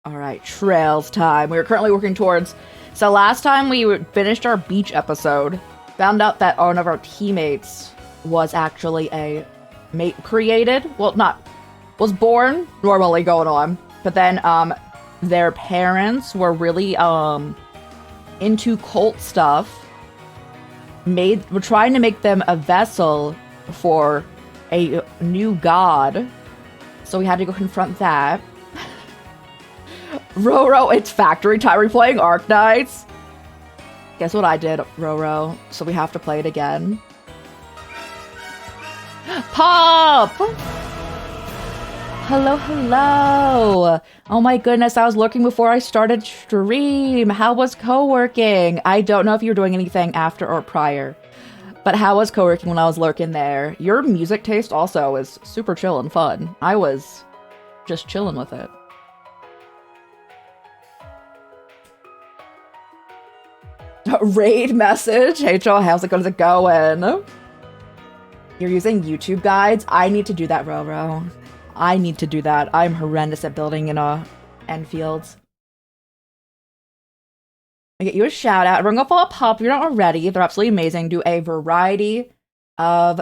All right, trails time. We are currently working towards. So last time we finished our beach episode, found out that one of our teammates was actually a mate created. Well, not was born normally going on, but then their parents were really into cult stuff. We're trying to make them a vessel for a new god. So we had to go confront that. Roro, it's factory time. We're playing Arknights. Guess what I did, Roro? So we have to play it again. Pop! Hello, hello. Oh my goodness, I was looking before I started stream. How was co-working? I don't know if you were doing anything after or prior, but how was co-working when I was lurking there? Your music taste also is super chill and fun. I was just chilling with it. Raid message. Hey, Joe, how's it going? You're using YouTube guides? I need to do that, Roro. I need to do that. I'm horrendous at building in Enfields. I get you a shout out. Everyone go follow Pop if you're not already. They're absolutely amazing. Do a variety of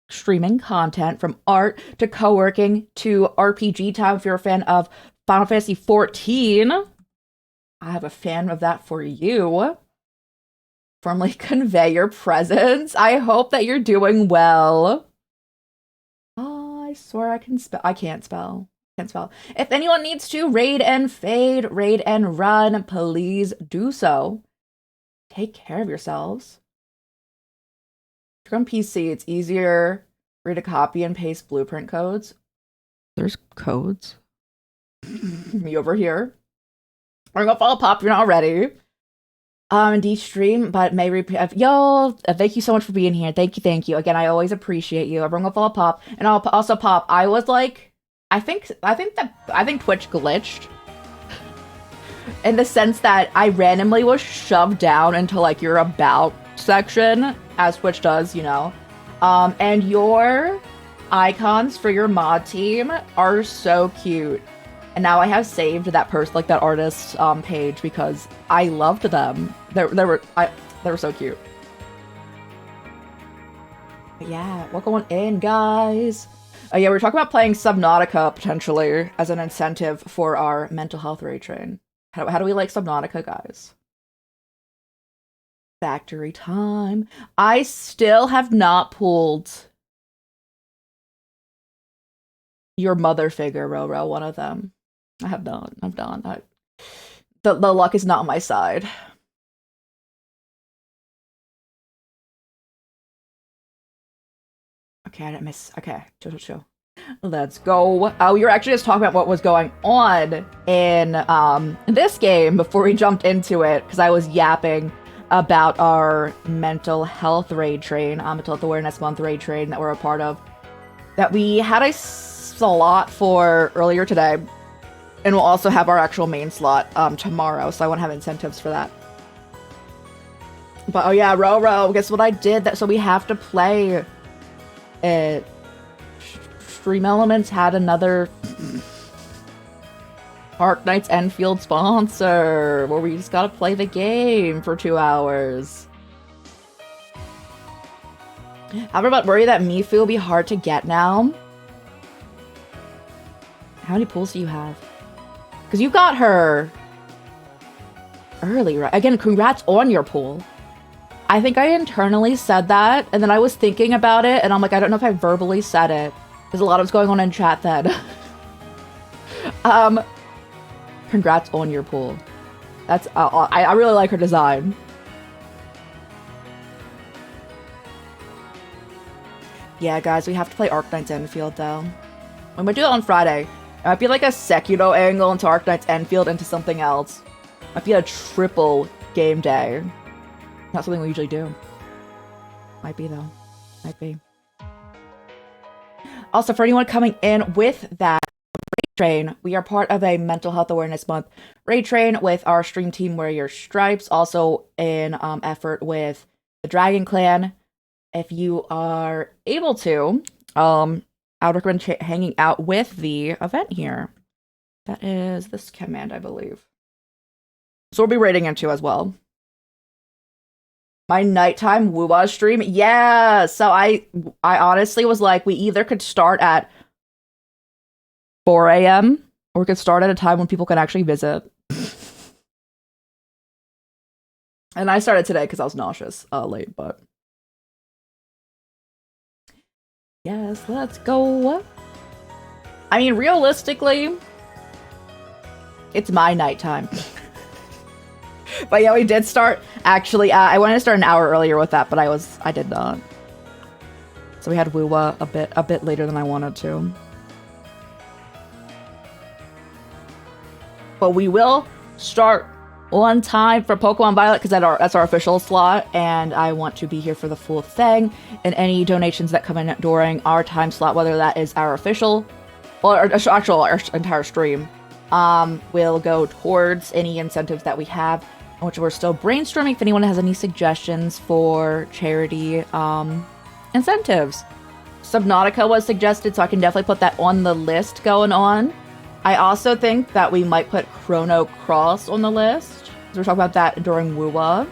streaming content from art to co-working to RPG time if you're a fan of Final Fantasy 14. I have a fan of that for you. Formally convey your presence. I hope that you're doing well. Oh, I swear I can spell. I can't spell. Can't spell. If anyone needs to raid and fade, raid and run, please do so. Take care of yourselves. If you're on PC, it's easier for you to copy and paste blueprint codes. There's codes. Me over here. I'm gonna follow Pop if you're not already. D stream, but may repeat. Yo, thank you so much for being here. Thank you. Again, I always appreciate you. Everyone go follow Pop, and I'll also Pop. I was like, I think Twitch glitched in the sense that I randomly was shoved down into like your about section, as Twitch does, you know. And your icons for your mod team are so cute. And now I have saved that person, like that artist's page, because I loved them. They were so cute. But yeah, we're going in, guys. Oh yeah, we're talking about playing Subnautica potentially as an incentive for our mental health raid train. How do we like Subnautica, guys? Factory time. I still have not pulled your mother figure, Roro, one of them. I have not. I've done. The luck is not on my side. Okay, I didn't miss. Okay, chill. Let's go. Oh, we were actually just talking about what was going on in this game before we jumped into it, because I was yapping about our mental health raid train, Mental Health Awareness Month raid train that we're a part of, that we had a slot for earlier today. And we'll also have our actual main slot tomorrow, so I won't have incentives for that. But oh yeah, Roro, guess what I did? So we have to play it. Stream Elements had another Arknights Enfield sponsor, where we just gotta play the game for 2 hours. I'm about worried that Mifu will be hard to get now. How many pulls do you have? Because you got her early, right? Again, congrats on your pool. I think I internally said that, and then I was thinking about it, and I'm like, I don't know if I verbally said it. There's a lot of what's going on in chat then. Congrats on your pool. That's, I really like her design. Yeah, guys, we have to play Arknights Enfield, though. I'm gonna do it on Friday. It might be like a Sekiro angle into Arknights Enfield into something else. Might be a triple game day. Not something we usually do. Might be, though. Might be. Also, for anyone coming in with that raid train, we are part of a Mental Health Awareness Month raid train with our stream team Wear Your Stripes. Also in effort with the Dragon Clan. If you are able to, I would recommend hanging out with the event here. That is this command, I believe. So we'll be raiding into as well. My nighttime Wuwa stream? Yeah! So I honestly was like, we either could start at 4 a.m. or we could start at a time when people can actually visit. And I started today because I was nauseous late, but... Yes, let's go. I mean, realistically, it's my nighttime. But yeah, we did start. Actually, I wanted to start an hour earlier with that, but I did not. So we had Wuwa a bit later than I wanted to. But we will start on time for Pokemon Violet because that's our official slot, and I want to be here for the full thing. And any donations that come in during our time slot, whether that is our official or our entire stream, will go towards any incentives that we have, which we're still brainstorming. If anyone has any suggestions for charity incentives, Subnautica was suggested, so I can definitely put that on the list going on. I also think that we might put Chrono Cross on the list. So we're talking about that during Wuwa.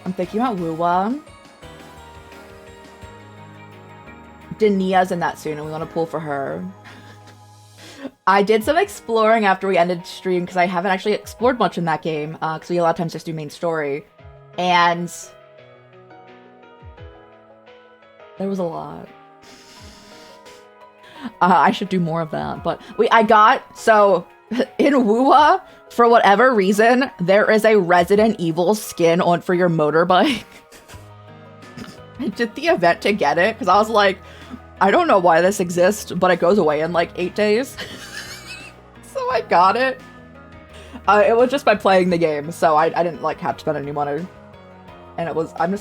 I'm thinking about Wuwa. Dania's in that soon, and we want to pull for her. I did some exploring after we ended stream, because I haven't actually explored much in that game, because we a lot of times just do main story. And there was a lot. I should do more of that, but so in Wuwa, for whatever reason, there is a Resident Evil skin on for your motorbike. I did the event to get it, because I was like, I don't know why this exists, but it goes away in like 8 days. So I got it. It was just by playing the game, so I didn't like have to spend any money. And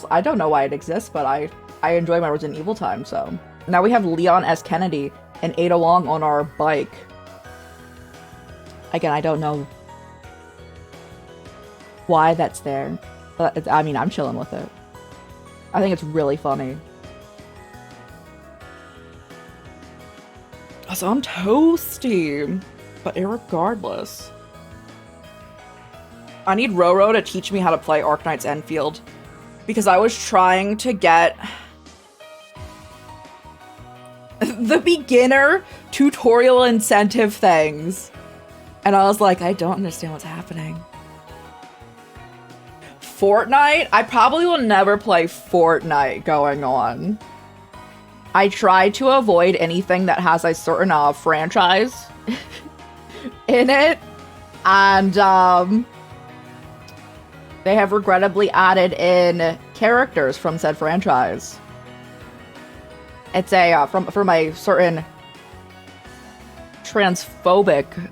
I don't know why it exists, but I enjoy my Resident Evil time, so. Now we have Leon S. Kennedy and Ada Wong on our bike. Again, I don't know why that's there, but I mean, I'm chilling with it. I think it's really funny. So I'm toasty, but irregardless. I need Roro to teach me how to play Arknight's Enfield, because I was trying to get the beginner tutorial incentive things, and I was like, I don't understand what's happening. Fortnite? I probably will never play Fortnite going on. I try to avoid anything that has a certain franchise in it, and they have regrettably added in characters from said franchise. It's a from a certain transphobic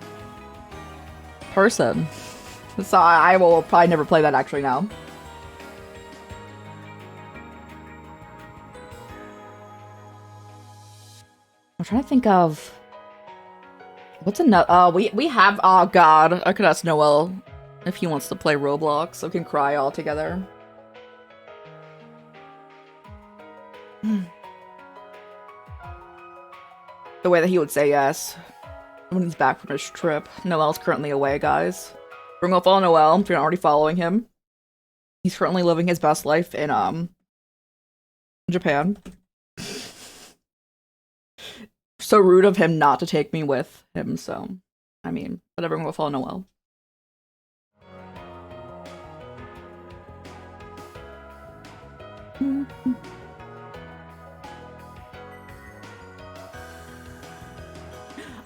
person, so I will probably never play that actually now. I'm trying to think of what's another. We have. Oh God, I could ask Noel if he wants to play Roblox, so we can cry all together. The way that he would say yes when he's back from his trip. Noel's currently away, guys. We're gonna follow Noel if you're not already following him. He's currently living his best life in Japan. So rude of him not to take me with him, so I mean, but everyone will follow Noel.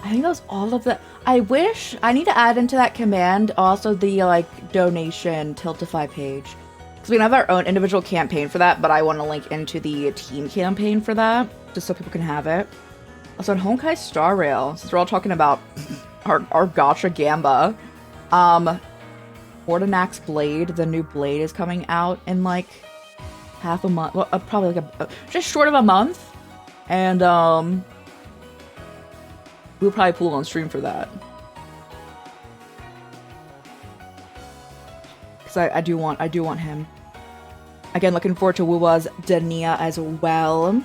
I think that was all of the. I wish I need to add into that command also the like donation Tiltify page, because we have our own individual campaign for that, but I want to link into the team campaign for that just so people can have it. Also, on Honkai Star Rail, since we're all talking about our gacha gamba, Ordinax Blade, the new Blade, is coming out in like half a month, well, probably like just short of a month, and we'll probably pull on stream for that, because I do want him. Again, looking forward to Wuwa's Dania as well.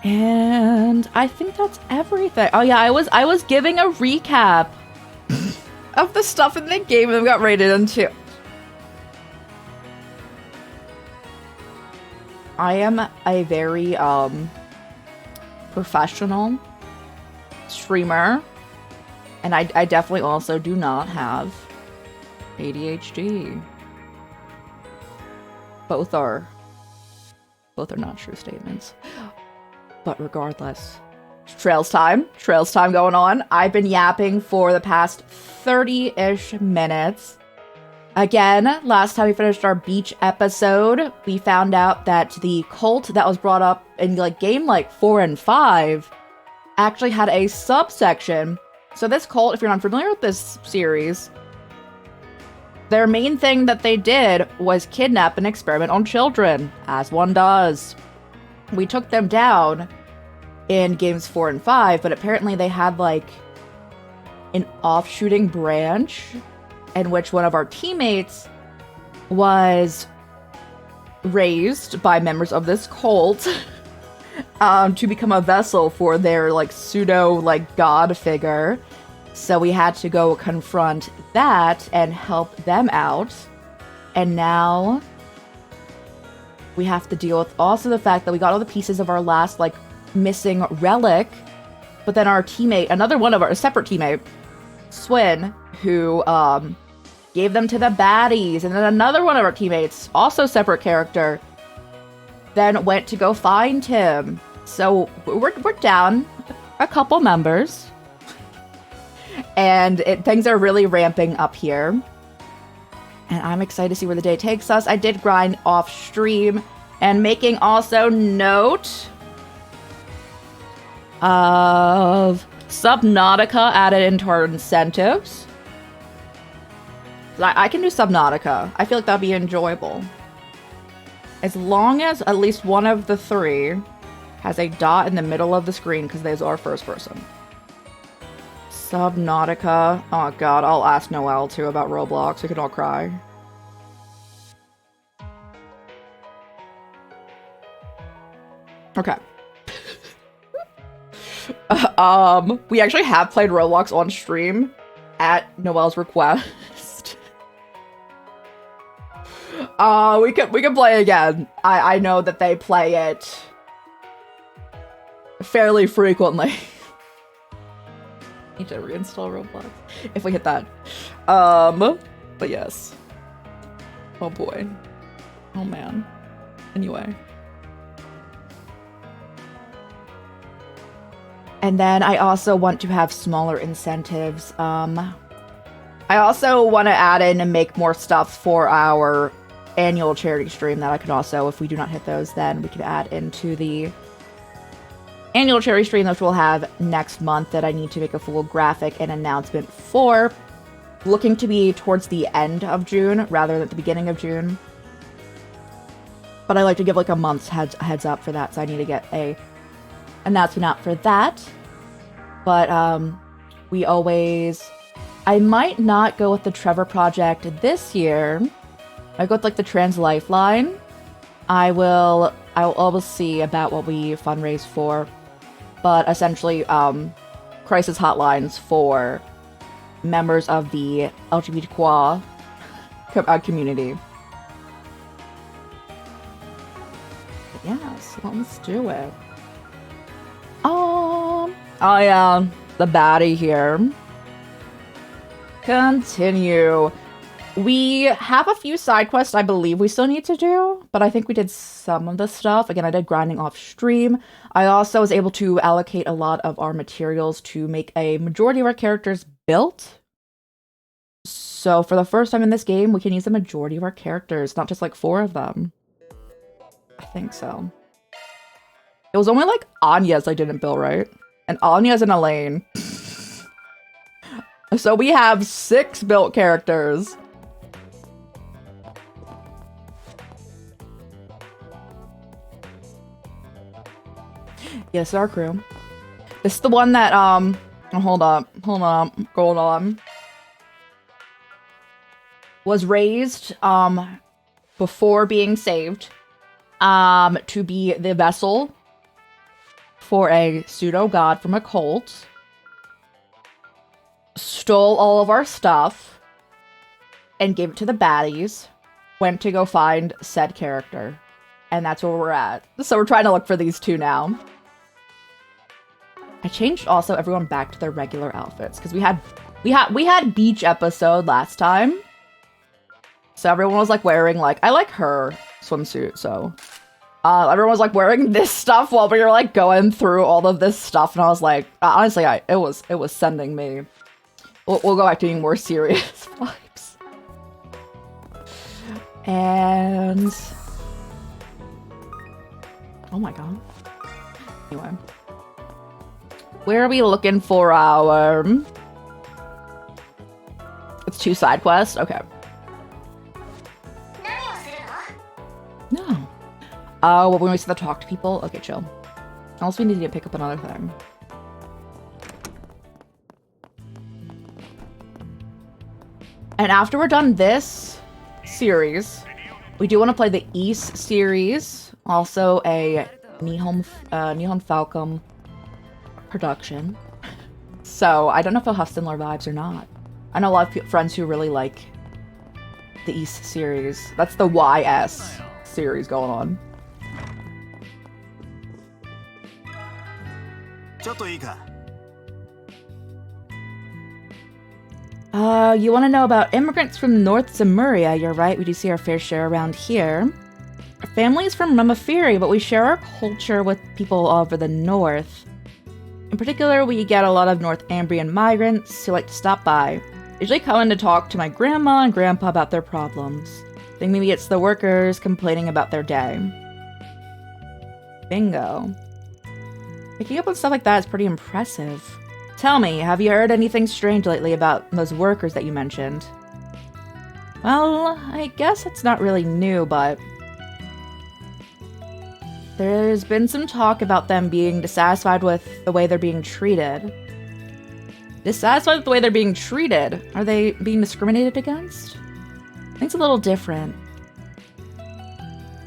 And I think that's everything. Oh yeah, I was giving a recap of the stuff in the game that we got rated into. I am a very professional streamer, and I definitely also do not have ADHD. Both are not true statements. But regardless, Trails time going on. I've been yapping for the past 30-ish minutes. Again, last time we finished our beach episode, we found out that the cult that was brought up in like game like 4 and 5 actually had a subsection. So this cult, if you're not familiar with this series, their main thing that they did was kidnap and experiment on children, as one does. We took them down in games 4 and 5, but apparently they had like an offshooting branch in which one of our teammates was raised by members of this cult to become a vessel for their like pseudo like god figure. So we had to go confront that and help them out. And now we have to deal with also the fact that we got all the pieces of our last like missing relic, but then our teammate, another one of our separate teammate, Swin, who gave them to the baddies, and then another one of our teammates, also separate character, then went to go find him. So we're down a couple members, and things are really ramping up here. And I'm excited to see where the day takes us. I did grind off stream, and making also note of Subnautica added into our incentives. I can do Subnautica. I feel like that'd be enjoyable. As long as at least one of the three has a dot in the middle of the screen, because those are first person. Subnautica. Oh god, I'll ask Noelle too about Roblox. We could all cry. Okay. We actually have played Roblox on stream at Noelle's request. We can play again. I know that they play it fairly frequently. Need to reinstall Roblox if we hit that. But yes. Oh boy. Oh man. Anyway. And then I also want to have smaller incentives. I also want to add in and make more stuff for our annual charity stream that I could also, if we do not hit those, then we could add into the annual charity stream, which we'll have next month, that I need to make a full graphic and announcement for. Looking to be towards the end of June rather than at the beginning of June. But I like to give like a month's heads up for that, so I need to get a announcement out for that. But I might not go with the Trevor project this year. I go with like the Trans Lifeline. I'll always see about what we fundraise for. But essentially, crisis hotlines for members of the LGBTQ community. But yeah, so let's do it. Oh yeah, the baddie here. Continue. We have a few side quests I believe we still need to do, but I think we did some of the stuff. Again, I did grinding off stream. I also was able to allocate a lot of our materials to make a majority of our characters built. So for the first time in this game, we can use the majority of our characters, not just like 4 of them. I think so. It was only like Anya's I didn't build, right? And Anya's and Elaine. So we have 6 built characters. Yes, our crew. This is the one that, oh, hold up, was raised, before being saved to be the vessel for a pseudo-god from a cult, stole all of our stuff, and gave it to the baddies, went to go find said character. And that's where we're at. So we're trying to look for these two now. I changed also everyone back to their regular outfits, because we had beach episode last time. So everyone was like wearing like, I like her swimsuit, so everyone was like wearing this stuff while we were like going through all of this stuff, and I was like, honestly, it was sending me. We'll go back to being more serious vibes. And oh my god. Anyway, where are we looking for our? It's 2 side quests. Okay. No. Oh, well, when we see the talk to people? Okay, chill. Unless we need to pick up another thing. And after we're done this series, we do want to play the East series. Also a Nihon Falcom production. So, I don't know if it'll have similar vibes or not. I know a lot of friends who really like the East series. That's the YS series going on. You want to know about immigrants from North Zemuria? You're right, we do see our fair share around here. Our family is from Rumafiri, but we share our culture with people all over the north. In particular, we get a lot of North Ambrian migrants who like to stop by. Usually come in to talk to my grandma and grandpa about their problems. I think maybe it's the workers complaining about their day. Bingo. Picking up on stuff like that is pretty impressive. Tell me, have you heard anything strange lately about those workers that you mentioned? Well, I guess it's not really new, but there's been some talk about them being dissatisfied with the way they're being treated. Dissatisfied with the way they're being treated? Are they being discriminated against? I think it's a little different.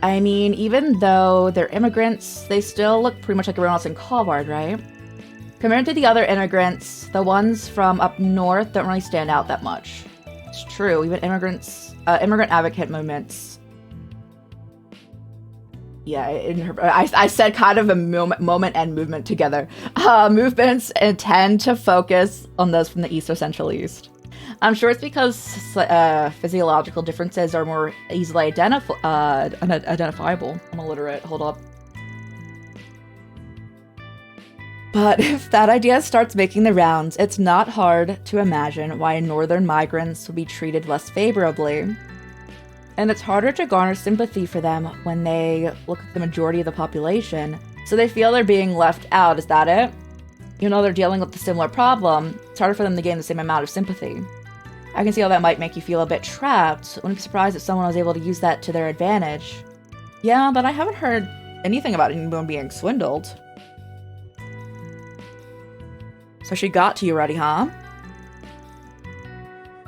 I mean, even though they're immigrants, they still look pretty much like everyone else in Calvard, right? Compared to the other immigrants, the ones from up north don't really stand out that much. It's true, even immigrant advocate movements. Yeah, I said kind of a moment and movement together. Movements tend to focus on those from the East or Central East. I'm sure it's because physiological differences are more easily identifiable. I'm illiterate, hold up. But if that idea starts making the rounds, it's not hard to imagine why northern migrants would be treated less favorably. And it's harder to garner sympathy for them when they look at the majority of the population, so they feel they're being left out. Is that it? Even though they're dealing with a similar problem, it's harder for them to gain the same amount of sympathy. I can see how that might make you feel a bit trapped. I wouldn't be surprised if someone was able to use that to their advantage. Yeah, but I haven't heard anything about anyone being swindled. So she got to you already, huh?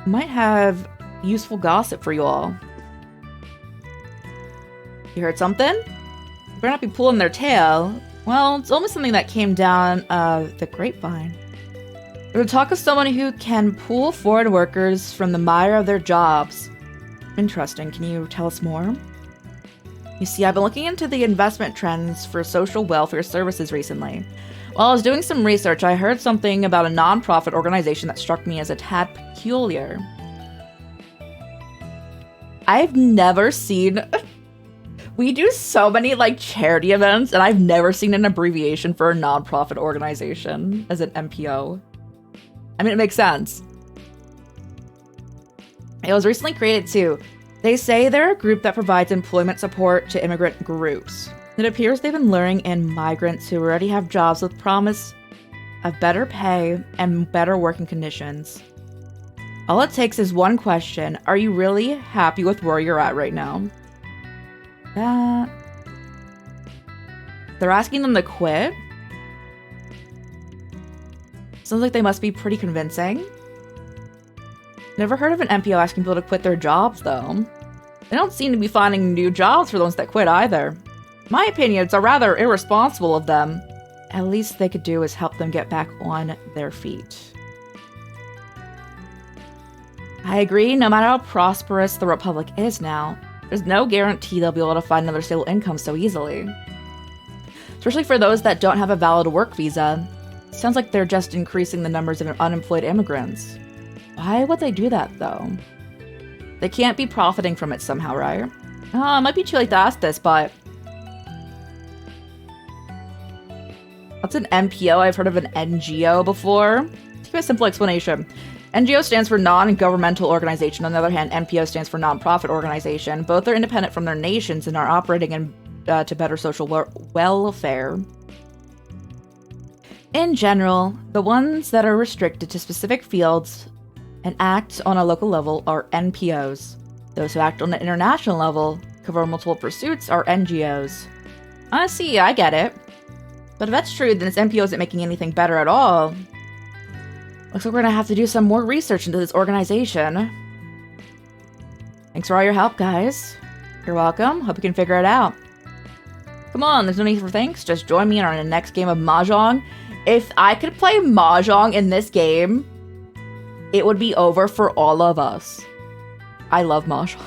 Might have useful gossip for you all. You heard something? You better not be pulling their tail. Well, it's almost something that came down the grapevine. We're talk of someone who can pull foreign workers from the mire of their jobs. Interesting. Can you tell us more? You see, I've been looking into the investment trends for social welfare services recently. While I was doing some research, I heard something about a non-profit organization that struck me as a tad peculiar. I've never seen... We do so many, like, charity events, and I've never seen an abbreviation for a non-profit organization as an NPO. I mean, it makes sense. It was recently created, too. They say they're a group that provides employment support to immigrant groups. It appears they've been luring in migrants who already have jobs with promise of better pay and better working conditions. All it takes is one question. Are you really happy with where you're at right now? They're asking them to quit? Sounds like they must be pretty convincing. Never heard of an NPO asking people to quit their jobs, though. They don't seem to be finding new jobs for the ones that quit either. In my opinion, it's rather irresponsible of them. At least they could do is help them get back on their feet. I agree, no matter how prosperous the Republic is now, there's no guarantee they'll be able to find another stable income so easily. Especially for those that don't have a valid work visa. It sounds like they're just increasing the numbers of unemployed immigrants. Why would they do that, though? They can't be profiting from it somehow, right? Oh, it might be too late to ask this, but... What's an NPO? I've heard of an NGO before. To give a simple explanation. NGO stands for non-governmental organization. On the other hand, NPO stands for non-profit organization. Both are independent from their nations and are operating in, to better social welfare. In general, the ones that are restricted to specific fields and act on a local level are NPOs. Those who act on an international level, cover multiple pursuits, are NGOs. I see, I get it. But if that's true, then this NPO isn't making anything better at all. Looks like we're gonna have to do some more research into this organization. Thanks for all your help, guys. You're welcome. Hope you can figure it out. Come on, there's no need for thanks. Just join me in our next game of Mahjong. If I could play Mahjong in this game, it would be over for all of us. I love Mahjong.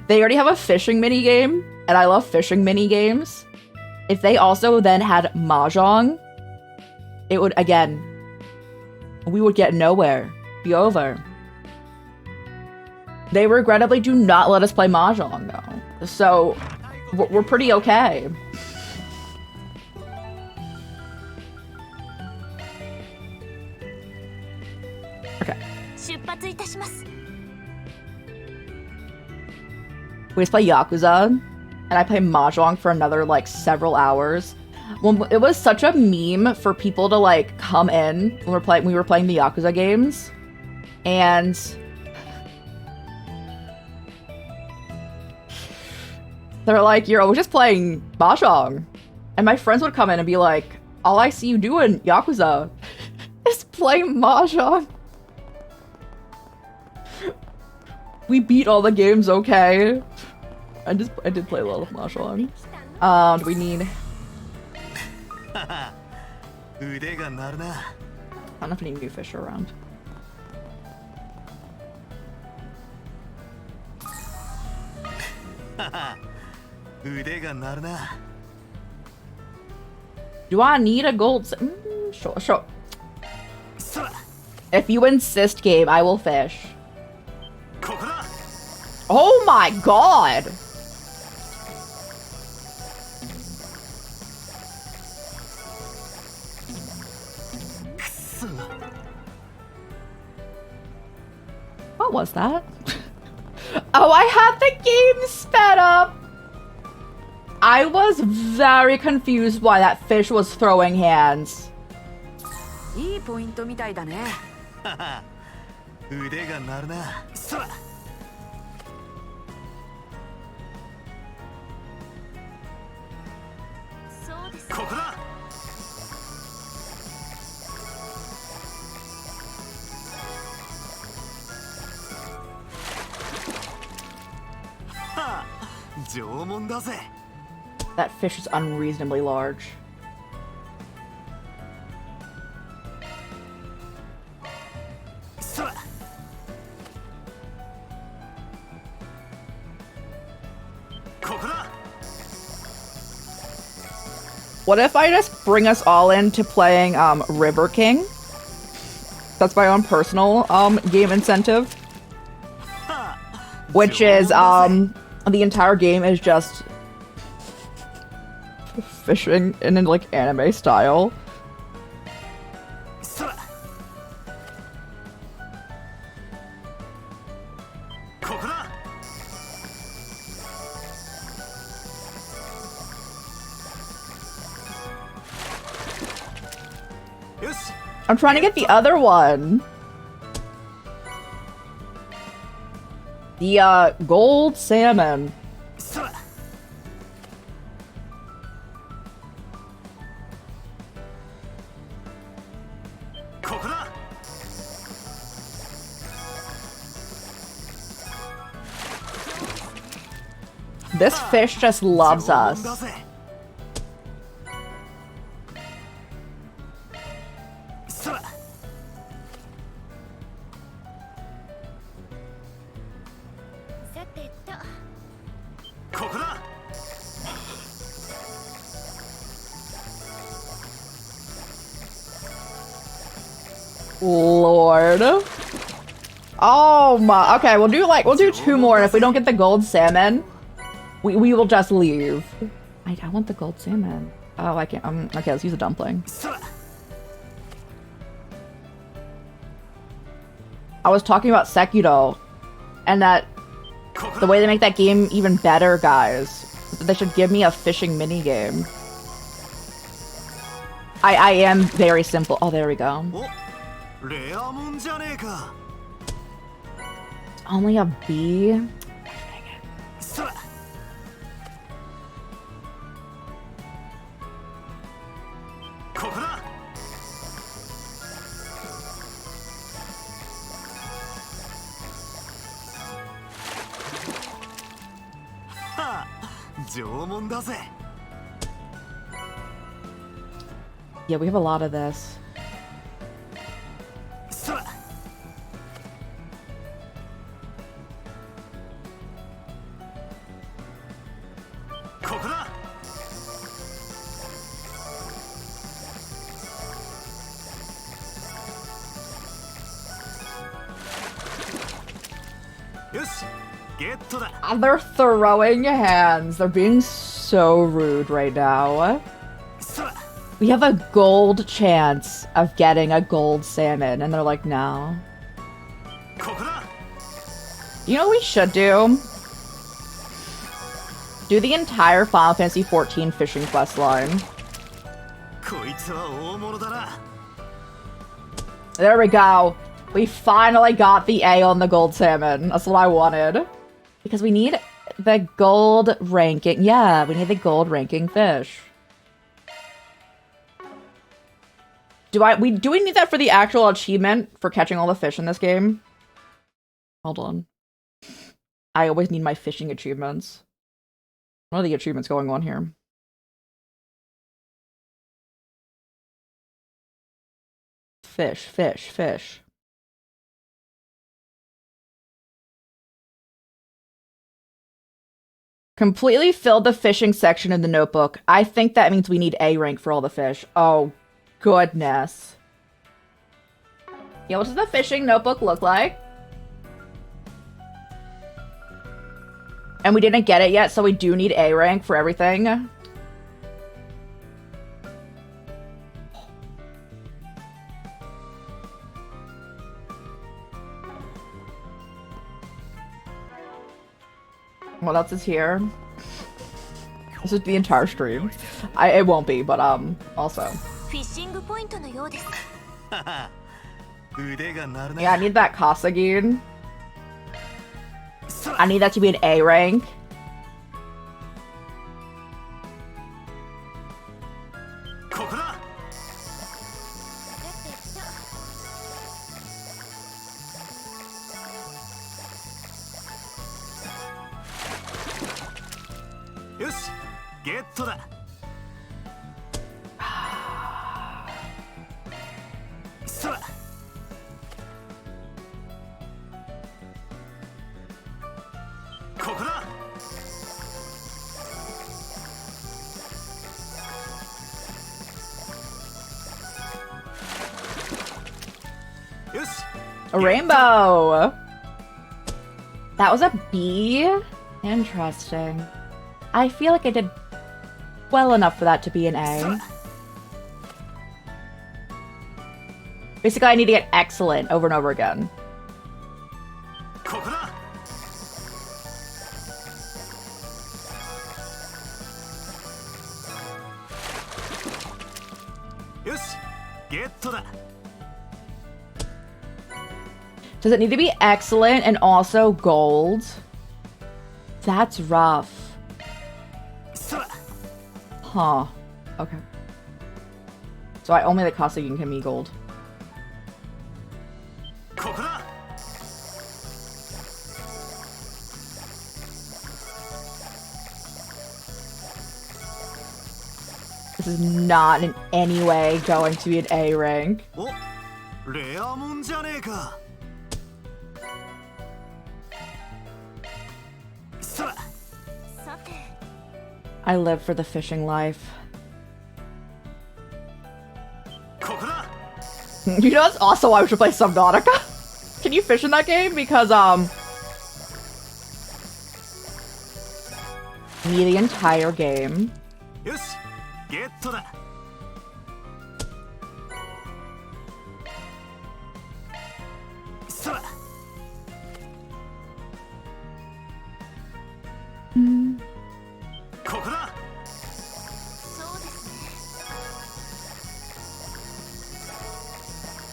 They already have a fishing minigame, and I love fishing minigames. If they also then had Mahjong, it would, again, we would get nowhere. Be over. They regrettably do not let us play Mahjong, though. So, we're pretty okay. Okay. We just play Yakuza, and I play Mahjong for another, like, several hours. Well, it was such a meme for people to, like, come in when we were playing the Yakuza games. And... they're like, you're always just playing Mahjong. And my friends would come in and be like, all I see you doing, Yakuza, is playing Mahjong. We beat all the games okay. I did play a lot of Mahjong. Do we need... I don't know if any new fish are around. Do I need a gold? Sure, sure. If you insist, game, I will fish. Oh my god! What was that? Oh, I had the game sped up! I was very confused why that fish was throwing hands. That fish is unreasonably large. What if I just bring us all into playing River King? That's my own personal game incentive. Which is the entire game is just fishing in like anime style. I'm trying to get the other one. The gold salmon. This fish just loves us. Lord. Oh my, okay, we'll do 2 more, and if we don't get the gold salmon, we will just leave. I want the gold salmon. Oh, I can't, okay, let's use a dumpling. I was talking about Sekiro, and that the way they make that game even better, guys, they should give me a fishing minigame. I am very simple. Oh, there we go. Only a B? Dang it. Yeah, we have a lot of this. They're throwing hands. They're being so rude right now. We have a gold chance of getting a gold salmon, and they're like, no. You know what we should do? Do the entire Final Fantasy XIV fishing quest line. There we go. We finally got the A on the gold salmon. That's what I wanted. Because we need the gold ranking. Yeah, we need the gold ranking fish. Do we need that for the actual achievement for catching all the fish in this game? Hold on. I always need my fishing achievements. What are the achievements going on here? Fish, fish, fish. Completely filled the fishing section in the notebook. I think that means we need A rank for all the fish. Oh, goodness. Yeah, what does the fishing notebook look like? And we didn't get it yet, so we do need A rank for everything. What else is here? This is the entire stream. It won't be, but also. Yeah, I need that Kasagin. I need that to be an A rank. A rainbow! That was a B? Interesting. I feel like I did well enough for that to be an A. Basically, I need to get excellent over and over again. Does it need to be excellent and also gold? That's rough. Huh. Okay. So I only the Kasagin can be gold. This is not in any way going to be an A rank. I live for the fishing life. You know, that's also why we should play Subnautica. Can you fish in that game? Because, me the entire game.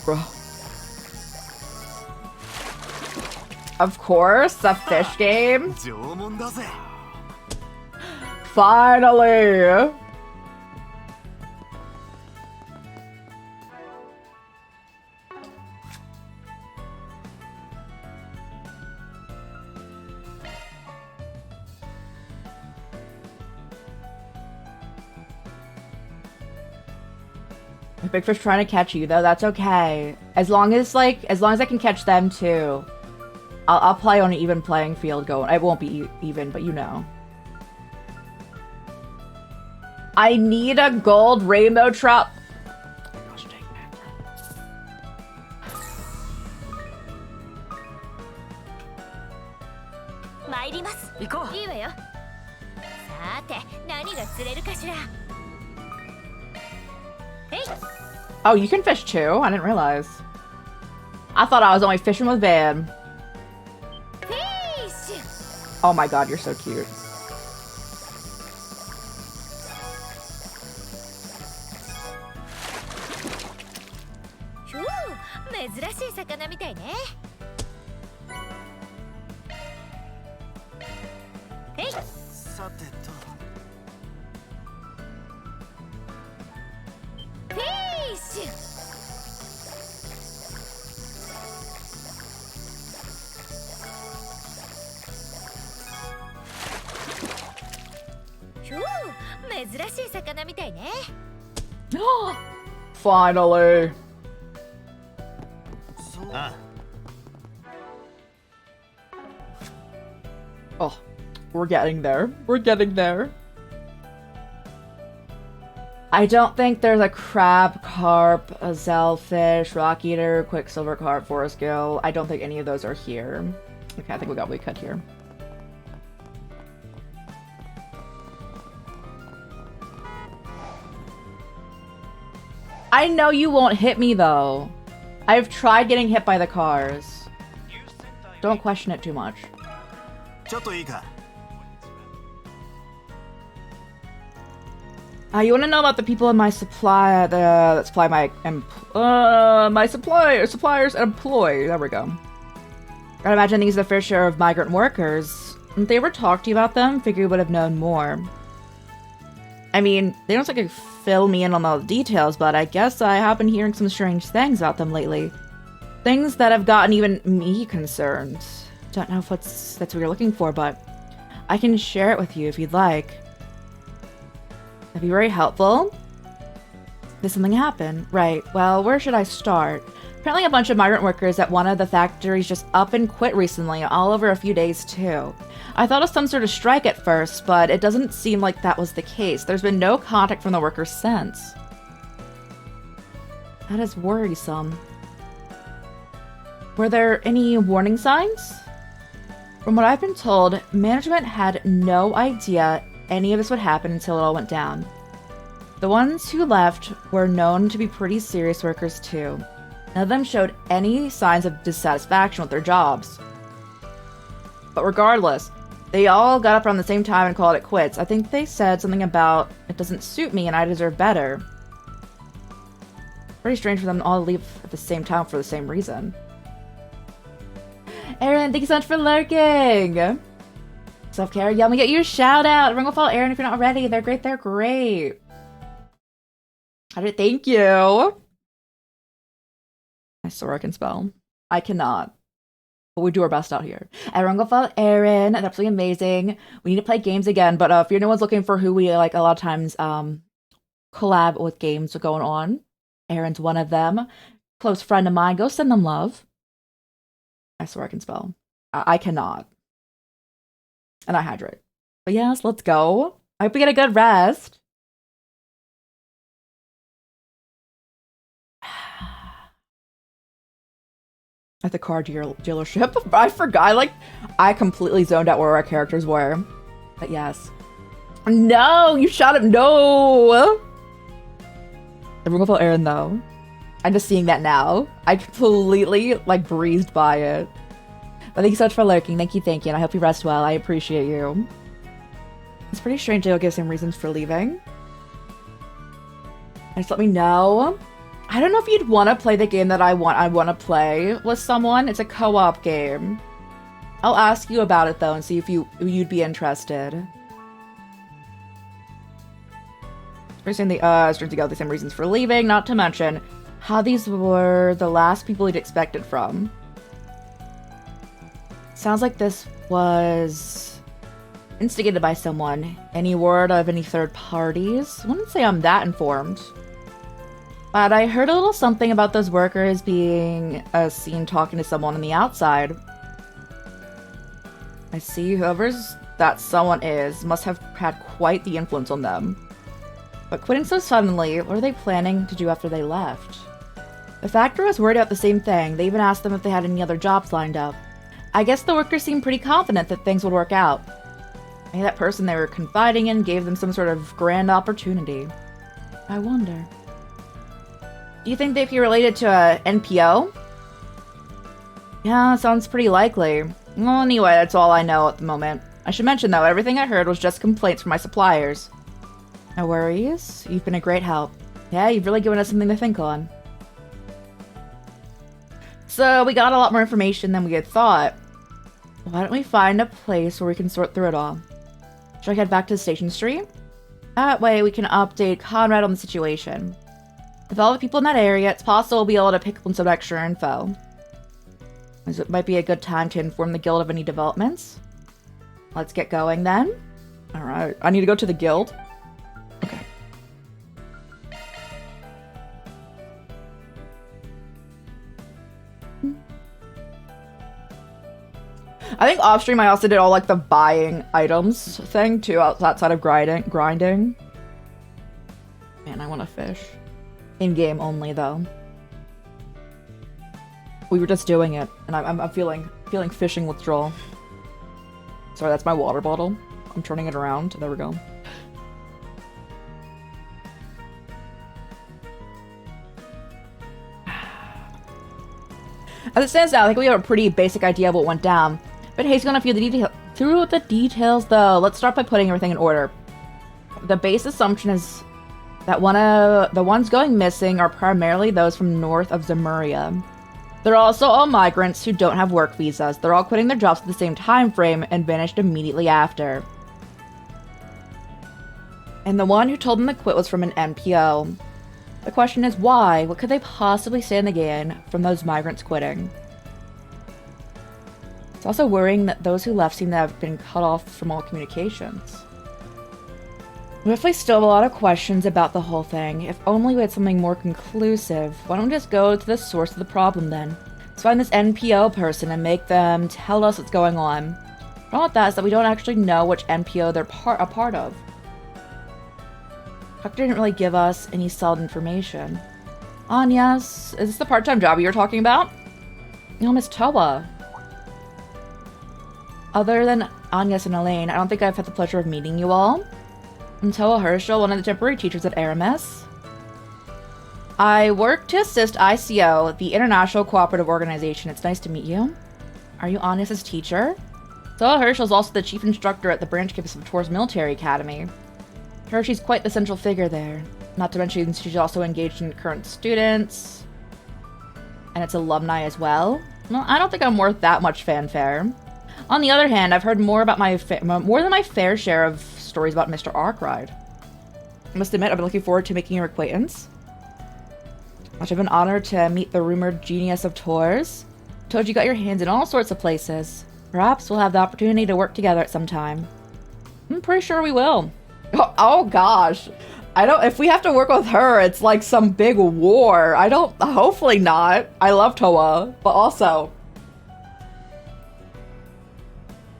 Bro. Of course, the fish game. Finally! Big Fish trying to catch you though, that's okay. As long as I can catch them too. I'll play on an even playing field going. It won't be even, but you know. I need a gold rainbow trout. Oh, you can fish too? I didn't realize. I thought I was only fishing with Van. Oh my god, you're so cute. Finally. Oh, we're getting there. We're getting there. I don't think there's a crab, carp, a zellfish, rock eater, quicksilver carp, forest gill. I don't think any of those are here. Okay, I think we got what we cut here. I know you won't hit me though. I've tried getting hit by the cars. Don't question it too much. You want to know about the people in my supply that supply my suppliers and employ. There we go. Gotta imagine these are the fair share of migrant workers. If they ever talked to you about them, figure you would have known more. I mean, they don't like fill me in on all the details, but I guess I have been hearing some strange things about them lately. Things that have gotten even me concerned. Don't know if that's what you're looking for, but I can share it with you if you'd like. That'd be very helpful. Did something happen? Right, well, where should I start? Apparently a bunch of migrant workers at one of the factories just up and quit recently, all over a few days too. I thought of some sort of strike at first, but it doesn't seem like that was the case. There's been no contact from the workers since. That is worrisome. Were there any warning signs? From what I've been told, management had no idea any of this would happen until it all went down. The ones who left were known to be pretty serious workers too. None of them showed any signs of dissatisfaction with their jobs. But regardless, they all got up around the same time and called it quits. I think they said something about, it doesn't suit me and I deserve better. Pretty strange for them to all leave at the same time for the same reason. Aaron, thank you so much for lurking! Self-care, yeah, I'm gonna get you a shout out! Everyone go follow Aaron if you're not already. They're great, they're great. Thank you! I swear I can spell. I cannot. But we do our best out here. Everyone go follow Aaron. That's absolutely amazing. We need to play games again, but if anyone's looking for who we like a lot of times collab with games going on. Aaron's one of them. Close friend of mine. Go send them love. I swear I can spell. I cannot. And I hydrate. But yes, let's go. I hope we get a good rest. At the car dealership. I forgot. I completely zoned out where our characters were. But yes. No! You shot him! No! Everyone will feel Aaron, though. I'm just seeing that now. I completely, breezed by it. But thank you so much for lurking. Thank you, and I hope you rest well. I appreciate you. It's pretty strange they don't give same reasons for leaving. Just let me know. I don't know if you'd want to play the game that I want to play with someone. It's a co-op game. I'll ask you about it, though, and see if you'd be interested. We're saying the strings together the same reasons for leaving, not to mention how these were the last people he'd expected from. Sounds like this was instigated by someone. Any word of any third parties? I wouldn't say I'm that informed. But I heard a little something about those workers being seen talking to someone on the outside. I see whoever's that someone is must have had quite the influence on them. But quitting so suddenly, what are they planning to do after they left? The factory was worried about the same thing. They even asked them if they had any other jobs lined up. I guess the workers seemed pretty confident that things would work out. Maybe that person they were confiding in gave them some sort of grand opportunity. I wonder. Do you think they'd be related to a NPO? Yeah, sounds pretty likely. Well, anyway, that's all I know at the moment. I should mention, though, everything I heard was just complaints from my suppliers. No worries. You've been a great help. Yeah, you've really given us something to think on. So, we got a lot more information than we had thought. Why don't we find a place where we can sort through it all? Should I head back to Station Street? That way, we can update Conrad on the situation. With all the people in that area, it's possible we'll be able to pick up on some extra info. It might be a good time to inform the guild of any developments. Let's get going then. Alright, I need to go to the guild. Okay. I think off stream I also did all the buying items thing too outside of grinding. Man, I want to fish. In-game only though. We were just doing it, and I'm feeling fishing withdrawal. Sorry, that's my water bottle. I'm turning it around. There we go. As it stands now, I think we have a pretty basic idea of what went down. But hey, he's gonna through the details though. Let's start by putting everything in order. The base assumption is that the ones going missing are primarily those from north of Zemuria. They're also all migrants who don't have work visas. They're all quitting their jobs at the same time frame and vanished immediately after. And the one who told them to quit was from an NPO. The question is why? What could they possibly stand to gain from those migrants quitting? It's also worrying that those who left seem to have been cut off from all communications. We definitely still have a lot of questions about the whole thing. If only we had something more conclusive. Why don't we just go to the source of the problem then? Let's find this NPO person and make them tell us what's going on. The problem with that is that we don't actually know which NPO they're a part of. Doctor didn't really give us any solid information. Anya's, is this the part-time job you were talking about? No, Miss Toa. Other than Agnes and Elaine, I don't think I've had the pleasure of meeting you all. I'm Toa Herschel, one of the temporary teachers at Aramis. I work to assist ICO, the International Cooperative Organization. It's nice to meet you. Are you Agnes's teacher? Toa Herschel is also the chief instructor at the branch campus of Tor's Military Academy. She's quite the central figure there. Not to mention she's also engaged in current students. And it's alumni as well. Well, I don't think I'm worth that much fanfare. On the other hand, I've heard more about more than my fair share of stories about Mr. Arkwright. I must admit, I've been looking forward to making your acquaintance. Much of an honor to meet the rumored genius of Tours. Told you got your hands in all sorts of places. Perhaps we'll have the opportunity to work together at some time. I'm pretty sure we will. Oh gosh. I don't, if we have to work with her, it's like some big war. I don't, hopefully not. I love Toa, but also,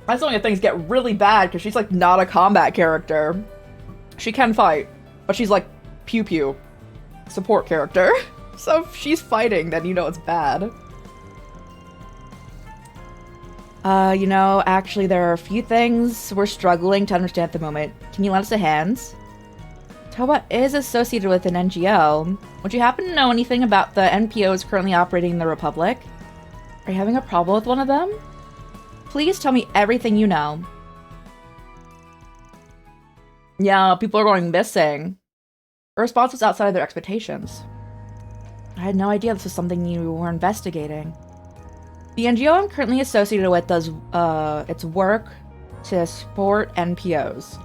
that's only if things get really bad because she's like not a combat character. She can fight, but she's like pew pew support character. So if she's fighting, then you know it's bad. Actually there are a few things we're struggling to understand at the moment. Can you lend us a hand? Toa is associated with an NGO. Would you happen to know anything about the NPOs currently operating in the Republic? Are you having a problem with one of them? Please tell me everything you know. Yeah, people are going missing. Her response was outside of their expectations. I had no idea this was something you were investigating. The NGO I'm currently associated with does its work to support NPOs.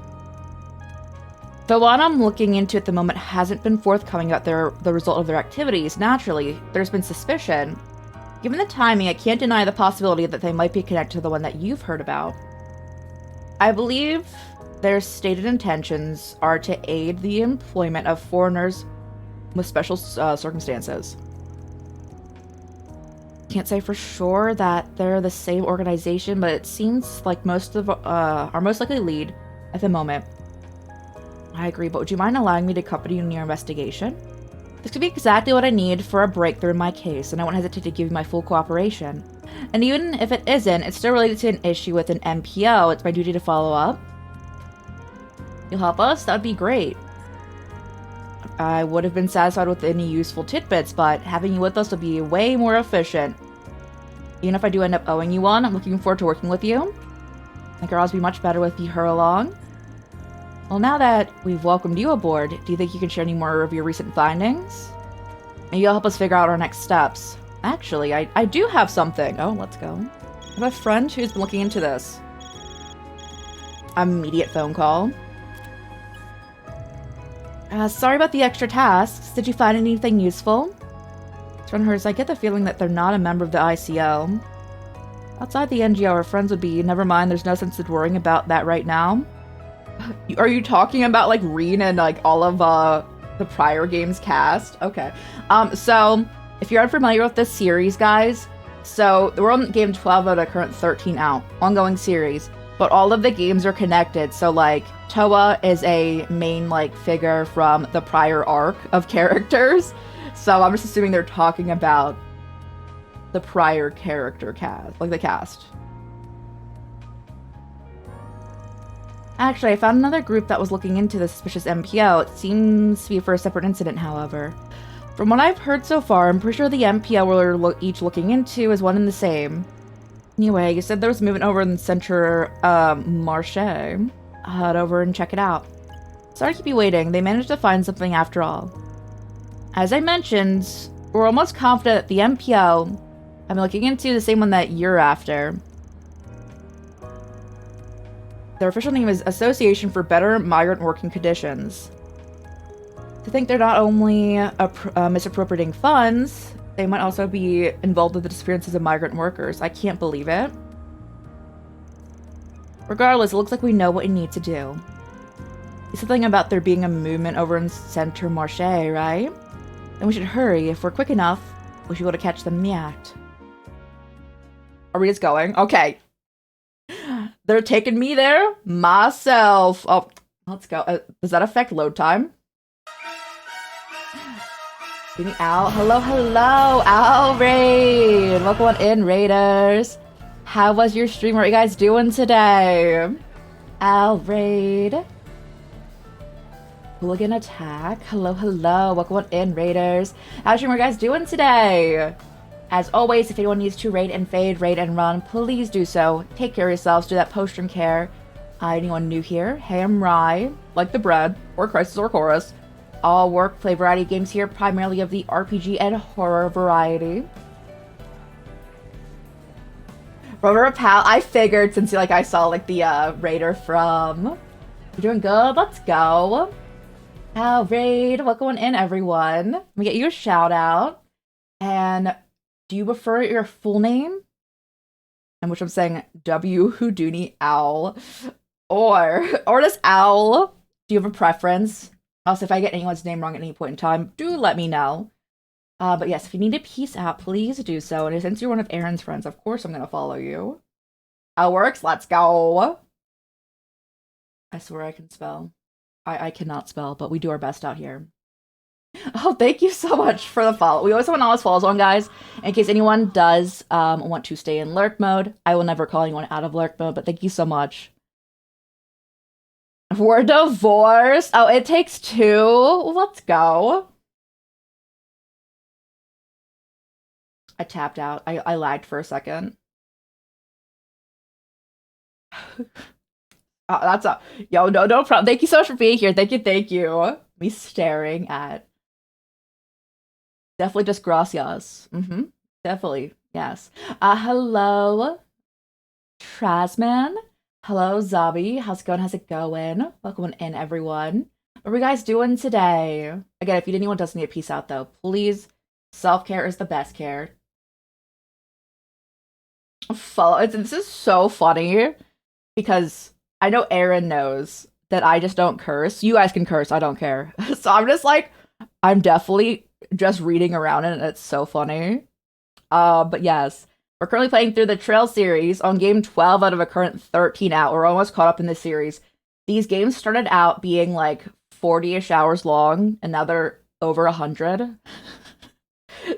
The one I'm looking into at the moment hasn't been forthcoming about the result of their activities. Naturally, there's been suspicion. Given the timing, I can't deny the possibility that they might be connected to the one that you've heard about. I believe their stated intentions are to aid the employment of foreigners with special circumstances. Can't say for sure that they're the same organization, but it seems like most of our most likely lead at the moment. I agree, but would you mind allowing me to accompany you in your investigation? This could be exactly what I need for a breakthrough in my case, and I won't hesitate to give you my full cooperation. And even if it isn't, it's still related to an issue with an MPO. It's my duty to follow up. You'll help us? That would be great. I would have been satisfied with any useful tidbits, but having you with us would be way more efficient. Even if I do end up owing you one, I'm looking forward to working with you. I think our odds would be much better with her along. Well, now that we've welcomed you aboard, do you think you can share any more of your recent findings? Maybe you'll help us figure out our next steps. Actually, I do have something. Oh, let's go. I have a friend who's been looking into this. Immediate phone call. Sorry about the extra tasks. Did you find anything useful? From hers, I get the feeling that they're not a member of the ICO. Outside the NGO, our friends would be. Never mind, there's no sense in worrying about that right now. Are you talking about, like, Reen and, like, all of, the prior games cast? Okay. So, if you're unfamiliar with this series, guys, so we're on game 12 out of current 13 out. Ongoing series. But all of the games are connected, so, like, Toa is a main, like, figure from the prior arc of characters. So I'm just assuming they're talking about the prior character cast, like, the cast. Actually, I found another group that was looking into the suspicious MPO. It seems to be for a separate incident, however. From what I've heard so far, I'm pretty sure the MPO we're each looking into is one and the same. Anyway, you said there was movement over in the center, Marche. I'll head over and check it out. Sorry to keep you waiting. They managed to find something after all. As I mentioned, we're almost confident that the MPO I'm looking into the same one that you're after. Their official name is Association for Better Migrant Working Conditions. To think they're not only misappropriating funds, they might also be involved with the disappearances of migrant workers. I can't believe it. Regardless, it looks like we know what we need to do. It's something about there being a movement over in Center Marche, right? Then we should hurry. If we're quick enough, we should be able to catch them in the act. Are we just going? Okay. They're taking me there myself. Oh, let's go. Does that affect load time? Get me out. Hello, hello. Ow, Raid. Welcome on in, Raiders. How was your stream? What are you guys doing today? Ow, Raid. Hooligan attack. Hello, hello. Welcome on in, Raiders. How's your guys doing today? As always, if anyone needs to raid and fade, raid and run, please do so. Take care of yourselves. Do that post-stream care. Anyone new here? Hey, I'm Rye. Like the bread. Or Crisis or Chorus. All work, play variety of games here, primarily of the RPG and horror variety. Rover Pal, I figured since like I saw like the raider from. You're doing good? Let's go. Oh, raid. Welcome on in, everyone. Let me get you a shout out. And do you prefer your full name? In which I'm saying W Houdini Owl. Or just Owl. Do you have a preference? Also, if I get anyone's name wrong at any point in time, do let me know. But yes, if you need to peace out, please do so. And since you're one of Aaron's friends, of course I'm gonna follow you. How it works? Let's go. I swear I can spell. I cannot spell, but we do our best out here. Oh, thank you so much for the follow. We always have an always follows on, guys. In case anyone does want to stay in lurk mode, I will never call anyone out of lurk mode, but thank you so much. We're divorced. Oh, it takes two. Let's go. I tapped out. I lagged for a second. That's a yo, no problem. Thank you so much for being here. Thank you. Me staring at definitely just gracias. Definitely, yes. Hello, Trasman. Hello, Zabi. How's it going? How's it going? Welcome in, everyone. What are we guys doing today? Again, if anyone does need a peace out, though, please. Self-care is the best care. Follow. This is so funny because I know Aaron knows that I just don't curse. You guys can curse. I don't care. So I'm just like, I'm definitely just reading around it, and it's so funny. But yes, we're currently playing through the Trail series on game 12 out of a current 13 out. We're almost caught up in this series. These games started out being like 40-ish hours long, and now they're over 100.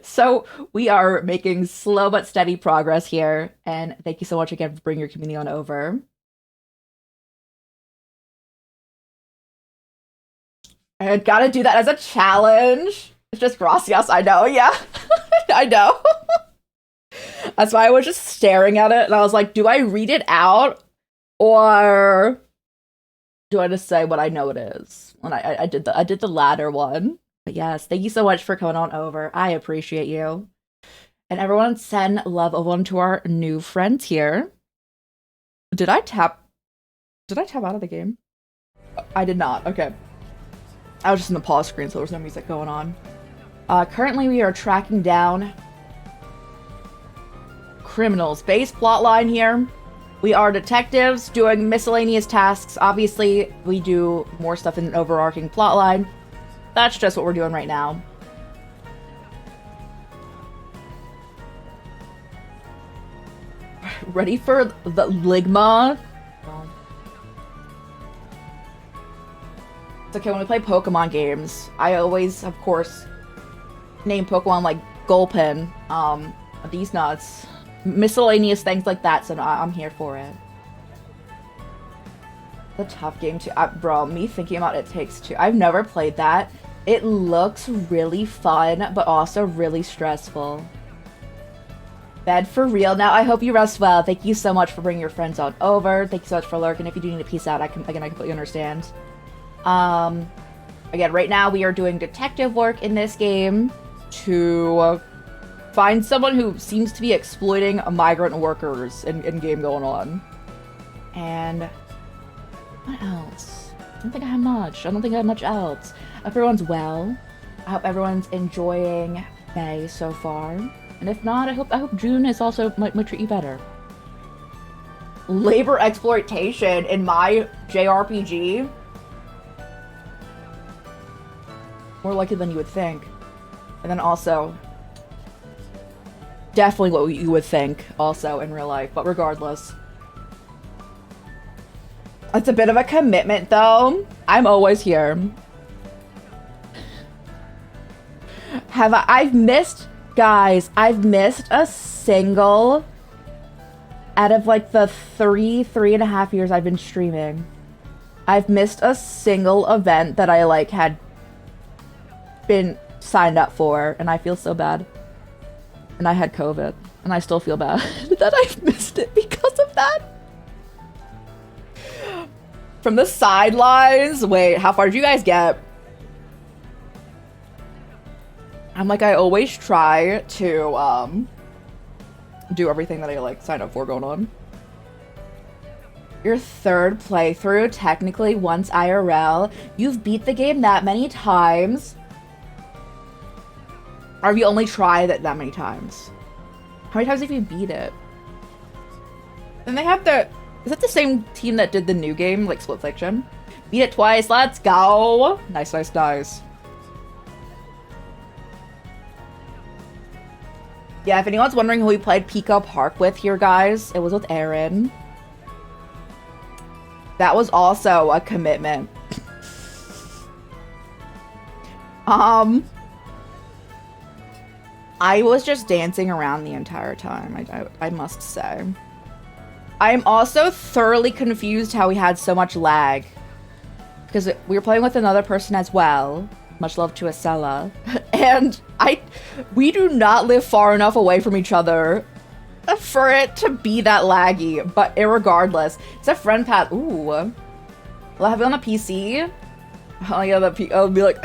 So we are making slow but steady progress here, and thank you so much again for bringing your community on over. I gotta do that as a challenge. It's just gracias, I know, yeah. I know. That's why I was just staring at it, and I was like, do I read it out, or do I just say what I know it is? And I did the latter one. But yes, thank you so much for coming on over. I appreciate you. And everyone send love over to our new friends here. Did I tap out of the game? I did not. Okay. I was just in the pause screen, so there was no music going on. Currently we are tracking down criminals. Base plotline here. We are detectives doing miscellaneous tasks. Obviously, we do more stuff in an overarching plotline. That's just what we're doing right now. Ready for the Ligma? It's okay, when we play Pokemon games, I always, of course, name Pokemon like Gulpin, these nuts, miscellaneous things like that, so I'm here for it. The tough game too. Bro, me thinking about It Takes Two. I've never played that. It looks really fun, but also really stressful. Bed for real now. I hope you rest well. Thank you so much for bringing your friends on over. Thank you so much for lurking. If you do need to peace out, I completely understand. Again, right now we are doing detective work in this game to find someone who seems to be exploiting migrant workers in game going on. And what else? I don't think I have much. I don't think I have much else. Everyone's well. I hope everyone's enjoying May so far. And if not, I hope June is also might treat you better. Labor exploitation in my JRPG? More likely than you would think. And then also, definitely what you would think also in real life, but regardless. It's a bit of a commitment though. I'm always here. I've missed a single out of like the three and a half years I've been streaming. I've missed a single event that I like had been signed up for, and I feel so bad. And I had COVID, and I still feel bad that I've missed it because of that. From the sidelines, wait, how far did you guys get? I'm like, I always try to do everything that I like signed up for going on. Your third playthrough, technically once IRL. You've beat the game that many times. Or have you only tried it that many times? How many times have you beat it? And they have the... Is that the same team that did the new game, like Split Fiction? Beat it twice. Let's go. Nice, nice, nice. Yeah, if anyone's wondering who we played Pico Park with here, guys, it was with Aaron. That was also a commitment. I was just dancing around the entire time, I must say. I'm also thoroughly confused how we had so much lag. Because we were playing with another person as well. Much love to Acela. And we do not live far enough away from each other for it to be that laggy. But irregardless, it's a friend path. Ooh. Will I have it on the PC? Oh yeah, I'll be like,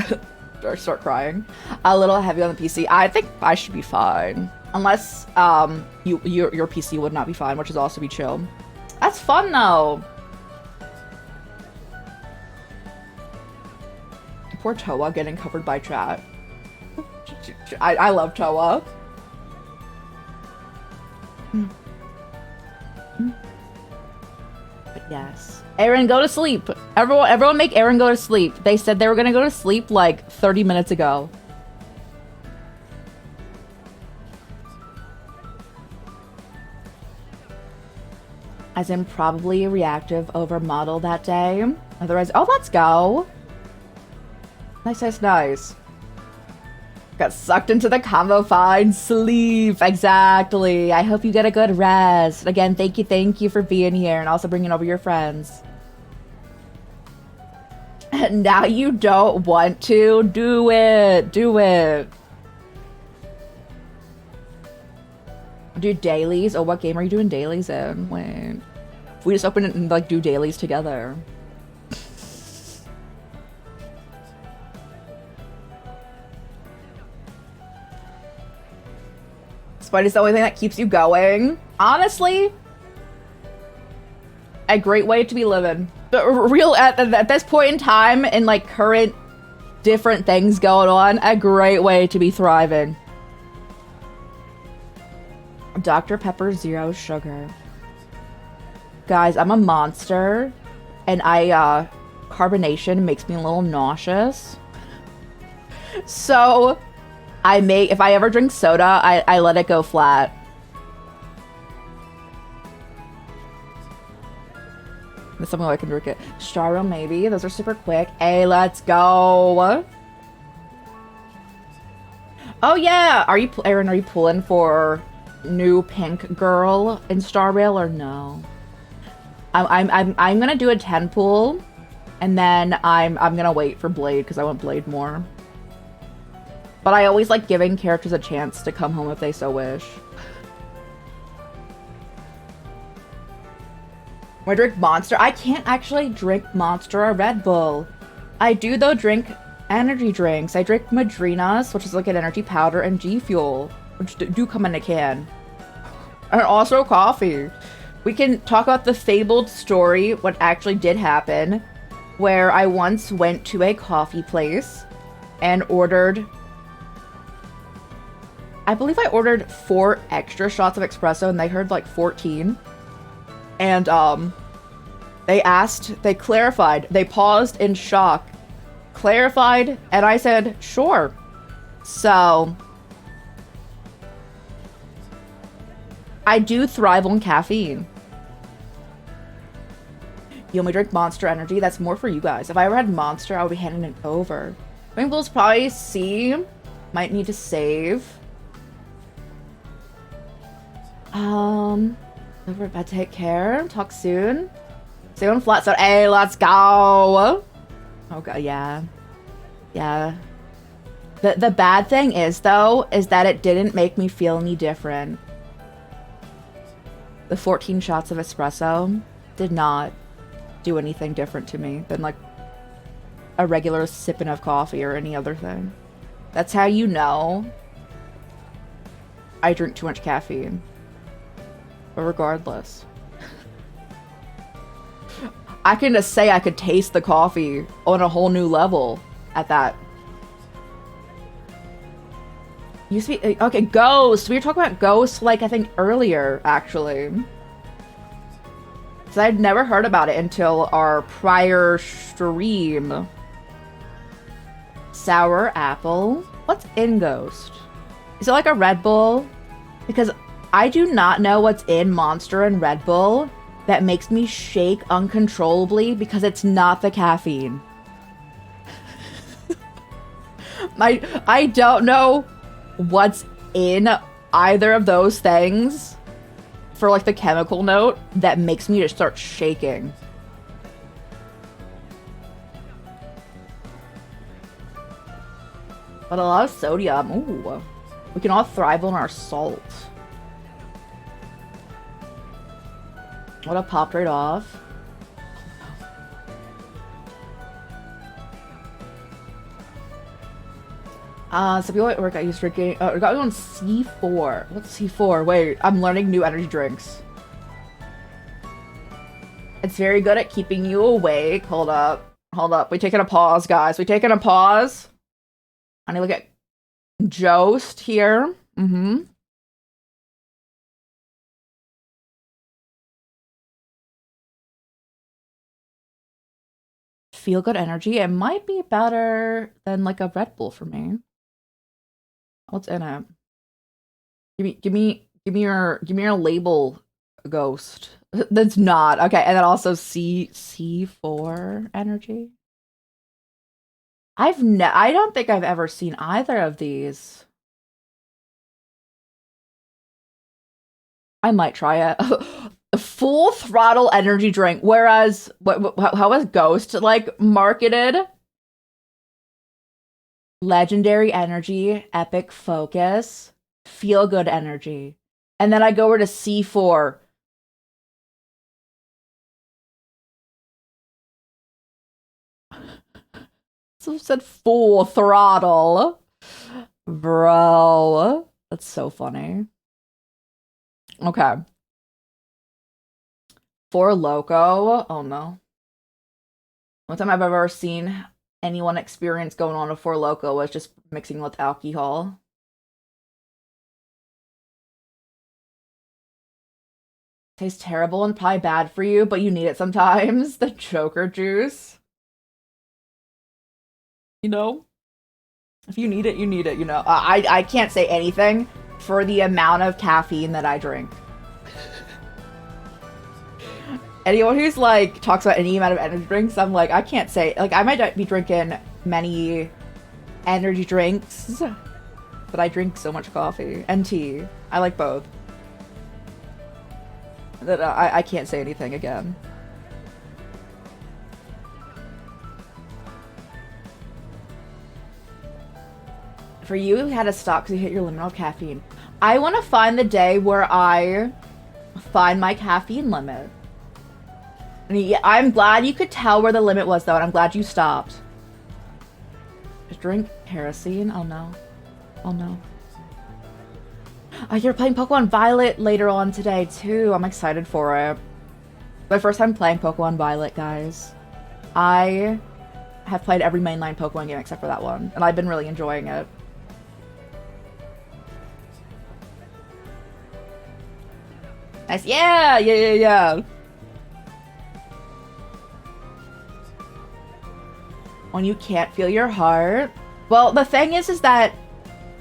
or start crying. A little heavy on the PC. I think I should be fine. Unless your PC would not be fine, which is also be chill. That's fun though. Poor Toa getting covered by chat. I love Toa. But yes. Aaron, go to sleep. Everyone make Aaron go to sleep. They said they were gonna go to sleep like 30 minutes ago. As in probably a reactive over model that day. Otherwise, oh, let's go. Nice, nice, nice. Got sucked into the combo fine sleep. Exactly. I hope you get a good rest. Again, thank you for being here and also bringing over your friends. And now you don't want to do it. Do it. Do dailies? Oh, what game are you doing dailies in? Wait. We just open it and like do dailies together. Spidey's the only thing that keeps you going. Honestly, a great way to be living. But real at this point in time, in like current different things going on, a great way to be thriving. Dr. Pepper Zero Sugar. Guys, I'm a monster, and carbonation makes me a little nauseous. So if I ever drink soda, I let it go flat. There's something I can drink it. Staro, maybe. Those are super quick. Hey, let's go. Oh yeah, Aaron? Are you pulling for new pink girl in Star Rail or no? I'm gonna do a 10 pool, and then I'm gonna wait for Blade because I want Blade more. But I always like giving characters a chance to come home if they so wish. When I drink Monster, I can't actually drink Monster or Red Bull. I do though drink energy drinks. I drink Madrinas, which is like an energy powder, and G Fuel, which do come in a can. And also coffee. We can talk about the fabled story, what actually did happen, where I once went to a coffee place and ordered, I believe I ordered 4 extra shots of espresso and they heard like 14. And they clarified, they paused in shock, clarified, and I said, sure. So I do thrive on caffeine. You only drink Monster Energy? That's more for you guys. If I ever had Monster, I would be handing it over. Winkles probably C. Might need to save. Take care. Talk soon. See you on flat side. Hey, let's go. Oh god, yeah. Yeah. The bad thing is, though, is that it didn't make me feel any different. The 14 shots of espresso did not do anything different to me than like a regular sipping of coffee or any other thing. That's how you know I drink too much caffeine. But regardless, I can just say I could taste the coffee on a whole new level at that. Used to be, okay, Ghost. We were talking about Ghost like I think earlier, actually. So I'd never heard about it until our prior stream. Sour apple. What's in Ghost? Is it like a Red Bull? Because I do not know what's in Monster and Red Bull that makes me shake uncontrollably because it's not the caffeine. I don't know what's in either of those things for like the chemical note that makes me just start shaking. But a lot of sodium. Ooh. We can all thrive on our salt. What a popped right off. So people at work I used drinking. Got me on C4. What's C4? Wait, I'm learning new energy drinks. It's very good at keeping you awake. Hold up. Hold up. We taking a pause, guys. We taking a pause. I need to look at Jost here. Mm-hmm. Feel good energy. It might be better than like a Red Bull for me. What's in it? Give me your label, Ghost. That's not okay. And then also C4 energy. I don't think I've ever seen either of these. I might try it. A full throttle energy drink. Whereas, how was Ghost like marketed? Legendary energy, epic focus, feel good energy. And then I go over to C4. So it said full throttle. Bro. That's so funny. Okay. For Loco. Oh no. One time I've ever seen anyone experience going on a Four Loko was just mixing with alcohol. Tastes terrible and probably bad for you, but you need it sometimes. The Joker juice. You know? If you need it, you need it, you know? I can't say anything for the amount of caffeine that I drink. Anyone who's like talks about any amount of energy drinks, I'm like, I can't say. Like, I might be drinking many energy drinks, but I drink so much coffee and tea. I like both. That I can't say anything again. For you had to stop because you hit your limit of caffeine. I want to find the day where I find my caffeine limit. I'm glad you could tell where the limit was, though, and I'm glad you stopped. Just drink kerosene? Oh, no. Oh, no. You're playing Pokemon Violet later on today, too. I'm excited for it. My first time playing Pokemon Violet, guys. I have played every mainline Pokemon game except for that one, and I've been really enjoying it. Nice. Yeah. When you can't feel your heart. Well, the thing is that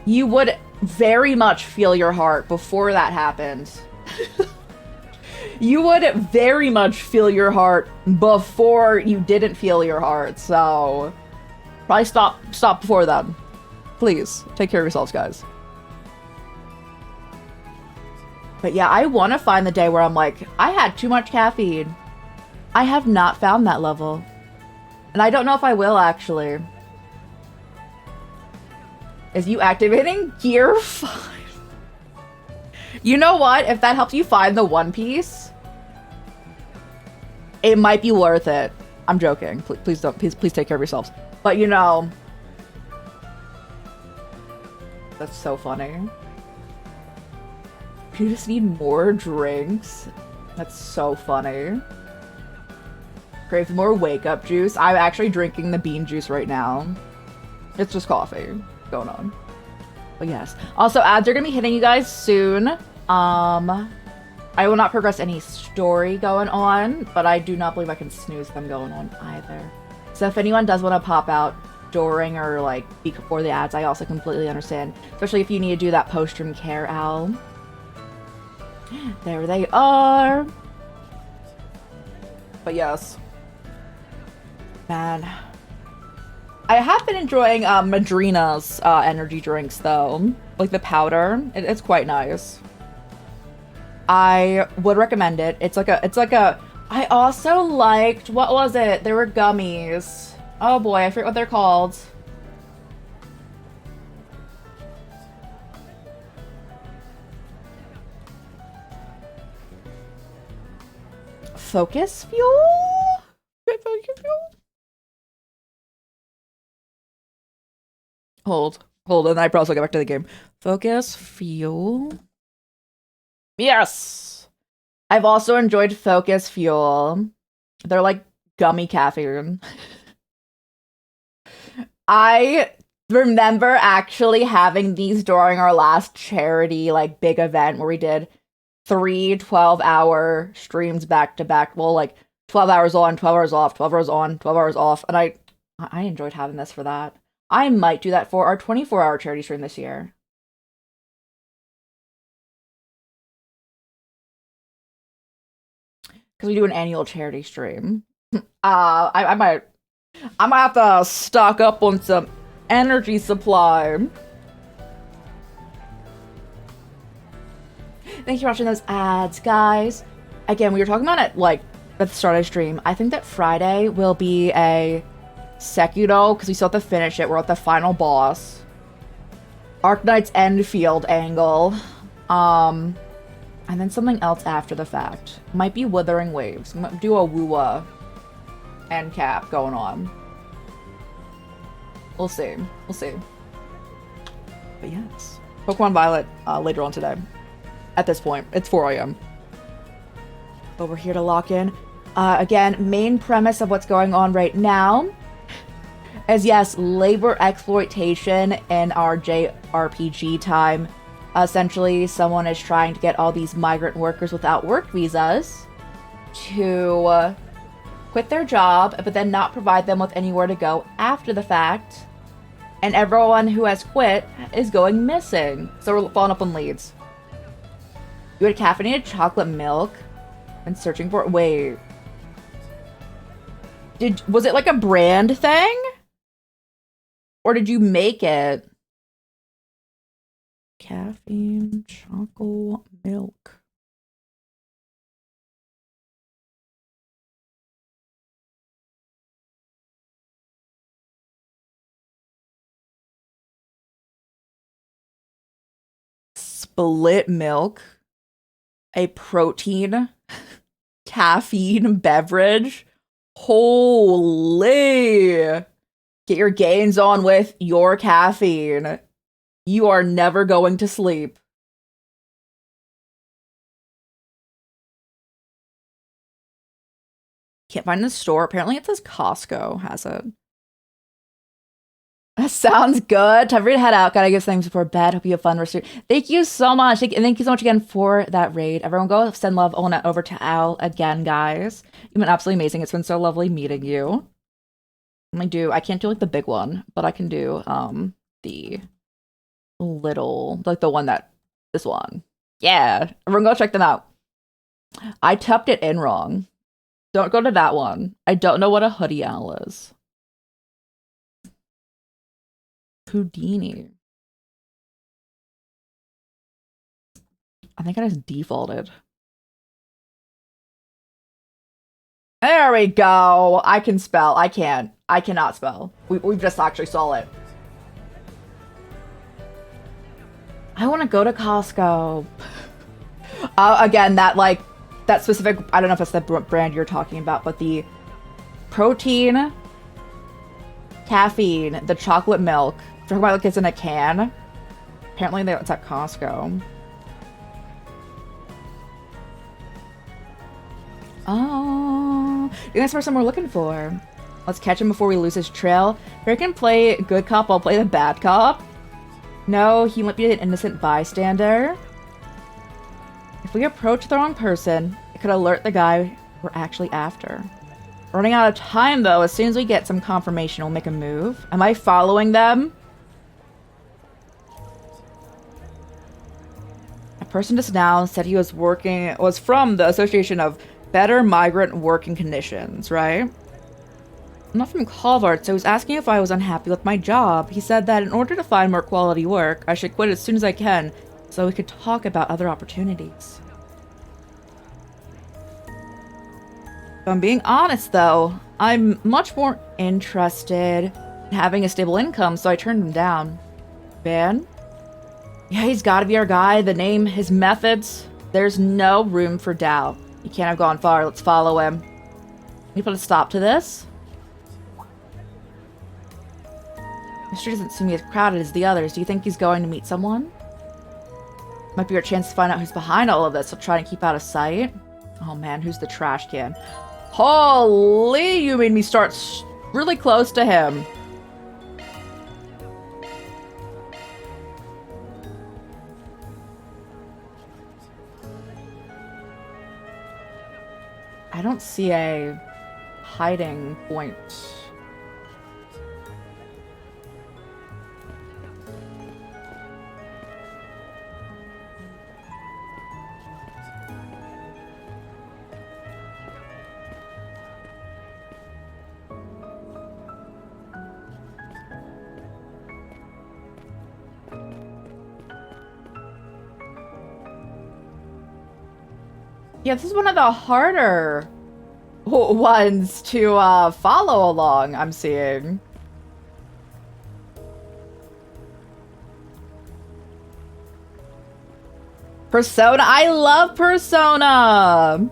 you would very much feel your heart before that happened. You would very much feel your heart before you didn't feel your heart, so probably stop before then. Please, take care of yourselves, guys. But yeah, I want to find the day where I'm like, I had too much caffeine. I have not found that level. And I don't know if I will, actually. Is you activating Gear 5? You know what? If that helps you find the One Piece, it might be worth it. I'm joking. Please don't. Please take care of yourselves. But you know, that's so funny. You just need more drinks. That's so funny. Crave more wake-up juice. I'm actually drinking the bean juice right now. It's just coffee going on. But yes. Also, ads are gonna be hitting you guys soon. I will not progress any story going on, but I do not believe I can snooze them going on either. So if anyone does want to pop out during or like before the ads, I also completely understand. Especially if you need to do that post-stream care, Al. There they are. But yes. Man. I have been enjoying Madrina's energy drinks though. Like the powder. It's quite nice. I would recommend it. It's like a I also liked, what was it? There were gummies. Oh boy, I forget what they're called. Focus fuel? Focus fuel? Hold, and I probably get back to the game. Focus fuel? Yes! I've also enjoyed Focus Fuel. They're like gummy caffeine. I remember actually having these during our last charity, like, big event where we did 3 12-hour streams back to back. Well, like, 12 hours on, 12 hours off, 12 hours on, 12 hours off. And I enjoyed having this for that. I might do that for our 24-hour charity stream this year. Because we do an annual charity stream. I might have to stock up on some energy supply. Thanks for watching those ads, guys. Again, we were talking about it, like, at the start of the stream. I think that Friday will be a Sekiro, because we still have to finish it. We're at the final boss. Arknight's Endfield angle. And then something else after the fact. Might be Withering Waves. Might do a Woowa end cap going on. We'll see. We'll see. But yes. Pokemon Violet later on today. At this point. It's 4 AM. But we're here to lock in. Again, main premise of what's going on right now is, yes, labor exploitation in our JRPG time. Essentially, someone is trying to get all these migrant workers without work visas to quit their job, but then not provide them with anywhere to go after the fact. And everyone who has quit is going missing. So we're following up on leads. You had caffeinated chocolate milk and searching for it. Wait. Was it like a brand thing? Or did you make it? Caffeine, chocolate milk. Split milk. A protein. Caffeine beverage. Holy. Get your gains on with your caffeine. You are never going to sleep. Can't find the store. Apparently it says Costco has it. That sounds good. Time for you to head out. Gotta give things before bed. Hope you have fun. Thank you so much. Thank you so much again for that raid. Everyone go send love on over to Al again, guys. You've been absolutely amazing. It's been so lovely meeting you. I can't do like the big one, but I can do the little, like the one this one. Yeah, everyone go check them out. I tucked it in wrong. Don't go to that one. I don't know what a hoodie owl is. Houdini. I think I just defaulted. There we go. I can spell. I can't. I cannot spell. We've just actually saw it. I want to go to Costco. Again, that specific, I don't know if that's the brand you're talking about, but the protein, caffeine, the chocolate milk. Talking about like it's in a can. Apparently it's at Costco. Oh, I think that's the person we're looking for. Let's catch him before we lose his trail. If I can play good cop, I'll play the bad cop. No, he might be an innocent bystander. If we approach the wrong person, it could alert the guy we're actually after. Running out of time, though. As soon as we get some confirmation, we'll make a move. Am I following them? A person just now said he was from the Association of Better Migrant Working Conditions, right? I'm not from Calvart, so he was asking if I was unhappy with my job. He said that in order to find more quality work, I should quit as soon as I can, so we could talk about other opportunities. If I'm being honest, though, I'm much more interested in having a stable income, so I turned him down. Ben? Yeah, he's gotta be our guy. The name, his methods, there's no room for doubt. He can't have gone far. Let's follow him. Can you put a stop to this? The street doesn't seem as crowded as the others. Do you think he's going to meet someone? Might be our chance to find out who's behind all of this. I'll try and keep out of sight. Oh man, who's the trash can? Holy, you made me start really close to him. I don't see a hiding point. Yeah, this is one of the harder ones to follow along, I'm seeing. Persona. I love Persona!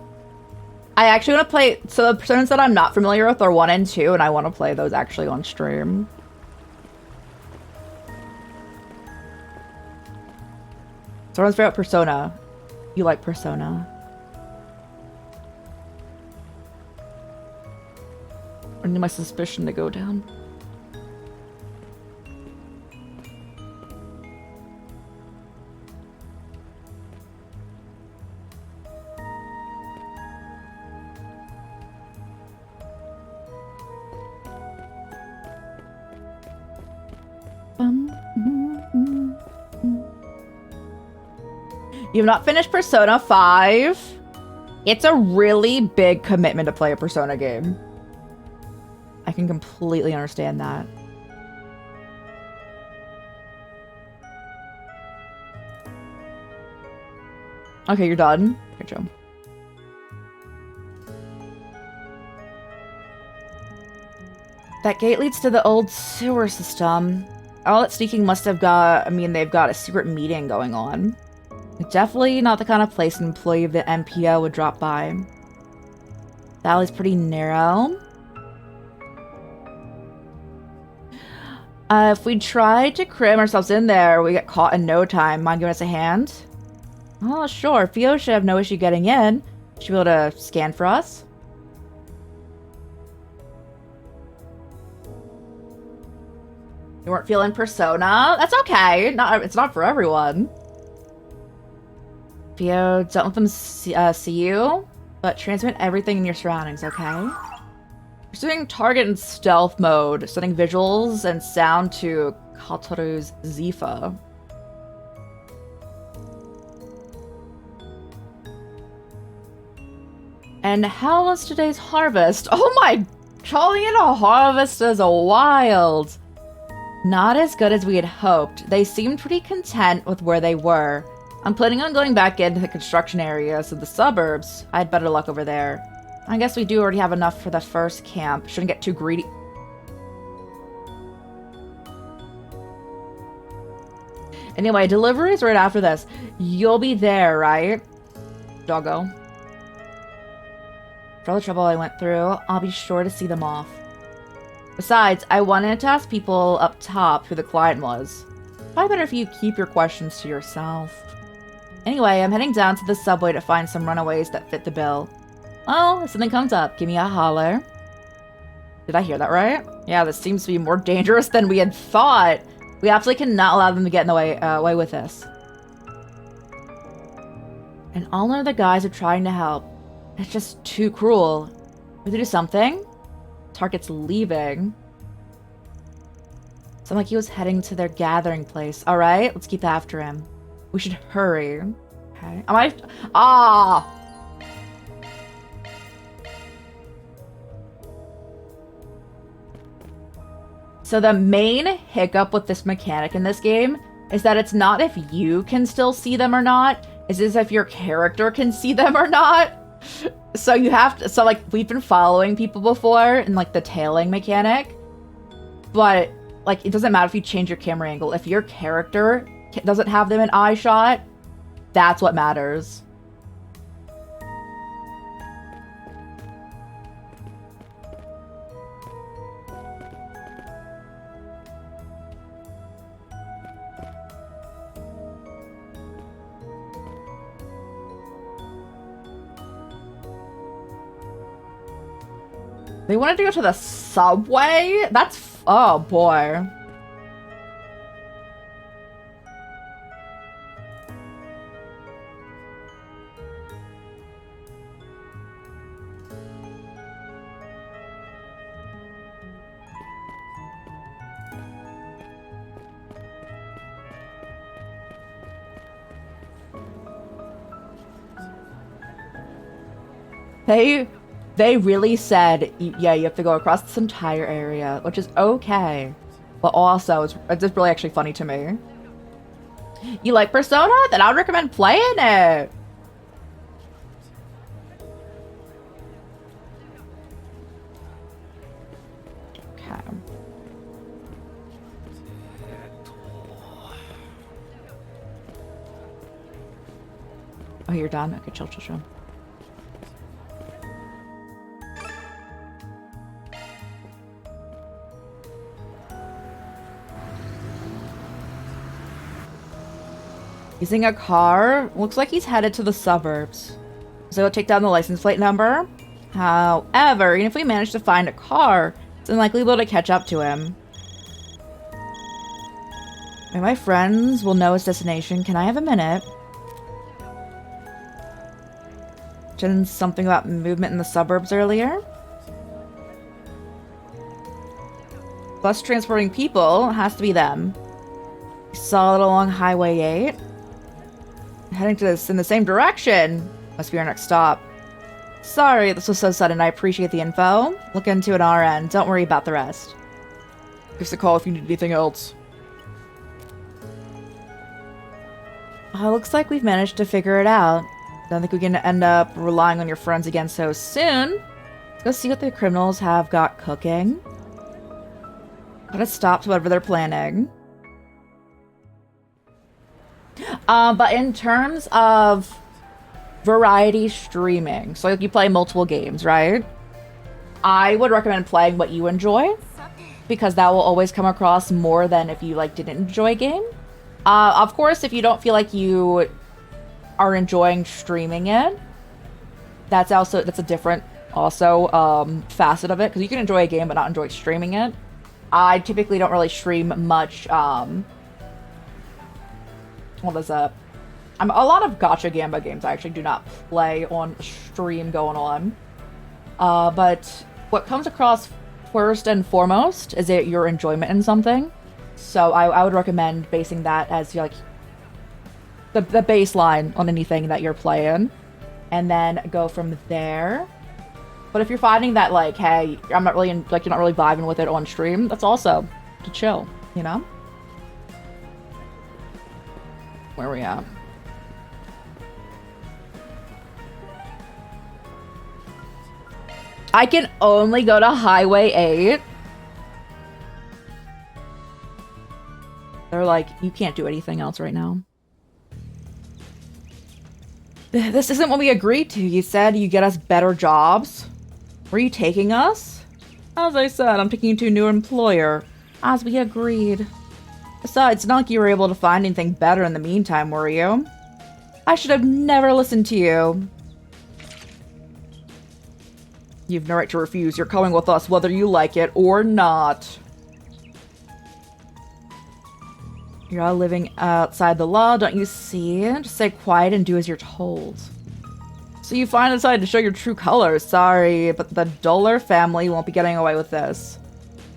I actually want to play... So the Personas that I'm not familiar with are 1 and 2, and I want to play those actually on stream. Someone's favorite Persona. You like Persona? I need my suspicion to go down. You've not finished Persona 5? It's a really big commitment to play a Persona game. I can completely understand that. Okay, you're done. Good job. That gate leads to the old sewer system. All that sneaking must have got... I mean, they've got a secret meeting going on. Definitely not the kind of place an employee of the MPO would drop by. The alley's pretty narrow. If we try to cram ourselves in there, we get caught in no time. Mind giving us a hand? Oh, sure. Fio should have no issue getting in. Should be able to scan for us. You weren't feeling Persona? That's okay. It's not for everyone. Fio, don't let them see you, but transmit everything in your surroundings, okay? Pursuing target in stealth mode, sending visuals and sound to Kataru's Zifa. And how was today's harvest? Oh my, calling it a harvest is wild. Not as good as we had hoped. They seemed pretty content with where they were. I'm planning on going back into the construction areas of the suburbs. I had better luck over there. I guess we do already have enough for the first camp. Shouldn't get too greedy. Anyway, delivery's right after this. You'll be there, right? Doggo. For all the trouble I went through, I'll be sure to see them off. Besides, I wanted to ask people up top who the client was. Probably better if you keep your questions to yourself. Anyway, I'm heading down to the subway to find some runaways that fit the bill. Oh, if something comes up, give me a holler. Did I hear that right? Yeah, this seems to be more dangerous than we had thought. We absolutely cannot allow them to get in the way with this. And all of the guys are trying to help. It's just too cruel. We have to do something? Target's leaving. Sounded like he was heading to their gathering place. Alright, let's keep after him. We should hurry. Okay. Am I... Ah! So the main hiccup with this mechanic in this game is that it's not if you can still see them or not, it's as if your character can see them or not. So you have to, so like we've been following people before in like the tailing mechanic, but like it doesn't matter if you change your camera angle. If your character doesn't have them in eye shot, that's what matters. They wanted to go to the subway? That's... oh, boy. They really said, yeah, you have to go across this entire area, which is okay. But also, it's just really actually funny to me. You like Persona? Then I would recommend playing it! Okay. Oh, you're done? Okay, chill, chill, chill. Using a car? Looks like he's headed to the suburbs. So he'll take down the license plate number. However, even if we manage to find a car, it's unlikely we'll be able to catch up to him. Maybe my friends will know his destination. Can I have a minute? Mentioned something about movement in the suburbs earlier. Bus transporting people has to be them. Saw it along Highway 8. Heading to this in the same direction. Must be our next stop. Sorry, this was so sudden. I appreciate the info. Look into it on our end. Don't worry about the rest. Give us a call if you need anything else. Looks like we've managed to figure it out. Don't think we can end up relying on your friends again so soon. Let's go see what the criminals have got cooking. Gotta stop whatever they're planning. But in terms of variety streaming, so like you play multiple games, right? I would recommend playing what you enjoy, because that will always come across more than if you like didn't enjoy a game. Of course, if you don't feel like you are enjoying streaming it, that's a different facet of it, because you can enjoy a game but not enjoy streaming it. I typically don't really stream much what is that? A lot of gacha Gamba games I actually do not play on stream going on. But what comes across first and foremost is your enjoyment in something. So I would recommend basing that as like the baseline on anything that you're playing, and then go from there. But if you're finding that like, hey, I'm not really you're not really vibing with it on stream, that's also to chill, you know? Where are we at? I can only go to Highway 8. They're like, you can't do anything else right now. This isn't what we agreed to. You said you get us better jobs. Were you taking us? As I said, I'm taking you to a new employer. As we agreed. Besides, it's not like you were able to find anything better in the meantime, were you? I should have never listened to you. You've no right to refuse. You're coming with us whether you like it or not. You're all living outside the law, don't you see? Just stay quiet and do as you're told. So you finally decided to show your true colors. Sorry, but the Dollar family won't be getting away with this.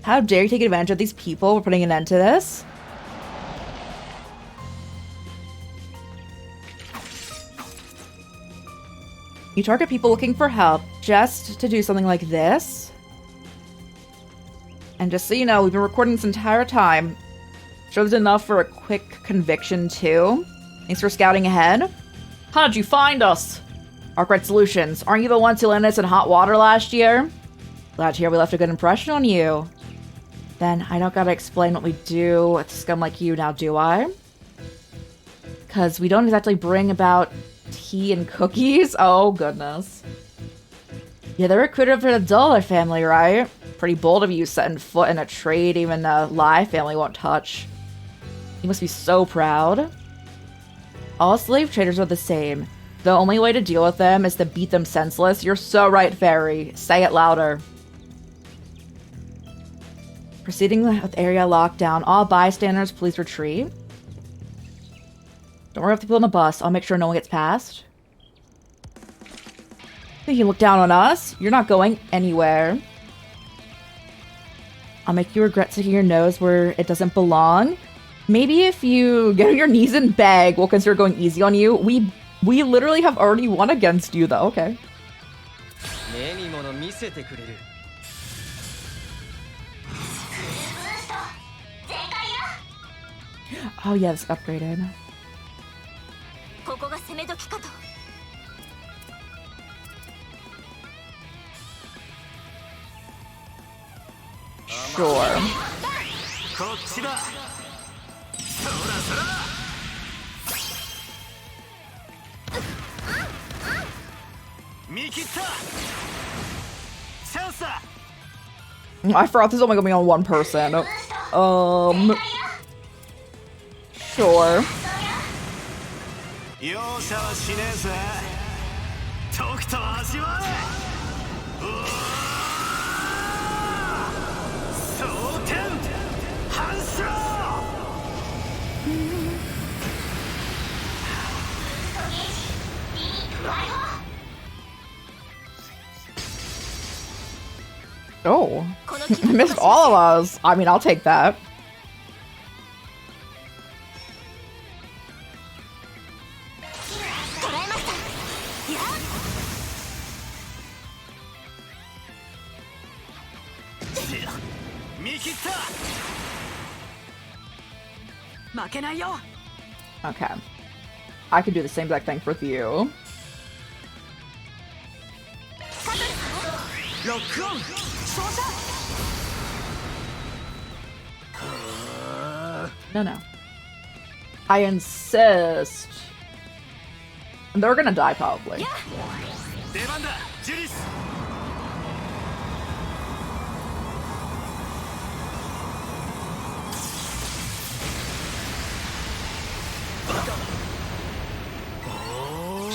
How dare you take advantage of these people for putting an end to this? You target people looking for help just to do something like this? And just so you know, we've been recording this entire time. Sure there's enough for a quick conviction, too. Thanks for scouting ahead. How did you find us? Arkwright Solutions. Aren't you the ones who landed us in hot water last year? Glad to hear we left a good impression on you. Then I don't gotta explain what we do with scum like you now, do I? Because we don't exactly bring about tea and cookies. Oh, goodness. You're the recruiter for the Dollar family, right? Pretty bold of you setting foot in a trade even the Lai family won't touch. You must be so proud. All slave traders are the same. The only way to deal with them is to beat them senseless. You're so right, Fairy. Say it louder. Proceeding with area lockdown. All bystanders, please retreat. Don't worry about the people on the bus. I'll make sure no one gets past. Think you look down on us? You're not going anywhere. I'll make you regret sticking your nose where it doesn't belong. Maybe if you get on your knees and beg, we'll consider going easy on you. We literally have already won against you, though. Okay. Oh, yeah, it's upgraded. Sure. I forgot this is only gonna be on one person. Sure. Oh, I missed all of us. I mean, I'll take that. Okay. I could do the same exact thing with you. No. I insist. And they're gonna die, probably.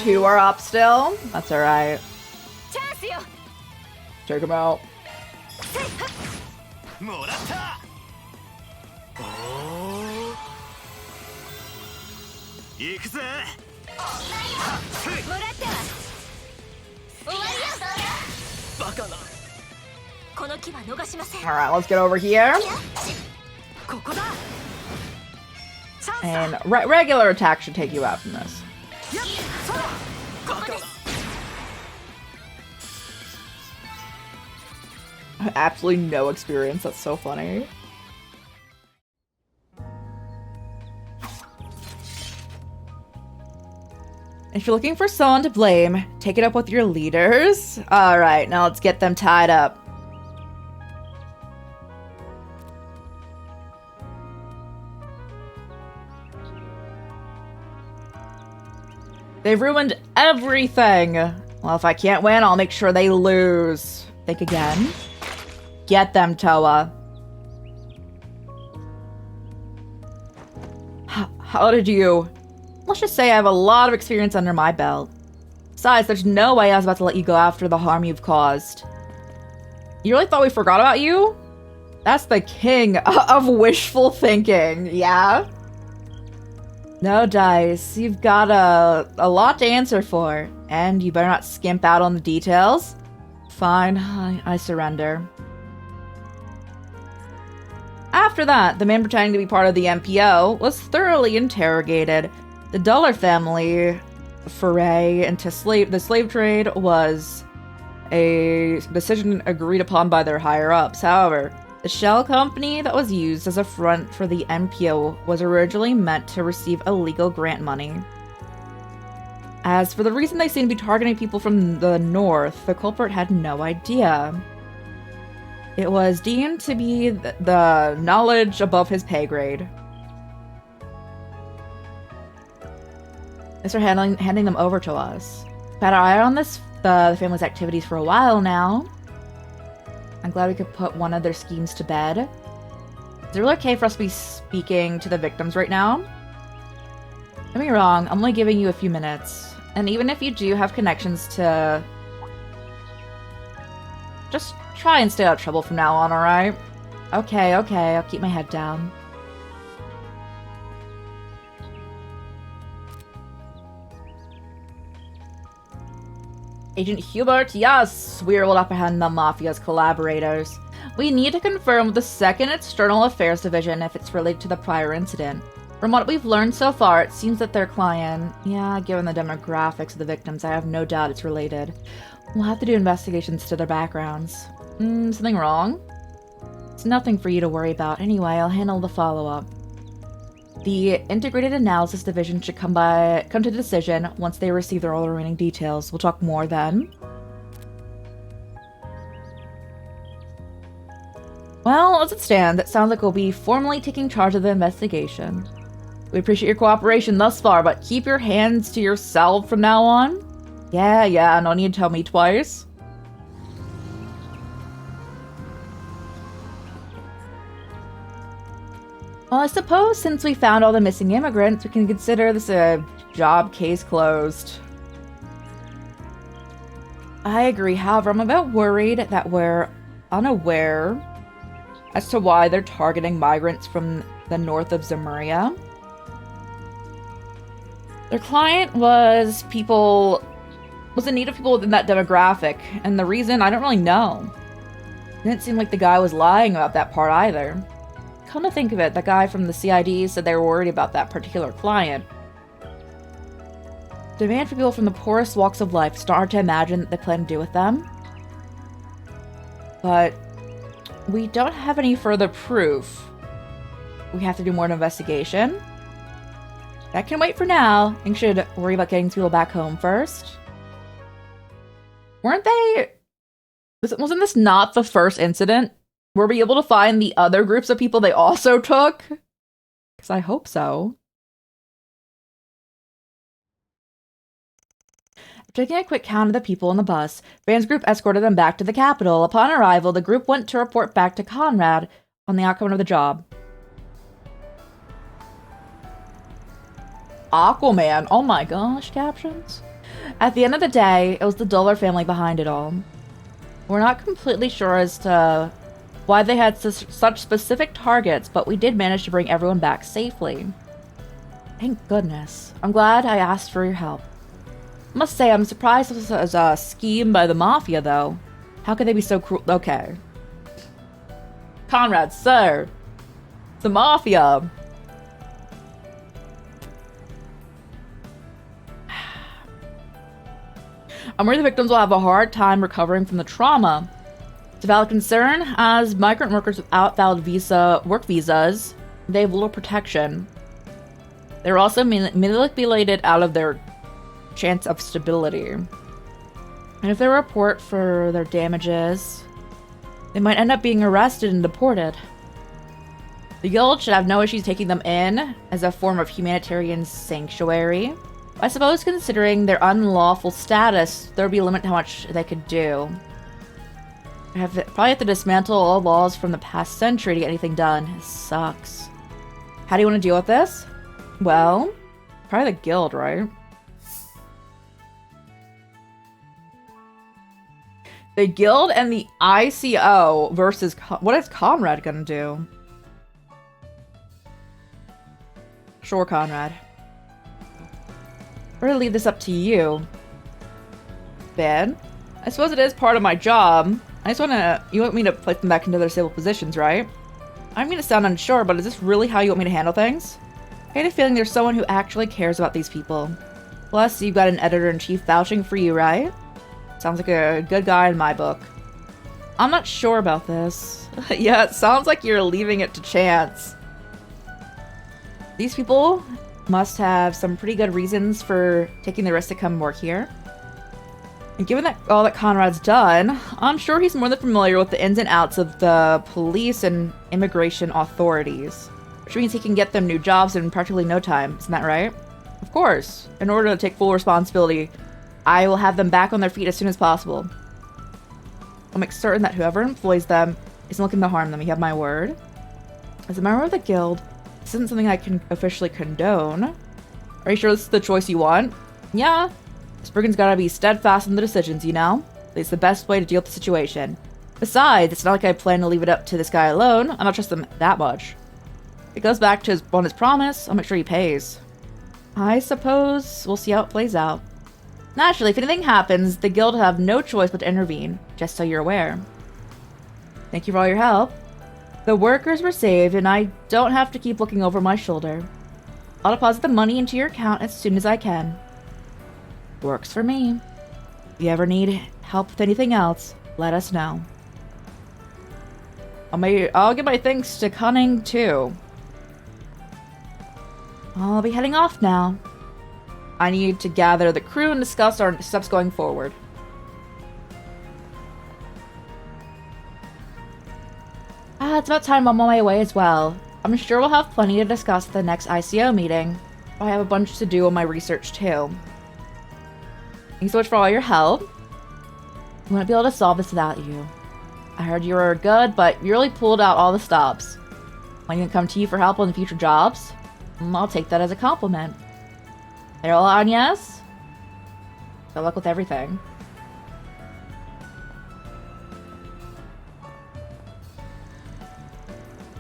Two are up still. That's alright. Take him out. Alright, let's get over here. And regular attack should take you out from this. Absolutely no experience. That's so funny. If you're looking for someone to blame, take it up with your leaders. Alright, now let's get them tied up. They've ruined everything. Well, if I can't win, I'll make sure they lose. Think again. Get them, Toa. How did you... Let's just say I have a lot of experience under my belt. Besides, there's no way I was about to let you go after the harm you've caused. You really thought we forgot about you? That's the king of wishful thinking, yeah? No dice. You've got a lot to answer for, and you better not skimp out on the details. Fine, I surrender. After that, the man pretending to be part of the MPO was thoroughly interrogated. The Dollar family foray into the slave trade was a decision agreed upon by their higher-ups. However, the shell company that was used as a front for the MPO was originally meant to receive illegal grant money. As for the reason they seemed to be targeting people from the north, the culprit had no idea. It was deemed to be the knowledge above his pay grade. They started handing them over to us. We've had our eye on the family's activities for a while now. I'm glad we could put one of their schemes to bed. Is it really okay for us to be speaking to the victims right now? Don't get me wrong, I'm only giving you a few minutes. And even if you do have connections to... just try and stay out of trouble from now on, alright? Okay, I'll keep my head down. Agent Hubert, yes! We are able to apprehend the Mafia's collaborators. We need to confirm with the 2nd External Affairs Division if it's related to the prior incident. From what we've learned so far, it seems that their client... yeah, given the demographics of the victims, I have no doubt it's related. We'll have to do investigations to their backgrounds. Something wrong? It's nothing for you to worry about. Anyway, I'll handle the follow-up. The Integrated Analysis Division should come to the decision once they receive all the remaining details. We'll talk more then. Well, as it stands, it sounds like we'll be formally taking charge of the investigation. We appreciate your cooperation thus far, but keep your hands to yourself from now on. Yeah, no need to tell me twice. Well, I suppose since we found all the missing immigrants, we can consider this a job case closed. I agree, however, I'm a bit worried that we're unaware as to why they're targeting migrants from the north of Zemuria. Their client was in need of people within that demographic, and the reason, I don't really know. It didn't seem like the guy was lying about that part either. Come to think of it, the guy from the CID said they were worried about that particular client. Demand for people from the poorest walks of life. It's hard to imagine that they plan to do with them. But we don't have any further proof. We have to do more investigation. That can wait for now. I should worry about getting people back home first. Weren't they... Wasn't this not the first incident? Were we able to find the other groups of people they also took? Because I hope so. Taking a quick count of the people in the bus, Van's group escorted them back to the capital. Upon arrival, the group went to report back to Conrad on the outcome of the job. Aquaman, oh my gosh, captions. At the end of the day, it was the Dollar family behind it all. We're not completely sure as to why they had such specific targets, but we did manage to bring everyone back safely. Thank goodness. I'm glad I asked for your help. I must say, I'm surprised this was a scheme by the Mafia, though. How could they be so cruel? Okay. Conrad, sir. The Mafia. I'm worried the victims will have a hard time recovering from the trauma. It's a valid concern, as migrant workers without valid work visas, they have little protection. They're also manipulated out of their chance of stability. And if they report for their damages, they might end up being arrested and deported. The guild should have no issues taking them in as a form of humanitarian sanctuary. I suppose considering their unlawful status, there would be a limit to how much they could do. Probably have to dismantle all laws from the past century to get anything done. It sucks. How do you want to deal with this? Well, probably the guild, right? The guild and the ICO versus... What is Conrad gonna do? Sure, Conrad. Or to leave this up to you. Ben? I suppose it is part of my job. You want me to place them back into their stable positions, right? I mean to sound unsure, but is this really how you want me to handle things? I had a feeling there's someone who actually cares about these people. Plus, you've got an editor-in-chief vouching for you, right? Sounds like a good guy in my book. I'm not sure about this. Yeah, it sounds like you're leaving it to chance. These people must have some pretty good reasons for taking the risk to come work here. And given that all that Conrad's done, I'm sure he's more than familiar with the ins and outs of the police and immigration authorities. Which means he can get them new jobs in practically no time, isn't that right? Of course. In order to take full responsibility, I will have them back on their feet as soon as possible. I'll make certain that whoever employs them isn't looking to harm them, you have my word. As a member of the guild, this isn't something I can officially condone. Are you sure this is the choice you want? Yeah. Spriggan's gotta be steadfast in the decisions, you know? It's the best way to deal with the situation. Besides, it's not like I plan to leave it up to this guy alone. I don't trust him that much. If it goes back to his promise, I'll make sure he pays. I suppose we'll see how it plays out. Naturally, if anything happens, the guild will have no choice but to intervene, just so you're aware. Thank you for all your help. The workers were saved, and I don't have to keep looking over my shoulder. I'll deposit the money into your account as soon as I can. Works for me. If you ever need help with anything else, let us know. I'll give my thanks to Cunning, too. I'll be heading off now. I need to gather the crew and discuss our steps going forward. It's about time I'm on my way as well. I'm sure we'll have plenty to discuss at the next ICO meeting. I have a bunch to do on my research, too. Thanks so much for all your help. I wouldn't be able to solve this without you. I heard you were good, but you really pulled out all the stops. I can come to you for help on the future jobs. I'll take that as a compliment. Farewell, Agnes. Good luck with everything.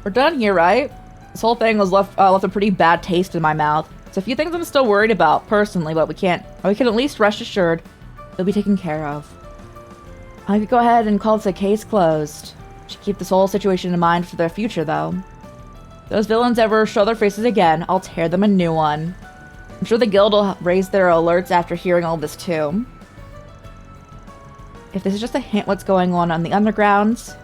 We're done here, right? This whole thing was left a pretty bad taste in my mouth. There's a few things I'm still worried about, personally, but we can at least rest assured they'll be taken care of. I could go ahead and call this a case closed. Should keep this whole situation in mind for their future, though. If those villains ever show their faces again, I'll tear them a new one. I'm sure the guild will raise their alerts after hearing all this, too. If this is just a hint what's going on the undergrounds,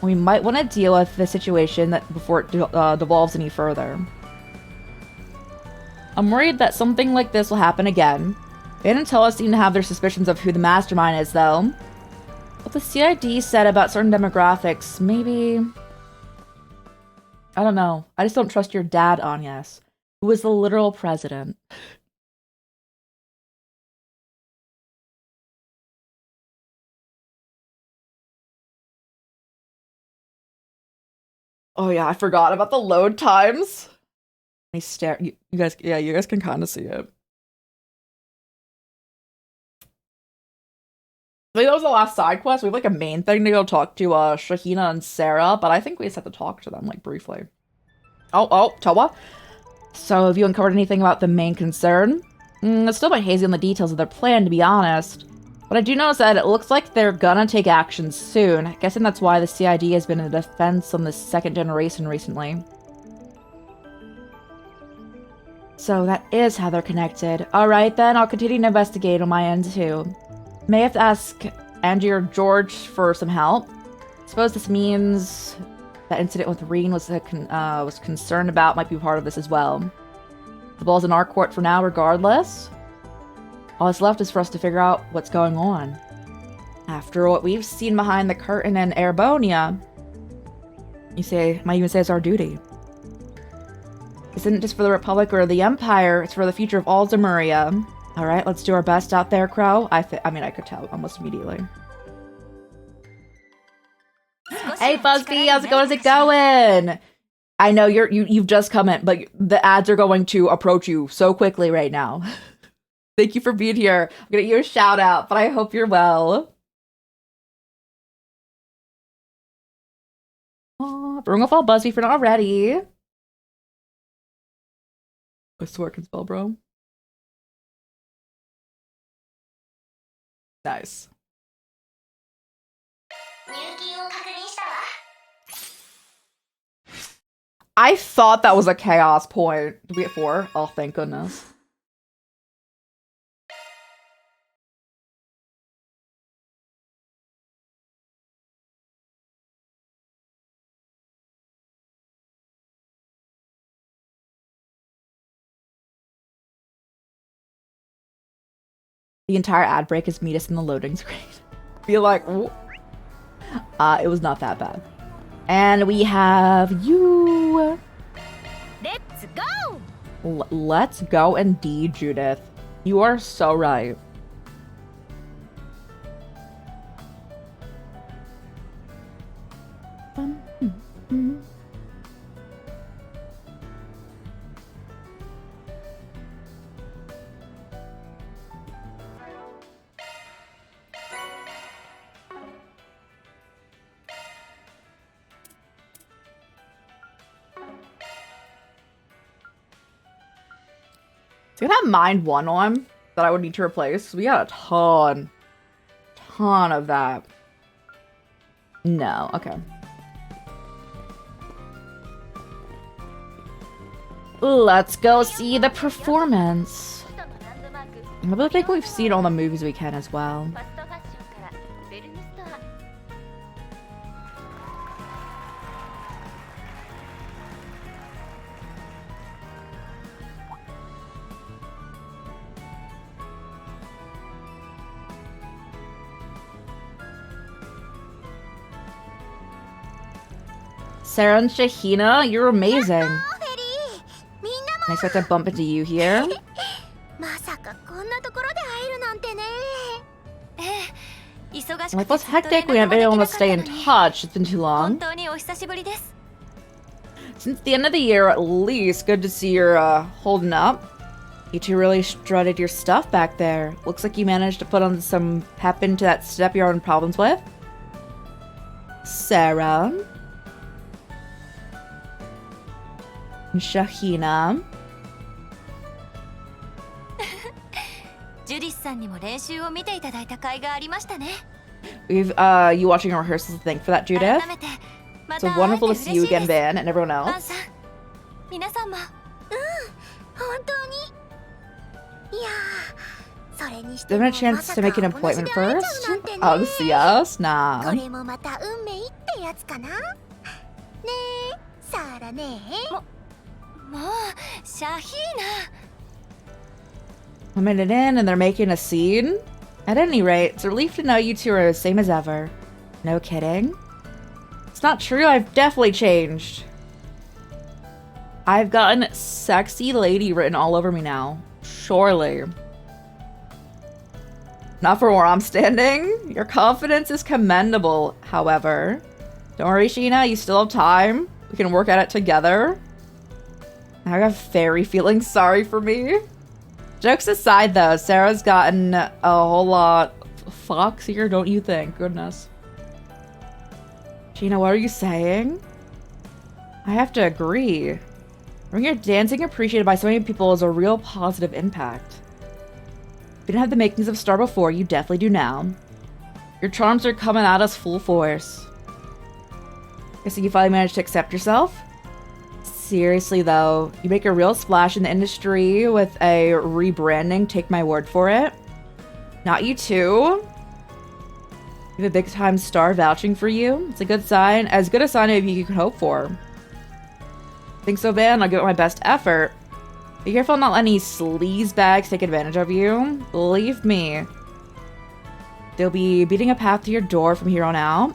we might want to deal with the situation before it devolves any further. I'm worried that something like this will happen again. They didn't tell us seem to have their suspicions of who the mastermind is, though. What the CID said about certain demographics, maybe... I don't know. I just don't trust your dad, Agnes, who was the literal president. Oh yeah, I forgot about the load times. Let me stare. You guys, yeah, you guys can kind of see it. I think that was the last side quest. We have like a main thing to go talk to Shahina and Sarah, but I think we just have to talk to them like briefly. Oh, Towa. So have you uncovered anything about the main concern? It's still a bit hazy on the details of their plan, to be honest. But I do notice that it looks like they're gonna take action soon. Guessing that's why the CID has been in defense on the second generation recently. So that is how they're connected. Alright then, I'll continue to investigate on my end too. May have to ask Angie or George for some help. Suppose this means that incident with Reen was concerned about might be part of this as well. The ball's in our court for now, regardless. All that's left is for us to figure out what's going on. After what we've seen behind the curtain in Erebonia, might even say it's our duty. This isn't just for the Republic or the Empire, it's for the future of all Zemuria. Alright, let's do our best out there, Crow. I could tell almost immediately. Hey, Busby, how's it going? I know you've just come in, but the ads are going to approach you so quickly right now. Thank you for being here. I'm gonna give you a shout out, but I hope you're well. Oh, bring off all Busby if you're not ready. I swear I can spell, bro. Nice. I thought that was a chaos point. Did we get 4? Oh, thank goodness. The entire ad break is meet us in the loading screen. Be like, it was not that bad. And we have you. Let's go! Let's go indeed, Judith. You are so right. Do you have Mind 1 on that I would need to replace? We got a ton of that. No, okay. Let's go see the performance. I think we've seen all the movies we can as well. Sarah and Shahina, you're amazing. I expect to bump into you here. Like, what's hectic? We haven't been able to stay in touch. It's been too long. Since the end of the year, at least. Good to see you're holding up. You two really strutted your stuff back there. Looks like you managed to put on some pep into that step you're having problems with. Sarah. And Shahina. We've you watching our rehearsals, thank for that, Judith. So wonderful to see you again, Van, and everyone else. Do you have a chance to make an appointment first? Oh, see us? Nah. A minute in and they're making a scene? At any rate, it's a relief to know you two are the same as ever. No kidding. It's not true, I've definitely changed. I've gotten sexy lady written all over me now. Surely. Not for where I'm standing. Your confidence is commendable, however. Don't worry, Sheena, you still have time. We can work at it together. I got Fairy feeling sorry for me. Jokes aside, though, Sarah's gotten a whole lot foxier, don't you think? Goodness. Gina, what are you saying? I have to agree. When you're dancing appreciated by so many people is a real positive impact. If you didn't have the makings of star before, you definitely do now. Your charms are coming at us full force. Guessing you finally managed to accept yourself? Seriously though, you make a real splash in the industry with a rebranding, take my word for it. Not you too. You have a big time star vouching for you. It's a good sign, as good a sign as you could hope for. Think so, Van? I'll give it my best effort. Be careful not let any sleaze bags take advantage of you. Believe me. They'll be beating a path to your door from here on out.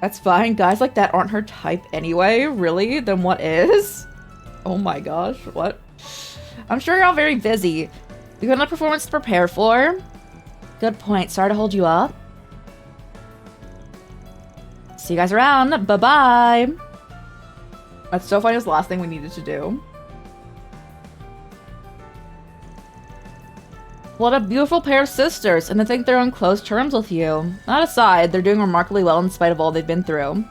That's fine. Guys like that aren't her type anyway. Really? Then what is? Oh my gosh. What? I'm sure you're all very busy. We got a performance to prepare for. Good point. Sorry to hold you up. See you guys around. Bye-bye. That's so funny. It was the last thing we needed to do. What a beautiful pair of sisters, and to think they're on close terms with you. Not aside, they're doing remarkably well in spite of all they've been through.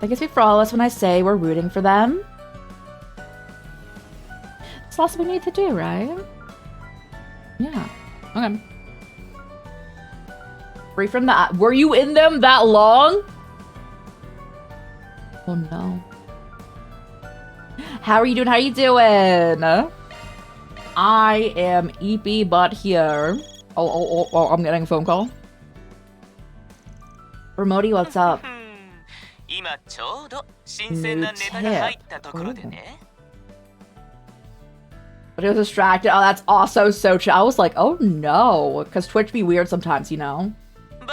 I can speak for all of us when I say we're rooting for them. That's all we need to do, right? Yeah. Okay. Free from that. Were you in them that long? Oh no. How are you doing? How you doing? I am Eepy but here. Oh, I'm getting a phone call. Remotey, what's up? New tip. But it was distracted. Oh, that's also so chill. I was like, oh no. Because Twitch be weird sometimes, you know? I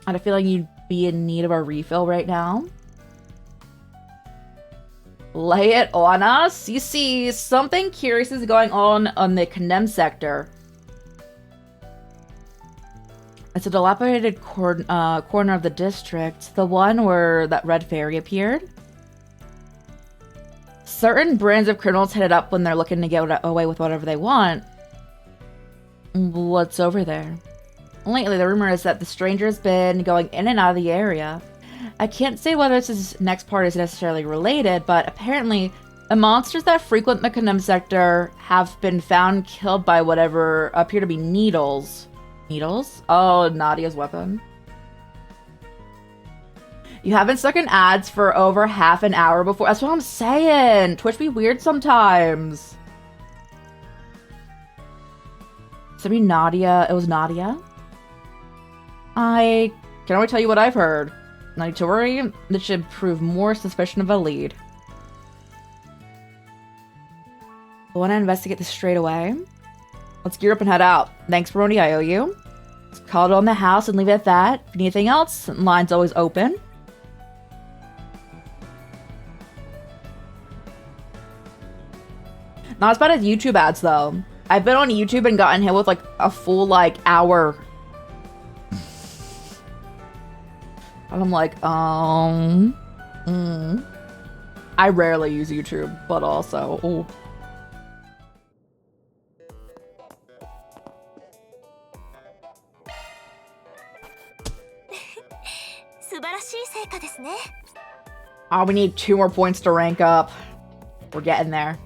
had a feeling you'd be in need of a refill right now. Lay it on us. You see, something curious is going on the Condemned sector. It's a dilapidated corner of the district, the one where that red fairy appeared. Certain brands of criminals hit it up when they're looking to get away with whatever they want. What's over there? Lately, the rumor is that the stranger's been going in and out of the area. I can't say whether this next part is necessarily related, but apparently the monsters that frequent the Condemned sector have been found killed by whatever appear to be needles. Needles? Oh, Nadia's weapon. You haven't stuck in ads for over half an hour before. That's what I'm saying. Twitch be weird sometimes. So be Nadia. It was Nadia. I can only tell you what I've heard. Not need to worry. This should prove more suspicion of a lead. I want to investigate this straight away. Let's gear up and head out. Thanks, Brony. I owe you. Let's call it on the house and leave it at that. If you need anything else, the line's always open. Not as bad as YouTube ads, though. I've been on YouTube and gotten hit with, like, a full, hour. And I'm like, I rarely use YouTube, but also, ooh. Oh, we need 2 more points to rank up. We're getting there.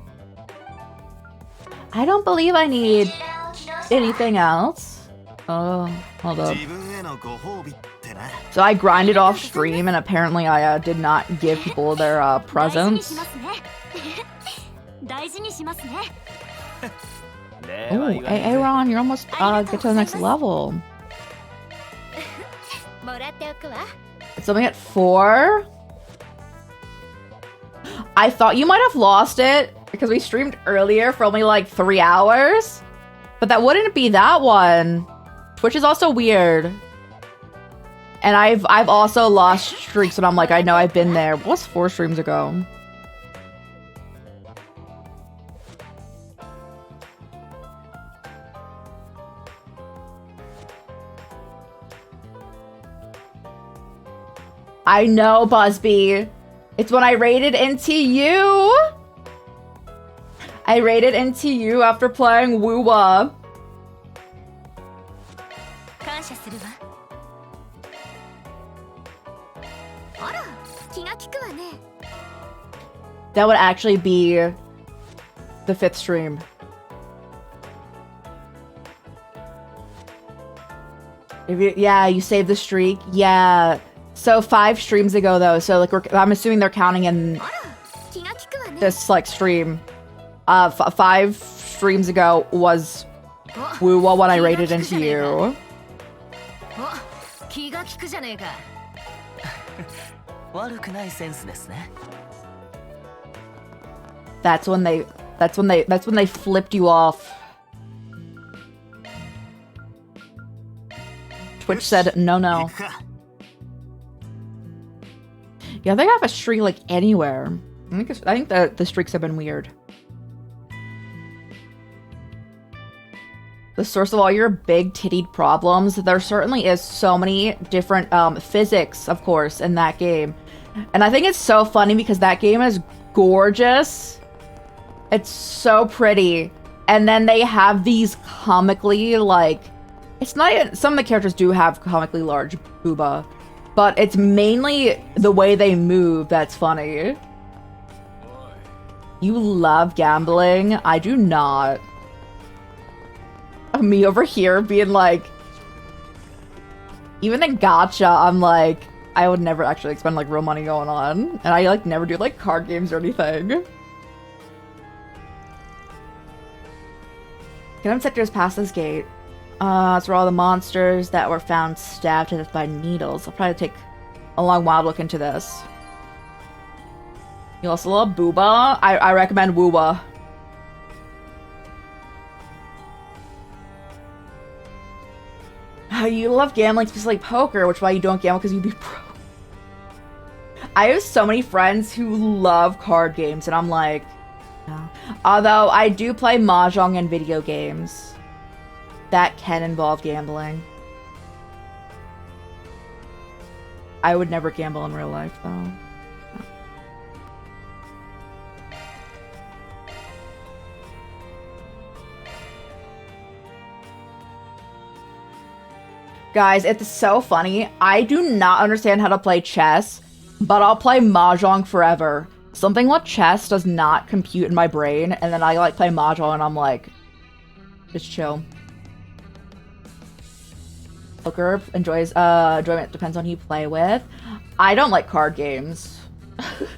I don't believe I need anything else. Oh, hold up. So I grinded off stream, and apparently I did not give people their presents. Oh, hey, Aaron, you're almost get to the next level. It's only at 4. I thought you might have lost it because we streamed earlier for only like 3 hours, but that wouldn't be that one. Twitch is also weird, and I've also lost streaks, and I'm like, I know I've been there. What was 4 streams ago? I know, Busby. It's when I raided into you. I raided into you after playing Woowa. That would actually be the 5th stream. If you, yeah, you saved the streak. Yeah. So 5 streams ago, though. So like, I'm assuming they're counting in this like stream. 5 streams ago was Woowa when I raided into you. That's when they flipped you off. Twitch said no. Yeah, they have a streak like anywhere. I think the streaks have been weird. The source of all your big tittied problems. There certainly is so many different physics, of course, in that game. And I think it's so funny because that game is gorgeous. It's so pretty. And then they have these comically, like... It's not even... Some of the characters do have comically large booba. But it's mainly the way they move that's funny. You love gambling? I do not. Me over here being like... Even in gacha, I'm like... I would never actually spend like real money going on. And I like never do like card games or anything. Kingdom sectors past this gate. It's where all the monsters that were found stabbed to death by needles. I'll probably take a long while to look into this. You also love booba? I recommend wooba. You love gambling, specifically poker, which is why you don't gamble, because you'd be broke. I have so many friends who love card games, and I'm like, no. Although I do play mahjong and video games. That can involve gambling. I would never gamble in real life, though. No. Guys, it's so funny. I do not understand how to play chess, but I'll play mahjong forever. Something with chess does not compute in my brain, and then I like play mahjong and I'm like, just chill. Poker enjoyment depends on who you play with. I don't like card games.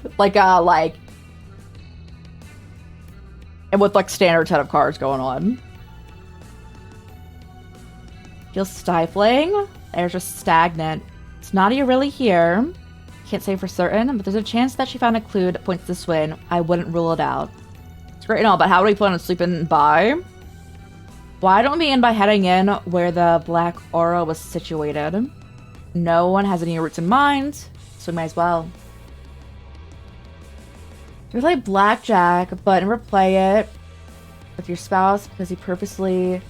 And with like standard set of cards going on. Feels stifling. Air's just stagnant. Is Nadia really here? Can't say for certain, but there's a chance that she found a clue that points this way, and I wouldn't rule it out. It's great and all, but how do we plan on sleeping by? Why don't we end by heading in where the black aura was situated? No one has any routes in mind, so we might as well. You play blackjack, but never play it with your spouse because he purposely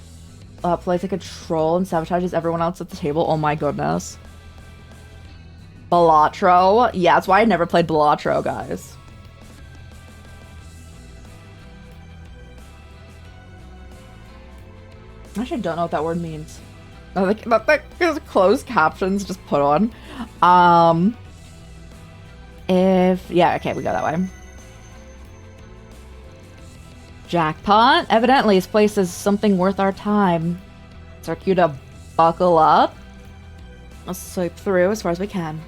plays like a troll and sabotages everyone else at the table. Oh my goodness. Balatro? Yeah, that's why I never played Balatro, guys. I actually don't know what that word means. That closed captions just put on. Yeah, okay, we go that way. Jackpot? Evidently, this place is something worth our time. It's our cue to buckle up. Let's swipe through as far as we can.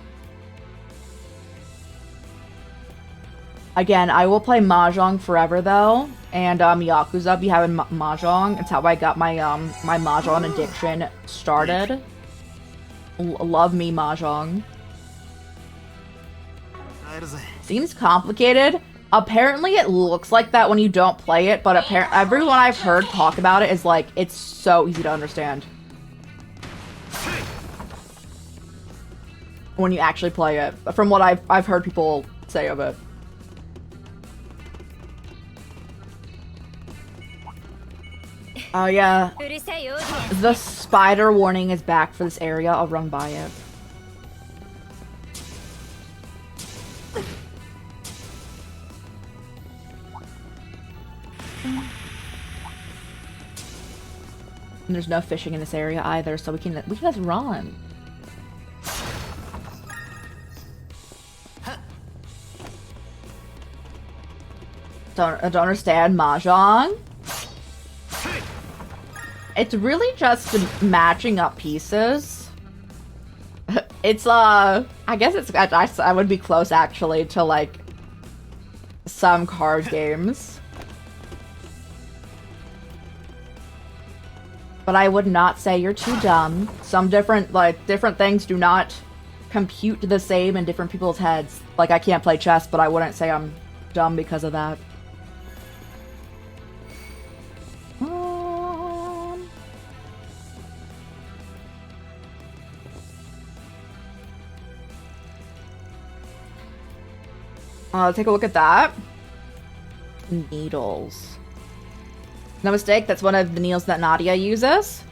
Again, I will play mahjong forever though, and Yakuza be having mahjong. It's how I got my my mahjong addiction started. Love me mahjong. Seems complicated. Apparently, it looks like that when you don't play it, but everyone I've heard talk about it is like it's so easy to understand when you actually play it. From what I've heard people say of it. Oh yeah, the spider warning is back for this area. I'll run by it. And there's no fishing in this area either, so we can just run. Don't understand mahjong. It's really just matching up pieces. It's I guess it's I would be close actually to like some card games. But I would not say you're too dumb. Some different things do not compute the same in different people's heads. Like I can't play chess, but I wouldn't say I'm dumb because of that. Take a look at that. Needles. No mistake, that's one of the needles that Nadia uses.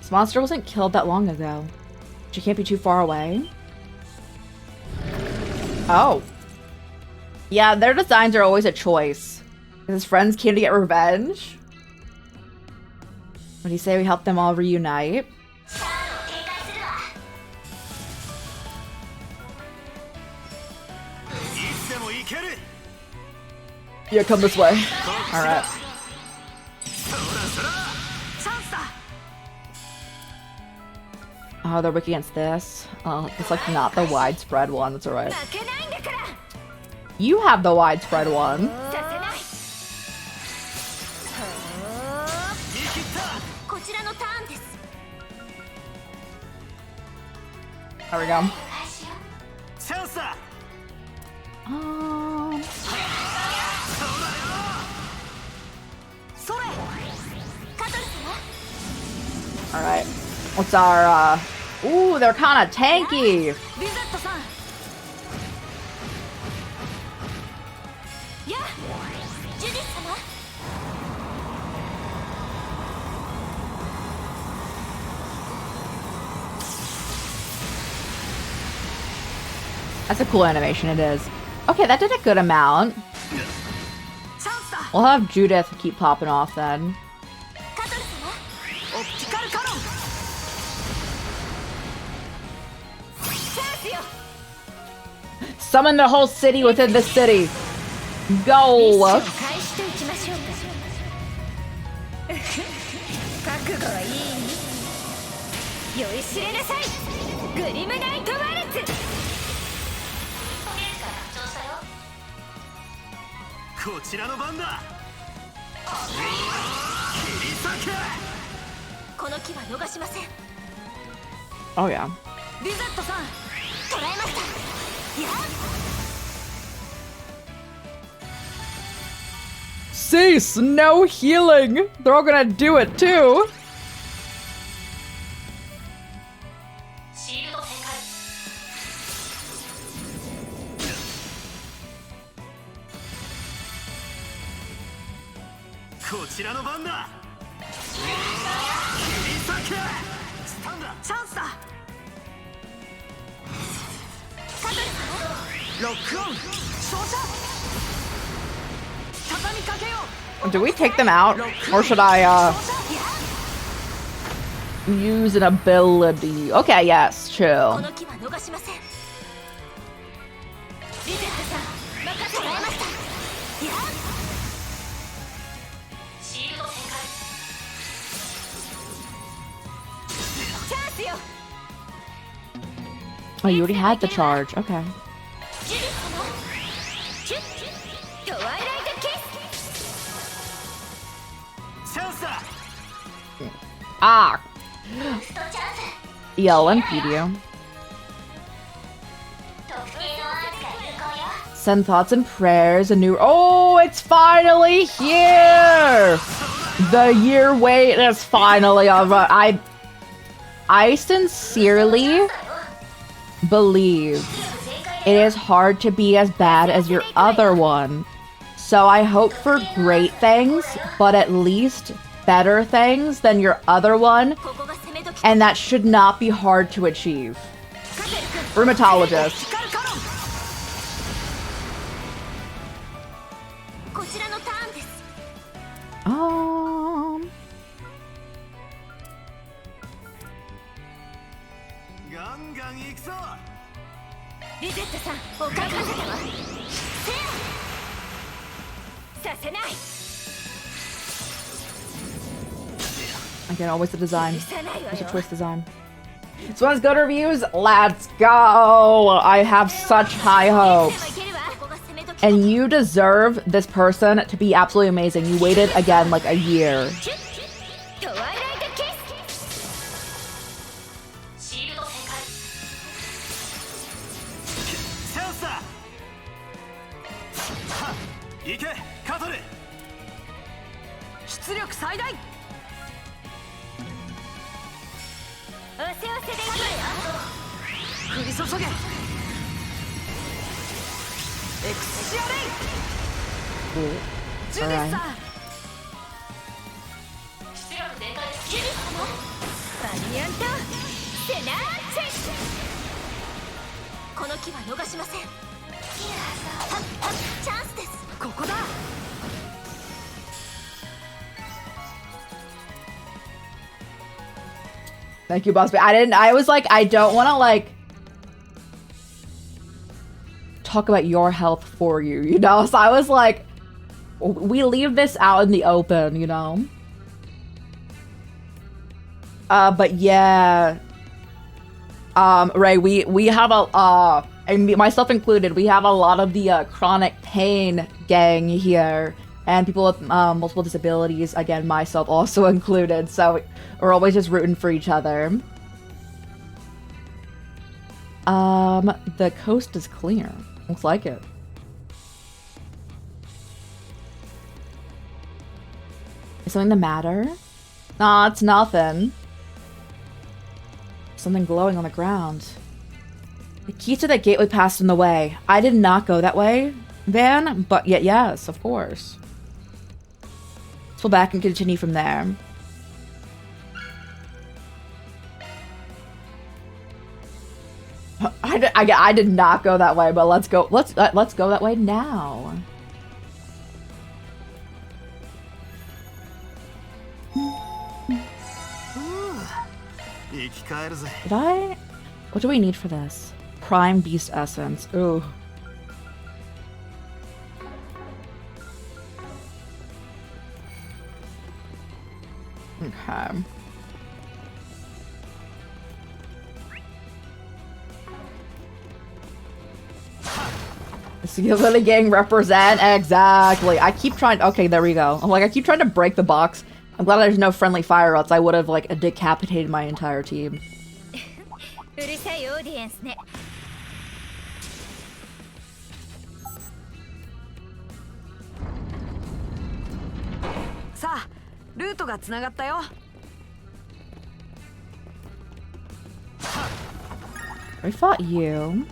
This monster wasn't killed that long ago. She can't be too far away. Oh. Yeah, their designs are always a choice. His friends came to get revenge. What do you say we help them all reunite? Yeah, come this way. Alright. Oh, they're weak against this. Oh, it's like not the widespread one. That's alright. You have the widespread one. There we go. Alright. What's our, Ooh, they're kind of tanky. That's a cool animation, it is. Okay, that did a good amount. We'll have Judith keep popping off then. Summon the whole city within the city. Go! Oh yeah. Cease! No healing! They're all gonna do it too! Do we take them out? Or should I, use an ability? Okay, yes, chill. Oh, you already had the charge. Okay. Ah! Yell and Pedio. Send thoughts and prayers. A new. Oh, it's finally here! The year wait is finally over. I sincerely believe it is hard to be as bad as your other one. So I hope for great things, but at least better things than your other one. And that should not be hard to achieve. Rheumatologist. Again, always the design. There's a choice design. This one's good reviews. Let's go! I have such high hopes. And you deserve this person to be absolutely amazing. You waited, again, like a year. Thank you, boss. I was like, I don't want to, like, talk about your health for you, you know? So I was like, We leave this out in the open, you know? But yeah. Ray, we have a, and myself included, we have a lot of the chronic pain gang here, and people with multiple disabilities, again, myself also included, so we're always just rooting for each other. The coast is clear. Looks like it. Is something the matter? Nah, it's nothing. Something glowing on the ground. The key to that gateway passed in the way. I did not go that way, Van, but yet yes, of course. Let's pull back and continue from there. I did not go that way, but let's go. Let's go that way now. Did I? What do we need for this? Prime Beast Essence. Ooh. Okay. Skillfully gang represent. Exactly. I keep trying. Okay, there we go. I'm like, I keep trying to break the box. I'm glad there's no friendly fire, else I would have like decapitated my entire team. We fought you.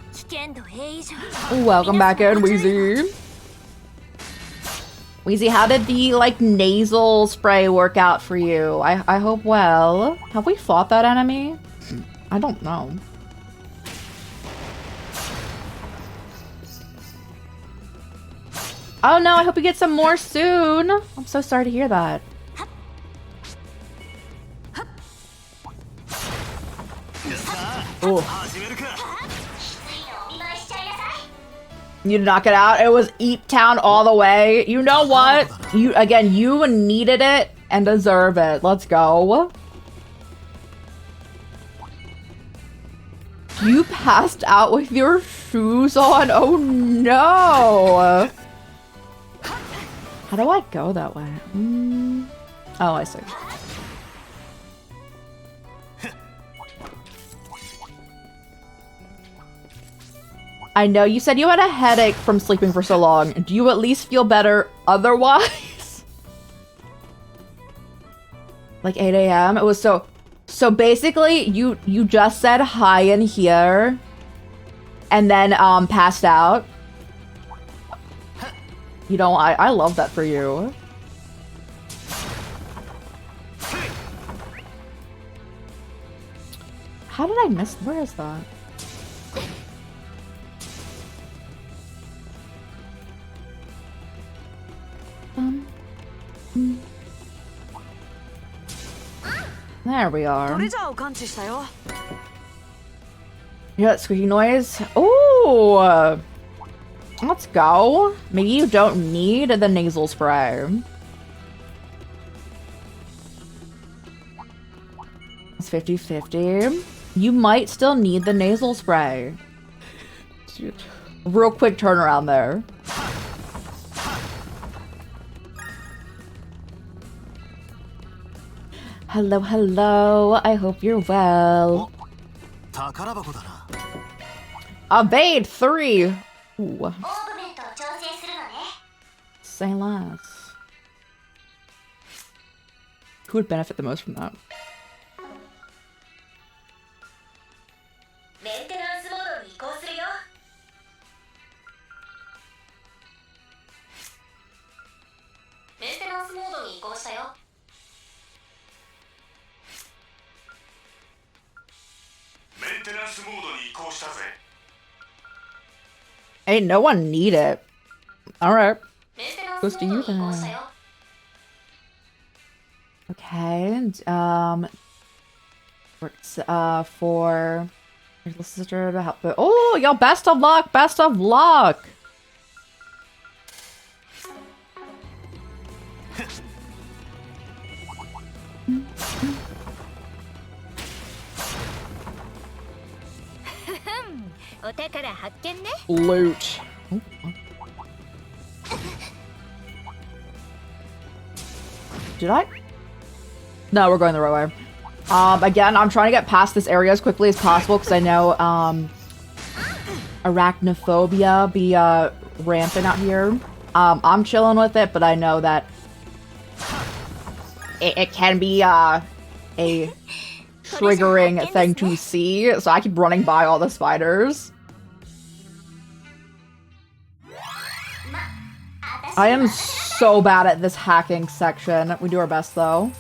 Welcome back in, Wheezy. Wheezy, how did the, like, nasal spray work out for you? I hope well. Have we fought that enemy? I don't know. Oh no, I hope we get some more soon. I'm so sorry to hear that. Ooh. You knock it out. It was Eat Town all the way. You know what? You needed it and deserve it. Let's go. You passed out with your shoes on. Oh no. How do I go that way? Oh, I see. I know you said you had a headache from sleeping for so long. Do you at least feel better otherwise? Like 8 a.m.? It was so basically you just said hi in here and then passed out. You know, I love that for you. How did I miss? Where is that? There we are. Yeah, squeaky noise. Ooh! Let's go. Maybe you don't need the nasal spray. It's 50-50. You might still need the nasal spray. Real quick turnaround there. Hello, hello. I hope you're well. Evade 3. Ooh. Say less. Who would benefit the most from that? Ain't no one need it. Alright. Goes to you then. Okay. For your sister to help. Oh, yo, best of luck! Best of luck! お宝発見ね。 Loot. Oh. Did I? No, we're going the right way. Again, I'm trying to get past this area as quickly as possible because I know, arachnophobia be, rampant out here. I'm chilling with it, but I know that it can be, a triggering thing to see, so I keep running by all the spiders. I am so bad at this hacking section. We do our best, though.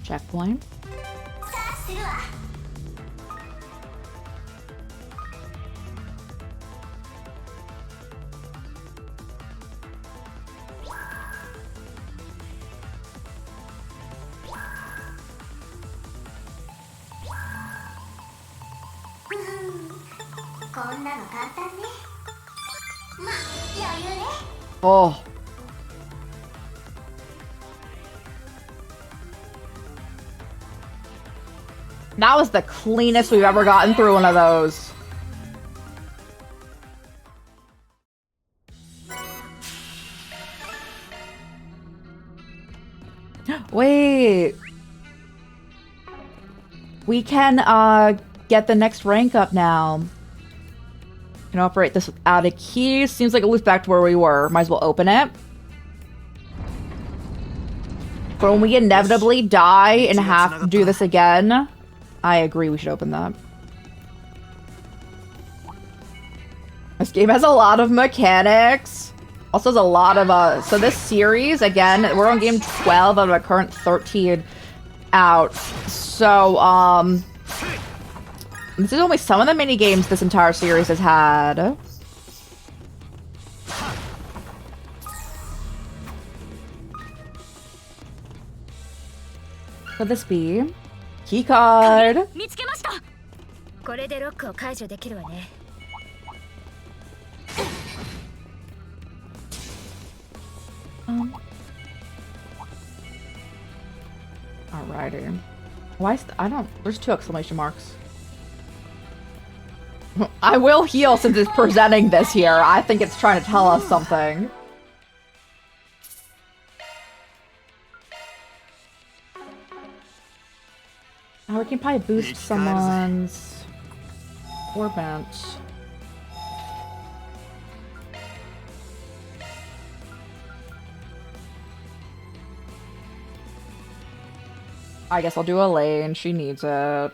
Checkpoint. Oh. That was the cleanest we've ever gotten through one of those. Wait. We can get the next rank up now. Can operate this without a key. Seems like it loops back to where we were. Might as well open it. But when we inevitably die and have to do this again, I agree we should open that. This game has a lot of mechanics. Also has a lot of, so this series, again, we're on game 12 out of a current 13 out. So, this is only some of the mini games this entire series has had. Could this be? Keycard! 見つけました。これでロックを解除できるわね。Alrighty. Why is I don't. There's 2 exclamation marks. I will heal since it's presenting this here. I think it's trying to tell us something. Oh, we can probably boost someone's orbit. I guess I'll do a lane. She needs it.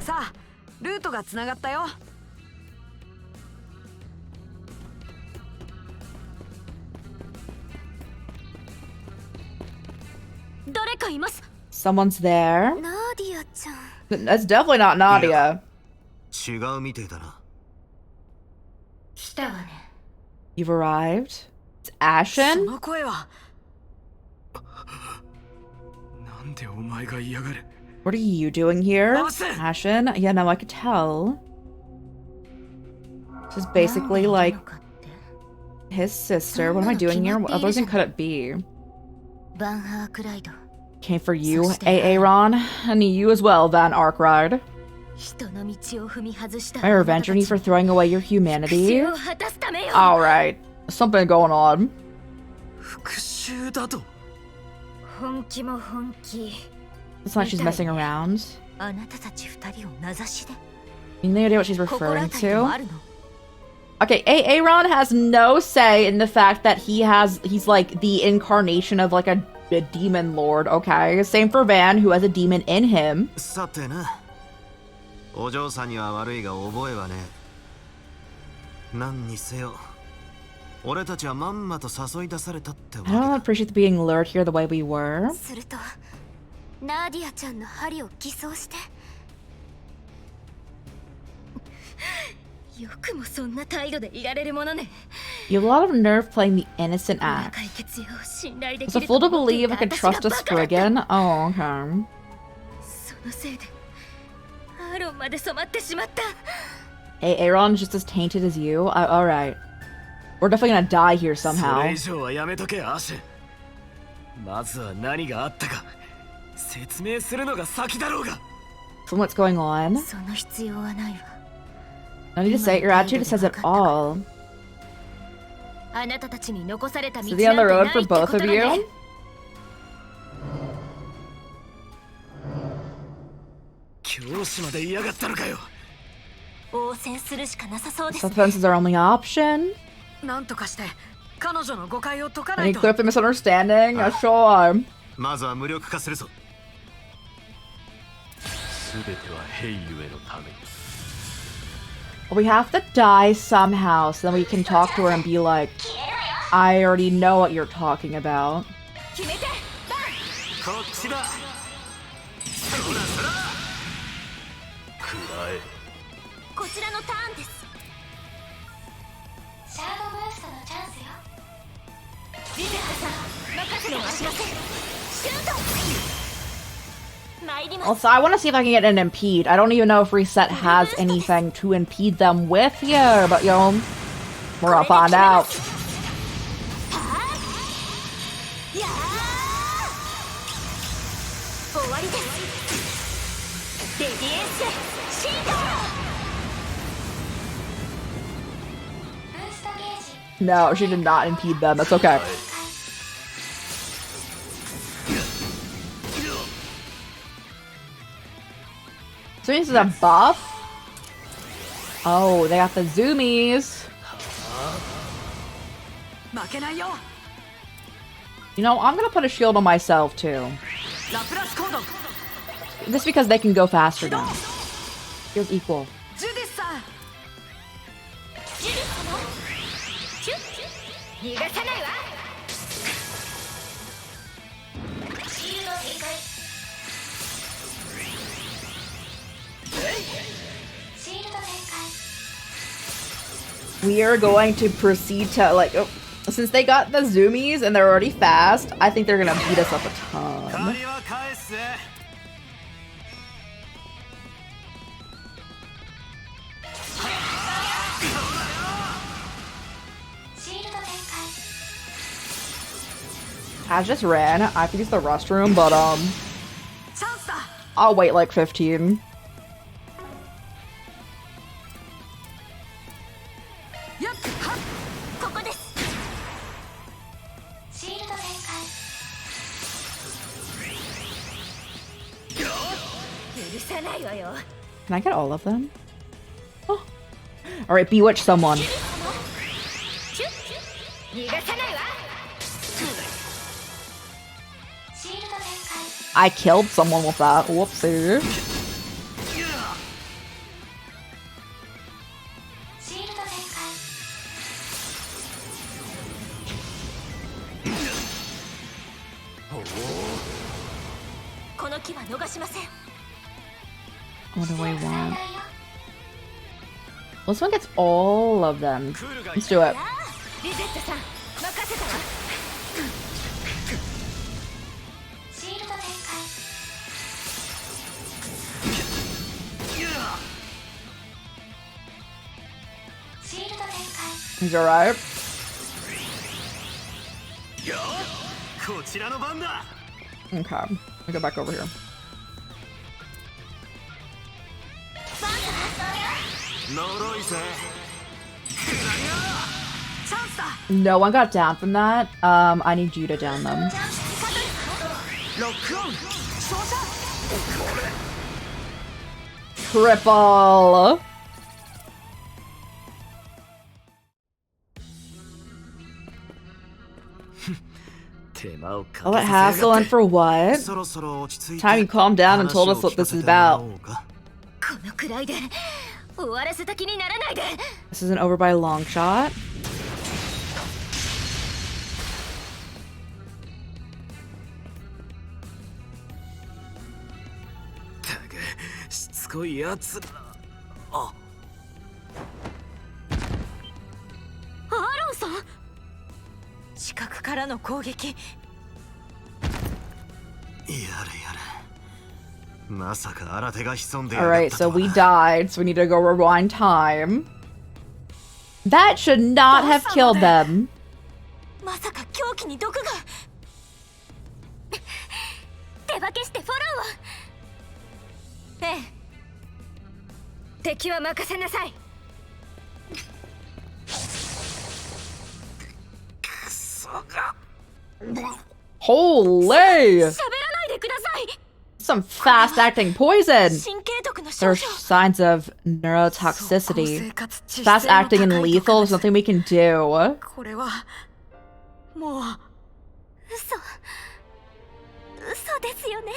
Sa, ルートがつながったよ。誰かいます。 Someone's there. ナディアちゃん。 That's definitely not Nadia. 違うみてえだな。来たわね。 You've arrived. It's Ashen? その声は。なんでお前が嫌がる。 What are you doing here? Awesome. Ashen? Yeah, no, I could tell. This is basically like his sister. What am I doing here? What other reason could it be? バンハークライド。 Came for you, Aaron, and you as well, Van Arkwright. 人の道を踏み外した。 My revenge on you for throwing away your humanity? 復讐を果たすためよ。 Alright, something going on. 復讐だと。本気も本気。 It's not like she's messing around. あなたたち二人を名指しで。 You have no idea what she's referring 心当たりもあ to? るの。 Okay, Aaron has no say in the fact that he's like the incarnation of like a demon lord, okay? Same for Van, who has a demon in him. さてな。お嬢さんには悪いが覚えはねえ。何にせよ。俺たちはまんまと誘い出されたってわ I け don't だ。 appreciate being lured here the way we were. すると、ナディアちゃんの針を偽装して。よくもそんな態度でいられるものね。 You have a lot of nerve playing the innocent こんな act. 解決よ、信頼で It's き a る fool と to 思ってい believe た I could 私が trust a バカだった。 Spriggan? Oh, okay. そのせいでアーロンまで染まってしまった。 Hey, Aaron's just as tainted as you? Alright. We're definitely gonna die here そ somehow. れ以上はやめとけアシュ。まずは何があったか説明するのが先だろうが。 So what's going on? その必要はないわ。 No need to say it, your attitude says it all. あなたたちに残された道 So なん the て on the ない road って for こ both と of だ you? ね。教師まで嫌がったのかよ。応戦するしかなさそうですね。 Self-defense is our only option. なんとかして彼女の誤解を解かない Any と。 clear up the misunderstanding? Sure. まずは無力化するぞ。全てはヘイユへのために。 We have to die somehow so then we can talk to her and be like, I already know what you're talking about. 決めて、バン。こっちだ。そらそら。くらえ。こちらのターンです。シャードブーストのチャンスよ。リゼットさん、任せてはしません。シュート。参ります。 Also, I want to see if I can get an impede. I don't even know if Reset has anything to impede them with here, but you know, we're gonna find out. やー。終わりです。レディエンスシート。 ブーストゲージ No, she did not impede them. That's okay. So this is a buff? Oh, they got the zoomies. 負けないよ。 You know, I'm gonna put a shield on myself too. ラプラスコード Just because they can go faster now. Feels equal. ジュディスさん。ジュリ様。シュッ。逃がさないわ。シールド展開。シールド展開。 We are going to proceed to, like, oh, since they got the zoomies and they're already fast, I think they're gonna beat us up a ton. 借りは返すぜ。シールド展開。 I just ran. I have to use the restroom, but, チャンスだ。 I'll wait like 15. やっはっ。ここです。シールド展開。許さないわよ。 Can I get all of them? Oh. Alright, bewitch someone. シュッ。逃がさないわ。シールド展開。 I killed someone with that. Whoopsie. シールド展開。 この木は逃しません。 What do I 不在 want? だよ。 This one gets all of them. Let's do it. やあ、リゼットさん、任せたわ。シールド展開。 シールド展開。 He's alright. こちらの番だ。 Okay. Let me go back over here. 呪いぜ。 チャンスだ。 No one got down from that. I need you to down them. ロックオン。照射。 Triple. All that hassle and for what? そろそろ落ち着いて Time you calmed down and told us what this is about. このくらいで終わらせた気にならないで。 This isn't over by a long shot. たくしつこいやつだ。あ、さん。近くからの攻撃。やれやれ。まさか新手が潜んでやがっ Alright, た so とは we died, so we need to go rewind time. That should not have killed them. まさか凶器に毒が。手分けしてフォローを。ええ。敵は任せなさい。Holy! 喋らないでください。 Some fast-acting poison! 神経毒の There 症 are 状。 signs of neurotoxicity. Fast-acting and lethal, there's nothing we can do. これはもう。嘘ですよね。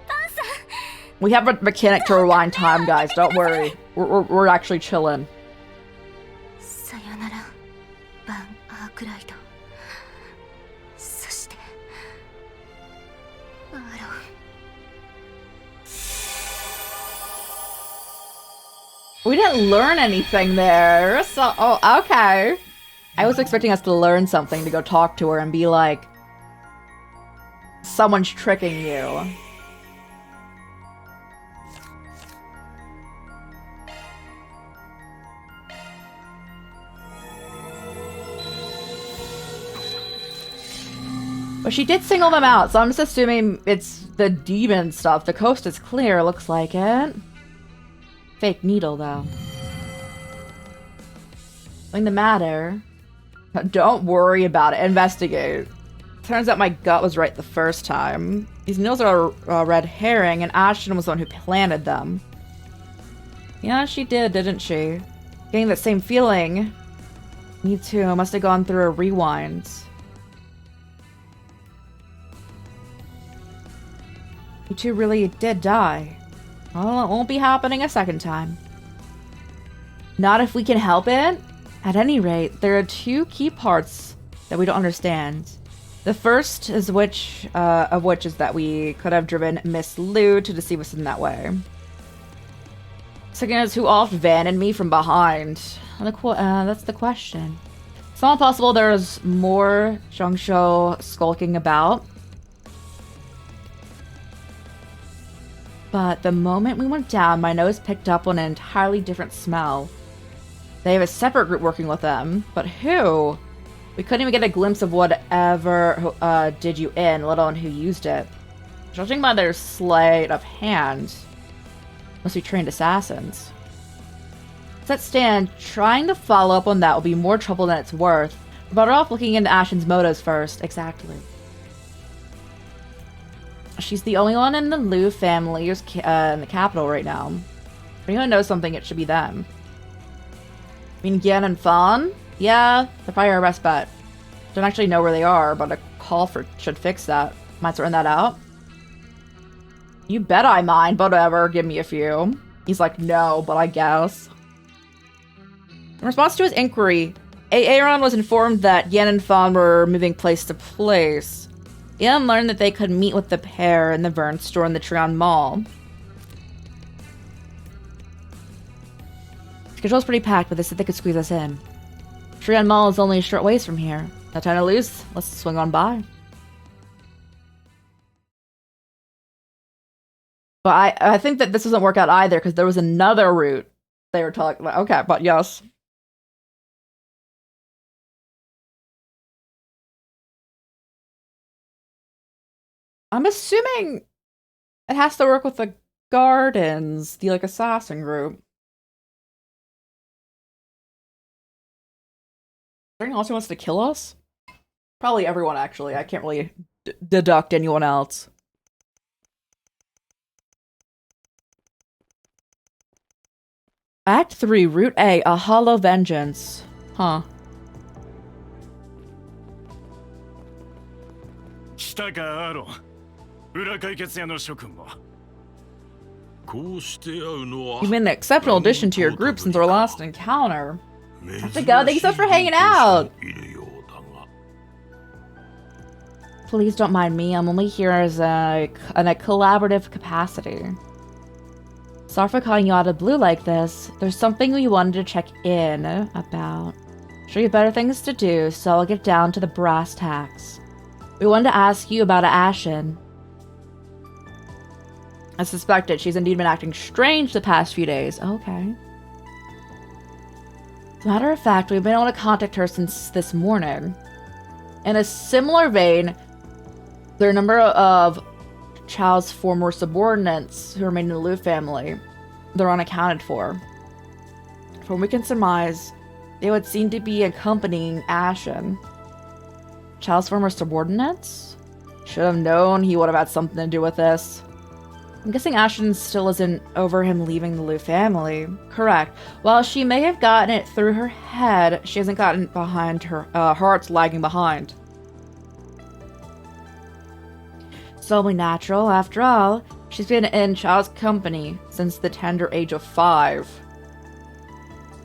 パンさん。 We have a mechanic to rewind time, guys. Don't worry. We're actually chilling. さよなら、バン・アークライト。そしてアーロン。 We didn't learn anything there. So, oh, okay. I was expecting us to learn something, to go talk to her and be like, someone's tricking you. But she did single them out, so I'm just assuming it's the demon stuff. The coast is clear, looks like it. Fake needle, though. Nothing the matter. Don't worry about it. Investigate. Turns out my gut was right the first time. These needles are a red herring, and Ashton was the one who planted them. Yeah, she did, didn't she? Getting that same feeling. Me too. Must have gone through a rewind. You two really did die. Well, it won't be happening a second time. Not if we can help it. At any rate, there are two key parts that we don't understand. The first is of which is that we could have driven Miss Liu to deceive us in that way. Second is who offed Van and me from behind. That's the question. It's not possible there's more Zhongshou skulking about. But the moment we went down, my nose picked up on an entirely different smell. They have a separate group working with them, but who? We couldn't even get a glimpse of whatever did you in, let alone who used it. Judging by their sleight of hand, must be trained assassins. As that stand, trying to follow up on that will be more trouble than it's worth. We're better off looking into Ashen's motives first. Exactly. She's the only one in the Liu family who's in the capital right now. If anyone knows something, it should be them. I mean, Yan and Fan? Yeah, they're probably our best bet. Don't actually know where they are, but a call should fix that. Might sort that out. You bet I mind, but whatever, give me a few. He's like, no, but I guess. In response to his inquiry, Aaron was informed that Yan and Fan were moving place to place. Yan learned that they could meet with the pair in the Vern store in the Trion Mall. Schedule's pretty packed, but they said they could squeeze us in. Trion Mall is only a short ways from here. No time to lose. Let's swing on by. But I think that this doesn't work out either, because there was another route they were talking about. Okay, but yes. I'm assuming it has to work with the Gardens, the assassin group. Anyone else who wants to kill us? Probably everyone, actually. I can't really deduct anyone else. Act 3, Route A, A Hollow Vengeance. Huh. 来たかアーロン。裏解決屋の諸君も。You've been an exceptional addition to your group since our last encounter. Have to go. Thank you so much for hanging out. Please don't mind me. I'm only here as in a collaborative capacity. Sorry for calling you out of blue like this. There's something we wanted to check in about. Sure, you have better things to do, so I'll get down to the brass tacks. We wanted to ask you about Ashen. As suspected, she's indeed been acting strange the past few days. Okay. As a matter of fact, we've been able to contact her since this morning. In a similar vein, there are a number of Chao's former subordinates who remain in the Liu family. They're unaccounted for. From what we can surmise, they would seem to be accompanying Ashen. Chao's former subordinates? Should have known he would have had something to do with this. I'm guessing Ashen still isn't over him leaving the Liu family. Correct. While she may have gotten it through her head, she hasn't gotten behind her. Her heart's lagging behind. It's only natural, after all. She's been in Chao's company since the tender age of 5.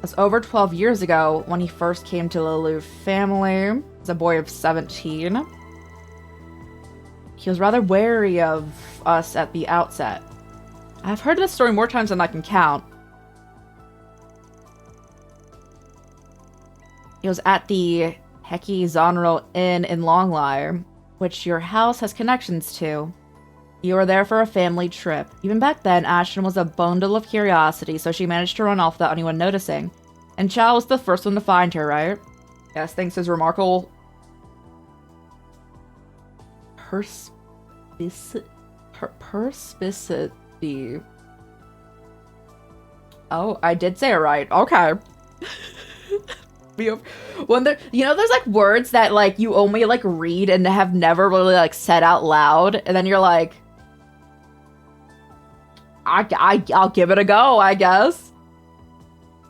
That's over 12 years ago when he first came to the Liu family as a boy of 17. He was rather wary of us at the outset. I've heard this story more times than I can count. He was at the Heki Zonro Inn in Longlai, which your house has connections to. You were there for a family trip. Even back then, Ashen was a bundle of curiosity, so she managed to run off without anyone noticing. And Chao was the first one to find her, right? Yes, thanks to his remarkable perspicacity. Oh, I did say it right. Okay. When there, you know, there's like words that like you only like read and have never really like said out loud, and then you're like, I'll give it a go, I guess.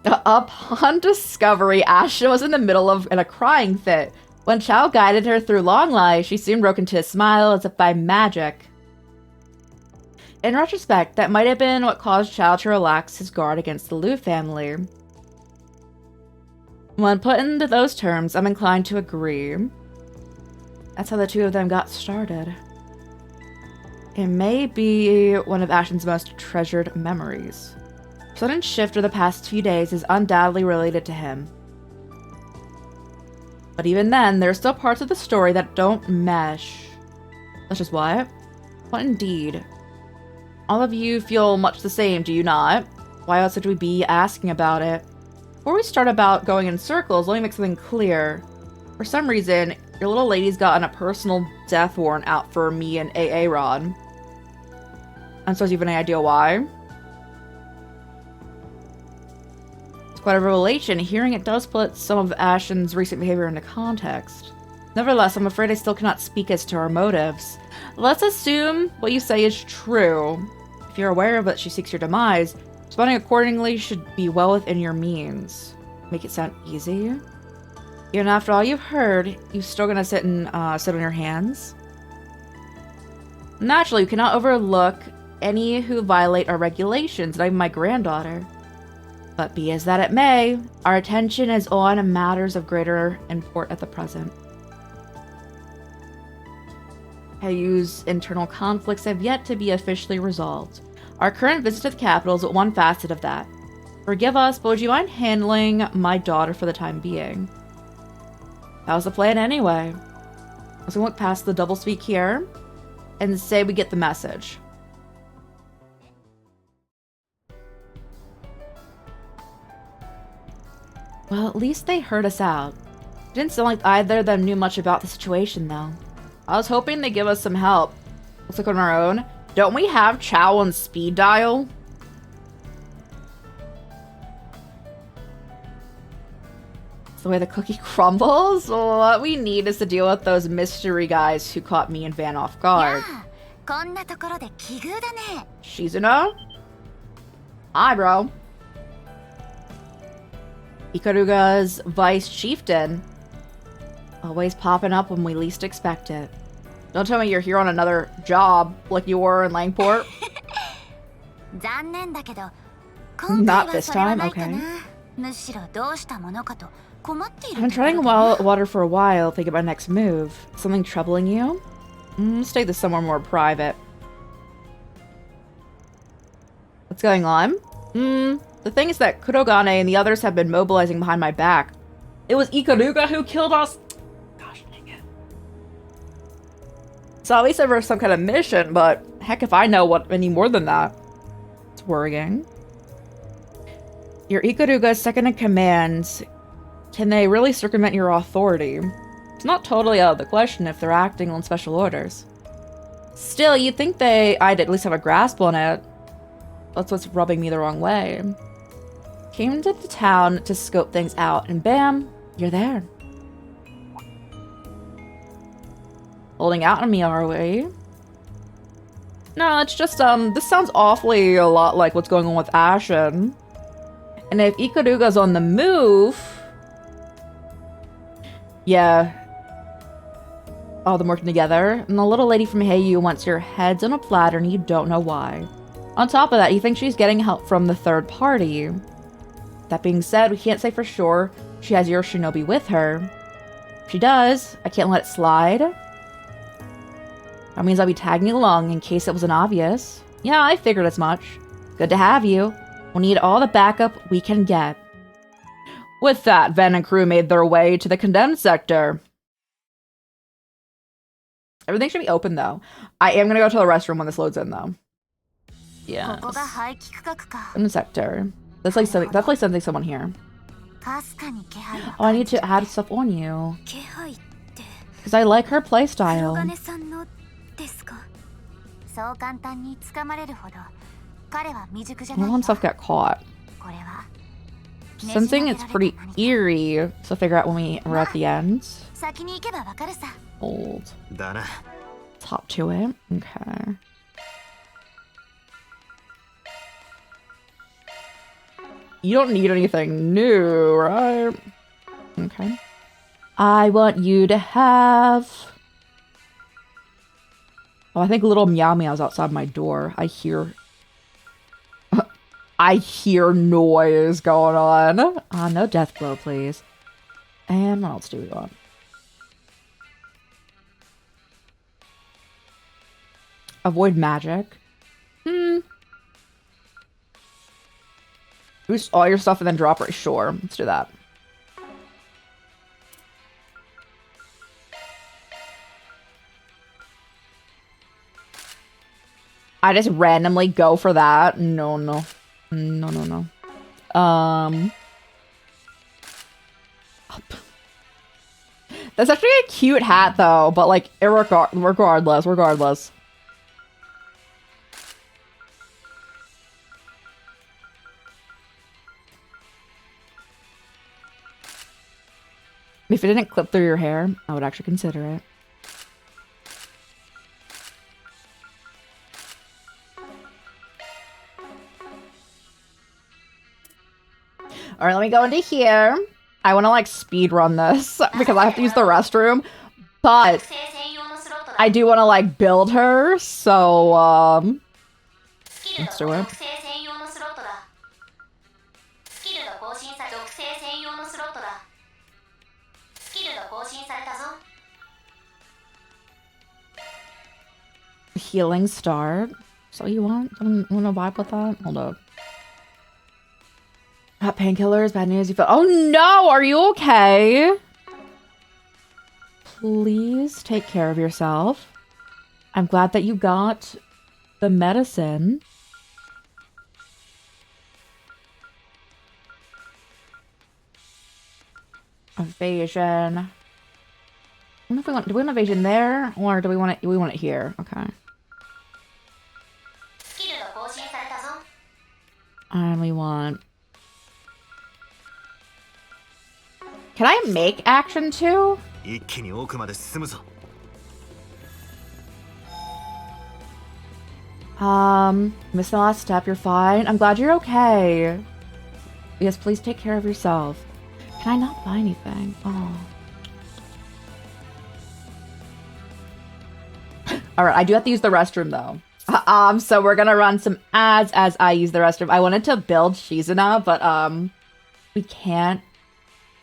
Upon discovery, Ashen was in the middle of in a crying fit. When Chao guided her through Longlai, she soon broke into a smile as if by magic. In retrospect, that might have been what caused Chao to relax his guard against the Liu family. When put into those terms, I'm inclined to agree. That's how the two of them got started. It may be one of Ashen's most treasured memories. Sudden shift of the past few days is undoubtedly related to him. But even then, there are still parts of the story that don't mesh. Such as what? What indeed? All of you feel much the same, do you not? Why else would we be asking about it? Before we start about going in circles, let me make something clear. For some reason, your little lady's gotten a personal death warrant out for me and Aaron. I'm supposed to have any idea why? It's quite a revelation. Hearing it does put some of Ashen's recent behavior into context. Nevertheless, I'm afraid I still cannot speak as to her motives. Let's assume what you say is true. If you're aware of that she seeks your demise, responding accordingly should be well within your means. Make it sound easy? Even after all you've heard, you still gonna sit on your hands? Naturally, you cannot overlook any who violate our regulations, not even my granddaughter. But be as that it may, our attention is on matters of greater import at the present. Hayu's internal conflicts have yet to be officially resolved. Our current visit to the capital is one facet of that. Forgive us, but would you mind handling my daughter for the time being? That was the plan anyway. Let's look past the doublespeak here and say we get the message. Well, at least they heard us out. It didn't sound like either of them knew much about the situation, though. I was hoping they'd give us some help. Looks like on our own. Don't we have Chao on speed dial? That's the way the cookie crumbles? What we need is to deal with those mystery guys who caught me and Van off guard. Shizuno? Hi, bro. Ikaruga's vice chieftain. Always popping up when we least expect it. Don't tell me you're here on another job like you were in Langport. Not this time, okay. I've been treading water for a while, thinking about next move. Something troubling you? Let's take this somewhere more private. What's going on? The thing is that Kurogane and the others have been mobilizing behind my back. It was Ikaruga who killed us? Gosh dang it. So at least there was some kind of mission, but heck if I know any more than that. It's worrying. Your Ikaruga's second in command. Can they really circumvent your authority? It's not totally out of the question if they're acting on special orders. Still, you'd think I'd at least have a grasp on it. That's what's rubbing me the wrong way. Came to the town to scope things out, and bam, you're there. Holding out on me, are we? No, it's just, this sounds awfully a lot like what's going on with Ashen. And if Ikaruga's on the move... Yeah. All them working together. And the little lady from Heiyu wants your heads on a platter and you don't know why. On top of that, you think she's getting help from the third party. That being said, we can't say for sure she has your shinobi with her. If she does, I can't let it slide. That means I'll be tagging along in case it wasn't obvious. Yeah, I figured as much. Good to have you. We'll need all the backup we can get. With that, Ven and crew made their way to the condemned sector. Everything should be open, though. I am going to go to the restroom when this loads in, though. Yeah. In the sector. That's like something. Definitely something someone here. Oh, I need to add stuff on you. Because I like her playstyle. I don't want stuff get caught. Sensing it's pretty eerie, so figure out when we're at the end. Old. Top to it. Okay. You don't need anything new, right? Okay. I want you to have... Oh, I think little Meow Meow's outside my door. I hear... I hear noise going on. No death blow, please. And what else do we want? Avoid magic. Boost all your stuff and then drop it. Sure, let's do that. I just randomly go for that. No. That's actually a cute hat, though. But like, regardless. If it didn't clip through your hair, I would actually consider it. All right, let me go into here. I want to like speed run this because I have to use the restroom, but I do want to like build her. So let's do it. Healing star. So you want? Want to vibe with that? Hold up. Got painkillers, bad news. You feel. Oh no! Are you okay? Please take care of yourself. I'm glad that you got the medicine. Evasion. I don't know if we want. Do we want evasion there, or do we want it? We want it here. Okay. And we want. Can I make action too? Missed the last step. You're fine. I'm glad you're okay. Yes, please take care of yourself. Can I not buy anything? Oh. Alright, I do have to use the restroom though. So we're gonna run some ads as I use the restroom. I wanted to build Shizuna, but we can't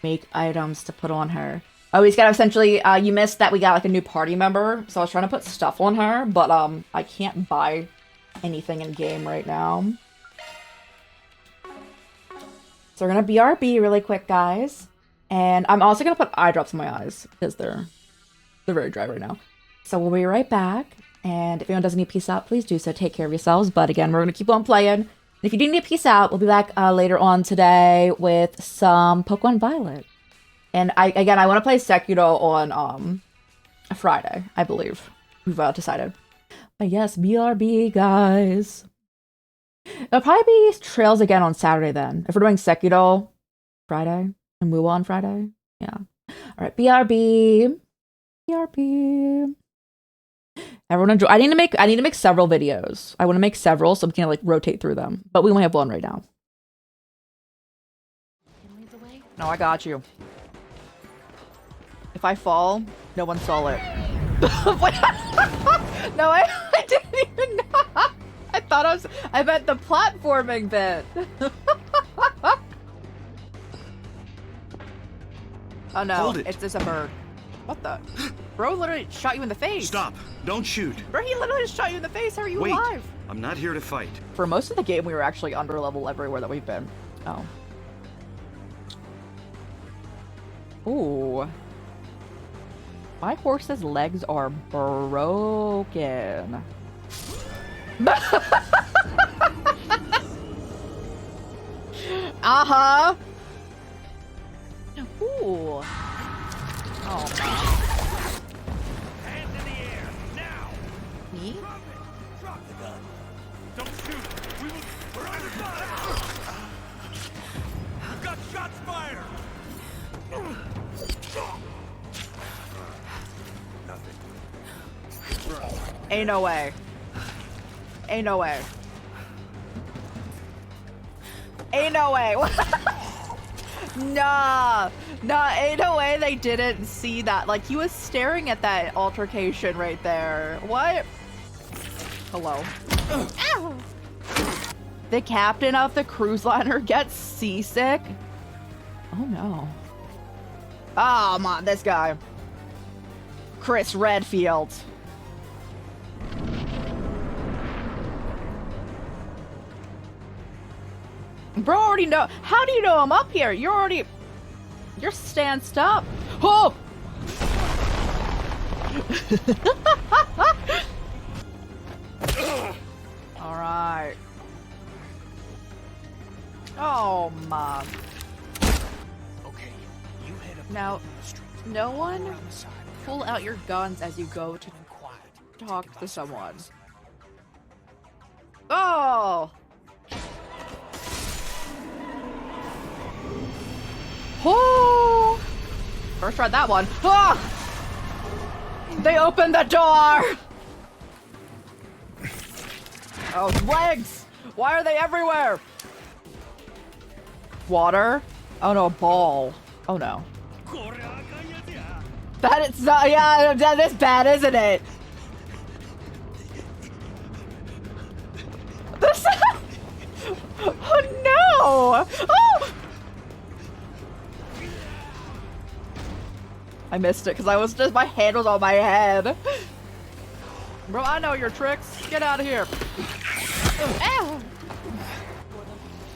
make items to put on her. Oh, he's got essentially, you missed that we got like a new party member, so I was trying to put stuff on her, but I can't buy anything in game right now. So we're gonna BRB really quick, guys. And I'm also gonna put eye drops in my eyes because they're very dry right now. So we'll be right back. And if anyone doesn't need peace out, please do so. Take care of yourselves. But again, we're gonna keep on playing. And if you do need peace out, we'll be back later on today with some Pokemon Violet. And I want to play Sekiro on Friday, I believe. We've decided. But yes, BRB, guys. It'll probably be Trails again on Saturday then. If we're doing Sekiro Friday and Muwa on Friday. Yeah. Alright, BRB. BRB. Everyone enjoy. I need to make several videos. I want to make several so we can like rotate through them. But we only have one right now. No, I got you. If I fall, no one saw it. No, I didn't even know. I meant the platforming bit. Oh no, Hold it. it's just a bird. What the? Bro literally shot you in the face. Stop! Don't shoot! Bro, he literally just shot you in the face. How are you Wait! alive? I'm not here to fight. For most of the game, we were actually under level everywhere that we've been. Oh. Ooh. My horse's legs are broken. Uh-huh. Ooh. Oh, Hands in the air, now! me? Drop it! Drop the gun! Don't shoot! We're under fire! We've got shots fired! Nothing. Ain't no way. Ain't no way. Ain't no way. Nah. Nah, ain't no way they didn't see that. Like, he was staring at that altercation right there. What? Hello. Ow. The captain of the cruise liner gets seasick? Oh no. Oh, come on, this guy. Chris Redfield. Bro already know. How do you know I'm up here? You're stanced up. Oh! Alright. Oh, Mom. Okay, you head up Now, the street. no one Around the side. pull out your guns as you go to And quiet. talk to someone. Oh! Oh! First tried that one. Ah! They opened the door! Oh, legs! Why are they everywhere? Water? Oh no, a ball. Oh no. That is not, yeah, that is bad, isn't it? This. Oh no! Oh! I missed it because my hand was on my head. Bro, I know your tricks. Get out of here. Ow!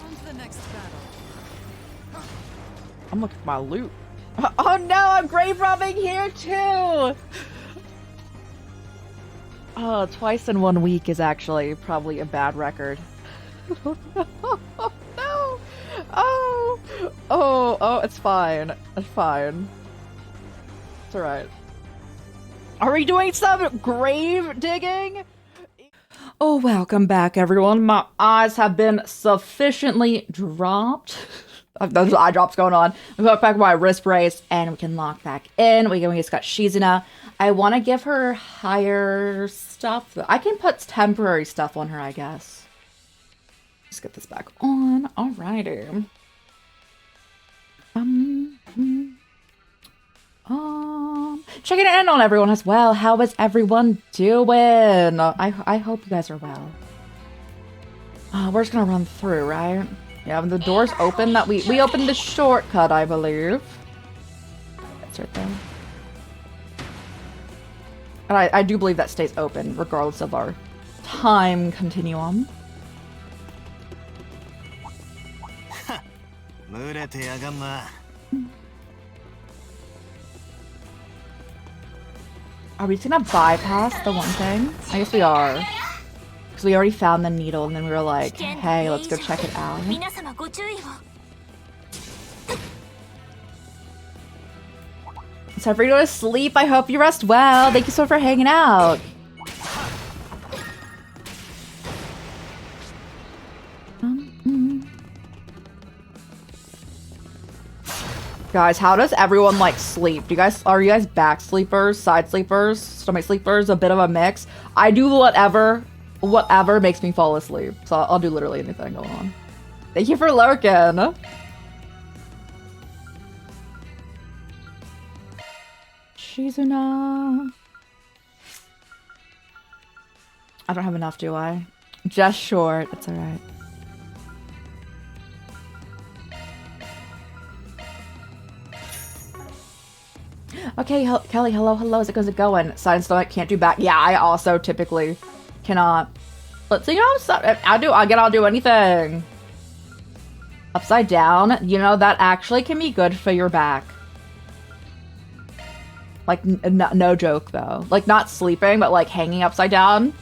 On to the next battle. I'm looking for my loot. Oh no, I'm grave robbing here too! Oh, twice in 1 week is actually probably a bad record. Oh no! Oh, it's fine. It's fine. It's alright. Are we doing some grave digging? Oh, welcome back, everyone. My eyes have been sufficiently dropped. Those eye drops going on. We put back my wrist brace, and we can lock back in. We just got Shizuna. I want to give her higher stuff. I can put temporary stuff on her, I guess. Let's get this back on. Alrighty. Checking in on everyone as well. How is everyone doing? I hope you guys are well. We're just gonna run through, right? Yeah, the door's open. That we opened the shortcut, I believe. That's right there. And I do believe that stays open, regardless of our time continuum. 群れてやがんな。Are we just gonna bypass the one thing? I guess we are. Because we already found the needle and then we were like, hey, let's go check it out. 皆様ご注意を。 It's time for you to go to sleep. I hope you rest well. Thank you so much for hanging out. Guys, how does everyone like sleep? Are you guys back sleepers, side sleepers, stomach sleepers, a bit of a mix? I do whatever makes me fall asleep. So I'll do literally anything going on. Thank you for lurking. Shizuna. I don't have enough, do I? Just short. That's alright. Okay, Kelly, hello. How's it going? Side stomach, can't do back. Yeah, I also typically cannot. Let's see, I'll do anything. Upside down, you know, that actually can be good for your back. Like, no joke, though. Like, not sleeping, but, like, hanging upside down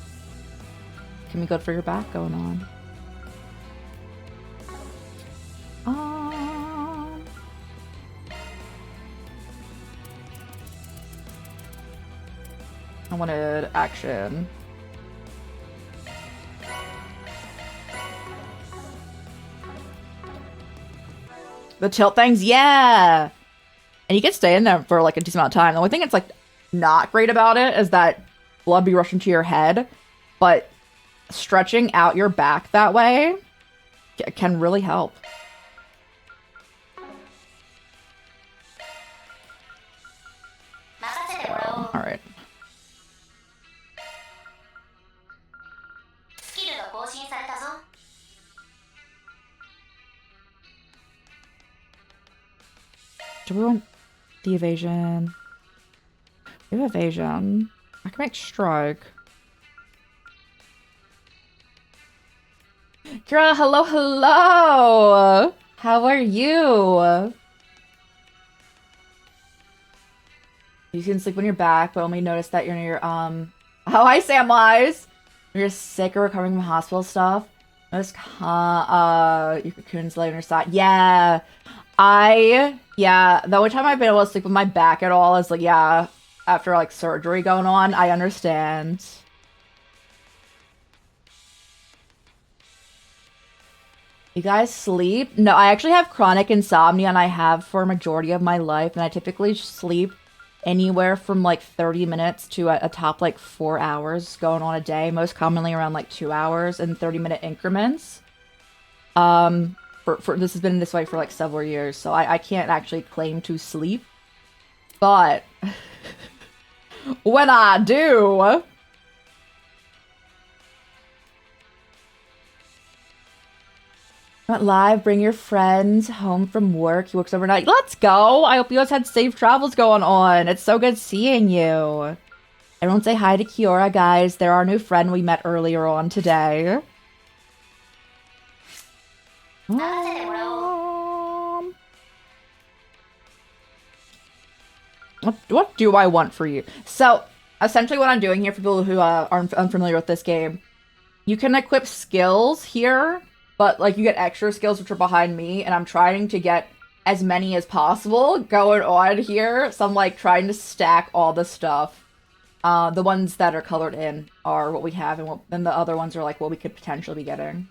can be good for your back going on. I wanted action. The tilt things, yeah! And you can stay in there for like a decent amount of time. The only thing that's like not great about it is that blood be rushing to your head, but stretching out your back that way can really help. So, all right. Do we want the evasion? We have evasion. I can make strike. Girl, hello! How are you? You can sleep on your back, but only notice that you're near, Oh, hi, Samwise! You're sick or recovering from hospital stuff. Notice, your cocoon's laying on your side. Yeah! The only time I've been able to sleep with my back at all is, like, after, like, surgery going on. I understand. You guys sleep? No, I actually have chronic insomnia, and I have for a majority of my life, and I typically sleep anywhere from, like, 30 minutes to a top, like, 4 hours going on a day, most commonly around, like, 2 hours in 30-minute increments. This has been this way for like several years, so I can't actually claim to sleep. But when I do, went live, bring your friends home from work. He works overnight. Let's go! I hope you guys had safe travels going on. It's so good seeing you. Everyone say hi to Kiora, guys. They're our new friend we met earlier on today. What do I want for you? So, essentially what I'm doing here, for people who aren't unfamiliar with this game, you can equip skills here, but, like, you get extra skills which are behind me, and I'm trying to get as many as possible going on here, so I'm, like, trying to stack all the stuff. The ones that are colored in are what we have, and then the other ones are, like, what we could potentially be getting.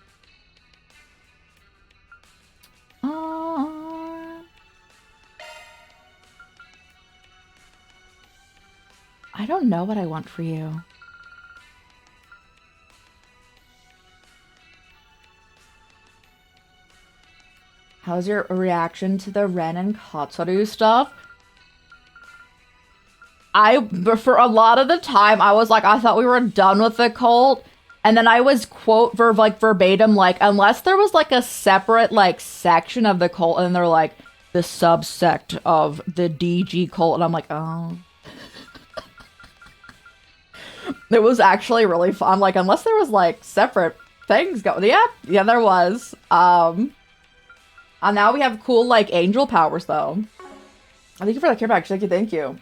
I don't know what I want for you. How's your reaction to the Ren and Katsuru stuff? For a lot of the time, I was like, I thought we were done with the cult. And then I was verbatim, like, unless there was like a separate like section of the cult, and they're like the subsect of the DG cult, and I'm like, oh. It was actually really fun. Like, unless there was like separate things going, yeah, there was. And now we have cool like angel powers though. Thank you for the care package. Thank you.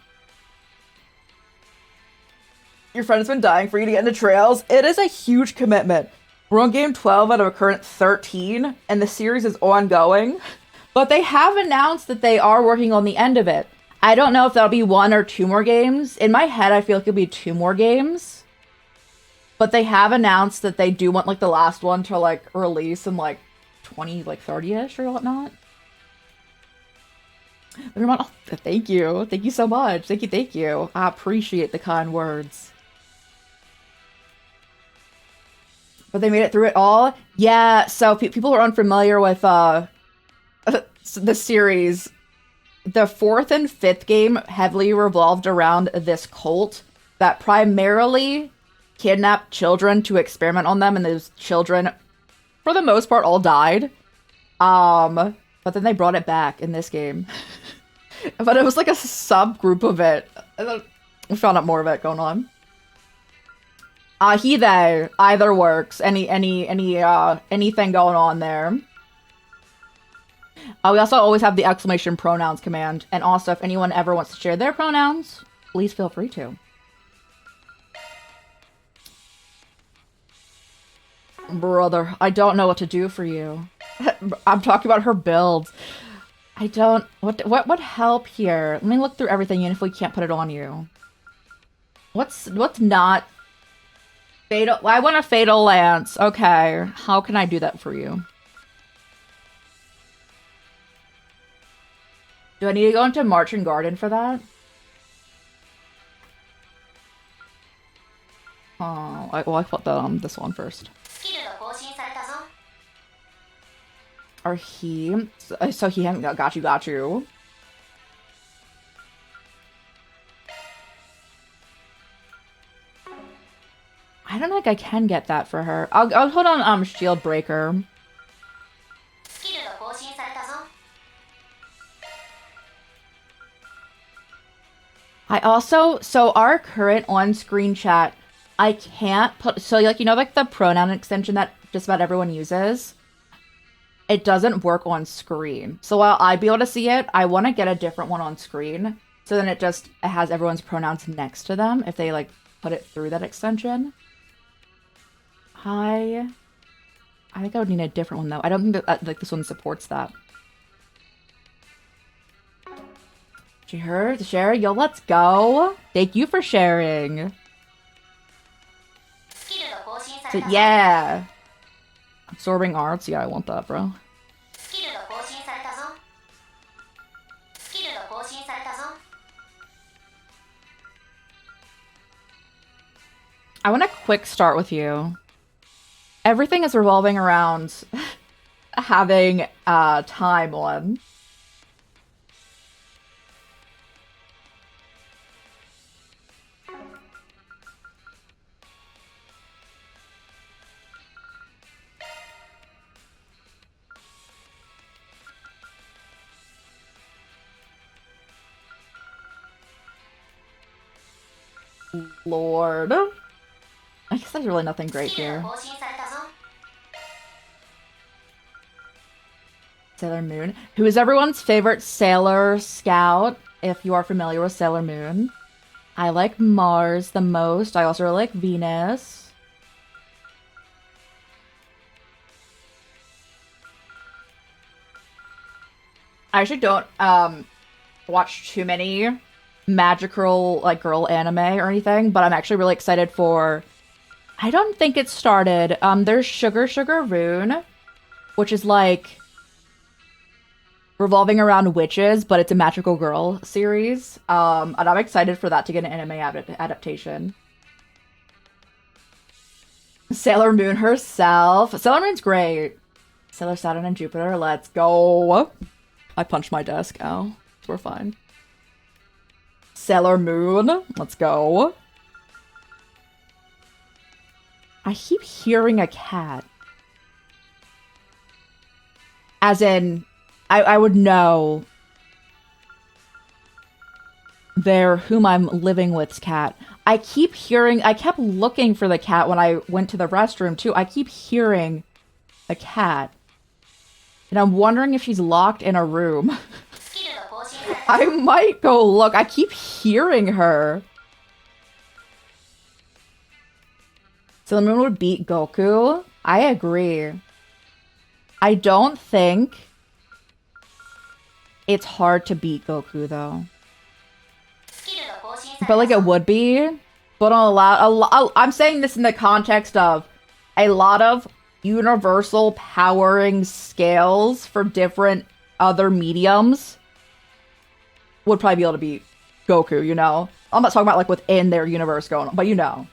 Your friend's been dying for you to get into trails. It is a huge commitment. We're on game 12 out of a current 13, and the series is ongoing. But they have announced that they are working on the end of it. I don't know if that'll be 1 or 2 more games. In my head, I feel like it'll be 2 more games. But they have announced that they do want, like, the last one to, like, release in, like, 30-ish or whatnot. Oh, thank you. Thank you so much. Thank you. I appreciate the kind words. But they made it through it all? Yeah, so people are unfamiliar with, the series. The 4th and 5th game heavily revolved around this cult that primarily kidnapped children to experiment on them, and those children, for the most part, all died. But then they brought it back in this game. But it was like a subgroup of it. We found out more of it going on. He, they, either works. Anything going on there. We also always have the exclamation pronouns command. And also, if anyone ever wants to share their pronouns, please feel free to. Brother, I don't know what to do for you. I'm talking about her builds. I don't... What would help here? Let me look through everything, and if we can't put it on you. What's not... Fatal... I want a Fatal Lance. Okay. How can I do that for you? Do I need to go into Marching Garden for that? Oh, I put this one first. Or he? So he hasn't got you. I don't think I can get that for her. I'll hold on Shield Breaker. I also, so our current on-screen chat, I can't put, so like, you know, like the pronoun extension that just about everyone uses? It doesn't work on screen. So while I'd be able to see it, I want to get a different one on screen. So then it has everyone's pronouns next to them if they like put it through that extension. I think I would need a different one though. I don't think that like this one supports that. Share? Yo, let's go. Thank you for sharing. So, yeah. Absorbing arts? Yeah, I want that, bro. I want a quick start with you. Everything is revolving around having time on. Lord. I guess there's really nothing great here. Sailor Moon. Who is everyone's favorite Sailor Scout, if you are familiar with Sailor Moon? I like Mars the most. I also really like Venus. I actually don't watch too many magical like girl anime or anything, but I'm actually really excited for, I don't think it started. There's Sugar Sugar Rune, which is like revolving around witches, but it's a magical girl series. And I'm excited for that to get an anime adaptation. Sailor Moon herself. Sailor Moon's great. Sailor Saturn and Jupiter, let's go. I punched my desk. Oh, we're fine. Sailor Moon, let's go. I keep hearing a cat. As in, I would know they're whom I'm living with's cat. I kept looking for the cat when I went to the restroom too. I keep hearing a cat. And I'm wondering if she's locked in a room. I might go look. I keep hearing her. Sailor Moon would beat Goku. I agree. I don't think it's hard to beat Goku though. スキルが更新され But like it would be. But I'm saying this in the context of a lot of universal powering scales for different other mediums would probably be able to beat Goku, you know? I'm not talking about like within their universe going on, but you know.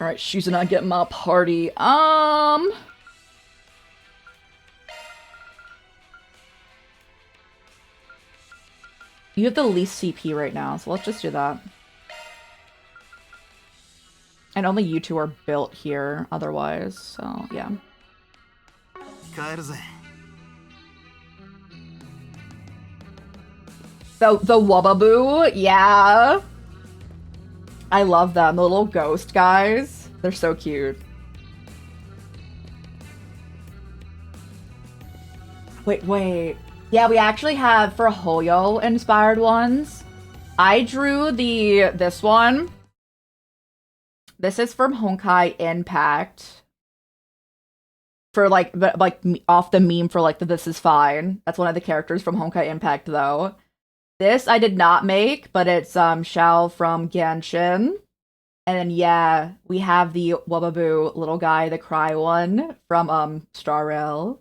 Alright, she's not getting my party. You have the least CP right now, so let's just do that. And only you two are built here otherwise, so yeah. 帰るぜ。 The Wubaboo, yeah. I love them, the little ghost guys. They're so cute. Wait. Yeah, we actually have for Hoyo inspired ones. I drew this one. This is from Honkai Impact. For like off the meme for like the This Is Fine. That's one of the characters from Honkai Impact though. This I did not make, but it's Shao from Genshin. And then yeah, we have the Wubaboo little guy, the cry one from Star Rail.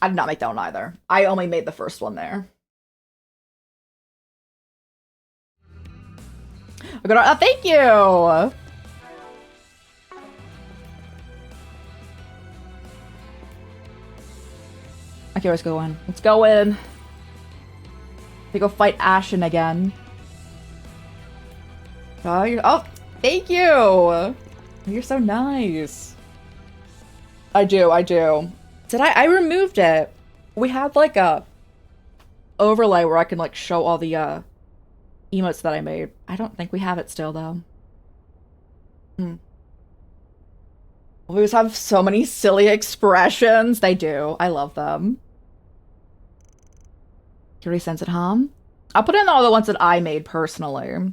I did not make that one either. I only made the first one there. Thank you! Okay, let's go in. Let's go in. We go fight Ashen again. Oh, thank you! You're so nice. I do. Did I removed it. We had like a overlay where I can like show all the emotes that I made. I don't think we have it still though. We just have so many silly expressions. They do. I love them. You already sense it, huh? I'll put in all the ones that I made personally.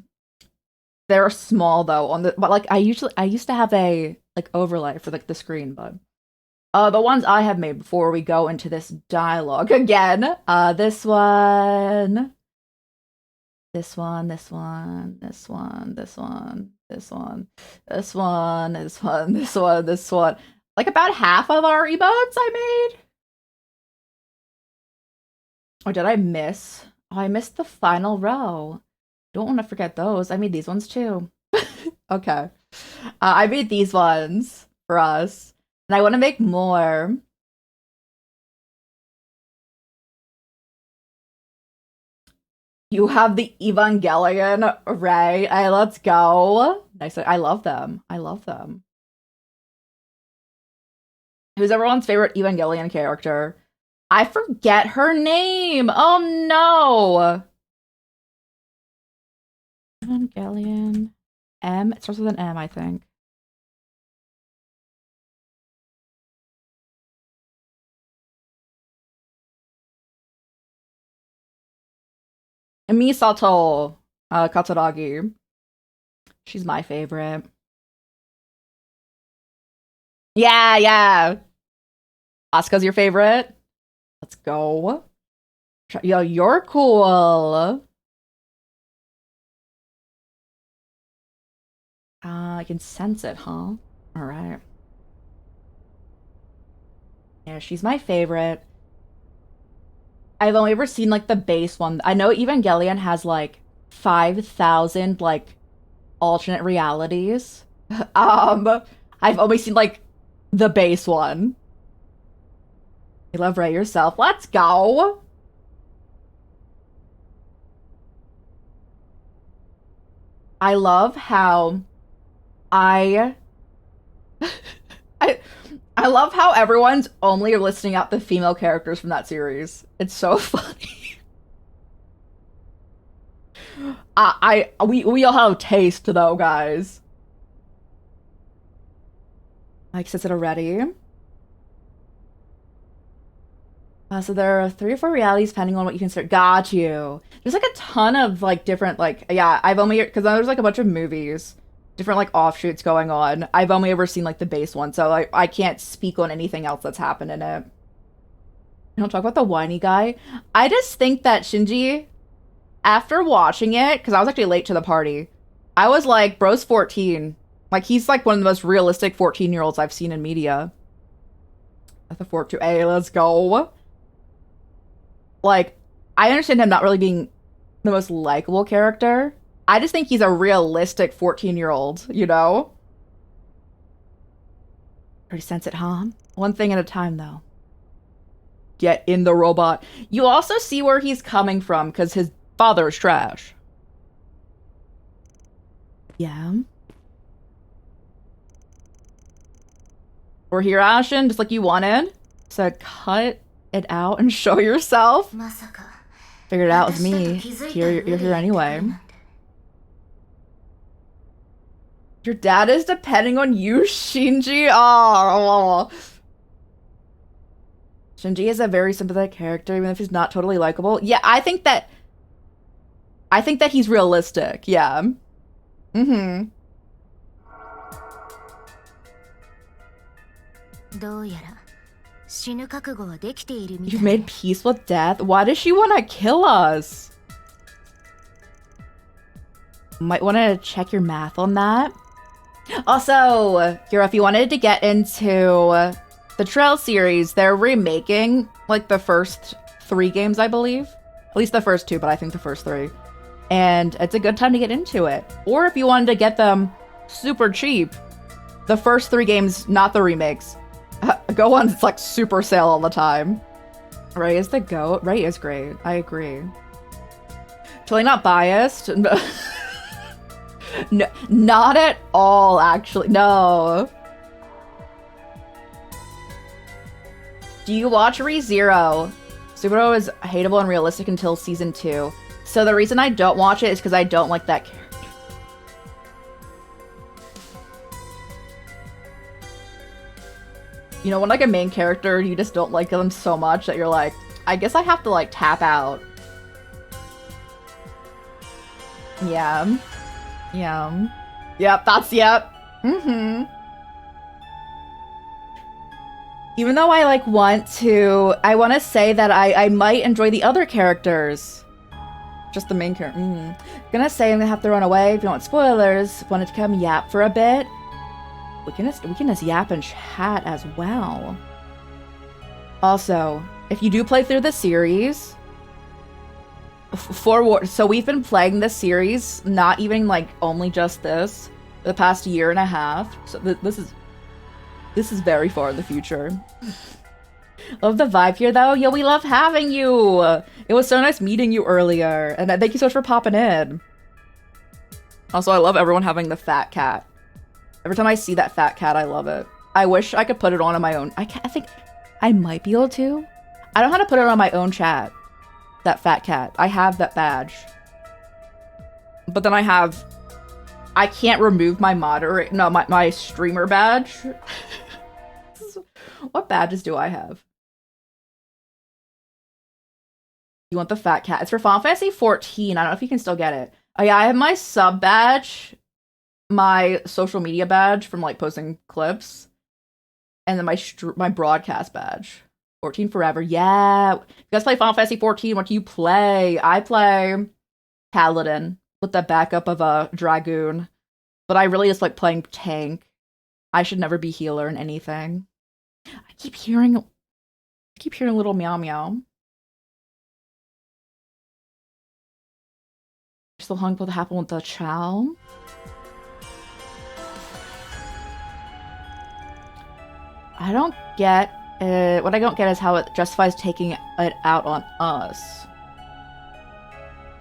They're small though but like I used to have a like overlay for like the screen, but the ones I have made before we go into this dialogue again. This one. Like about half of our emotes I made. Or did I miss? Oh, I missed the final row. Don't want to forget those. I made these ones too. Okay. I made these ones for us. And I want to make more. You have the Evangelion Ray. Hey, let's go. Nice. I love them. Who's everyone's favorite Evangelion character? I forget her name. Oh no. Evangelion. M. It starts with an M, I think. Misato Katsuragi. She's my favorite. Yeah. Asuka's your favorite? Let's go. Yo, you're cool. I can sense it, huh? Alright. Yeah, she's my favorite. I've only ever seen like the base one. I know Evangelion has like 5,000 like alternate realities. I've only seen like the base one. You love Ray yourself. Let's go. I love how I love how everyone's only listing out the female characters from that series. It's so funny. We all have taste though, guys. Mike says it already. So there are 3 or 4 realities depending on what you consider. Got you. There's like a ton of like different like yeah. I've only because there's like a bunch of movies, different like offshoots going on. I've only ever seen like the base one, so I can't speak on anything else that's happened in it. Don't talk about the whiny guy. I just think that Shinji, after watching it, because I was actually late to the party, I was like, bro's 14. Like, he's like one of the most realistic 14-year-olds I've seen in media. At the Fort 2A, let's go. Like, I understand him not really being the most likable character. I just think he's a realistic 14-year-old, you know? Pretty sense it, huh? One thing at a time, though. Get in the robot. You also see where he's coming from, because his father is trash. Yeah. We're here, Ashen, just like you wanted. So cut it out and show yourself. Figured it out with me. You're here anyway. Your dad is depending on you, Shinji. Oh. Shinji is a very sympathetic character, even if he's not totally likable. Yeah, I think that he's realistic. Yeah. Mm-hmm. You've made peace with death? Why does she want to kill us? Might want to check your math on that. Also, Hiro, if you wanted to get into the Trail series, they're remaking like the first 3 games, I believe. At least the first 2, but I think the first 3. And it's a good time to get into it. Or if you wanted to get them super cheap, the first 3 games, not the remakes, go on, it's like super sale all the time. Ray is the GOAT. Ray is great. I agree. Totally not biased. No, not at all, actually. No. Do you watch ReZero? Subaru is hateable and realistic until season 2. So the reason I don't watch it is because I don't like that character. You know, when like a main character, you just don't like them so much that you're like, I guess I have to like tap out. Yeah. Yeah. Yep, that's yep. Mm-hmm. Even though I like want to say that I might enjoy the other characters. Just the main character. Gonna say I'm gonna have to run away. If you want spoilers, wanted to come yap for a bit. We can just yap and chat as well. Also, if you do play through the series, so we've been playing this series, not even like only just this, for the past 1.5 years. So this is very far in the future. Love the vibe here, though. Yo, we love having you. It was so nice meeting you earlier, and thank you so much for popping in. Also, I love everyone having the fat cat. Every time I see that fat cat, I love it. I wish I could put it on my own. I think I might be able to. I don't know how to put it on my own chat. That fat cat. I have that badge. But then I can't remove my my streamer badge. What badges do I have? You want the fat cat? It's for Final Fantasy 14. I don't know if you can still get it. Oh yeah, I have my sub badge, my social media badge from like posting clips, and then my broadcast badge. 14 forever. Yeah. You guys play Final Fantasy 14. What do you play? I play Paladin with the backup of a Dragoon. But I really just like playing tank. I should never be healer in anything. I keep hearing little meow meow. Still hung what happened with the chow. I don't get it. What I don't get is how it justifies taking it out on us.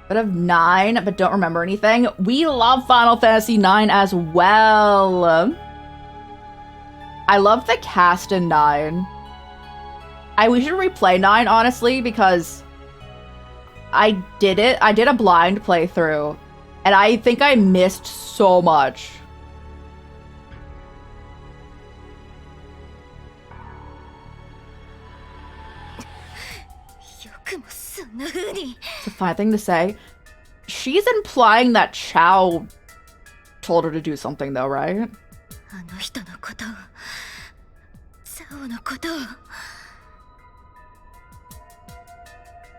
Bit of 9, but don't remember anything. We love Final Fantasy 9 as well. I love the cast in 9. We should replay 9, honestly, because I did a blind playthrough, and I think I missed so much. くもそんな風に。 It's a fine thing to say. She's implying that Chow told her to do something, though, right? あの人のことを、ザオのことを。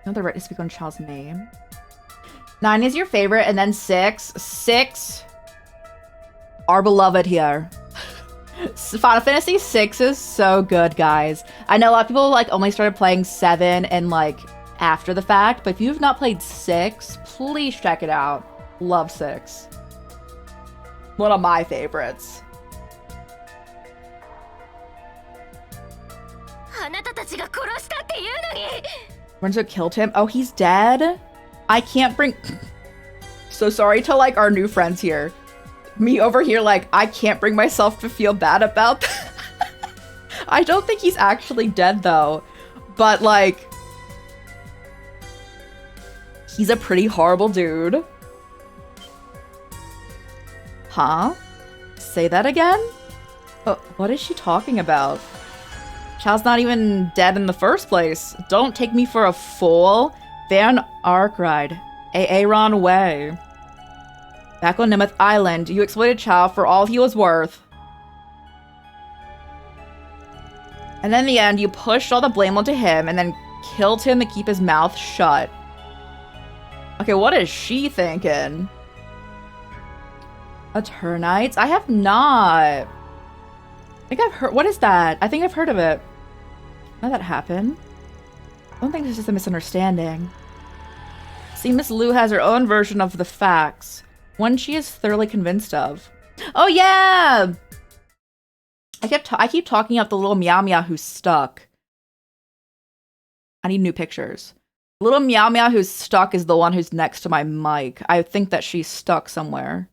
No, the right to speak on Chow's name. 9 is your favorite, and then 6. 6. Our beloved here. Final Fantasy 6 is so good, guys. I know a lot of people like only started playing 7 and like after the fact, but if you've not played 6, please check it out. Love 6. One of my favorites. あなたたちが殺したっていうのに。 Renzo killed him. Oh, he's dead? I can't bring... So sorry to like our new friends here. Me over here like, I can't bring myself to feel bad about that. I don't think he's actually dead though. But like... He's a pretty horrible dude. Huh? Say that again? What is she talking about? Chow's not even dead in the first place. Don't take me for a fool. Van Arkride. Aaron Way. Back on Nemeth Island, you exploited Chow for all he was worth. And then in the end, you pushed all the blame onto him and then killed him to keep his mouth shut. Okay, what is she thinking? Eternites? I have not. I think I've heard. What is that? I think I've heard of it. How did that happen? I don't think this is a misunderstanding. See, Miss Lou has her own version of the facts. One she is thoroughly convinced of. Oh yeah! I keep talking about the little Meow Meow who's stuck. I need new pictures. Little Meow Meow who's stuck is the one who's next to my mic. I think that she's stuck somewhere.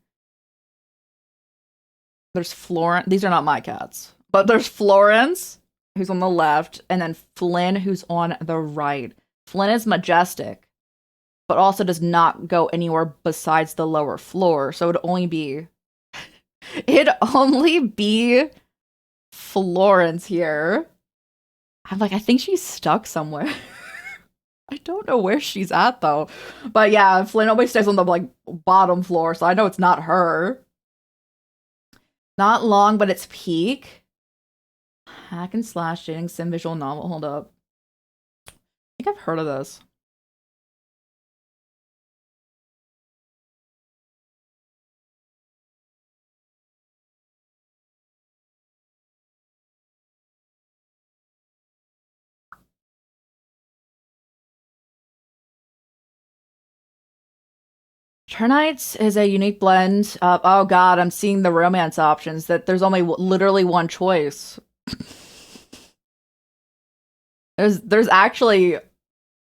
There's Florence. These are not my cats. But there's Florence, who's on the left, and then Flynn, who's on the right. Flynn is majestic, but also does not go anywhere besides the lower floor. So it'd only be Florence here. I'm like, I think she's stuck somewhere. I don't know where she's at though. But yeah, Flynn always stays on the like bottom floor, so I know it's not her. Not long, but it's peak. Hack and slash dating sim visual novel. Hold up. I think I've heard of this. Turnights is a unique blend of, oh god, I'm seeing the romance options, that there's only literally one choice. There's actually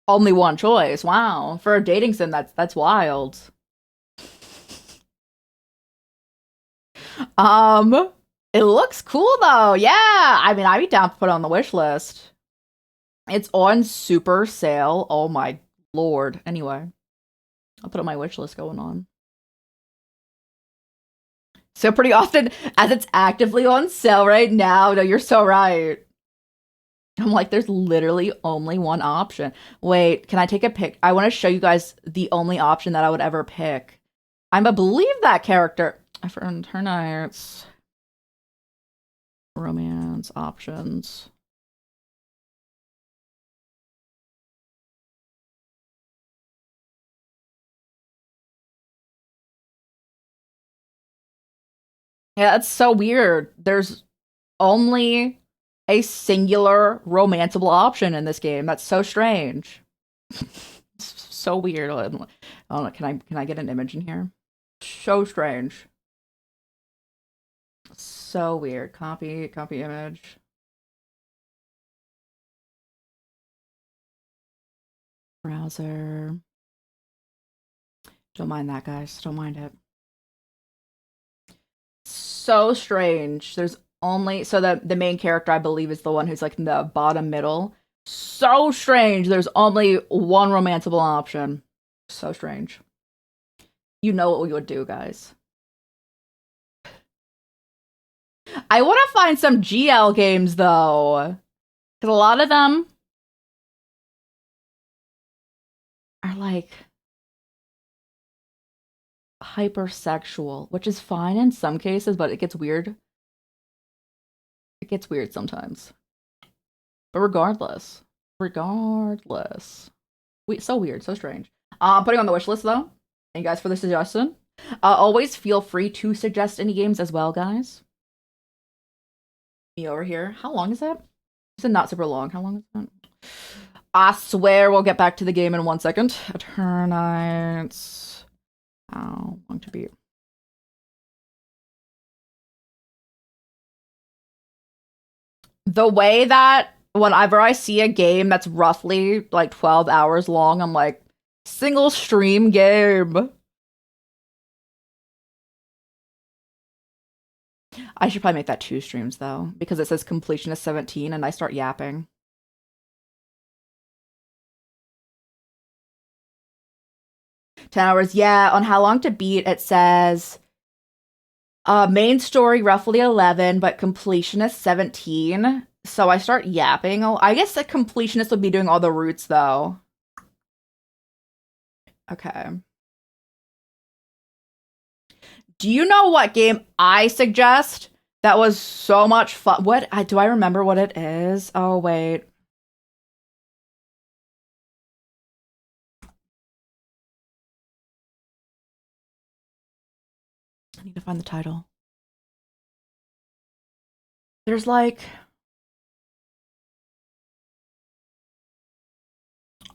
only one choice. Wow. For a dating sim, that's wild. It looks cool though. Yeah. I mean, I'd be down to put it on the wish list. It's on super sale. Oh my lord. Anyway. I'll put on my wish list going on. So pretty often, as it's actively on sale right now, no, you're so right. I'm like, there's literally only one option. Wait, can I take a pic? I want to show you guys the only option that I would ever pick. I believe that character. I've earned her nights. Romance options. Yeah, that's so weird. There's only a singular romanceable option in this game. That's so strange. So weird. I don't know, can I get an image in here? So strange. So weird. Copy image. Browser. Don't mind that, guys. Don't mind it. So strange. There's only, so the main character I believe is the one who's like in the bottom middle. So strange. There's only one romanceable option. So strange. You know what we would do, guys. I want to find some GL games though, because a lot of them are like hypersexual, which is fine in some cases, but it gets weird. It gets weird sometimes. But regardless. So weird, so strange. Putting on the wish list though. Thank you guys for the suggestion. Always feel free to suggest any games as well, guys. Me over here. How long is that? Is it not super long? How long is that? I swear we'll get back to the game in 1 second. Eternites. How long to beat? The way that whenever I see a game that's roughly like 12 hours long, I'm like, single stream game. I should probably make that 2 streams though, because it says completion is 17 and I start yapping. $10, yeah. On how long to beat, it says main story roughly 11, but completion is 17. So I start yapping. Oh, I guess the completionist would be doing all the routes though. Okay. Do you know what game I suggest that was so much fun? Do I remember what it is? Oh, wait. I need to find the title. There's like...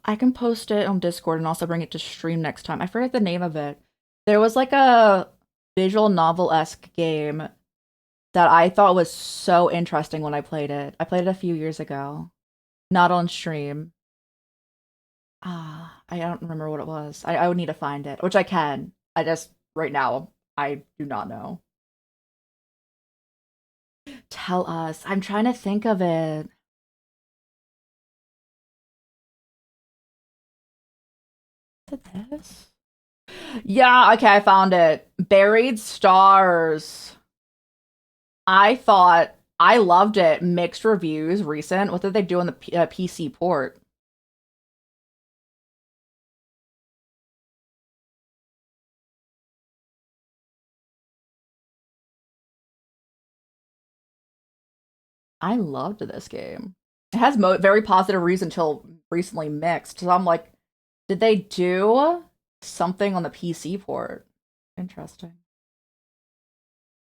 I can post it on Discord and also bring it to stream next time. I forget the name of it. There was like a visual novel-esque game that I thought was so interesting when I played it. I played it a few years ago. Not on stream. I don't remember what it was. I would need to find it, which I can. I just, right now, I do not know. Tell us. I'm trying to think of it. Is it this? Yeah, okay, I found it. Buried Stars. I loved it. Mixed reviews, recent. What did they do on the PC port? I loved this game. It has very positive reviews until recently mixed. So I'm like, did they do something on the PC port? Interesting.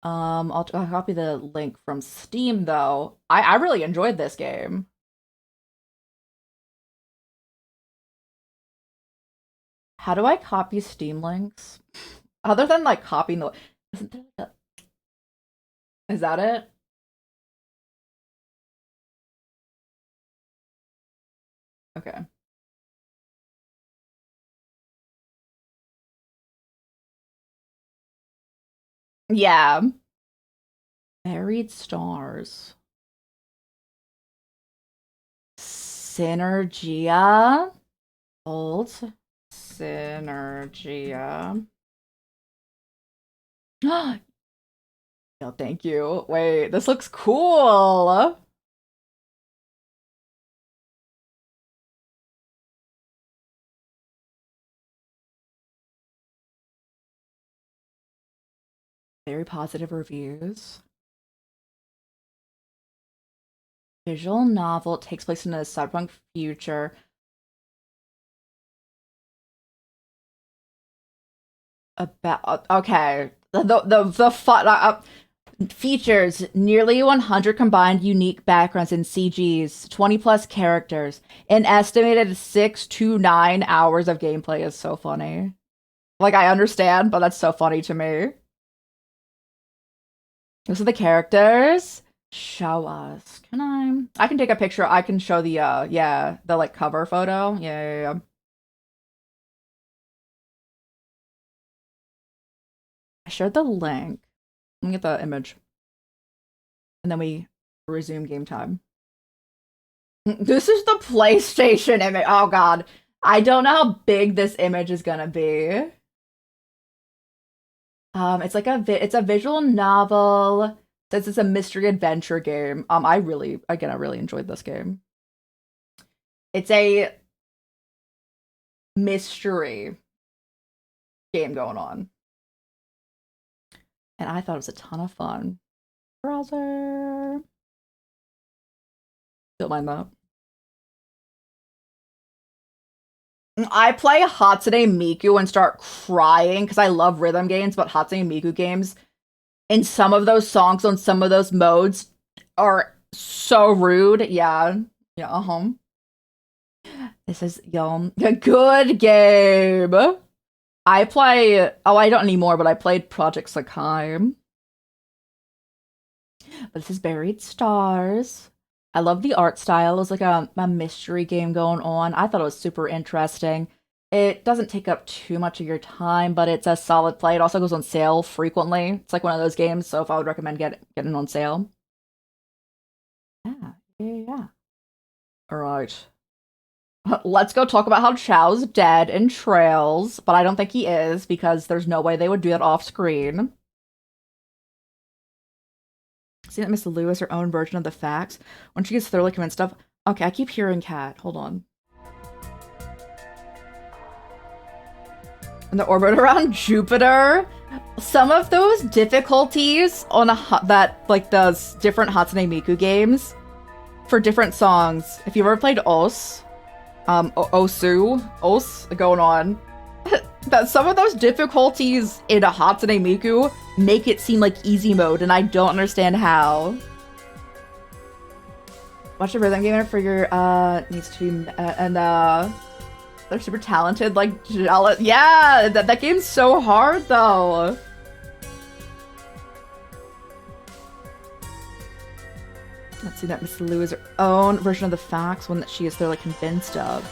I'll copy the link from Steam though. I really enjoyed this game. How do I copy Steam links? Other than like copying the isn't there like a... Is that it? Okay. Yeah. Buried Stars. Synergia. Old. Synergia. Oh, thank you. Wait, this looks cool. Very positive reviews. Visual novel takes place in a cyberpunk future. About okay, the fun features nearly 100 combined unique backgrounds and CGs, 20 plus characters, an estimated 6 to 9 hours of gameplay is so funny. Like I understand, but that's so funny to me. Those are the characters. Show us. Can I can take a picture. I can show the yeah, the like cover photo. Yeah. I shared the link. Let me get the image. And then we resume game time. This is the PlayStation image. Oh god. I don't know how big this image is gonna be. It's like it's a visual novel. This is a mystery adventure game. I really enjoyed this game. It's a mystery game going on. And I thought it was a ton of fun. Browser. Don't mind that. I play Hatsune Miku and start crying because I love rhythm games, but Hatsune Miku games, and some of those songs on some of those modes are so rude. Yeah. Yeah, This is a good game. I play, I don't anymore, but I played Project Sakai. But this is Buried Stars. I love the art style. It was like a mystery game going on. I thought it was super interesting. It doesn't take up too much of your time, but it's a solid play. It also goes on sale frequently. It's like one of those games, so if I would recommend getting on sale. Yeah. All right. Let's go talk about how Chao's dead in Trails, but I don't think he is because there's no way they would do that off screen. See that Miss Lou is her own version of the facts when she gets thoroughly convinced of. Okay, I keep hearing cat. Hold on. In the orbit around Jupiter, some of those difficulties on those different Hatsune Miku games for different songs. If you've ever played Os going on, that some of those difficulties in a Hatsune Miku make it seem like easy mode, and I don't understand how. Watch a rhythm gamer for your needs to be and they're super talented, like jealous. Yeah, that game's so hard though. Let's see that Miss Lou is her own version of the facts, one that she is thoroughly convinced of.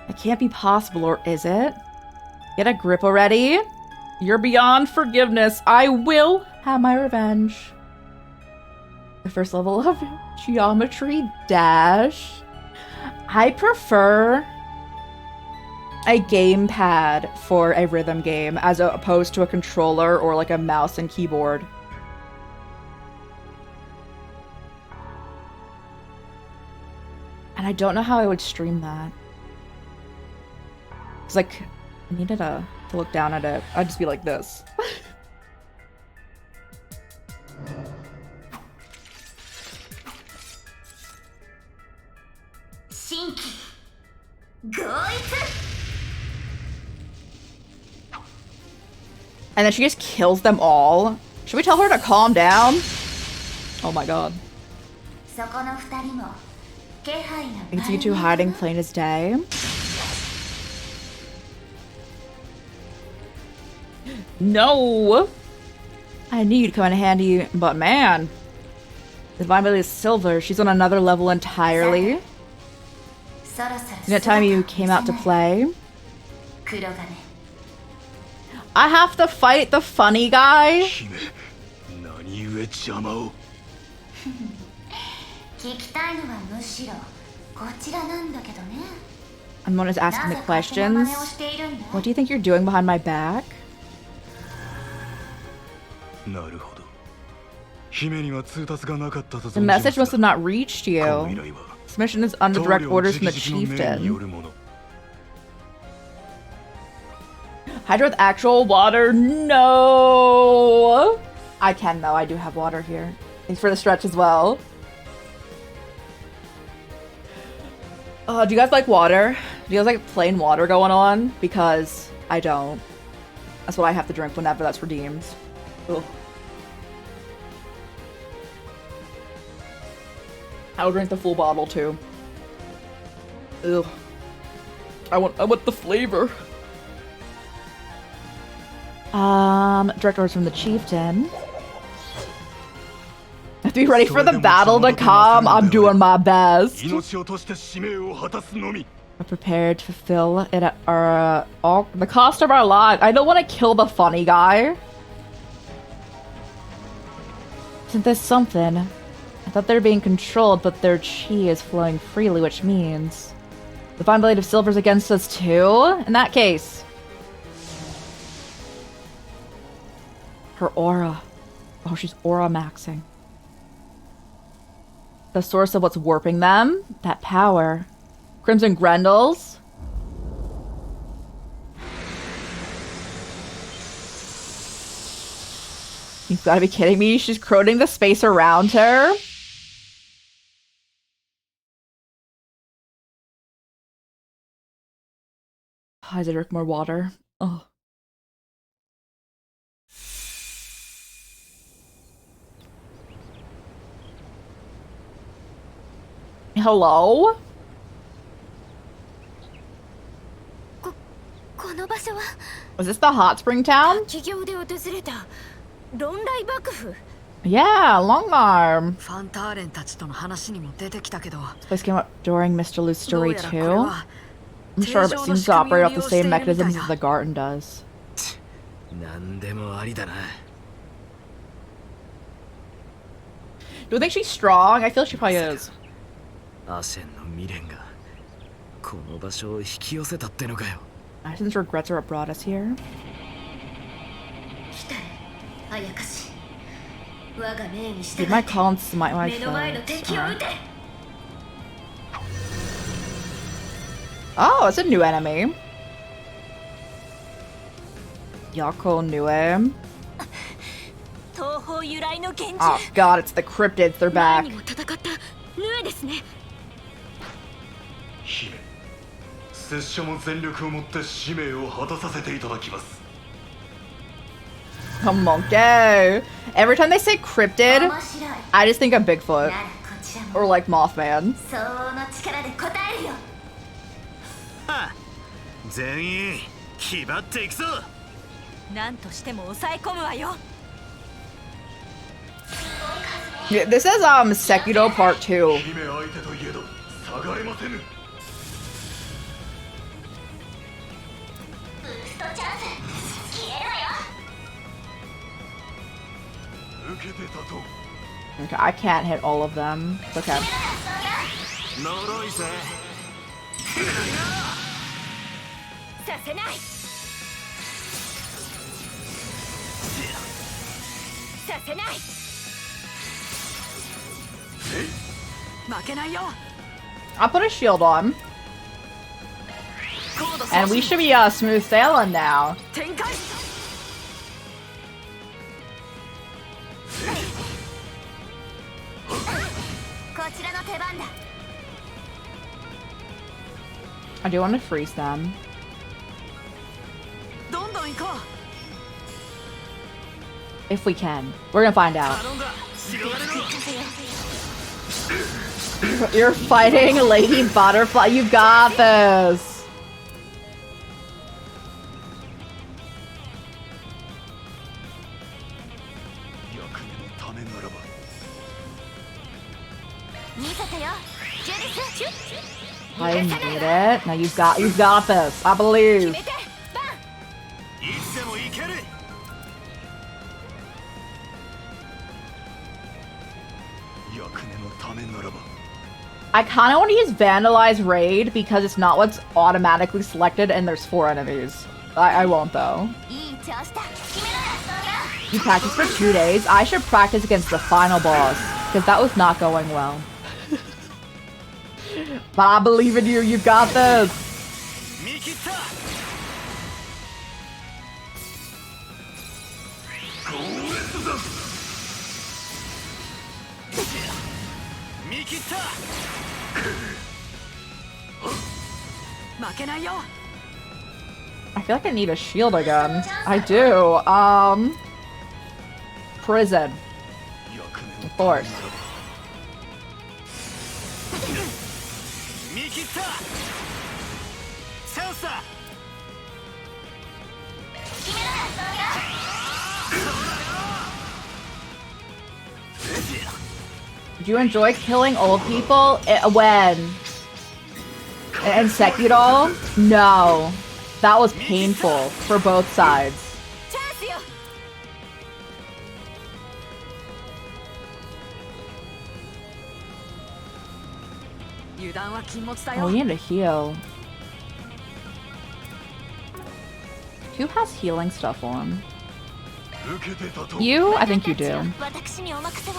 It can't be possible, or is it? Get a grip already. You're beyond forgiveness. I will have my revenge. The first level of Geometry Dash. I prefer a gamepad for a rhythm game as opposed to a controller or like a mouse and keyboard. And I don't know how I would stream that. It's like, I needed to look down at it. I'd just be like this. And then she just kills them all. Should we tell her to calm down? Oh my god. I can see you two hiding plain as day. No! I knew you'd come in handy, but man. The Divine Lily is silver. She's on another level entirely. Isn't it time you came out to play? I have to fight the funny guy? I'm one is asking the questions. What do you think you're doing behind my back? The message must have not reached you. This mission is under direct orders from the chieftain. Hydro with actual water? No! I can though, I do have water here. Thanks for the stretch as well. Do you guys like water? Do you guys like plain water going on? Because I don't. That's what I have to drink whenever that's redeemed. Ugh. I'll drink the full bottle too. Ugh. I want the flavor. Direct orders from the chieftain. I have to be ready for the battle to come. I'm doing my best. I'm prepared to fulfill it at the cost of our lives. I don't want to kill the funny guy. Isn't this something? I thought they were being controlled, but their chi is flowing freely, which means the Divine Blade of Silver's against us too? In that case. Her aura. Oh, she's aura maxing. The source of what's warping them? That power. Crimson Grendels. You've got to be kidding me. She's corroding the space around her. I had to drink more water. Oh. Hello? この場所は Was this the hot spring town? 企業で訪れた論来幕府 Yeah, long arm. ファンターレンたちとの話にも出てきたけど、 This came up during Mr. Lou's どう story やらこれ too. は I'm sure, but it seems to operate off the same mechanisms as the garden does. 何でもありだな。 Do you think she's strong? I feel she probably is. アシェンの未練がこの場所を引き寄せたってのかよ。 Ashen's regrets are what brought us here. 来たれあやかし我が命に従 Did っ my て call and smite my 目の前の foes? 敵を撃て Oh, it's a new enemy. Yako Nue. 東方由来の拳銃 Oh god, it's the cryptids. They're 前 back. にも戦ったヌエですね姫、拙者も全力をもって使命を果たさせていただきます。 A monkey. Every time they say cryptid, 面白い I just think of Bigfoot ならこちらも or like Mothman. 相応の力で応えるよ全員気張っていくぞ。何としても抑え込むわよ Yeah, this is Sekiro Part 2. 姫相手といえど下がれませぬ。ブーストチャンス消えろよ。受けてたと。 Okay, I can't hit all of them. It's okay. 呪いぜ。させないさせない負けないよ。 I'll put a shield on. And we should be smooth sailing now. 展開。こちらの手番だ I do want to freeze them. どんどん行こ If we can. We're gonna find out. 頼んだ。白金の。 You're fighting Lady Butterfly. You got this. 役目のためならば。見せてよジュリスシュッ I need it. Now you got this. I believe. 決めてバンいつでもいける。役目のためならば。 I kind of want to use Vandalize Raid because it's not what's automatically selected and there's 4 enemies. I won't though. いい調子だ決めろよ You practice for 2 days. I should practice against the final boss because that was not going well. But I believe in you. You got this. 見切った。見切った。う。負けないよ。 I feel like I need a shield again. I do. Prison. 役目の Of course. 見切った。チャンスだ。 Did you enjoy killing old people? When? In Sekiro? No. That was painful for both sides. チャンスよ 油断は禁物だ Oh, よ。 we need to heal. Who has healing stuff on? 受けてたと。 You? I think you do. 私にお任せを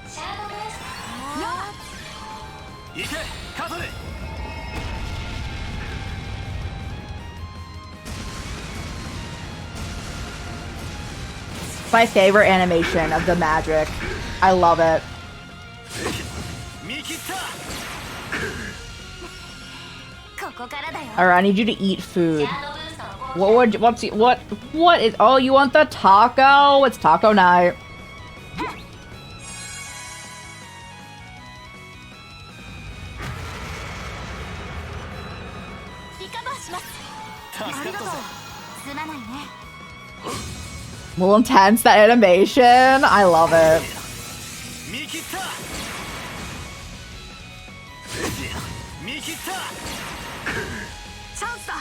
シャードブースター行けカトレ My favorite animation of the magic. I love it. 見切った ここからだよ Alright, I need you to eat food. シャードブーストの攻撃 What is, oh, you want the taco? It's taco night. リカバーします助かったぜすまないね A little intense, that animation. I love it. 見切った見切った チャンスだ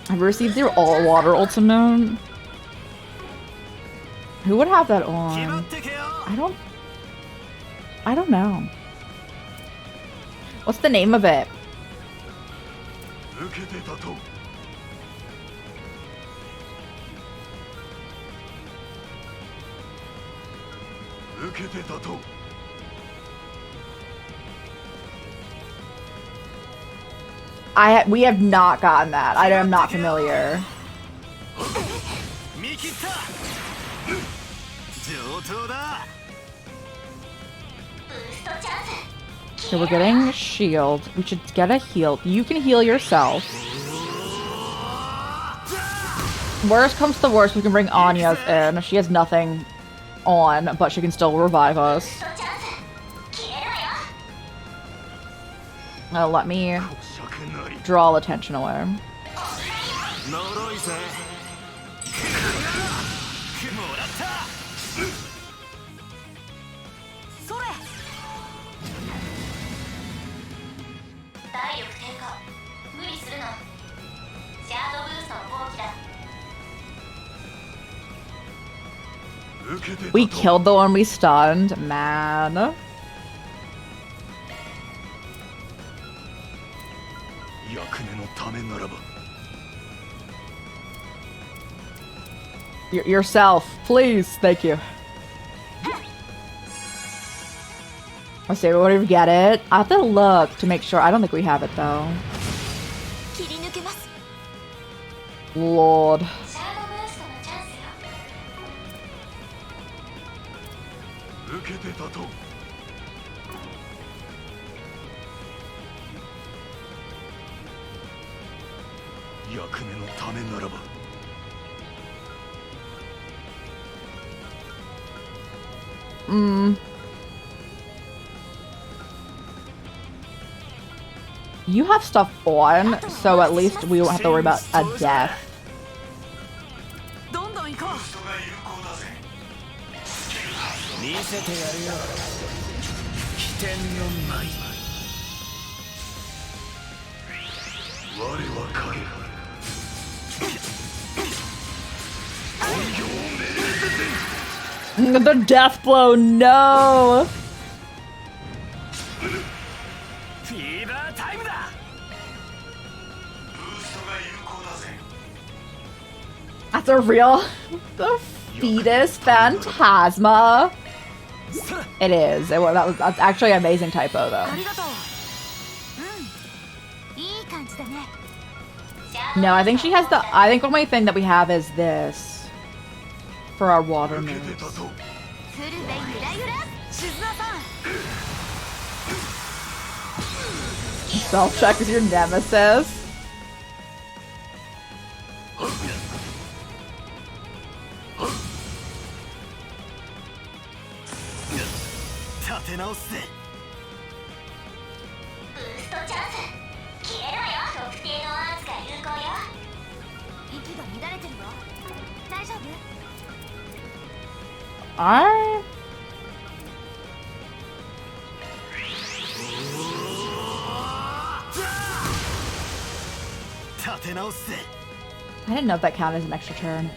I've received your all water ultimate. Who would have that 決まっ on? てけよ I don't know. What's the name of it? 受けてたと 受けてたと We have not gotten that. I am not familiar. 見切った上等だ ブーストチャンス Okay, we're getting shield. We should get a heal. You can heal yourself. Worst comes to worst, we can bring Anya's in. She has nothing on, but she can still revive ブー us. ストチャンス消えるわよ Let me 尺なり draw attention away. 呪いぜもらったそれ体力低下無理するなシャードブーストの攻撃だ 受けてたと We killed the one we stunned. Man. 役目のためならば Yourself, please. Thank you. Let's see, what if we get it? I have to look to make sure. I don't think we have it though. 切り抜けます Lord. シャードブーストのチャンスよ受けてたと役目のためならば You have stuff on, so at least we won't have to worry about a death. どんどん行こう見せてやるよ起点の舞我は影 The death blow, no! フィーバータイムだブーストが有効だぜ That's a real the fetus phantasma. It is. That's actually an amazing typo though. ありがとういい感じだね No, I think she has the. I think the only thing that we have is this for our water 受け moves. てたとフルでゆらゆら静菜さん Self check is your nemesis. 立て直すぜブーストチャンス消えるわよ特定のアーツが有効よ息が乱れてるわ大丈夫 I. 立て直すぜ I didn't know if that counted as an extra turn.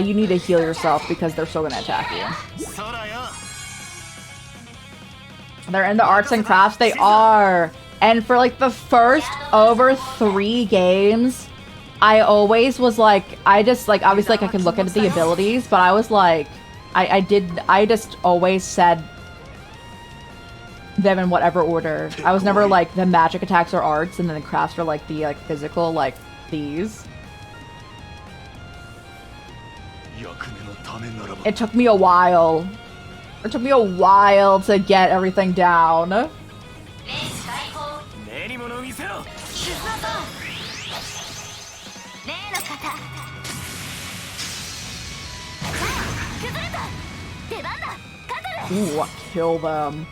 You need to heal yourself because they're still gonna attack you. 空よ They're in the arts and crafts. They are. And for like the first over 3 games, I always was like, I just like, obviously like I could look at the abilities, but I was like, I just always said them in whatever order. I was never like the magic attacks or arts, and then the crafts were like the like physical, like these. 役目のためならば It took me a while. It took me a while to get everything down. レース解放練り物を見せろ シュート例の方さあ崩れた出番だカトル Ooh, kill them.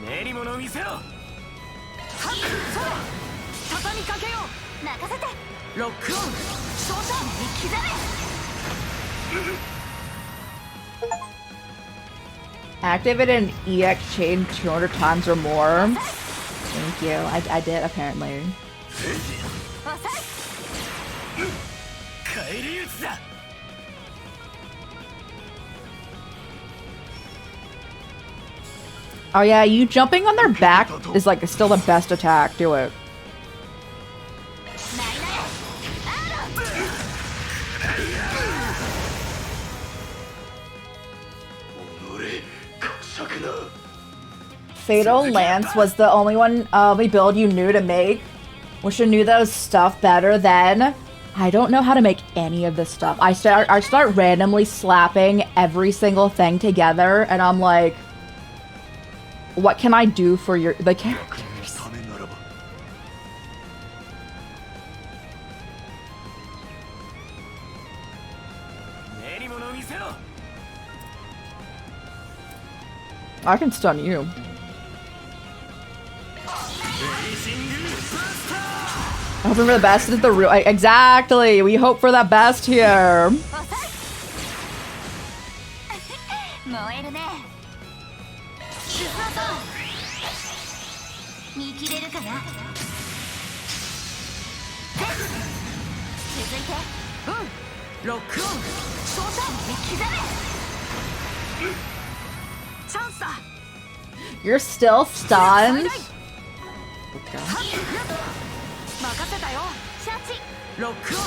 練り物を見せろ畳みかけよ任せてうロックオン勝者に刻め Activate an EX chain 200 times or more. Thank you. I did, apparently. 遅い返り討ちだ Oh yeah, you jumping on their back is like still the best attack. Do it. ないなよアーロン 己かしゃくな Fatal Lance was the only build you knew to make. Wish I knew those stuff better then. I don't know how to make any of this stuff. I start randomly slapping every single thing together, and I'm like, what can I do for the characters? ためならば 練り物を見せろ I can stun you. レーシングブースター Hoping for the best is the real. Exactly. We hope for the best here. 遅い燃えるねシュート見切れるかな続いてロックオン勝者に刻めチャンスだ You're still stunned. 任せたよシャチロックオン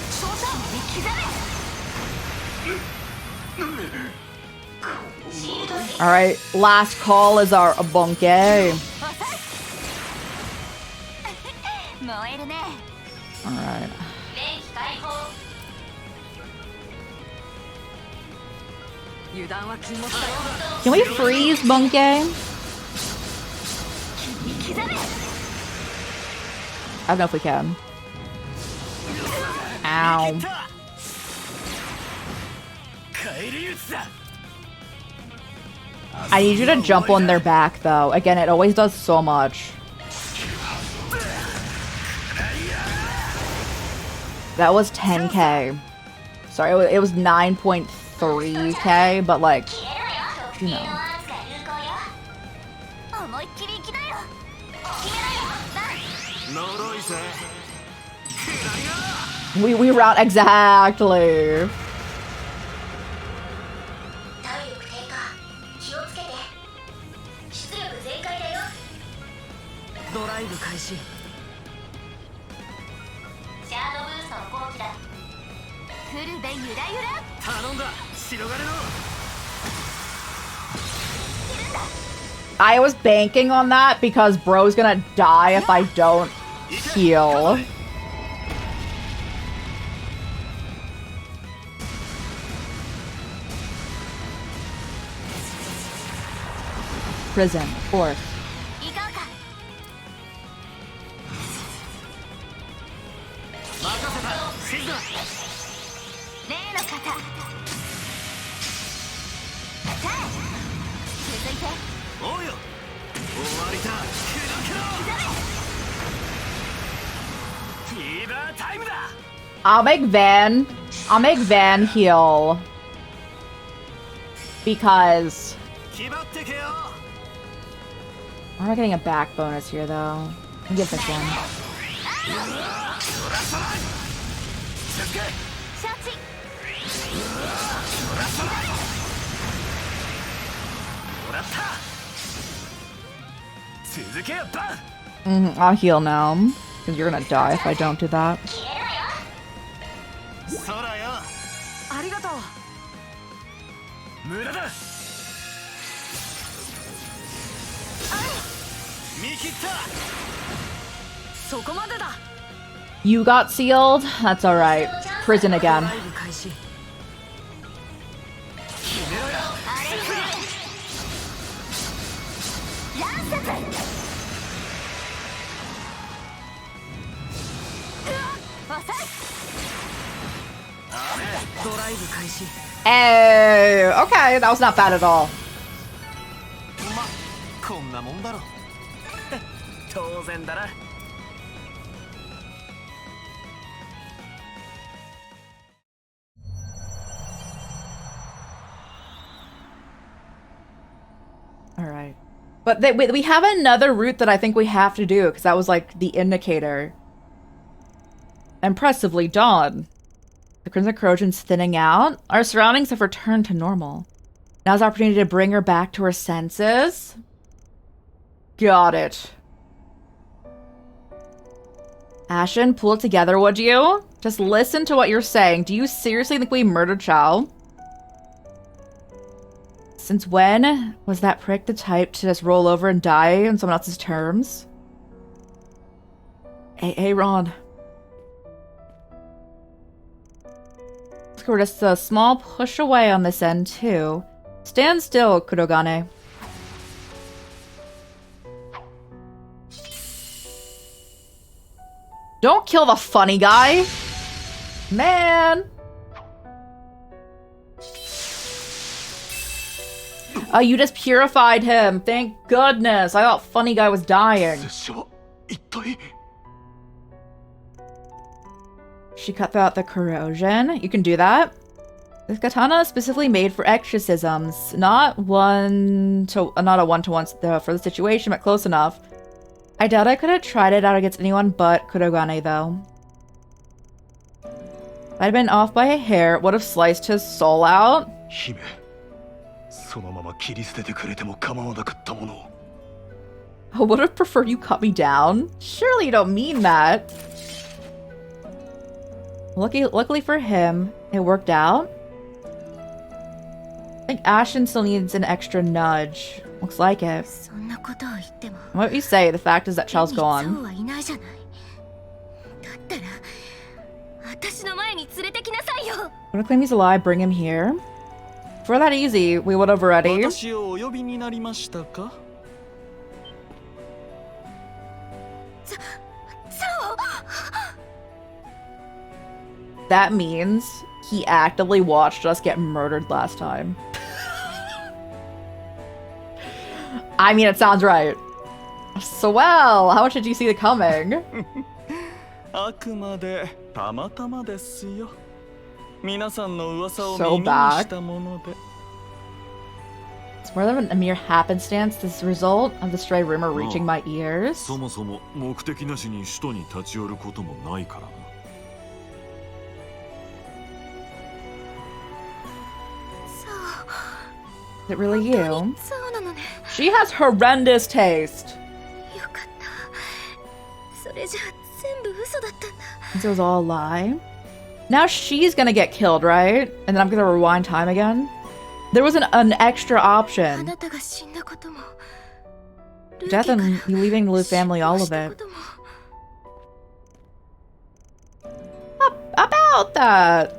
勝者に刻め All right. Last call is our bunke. 遅い燃えるね All right. 電気解放 油断は禁物だよ Can we freeze bunke? 刻め I don't know if we can. Ow. 返り討ちだ I need you to jump on their back, though. Again, it always does so much. That was 10k. Sorry, it was 9.3k, but like, 消えろよ you 芸能 know. アーツが有効よ思いっきり行きなよ決めなよさ呪いぜ We route exactly. 体力低下気をつけて出力全開だよドライブ開始シャードブーストの後期だフルでゆらゆら頼んだ白金の I was banking on that because bro's gonna die if I don't heal. Prison, of course. 行こうか任せたシズだ例の方さあ続いておうよ終わりだフィーバータイムだ I'll make Van heal. Because 決まってけよ we're not getting a back bonus here, though. I'll give this one. 続けシャチもらった続けよバン I'll heal now. Because you're gonna die if I don't do that. 消えろよ空よありがとう無駄だ。見切った。そこまでだ。 You got sealed? That's alright. Prison again. ライブ開始。ドライブ開始。 Hey, okay, that was not bad at all. ま、こんなもんだろ。当然だな。Alright. But we have another route that I think we have to do, because that was like the indicator. Impressively done. The Crimson Corrosion's thinning out. Our surroundings have returned to normal. Now's the opportunity to bring her back to her senses. Got it. Ashen, pull it together, would you? Just listen to what you're saying. Do you seriously think we murdered Chao? Since when was that prick the type to just roll over and die on someone else's terms? Hey, Ron. We're just a small push away on this end, too. Stand still, Kurogane. Don't kill the funny guy! Man! Oh, you just purified him. Thank goodness. I thought funny guy was dying. She cut out the corrosion. You can do that. This katana is specifically made for exorcisms. Not a one-to-one for the situation, but close enough. I doubt I could have tried it out against anyone but Kurogane, though. If I'd been off by a hair, it would have sliced his soul out. I would have preferred you cut me down. Surely you don't mean that. Luckily for him, it worked out. I think Ashen still needs an extra nudge. Looks like it. What you say, the fact is that Chao's gone. Wanna claim he's alive, bring him here. If we're that easy, we would have already. That means he actively watched us get murdered last time. I mean, it sounds right. So well, how much did you see it coming? So back. It's more than a mere happenstance, this result of the stray rumor reaching my ears. そもそも目的なしに首都に立ち寄ることもないからな。 Is it really you? She has horrendous taste. This was all a lie. Now she's gonna get killed, right? And then I'm gonna rewind time again? There was an extra option. Death and you leaving the Liu family, all of it. About that!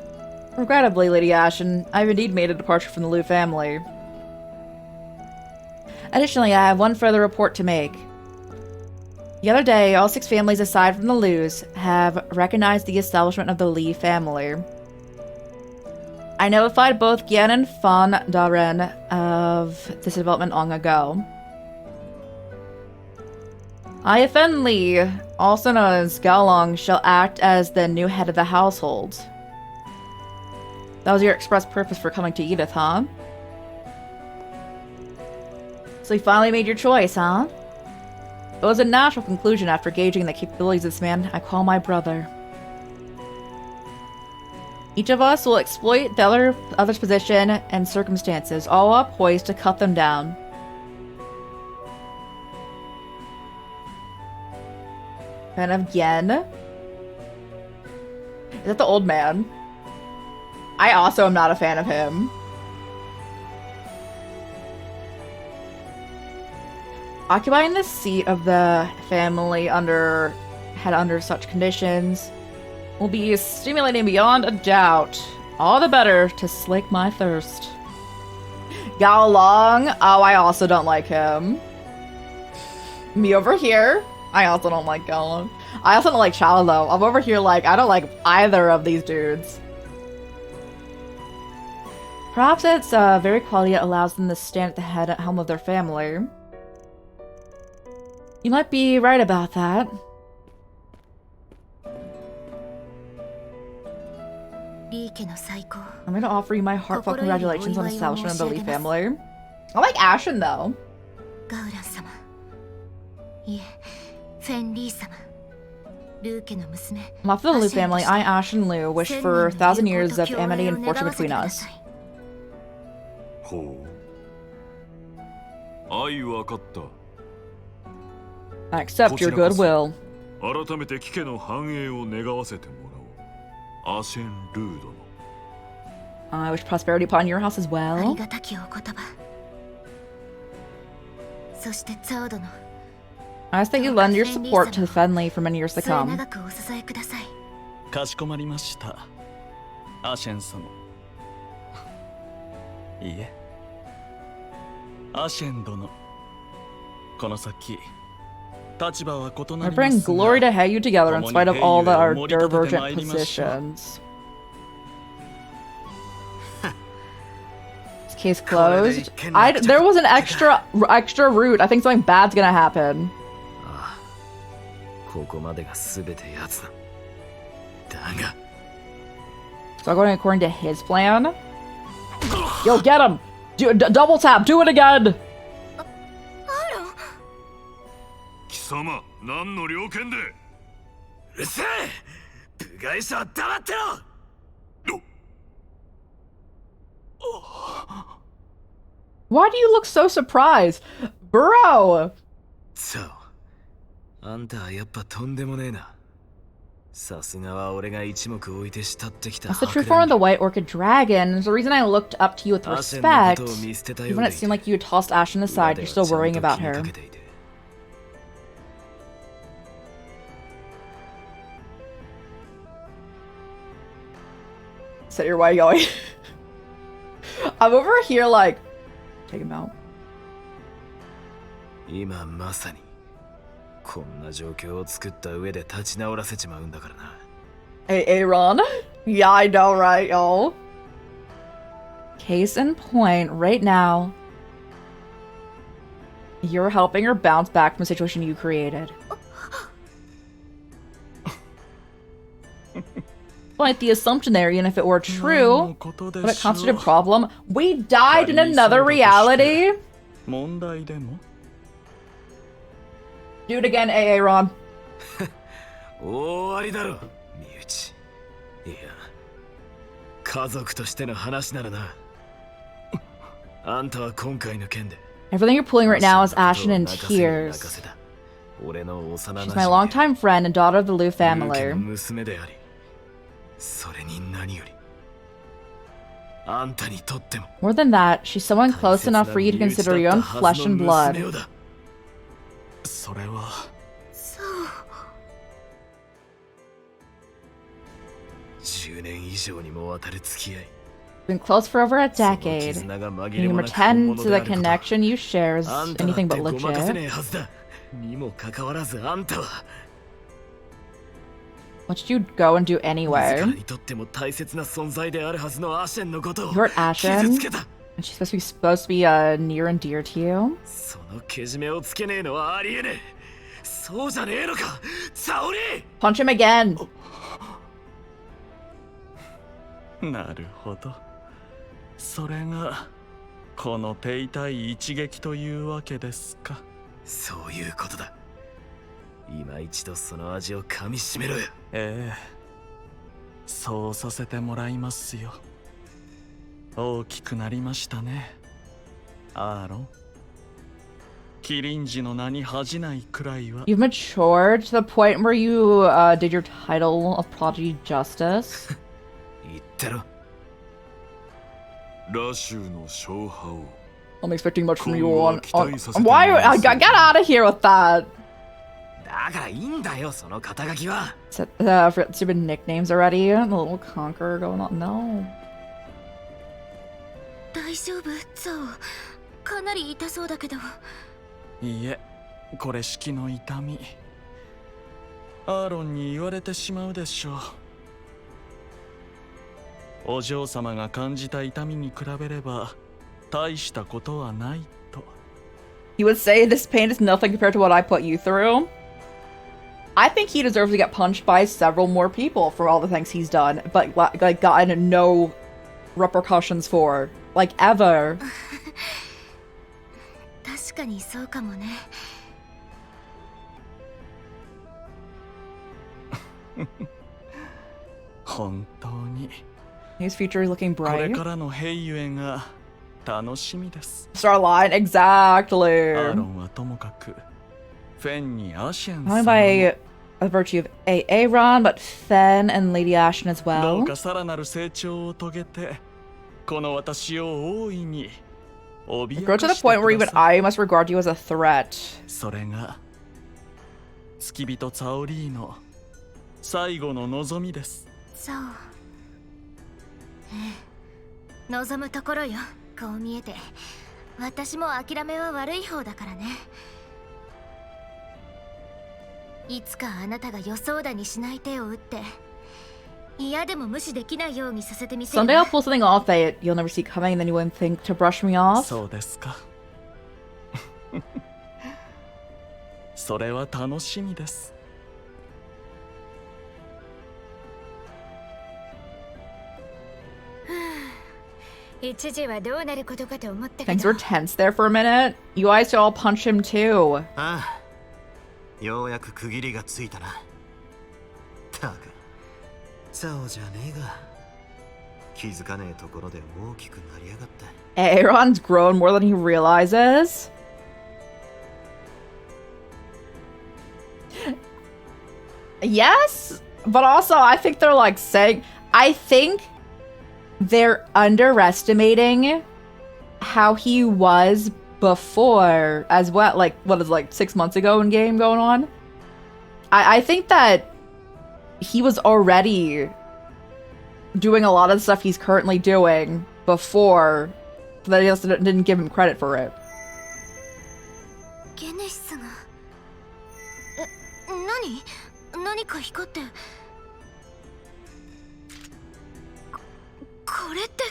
Regrettably, Lady Ashen, I've indeed made a departure from the Liu family. Additionally, I have one further report to make. The other day, all 6 families aside from the Lius have recognized the establishment of the Li family. I notified both Gian and Fan Daren of this development long ago. Iafen Li, also known as Gaolong, shall act as the new head of the household. That was your express purpose for coming to Edith, huh? So you finally made your choice, huh? It was a natural conclusion after gauging the capabilities of this man I call my brother. Each of us will exploit the other's position and circumstances, all up poised to cut them down. Fan of Yen? Is that the old man? I also am not a fan of him. Occupying the seat of the family under such conditions will be stimulating beyond a doubt. All the better to slake my thirst. Gao Long? Oh, I also don't like him. Me over here? I also don't like Gao Long. I also don't like Chao though. I'm over here like, I don't like either of these dudes. Perhaps it's very quality that allows them to stand at the helm of their family. You might be right about that. I'm going to offer you my heartfelt congratulations on the establishment of the Lee family. I like Ashen though. On behalf of the Liu family, I, Ashen Liu, wish for 1,000 years of amity and fortune between us. ほう。愛わかった。 I accept your goodwill. 改めて貴家の繁栄を願わせてもらおう。アシェン・ルードの。I wish prosperity upon your house as well. I ask that you lend your support to Fenley for many years to come. かしこまりました。アシェン様。いいえ。アシェン殿。この先。 I bring glory to hang you together in spite of all that are divergent positions. This case closed. There was an extra route. I think something bad's gonna happen. So going according to his plan. Yo, get him! Double tap. Do it again. 貴様、何の了見で。うるせえ。部外者は黙ってろ。Why do you look so surprised? Bro! そう。あんたはやっぱとんでもねえな。さすがは俺が一目置いて慕ってきた。 That's the true form of the White Orchid Dragon. There's a reason I looked up to you with respect. Even when it seemed like you had tossed Ashen aside, you're still worrying about her. Set your way going. I'm over here like, take him out. 今まさにこんな状況を作った上で立ち直らせちまうんだからな。Hey, Aaron. Yeah, I know, right, yo? Case in point, right now, you're helping her bounce back from a situation you created. Like the assumption there, even if it were true, would it constitute a problem? We died in another reality? Do it again, Aaron. 終わりだろ、身内。いや、家族としての話ならな。あんたは今回の件で。Everything you're pulling right now is Ashen in tears. She's my longtime friend and daughter of the Liu family. それに何より。あんたにとっても。More than that, she's someone close enough for you to consider your own flesh and blood. それは。10年以上にもわたる付き合い。Been close for over a decade. Can you pretend to the connection you share is anything but legit? にもかかわらずあんたは。 What should you go and do anyway? You're at Ashen, and she's supposed to be near and dear to you. Punch him again. なるほど。それがこの手痛い一撃というわけですか。そういうことだ。 今一度その味を噛みしめろよ。ええ、そうさせてもらいますよ。大きくなりましたね、アーロン。キリンジの名に恥じないくらいは。You've matured to the point where you did your title of Prodigy justice. 言ったろ。ラシューの勝敗を I'm expecting much from you on why get out of here with that. だからいいんだよその肩書きは。For stupid nicknames already. The little conqueror going on. No. 大丈夫ゾウかなり痛そうだけど。いいえ、これ式の痛み。アーロンに言われてしまうでしょう。お嬢様が感じた痛みに比べれば大したことはないと。He would say this pain is nothing compared to what I put you through. I think he deserves to get punched by several more people for all the things he's done, but like gotten no repercussions for, like ever. 確かにそうかもね。本当に。His future is looking これ bright. からの平ゆえが楽しみです。 Starline, アー exactly. ロンはともかくフェンにアシェン Not 様 only も by a virtue of Aaron, but Fen and Lady Ashen as ど well. うかさらなる成長を遂げてこの私を大いに脅 Grow to か the して point where くだ even さい。 I must regard you as a threat. それが付き人ツァオリーの最後の望みです。そう。望むところよ。こう見えて私も諦めは悪い方だからね。いつかあなたが予想だにしない手を打って嫌でも無視できないようにさせてみせる。 Someday I'll pull something off that you'll never see coming, and then you wouldn't think to brush me off. そうですか。それは楽しみです。一時はどうなることかと思ったけ Things ど。 were tense there for a minute. You guys should all punch him too. ああ、ようやく区切りがついたな。たく、そうじゃねえが。気づかねえところで大きくなりやがった。Aaron's grown more than he realizes. Yes, but also I think they're like saying, I think they're underestimating how he was before as well. Like, what is like 6 months ago in game going on? I think that he was already doing a lot of the stuff he's currently doing before, that they just didn't give him credit for it. ゲネシスが何か光ってこれって。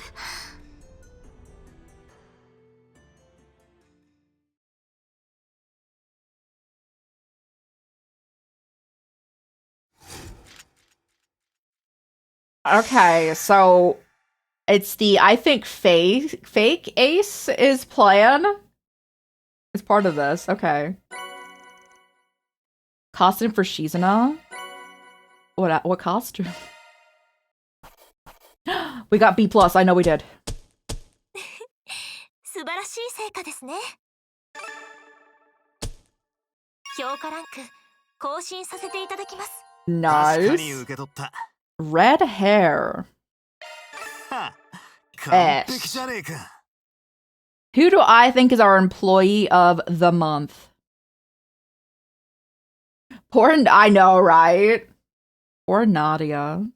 Okay, so it's I think fake Ace is plan. It's part of this. Okay. Costume for Shizuna? What costume? We got B+, I know we did. 素晴らしい成果ですね。評価ランク更新させていただきます。確かに Nice. 受け取った。 Red hair. はあ、完璧じゃねえか。 Who do I think is our employee of the month? I know, right? Poor Nadia.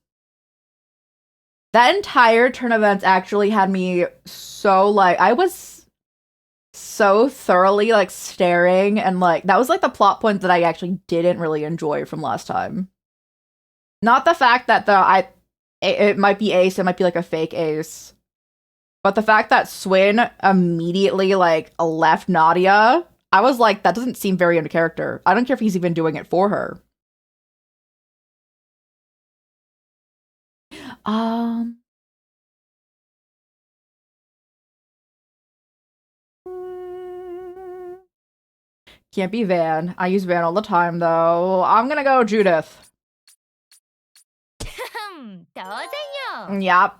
That entire turn of events actually had me so, like, I was so thoroughly, like, staring, and, like, that was, like, the plot point that I actually didn't really enjoy from last time. Not the fact that it might be Ace, it might be, like, a fake Ace. But the fact that Swin immediately, like, left Nadia, I was like, that doesn't seem very into character. I don't care if he's even doing it for her. Can't be Van. I use Van all the time, though. I'm gonna go Judith. 当然よ。 Yep.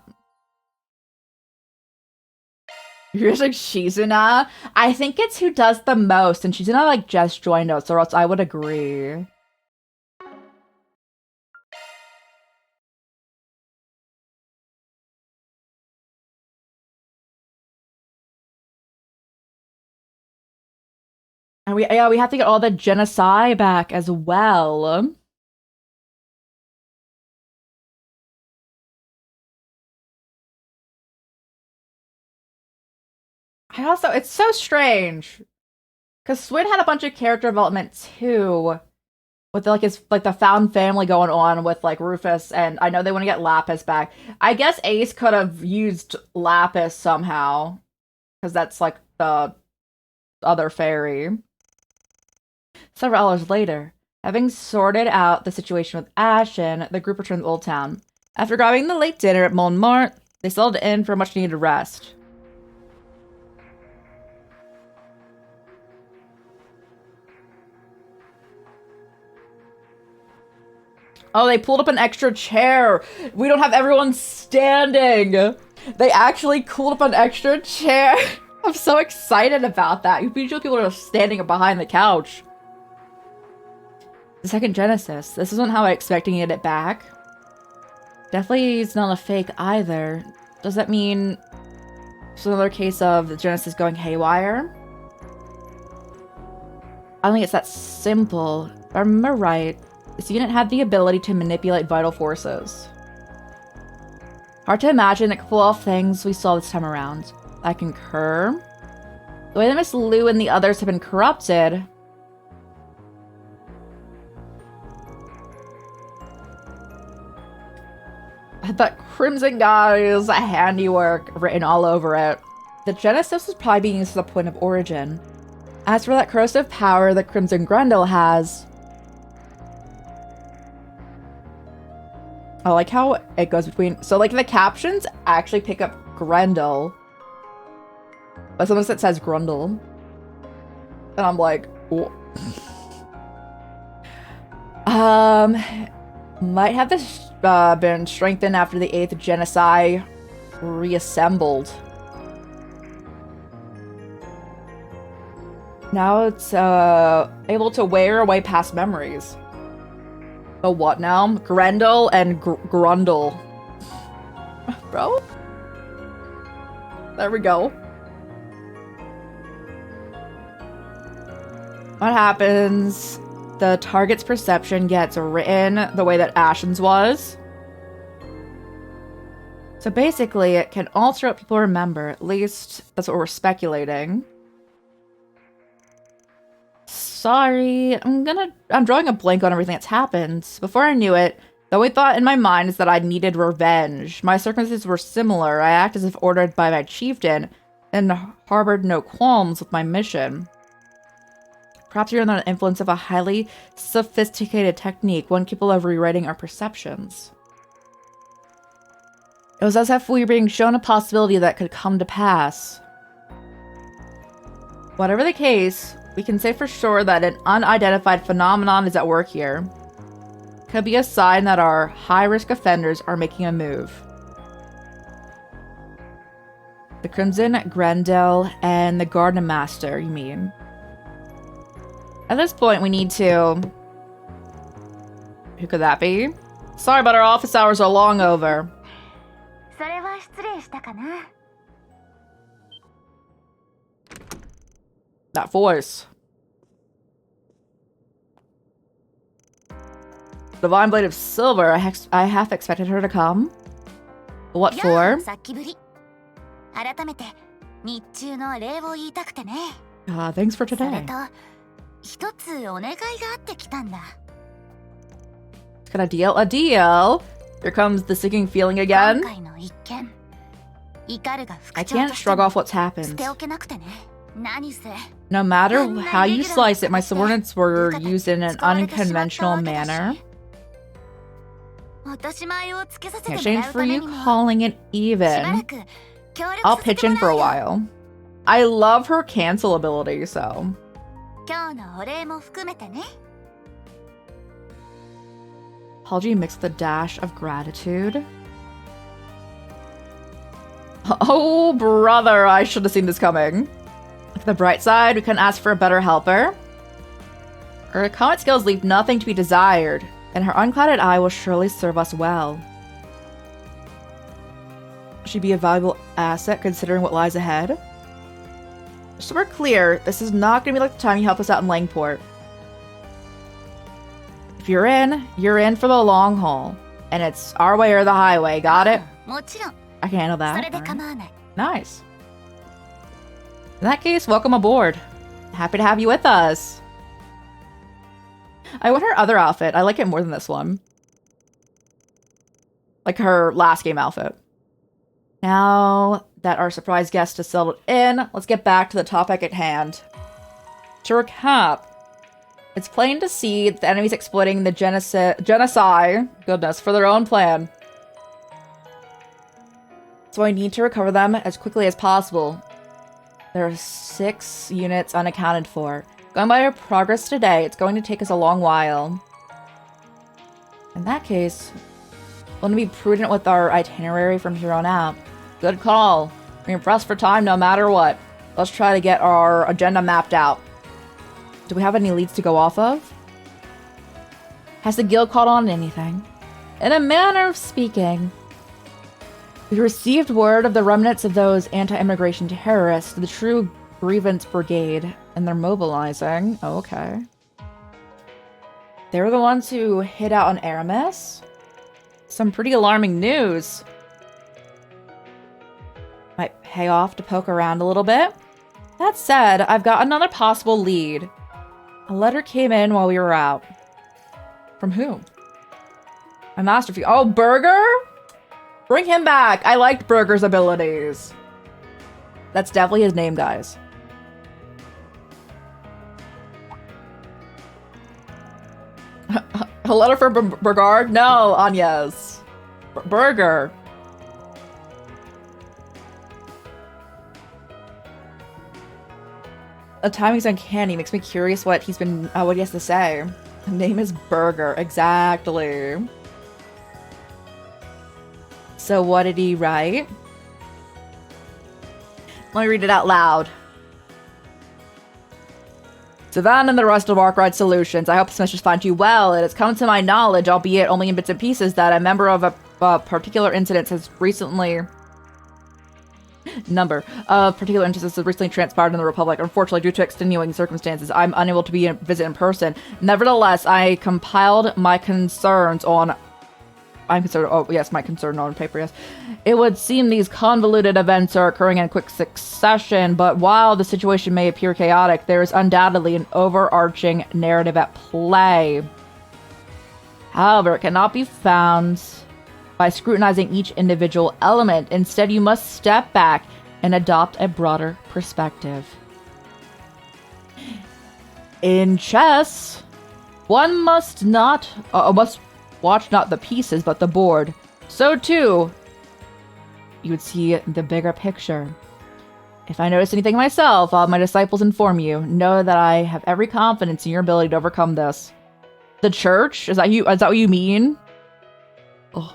Here's like Shizuna. I think it's who does the most, and Shizuna like just joined us, or else I would agree. And we have to get all the genocide back as well. It's so strange. Because Swin had a bunch of character development too. With the found family going on with like Rufus, and I know they want to get Lapis back. I guess Ace could have used Lapis somehow. Because that's like the other fairy. Several hours later, having sorted out the situation with Ashen, the group returned to Old Town. After grabbing the late dinner at Montmartre, they settled in for a much needed rest. Oh, they pulled up an extra chair. We don't have everyone standing. They actually pulled up an extra chair. I'm so excited about that. Usually people are standing behind the couch. The second Genesis. This isn't how I expected to get it back. Definitely it's not a fake either. Does that mean it's another case of the Genesis going haywire? I don't think it's that simple. If I remember right, this unit had the ability to manipulate vital forces. Hard to imagine it could pull off things we saw this time around. I concur. The way that Miss Lou and the others have been corrupted. That Crimson Guy's handiwork written all over it. The Genesis was probably being used as the point of origin. As for that corrosive power that Crimson Grendel has, I like how it goes between... So, like, the captions actually pick up Grendel. But sometimes it says Grundle. And I'm like... Might have this been strengthened after the 8th Genocide reassembled. Now it's able to wear away past memories. Oh, what now? Grendel and Grundle. Bro? There we go. What happens? The target's perception gets written the way that Ashen's was. So basically, it can alter what people remember. At least, that's what we're speculating. Sorry, I'm drawing a blank on everything that's happened. Before I knew it, the only thought in my mind is that I needed revenge. My circumstances were similar. I act as if ordered by my chieftain and harbored no qualms with my mission. Perhaps you're under the influence of a highly sophisticated technique, one capable of rewriting our perceptions. It was as if we were being shown a possibility that could come to pass. Whatever the case, we can say for sure that an unidentified phenomenon is at work here. Could be a sign that our high-risk offenders are making a move. The Crimson Grendel and the Garden Master, you mean? At this point, we need to... Who could that be? Sorry, but our office hours are long over. That voice. Divine Blade of Silver. I half expected her to come. What for? Thanks for today. Got a deal? A deal? Here comes the sinking feeling again. I can't shrug off what's happened. No matter how you slice it, my subordinates were used in an unconventional manner. In exchange for you calling it even, I'll pitch in for a while. I love her cancel ability, so... Apology mixed with a dash of gratitude. Oh, brother, I should have seen this coming. To the bright side, we couldn't ask for a better helper. Her combat skills leave nothing to be desired, and her unclouded eye will surely serve us well. She'd be a valuable asset considering what lies ahead. So we're clear, this is not gonna be like the time you help us out in Langport. If you're in for the long haul. And it's our way or the highway, got it? もちろん I can handle そ that. れで構わない Nice. In that case, welcome aboard. Happy to have you with us. I want her other outfit. I like it more than this one. Like her last game outfit. Now that our surprise guest has settled in, let's get back to the topic at hand. To recap, it's plain to see that the enemy's exploiting the genocide, goodness, for their own plan. So I need to recover them as quickly as possible. There are 6 units unaccounted for. Going by our progress today, it's going to take us a long while. In that case, we'll need to be prudent with our itinerary from here on out. Good call. We're pressed for time no matter what. Let's try to get our agenda mapped out. Do we have any leads to go off of? Has the guild caught on to anything? In a manner of speaking, we received word of the remnants of those anti-immigration terrorists, the True Grievance Brigade, and they're mobilizing. Oh, okay. They were the ones who hid out on Aramis? Some pretty alarming news. Might pay off to poke around a little bit. That said, I've got another possible lead. A letter came in while we were out. From who? My masterpiece. Oh, Burger? Bring him back. I liked Burger's abilities. That's definitely his name, guys. A letter for Burgard? No, Agnes. Burger. The timing's uncanny. Makes me curious what he has to say. His name is Burger. Exactly. So what did he write? Let me read it out loud. Savannah and the rest of Arkwright Solutions. I hope this message finds you well. It has come to my knowledge, albeit only in bits and pieces, that a member of a particular incident has recently... transpired in the Republic. Unfortunately, due to extenuating circumstances, I'm unable to visit in person. Nevertheless, I compiled my concerns on... my concern on paper, yes. It would seem these convoluted events are occurring in quick succession, but while the situation may appear chaotic, there is undoubtedly an overarching narrative at play. However, it cannot be found by scrutinizing each individual element. Instead, you must step back and adopt a broader perspective. In chess, one must watch not the pieces, but the board. So too, you would see the bigger picture. If I notice anything myself, I'll have my disciples inform you. Know that I have every confidence in your ability to overcome this. The church? Is that you? Is that what you mean? Ugh.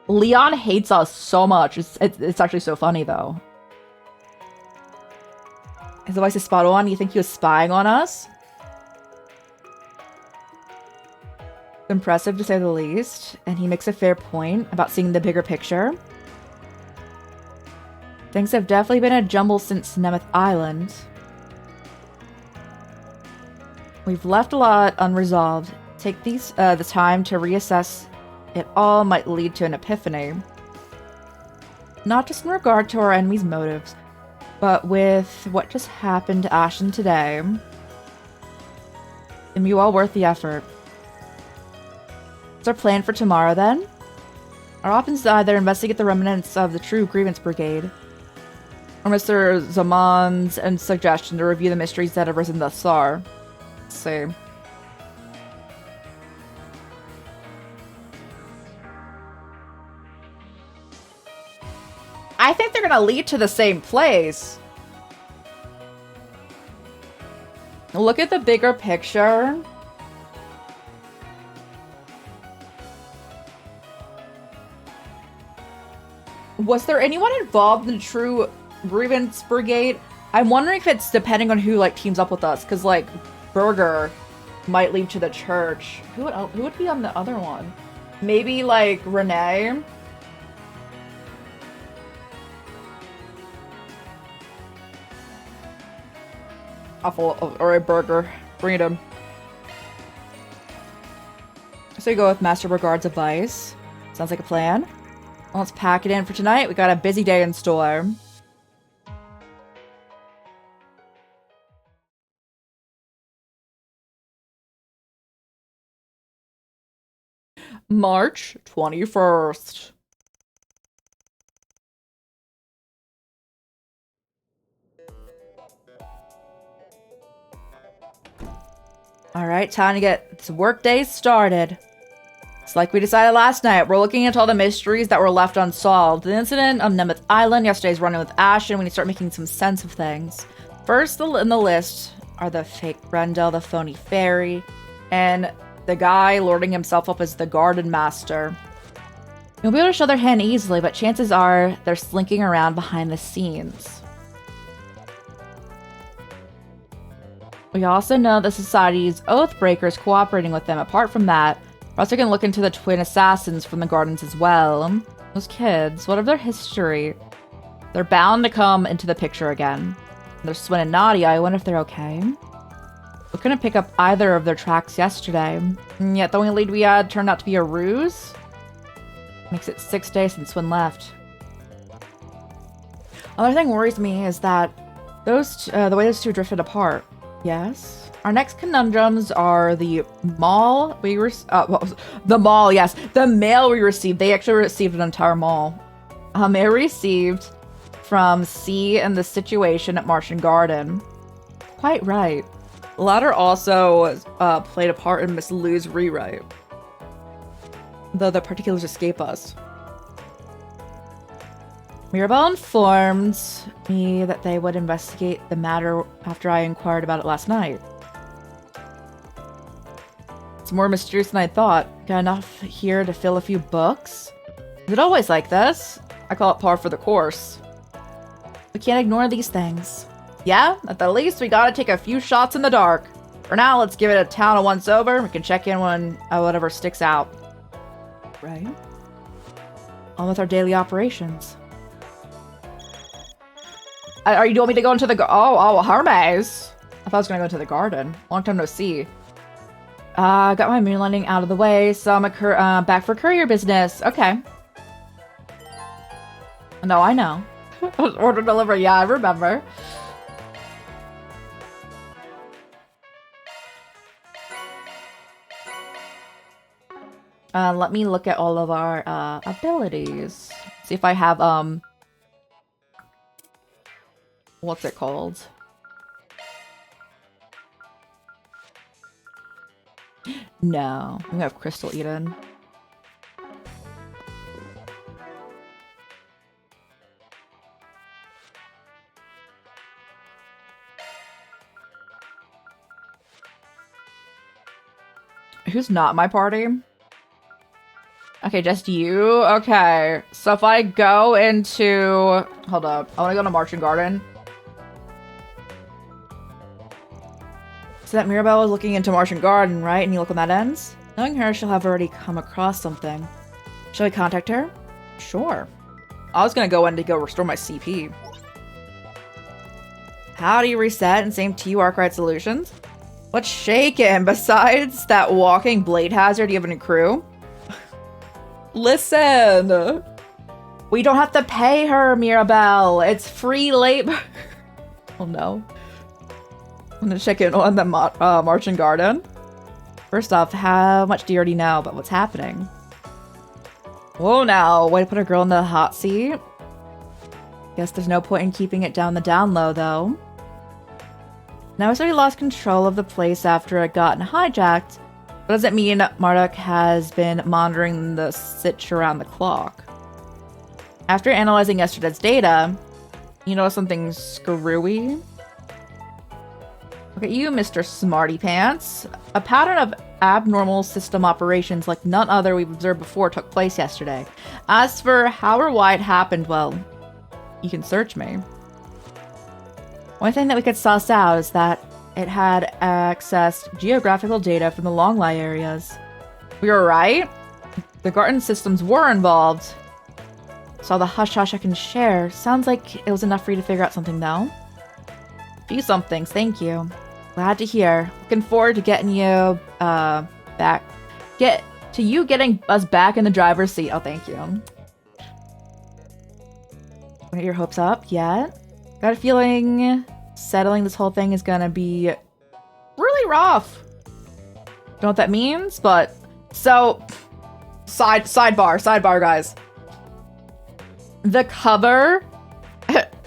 Leon hates us so much. It's actually so funny, though. His advice is spot on. You think he was spying on us? Impressive, to say the least. And he makes a fair point about seeing the bigger picture. Things have definitely been a jumble since Nemeth Island. We've left a lot unresolved. Take the time to reassess it all might lead to an epiphany. Not just in regard to our enemy's motives, but with what just happened to Ashton today. And you all worth the effort. What's our plan for tomorrow, then? Our options to either investigate the remnants of the True Grievance Brigade, or Mr. Zaman's suggestion to review the mysteries that have risen thus far. Let's see. I think they're gonna lead to the same place. Look at the bigger picture. Was there anyone involved in the True Grievance Brigade? I'm wondering if it's depending on who teams up with us, because Burger might lead to the church. Who would be on the other one? Maybe Renee. or a burger. Bring it in. So you go with Master Regard's advice. Sounds like a plan. Well, let's pack it in for tonight. We got a busy day in store. March 21st. Alright, time to get this workday started. It's like we decided last night. We're looking into all the mysteries that were left unsolved. The incident on Nemeth Island, yesterday's run-in with Ashen, we need to start making some sense of things. First in the list are the fake Brendel, the phony fairy, and the guy lording himself up as the garden master. You'll be able to show their hand easily, but chances are they're slinking around behind the scenes. We also know the Society's Oathbreakers cooperating with them. Apart from that, we're also going to look into the twin assassins from the gardens as well. Those kids, what of their history? They're bound to come into the picture again. They're Swin and Nadia. I wonder if they're okay. We couldn't pick up either of their tracks yesterday. And yet the only lead we had turned out to be a ruse. Makes it 6 days since Swin left. Another thing worries me is that the way those two drifted apart. Yes. Our next conundrums are the mail we received. The mail we received. They actually received an entire mall. They received from C and the situation at Martian Garden. Quite right. The latter also played a part in Miss Lou's rewrite, though the particulars escape us. Mirabelle informed me that they would investigate the matter after I inquired about it last night. It's more mysterious than I thought. Got enough here to fill a few books? Is it always like this? I call it par for the course. We can't ignore these things. Yeah, at the least we gotta take a few shots in the dark. For now, let's give it a town of once over. We can check in when whatever sticks out. Right? On with our daily operations. Are you want me to go into the Hermes? I thought I was gonna go into the garden. Long time no see. Got my moon landing out of the way, so I'm back for courier business. Okay. No, I know. Order delivery. Yeah, I remember. Let me look at all of our abilities. See if I have what's it called? No, we have Crystal Eden. Who's not my party? Okay, just you? Okay. So if I go into... Hold up. I want to go to Martian Garden. So that Mirabelle was looking into Martian Garden, right? And you look when that ends? Knowing her, she'll have already come across something. Shall we contact her? Sure. I was gonna go in to go restore my CP. How do you reset? And same to you, Arkwright Solutions. What's shaking? Besides that walking blade hazard, do you have any crew? Listen! We don't have to pay her, Mirabelle. It's free labor. Oh no. I'm gonna check in on the Martian Garden. First off, how much do you already know about what's happening? Whoa now, way to put a girl in the hot seat. Guess there's no point in keeping it down the down low, though. Now we already lost control of the place after it got hijacked. What does it mean Marduk has been monitoring the sitch around the clock? After analyzing yesterday's data, you know something screwy? Look at you, Mr. Smarty Pants. A pattern of abnormal system operations like none other we've observed before took place yesterday. As for how or why it happened, well, you can search me. One thing that we could suss out is that it had accessed geographical data from the long lie areas. We were right. The garden systems were involved. So the hush-hush I can share. Sounds like it was enough for you to figure out something, though. few somethings, thank you. Glad to hear. Looking forward to getting you back. Getting us back in the driver's seat. Oh, thank you. Don't get your hopes up yet. Got a feeling settling this whole thing is gonna be really rough. Don't know what that means, but so sidebar, guys. The cover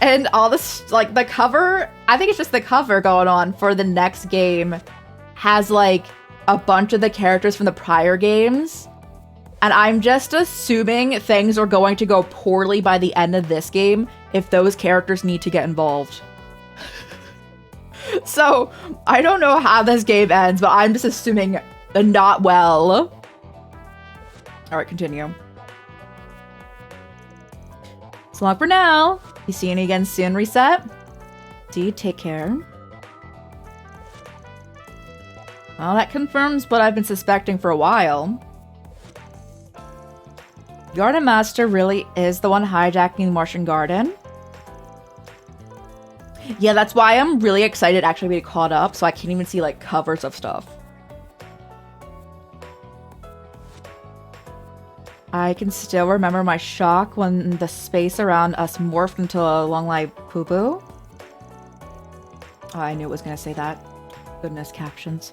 and all this, like the cover, I think it's just the cover going on for the next game has like a bunch of the characters from the prior games. And I'm just assuming things are going to go poorly by the end of this game if those characters need to get involved. So, I don't know how this game ends, but I'm just assuming not well. Alright, continue. So long for now. Be seeing you again soon, Reset. See, take care. Well, that confirms what I've been suspecting for a while. Garden Master really is the one hijacking the Martian Garden. Yeah, that's why I'm really excited to actually be caught up, so I can't even see, like, covers of stuff. I can still remember my shock when the space around us morphed into a long-life poo-poo. Oh, I knew it was gonna say that. Goodness, captions.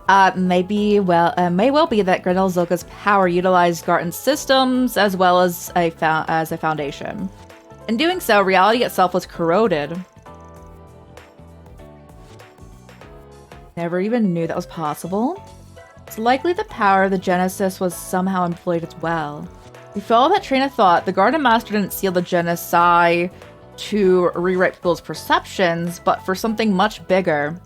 May well be that Grenell Zilka's power utilized Garton's systems as well as a foundation. In doing so, reality itself was corroded. Never even knew that was possible. It's likely the power of the Genesis was somehow employed as well. We follow that train of thought. The Garden Master didn't seal the Genocide to rewrite people's perceptions, but for something much bigger.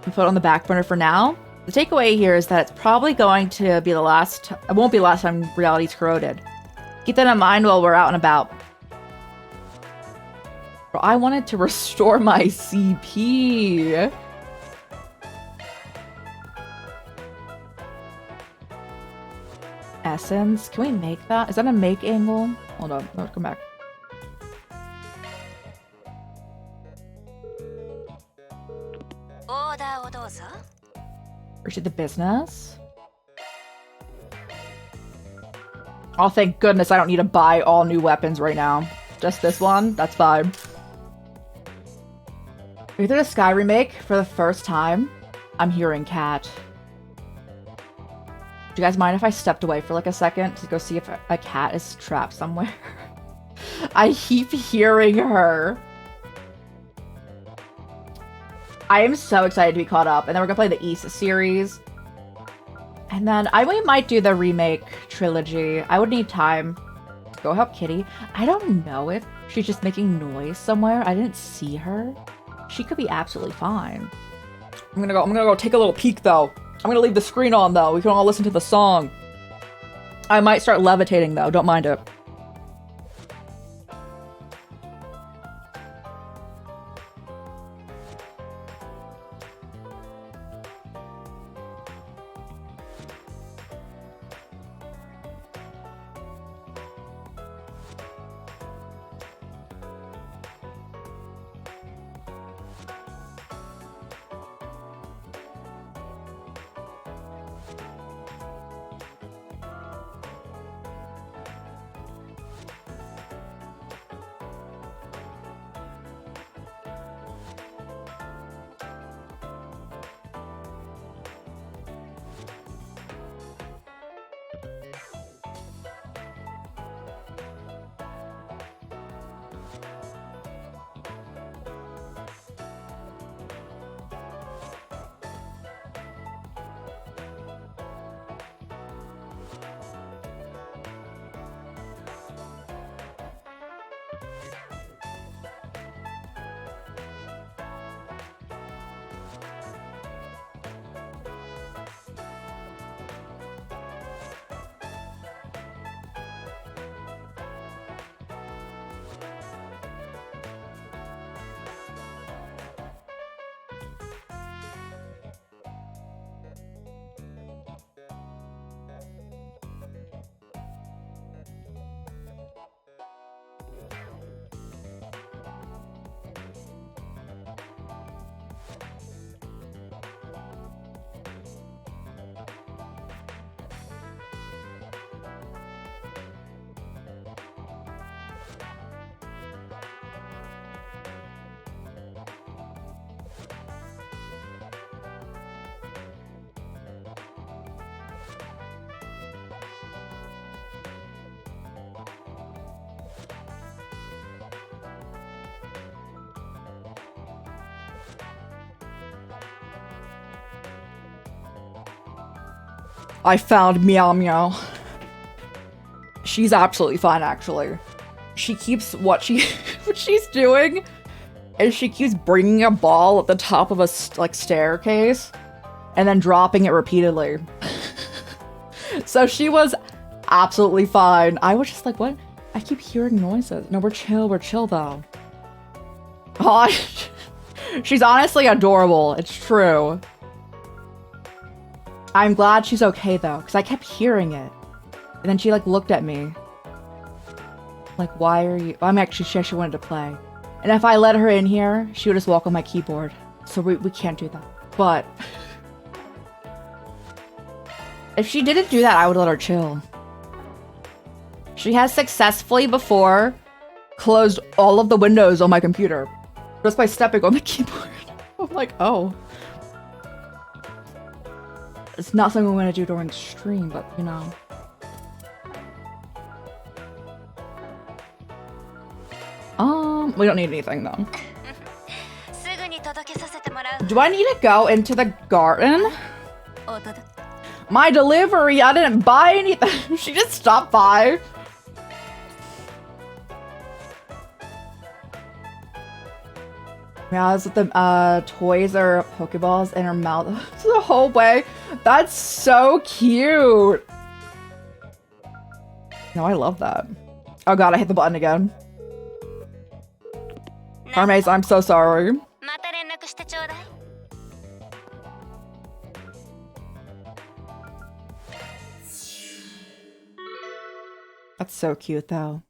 We put it on the back burner for now. The takeaway here is that it's probably going to be it won't be the last time reality's corroded. Keep that in mind while we're out and about. Bro, I wanted to restore my CP. Essence. Can we make that? Is that a make angle? Hold on. No, come back. Appreciate the business. Oh, thank goodness I don't need to buy all new weapons right now. Just this one? That's fine. We did a Sky remake for the first time. I'm hearing cat. Do you guys mind if I stepped away for like a second to go see if a cat is trapped somewhere? I keep hearing her. I am so excited to be caught up. And then we're gonna play the East series. And then we might do the remake trilogy. I would need time. Go help Kitty. I don't know if she's just making noise somewhere. I didn't see her. She could be absolutely fine. I'm gonna go take a little peek though. I'm gonna leave the screen on though. We can all listen to the song. I might start levitating though. Don't mind it. I found Meow Meow. She's absolutely fine, actually. She keeps what she's doing is she keeps bringing a ball at the top of a staircase and then dropping it repeatedly. So she was absolutely fine. I was just like, what? I keep hearing noises. No, we're chill though. Oh, she's honestly adorable. It's true. I'm glad she's okay though, because I kept hearing it. And then she like looked at me. Like, why are you? I'm actually sure she wanted to play. And if I let her in here, she would just walk on my keyboard. So we can't do that. But if she didn't do that, I would let her chill. She has successfully before closed all of the windows on my computer just by stepping on the keyboard. I'm like, oh. It's not something we want to do during the stream, but you know. We don't need anything though. Do I need to go into the garden? My delivery, I didn't buy anything. She just stopped by. Yeah, it's with the toys or Pokeballs in her mouth the whole way. That's so cute. No, I love that. Oh god, I hit the button again. Hermes, I'm so sorry. That's so cute though.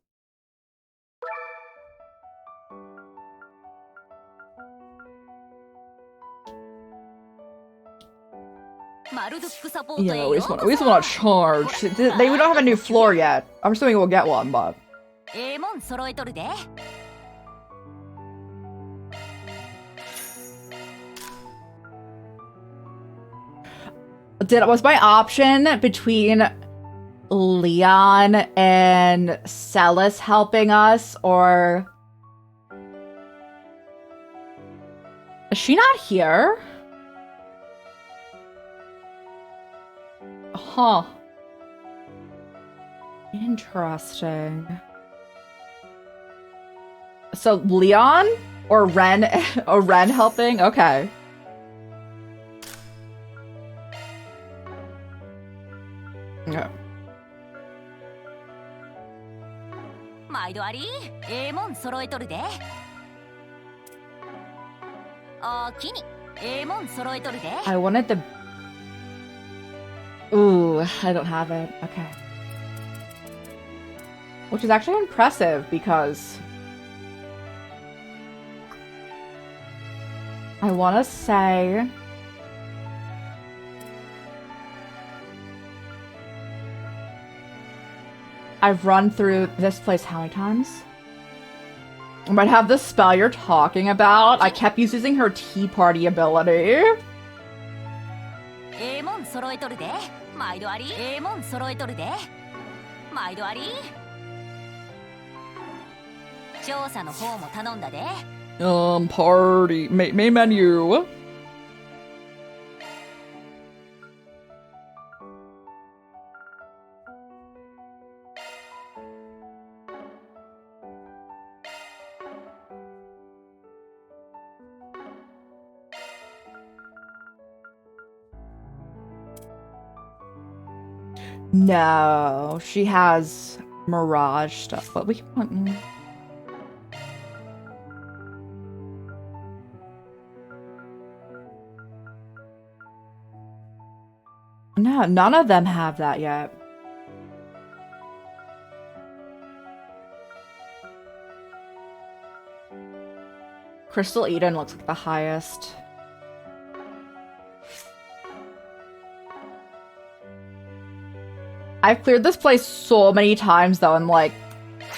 Yeah, we just want to charge. We don't have a new floor yet. I'm assuming we'll get one, but. Was my option between Leon and Celis helping us, or is she not here? Huh. Interesting. So Leon or Ren or Ren helping? Okay. Yeah. I wanted the... Ooh, I don't have it. Okay. Which is actually impressive because... I want to say... I've run through this place how many times? I might have the spell you're talking about. I kept using her tea party ability. Party. Main menu. No, she has Mirage stuff, but we can... No, none of them have that yet. Crystal Eden looks like the highest. I've cleared this place so many times though, and like,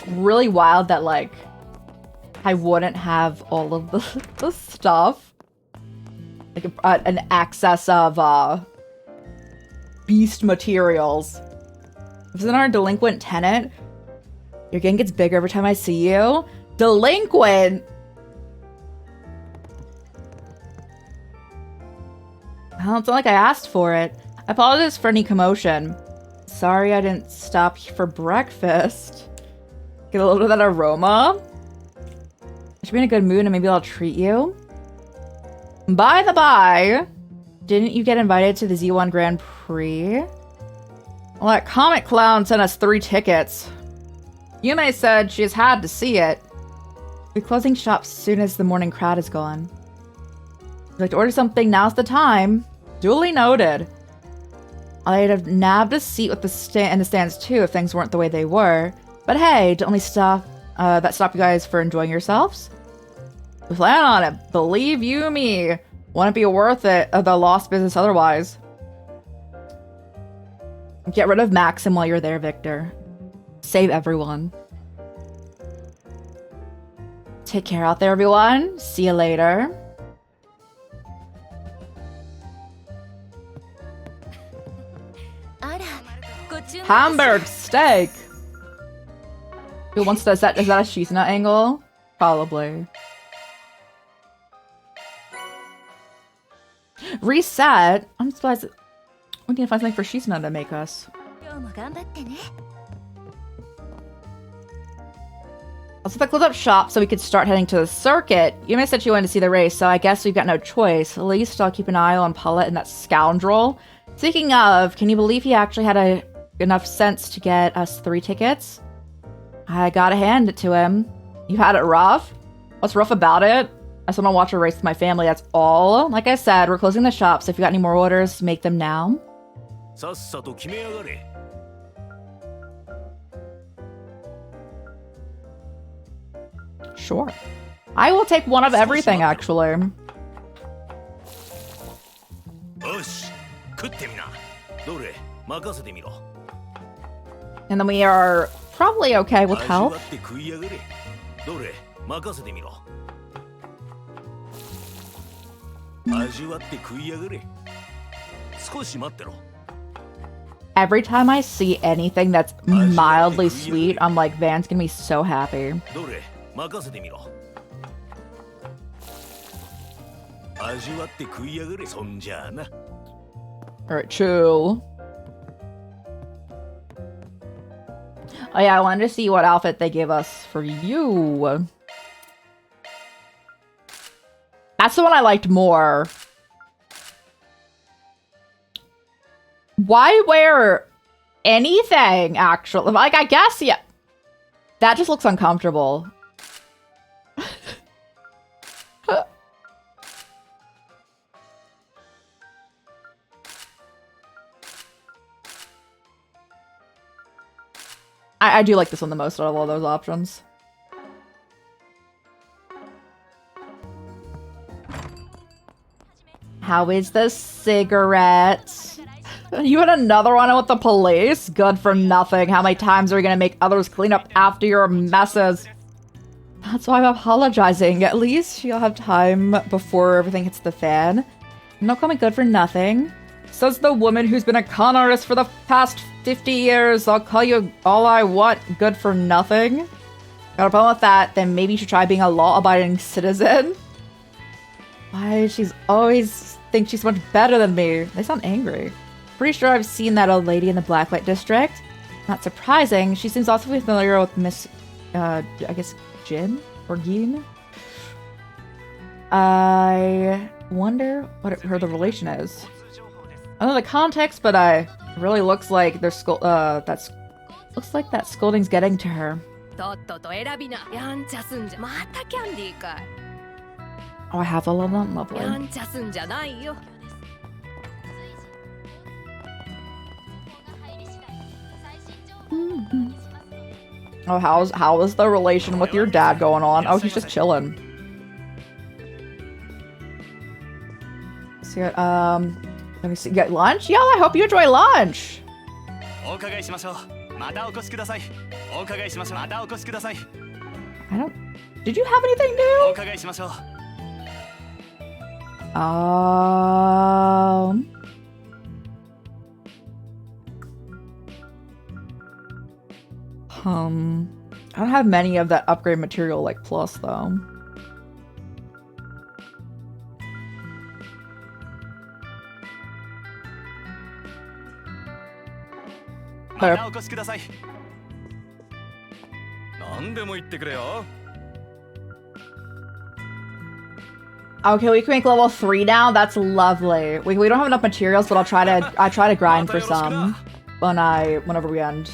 really wild that like, I wouldn't have all of the stuff. Like an excess of beast materials. Isn't our delinquent tenant? Your gang gets bigger every time I see you. Delinquent! Well, it's not like I asked for it. Apologies for any commotion. Sorry I didn't stop for breakfast. Get a little bit of that aroma. I should be in a good mood and maybe I'll treat you. By the by, didn't you get invited to the Z1 Grand Prix? Well, that comic clown sent us 3 tickets. Yume said she has had to see it. We're closing shop as soon as the morning crowd is gone. If you'd like to order something, now's the time. Duly noted. I'd have nabbed a seat with in the stands too if things weren't the way they were. But hey, don't only stop you guys for enjoying yourselves? We plan on it. Believe you me. Wouldn't be worth it of the lost business otherwise. Get rid of Maxim while you're there, Victor. Save everyone. Take care out there, everyone. See you later. Hamburg steak. Who wants to? Is that a Shizuna angle? Probably. Reset. I'm surprised. We need to find something for Shizuna to make us. Let's close up shop so we could start heading to the circuit. Yume said she wanted to see the race, so I guess we've got no choice. At least I'll keep an eye on Paulette and that scoundrel. Speaking of, can you believe he actually had enough sense to get us 3 tickets? I gotta hand it to him. You had it rough? What's rough about it? I just want to watch a race with my family, that's all. Like I said, we're closing the shop, so if you got any more orders, make them now. Sure. I will take one of everything, actually. And then we are probably okay with health. Every time I see anything that's mildly sweet, I'm like, Van's gonna be so happy. Alright, chill. Oh yeah, I wanted to see what outfit they gave us for you. That's the one I liked more. Why wear anything, actually? Like, I guess, yeah. That just looks uncomfortable. I do like this one the most out of all those options. How is the cigarettes? You had another one with the police? Good for nothing. How many times are we gonna make others clean up after your messes? That's why I'm apologizing. At least you'll have time before everything hits the fan. No call me good for nothing. Says the woman who's been a con artist for the past 50 years. I'll call you all I want good for nothing. Got a problem with that? Then maybe you should try being a law-abiding citizen. Why she's always thinks she's much better than me. They sound angry. Pretty sure I've seen that old lady in the Blacklight District. Not surprising. She seems also familiar with Miss, I guess, Jin? Or Gin? I wonder what the relation is. I don't know the context, but it really looks like their looks like that scolding's getting to her. Oh, I have all of them? Lovely. Oh, how is the relation with your dad going on? Oh, he's just chilling. So, let me see. Get lunch? Yeah, I hope you enjoy lunch. I don't. Did you have anything new? I don't have many of that upgrade material like plus though. またお越しください。何でも言ってくれよ。 Okay, we can make level 3 now. That's lovely. We don't have enough materials, but I try to grind for some whenever we end.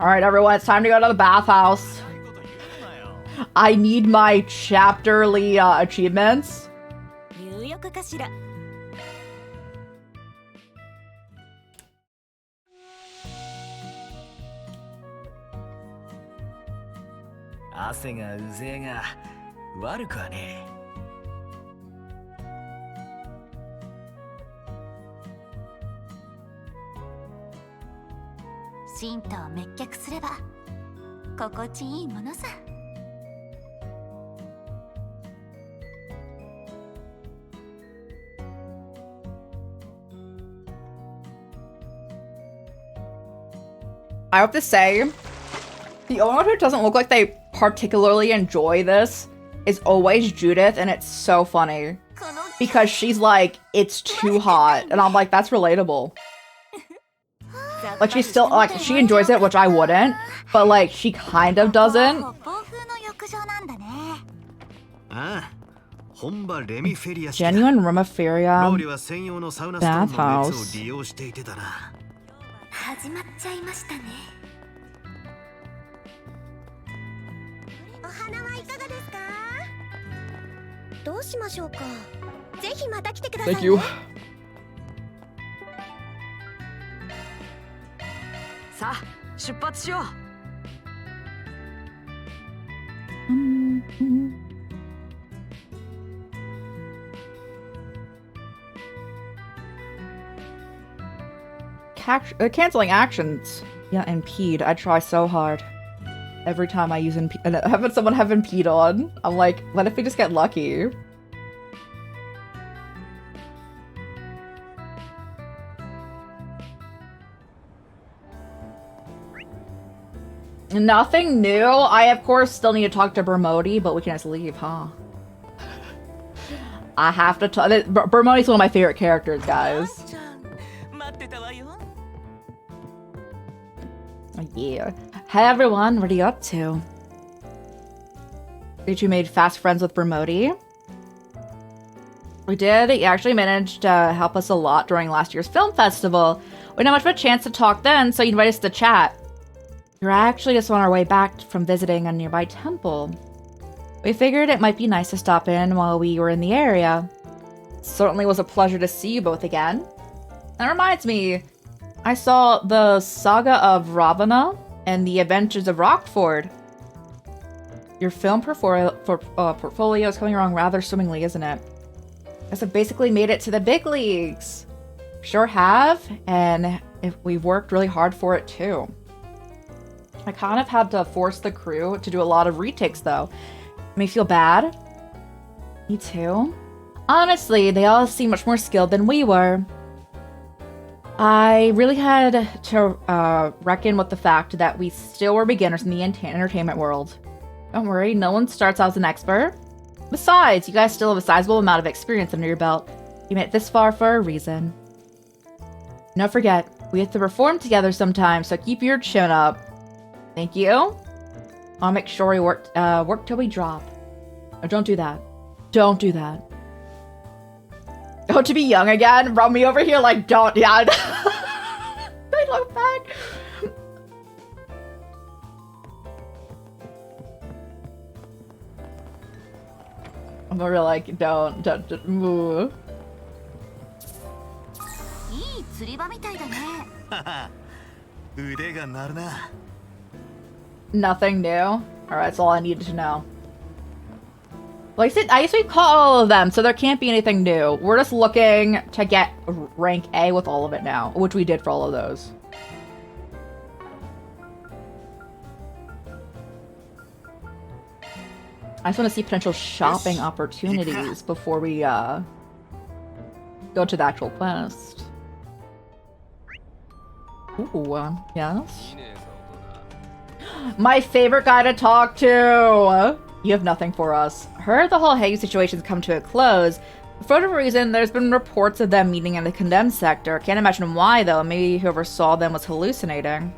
All right, everyone, it's time to go to the bathhouse. I need my chapterly achievements. 入浴かしら。汗がうぜえが悪くはねえ。神と滅却すれば心地いいものさ。I have to say, the only one who doesn't look like they particularly enjoy this is always Judith, and it's so funny. Because she's like, it's too hot. And I'm like, that's relatable. Like, she's still, like, she enjoys it, which I wouldn't. But, like, she kind of doesn't. Genuine Romiferia bathhouse. 始まっちゃいましたね。お花はいかがですか？どうしましょうか。ぜひまた来てくださいね。 Thank you. さあ出発しよう。Canceling actions. Yeah, impede. I try so hard. Every time I use impede. And having someone have impede on. I'm like, what if we just get lucky? Nothing new. I, of course, still need to talk to Bermodi, but we can just leave, huh? I have to talk. Bermodi's one of my favorite characters, guys. Oh, yeah. Hey, everyone. What are you up to? You two made fast friends with Bermodi. We did. He actually managed to help us a lot during last year's film festival. We didn't have much of a chance to talk then, so he invited us to chat. We were actually just on our way back from visiting a nearby temple. We figured it might be nice to stop in while we were in the area. It certainly was a pleasure to see you both again. That reminds me, I saw the Saga of Ravana and the Adventures of Rockford. Your film portfolio is coming along rather swimmingly, isn't it? I guess I've basically made it to the big leagues. Sure have, and we've worked really hard for it too. I kind of had to force the crew to do a lot of retakes though. May feel bad. Me too. Honestly, they all seem much more skilled than we were. I really had to reckon with the fact that we still were beginners in the entertainment world. Don't worry, no one starts out as an expert. Besides, you guys still have a sizable amount of experience under your belt. You made it this far for a reason. Don't forget, we have to perform together sometime, so keep your chin up. Thank you. I'll make sure we work till we drop. Oh, don't do that. Don't do that. Oh, to be young again? Run me over here like, don't, yeah. I look back. I'm really like, don't move. いい釣り場みたいだね。腕が鳴るな。 Nothing new? Alright, that's all I needed to know. Like I guess we caught all of them, so there can't be anything new. We're just looking to get rank A with all of it now, which we did for all of those. I just want to see potential shopping opportunities before we go to the actual quest. Ooh, yes. My favorite guy to talk to! You have nothing for us. Heard the whole Hague situation's come to a close, For whatever reason, there's been reports of them meeting in the condemned sector. Can't imagine why, though. Maybe whoever saw them was hallucinating.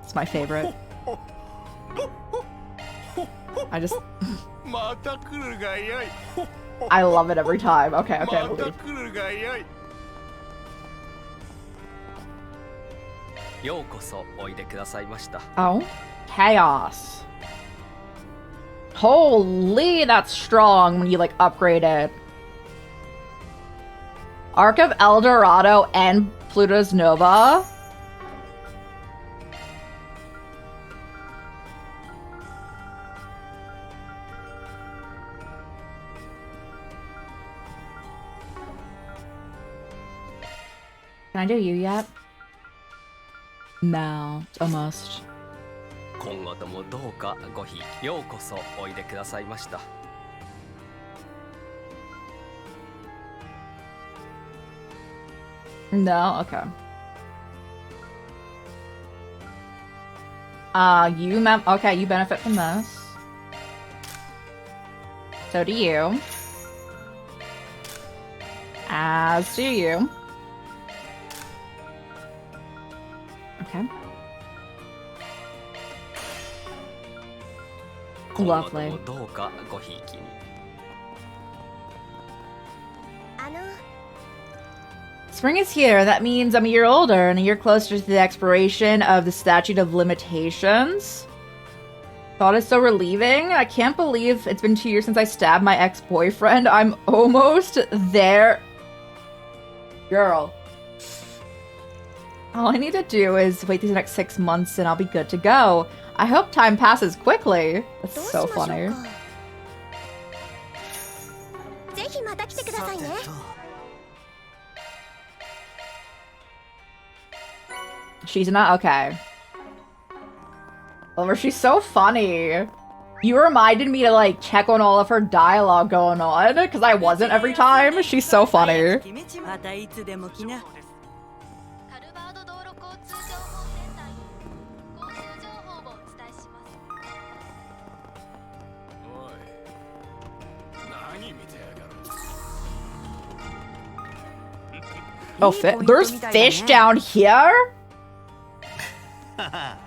It's my favorite. I just... I love it every time. Okay, okay, I believe. Oh, chaos. Holy, that's strong when you, like, upgrade it. Arc of El Dorado and Pluto's Nova. Can I do you yet? No, it's almost. 今後ともどうかごひようこそおいでくださいました。No, okay. Okay, you benefit from this. So do you. As do you. Okay. Lovely. Spring is here. That means I'm a year older and a year closer to the expiration of the statute of limitations. Thought it's so relieving. I can't believe it's been 2 years since I stabbed my ex-boyfriend. I'm almost there. Girl. All I need to do is wait these next 6 months and I'll be good to go. I hope time passes quickly. That's so funny. She's not okay. Oliver, she's so funny. You reminded me to like check on all of her dialogue going on because I wasn't every time. She's so funny. Oh, there's fish down here? I'm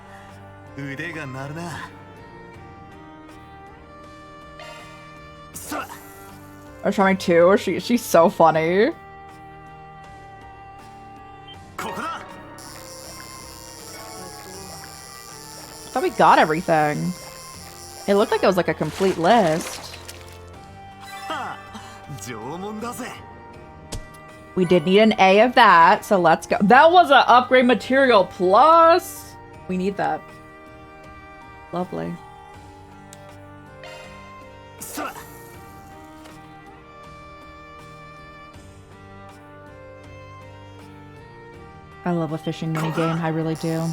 trying to. She's so funny. I thought we got everything. It looked like it was like a complete list. We did need an A of that, so let's go. That was an upgrade material plus. We need that. Lovely. I love a fishing minigame, I really do.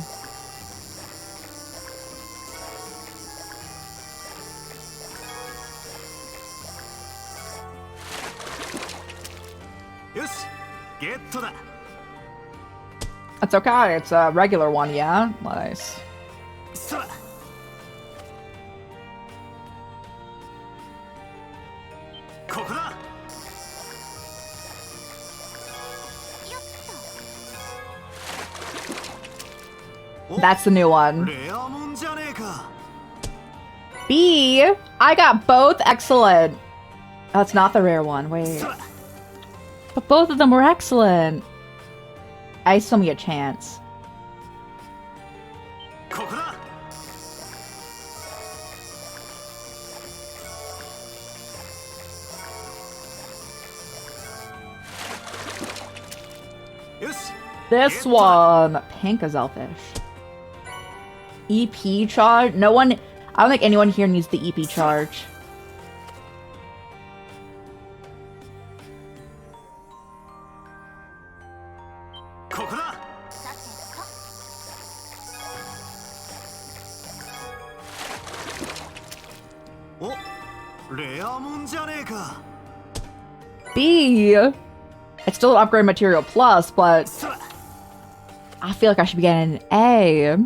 That's okay, it's a regular one, yeah? Nice. That's the new one. B! I got both excellent. That's not the rare one, wait. But both of them were excellent. I still need a chance. This one, pink is elfish. EP charge? No one, I don't think anyone here needs the EP charge. B! It's still an upgrade material plus, but I feel like I should be getting an A.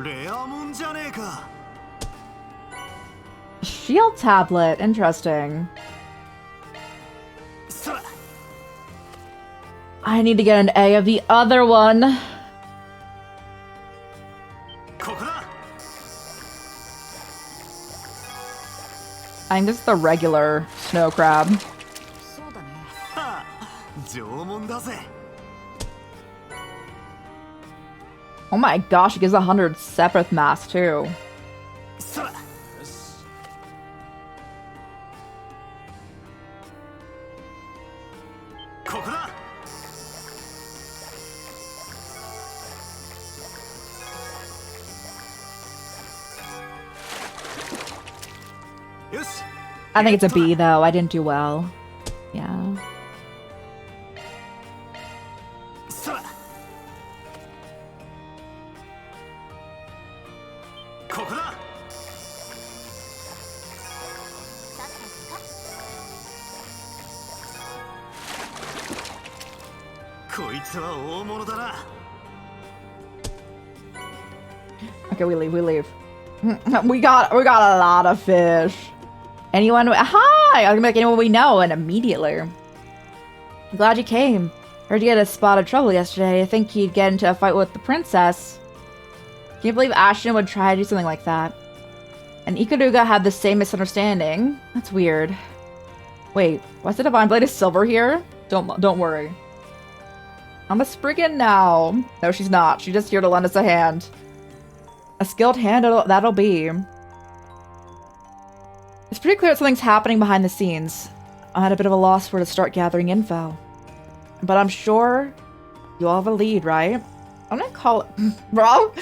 レアもんじゃねえか。 Shield tablet. Interesting. そら I need to get an A of the other one. ここだ。 I think this is the regular snow crab. そうだね。はあ、縄文だぜ。 Oh my gosh, it gives 100 Sepith mass too. そら ここだ。 よし。 I think it's a B though. I didn't do well. Yeah. そら ここだ。 こいつは大物だな。 Okay, we leave. we got a lot of fish. Anyone? Hi! I'm gonna make anyone we know, and immediately. I'm glad you came. Heard you had a spot of trouble yesterday. I think you'd get into a fight with the princess. Can you believe Ashton would try to do something like that? And Ikaruga had the same misunderstanding. That's weird. Wait, why's the Divine Blade of Silver here? Don't worry. I'm a Spriggan now. No, she's not. She's just here to lend us a hand. A skilled hand, that'll be. It's pretty clear that something's happening behind the scenes. I had a bit of a loss where to start gathering info. But I'm sure you all have a lead, right? I'm gonna call it... Bro,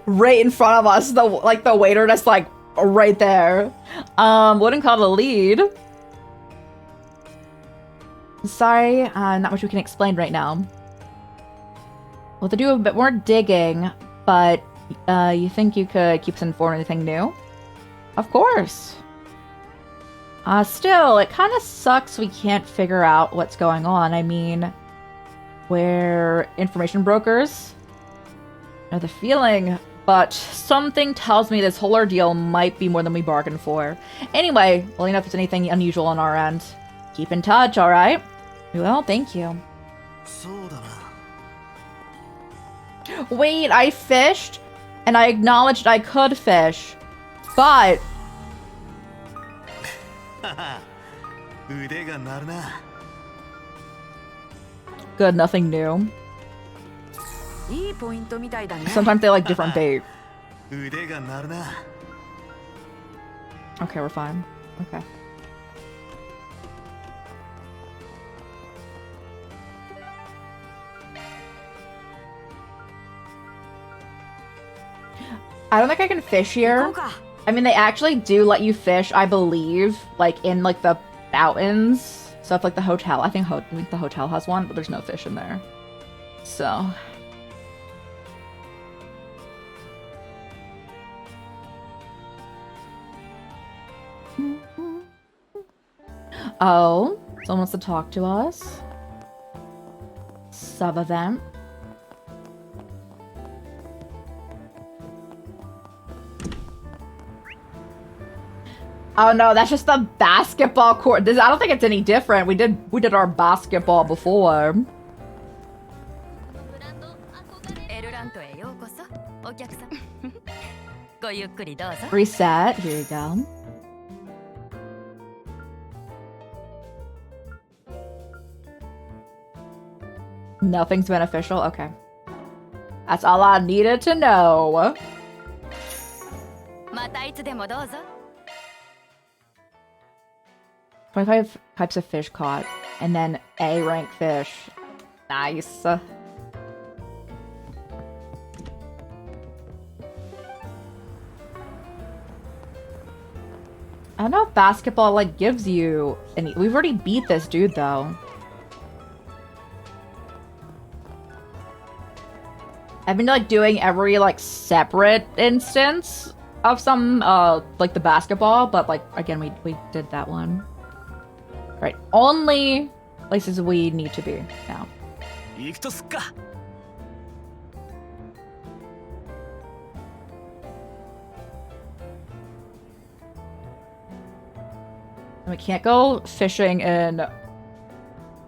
right in front of us. The waiter that's like right there. Wouldn't call it a lead. Sorry, not much we can explain right now. We'll have to do a bit more digging, but you think you could keep us informed of anything new? Of course. Still, it kind of sucks we can't figure out what's going on. I mean, we're information brokers. I know the feeling, but something tells me this whole ordeal might be more than we bargained for. Anyway, well, you know if there's anything unusual on our end. Keep in touch, alright? Well, thank you. そうだな。 Wait, I fished, and I acknowledged I could fish, but... 腕が鳴るな。 Good, nothing new. いいポイントみたいだね。 Sometimes they like different bait. 腕が鳴るな。 Okay, we're fine. Okay. I don't think I can fish here. 行こうか。 I mean, they actually do let you fish, I believe, like in like the fountains. So if like the hotel, I think the hotel has one, but there's no fish in there. So. Oh, someone wants to talk to us. Sub-event. Oh no, that's just the basketball court. I don't think it's any different. We did our basketball before. エルラントへようこそお客さんごゆっくりどうぞ Reset. Here you go. Nothing's beneficial. Okay. That's all I needed to know. またいつでもどうぞ 25 types of fish caught, and then A rank fish. Nice. I don't know if basketball like gives you any. We've already beat this dude though. I've been like doing every like separate instance of some like the basketball, but like again we did that one. Right, only places we need to be now. 行くとすっか。And we can't go fishing in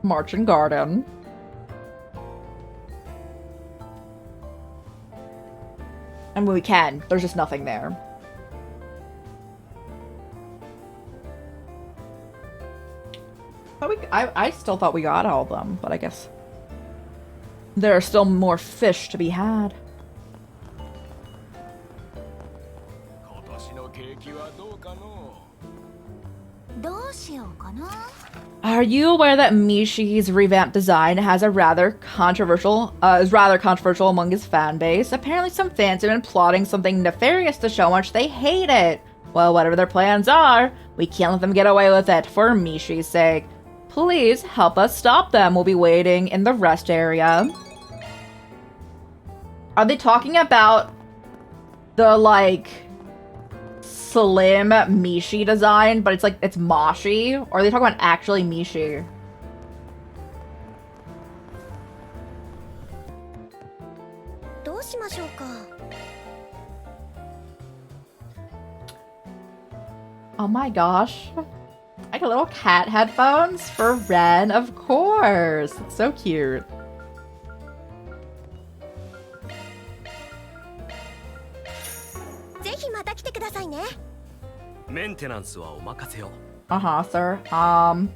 Marching Garden. I mean, we can. There's just nothing there. But I still thought we got all of them, but I guess there are still more fish to be had. Are you aware that Mishi's revamped design has a rather controversial among his fan base? Apparently some fans have been plotting something nefarious to show how much they hate it. Well, whatever their plans are, we can't let them get away with it for Mishi's sake. Please help us stop them. We'll be waiting in the rest area. Are they talking about the, like, slim Mishi design, but it's like, it's Moshi? Or are they talking about actually Mishi? Oh my gosh. I got little cat headphones for Ren, of course. It's so cute. Uh-huh, sir. I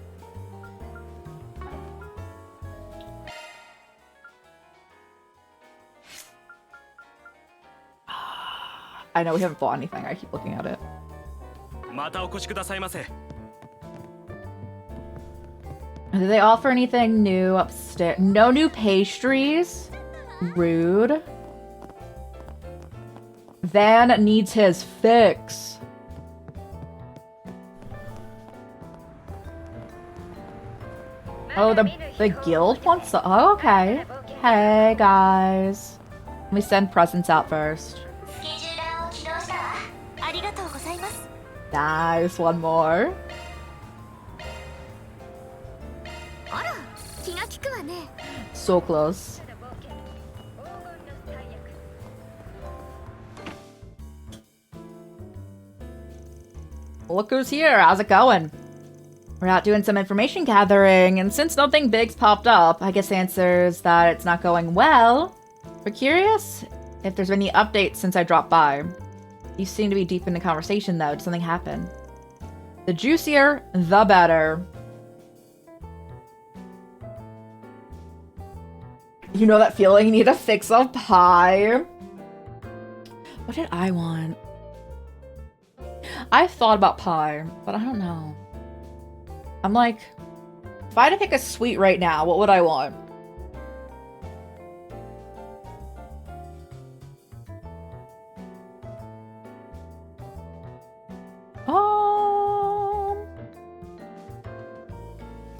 know we haven't bought anything. I keep looking at it. Do they offer anything new upstairs? No new pastries? Rude. Van needs his fix. Oh, the guild wants to... Oh, okay. Hey, guys. Let me send presents out first. Nice, one more. So close. Look who's here. How's it going? We're out doing some information gathering, and since nothing big's popped up, I guess the answer is that it's not going well. We're curious if there's any updates since I dropped by. You seem to be deep in the conversation, though. Did something happen? The juicier, the better. You know that feeling? You need a fix of pie. What did I want? I thought about pie, but I don't know. I'm like, if I had to pick a sweet right now, what would I want?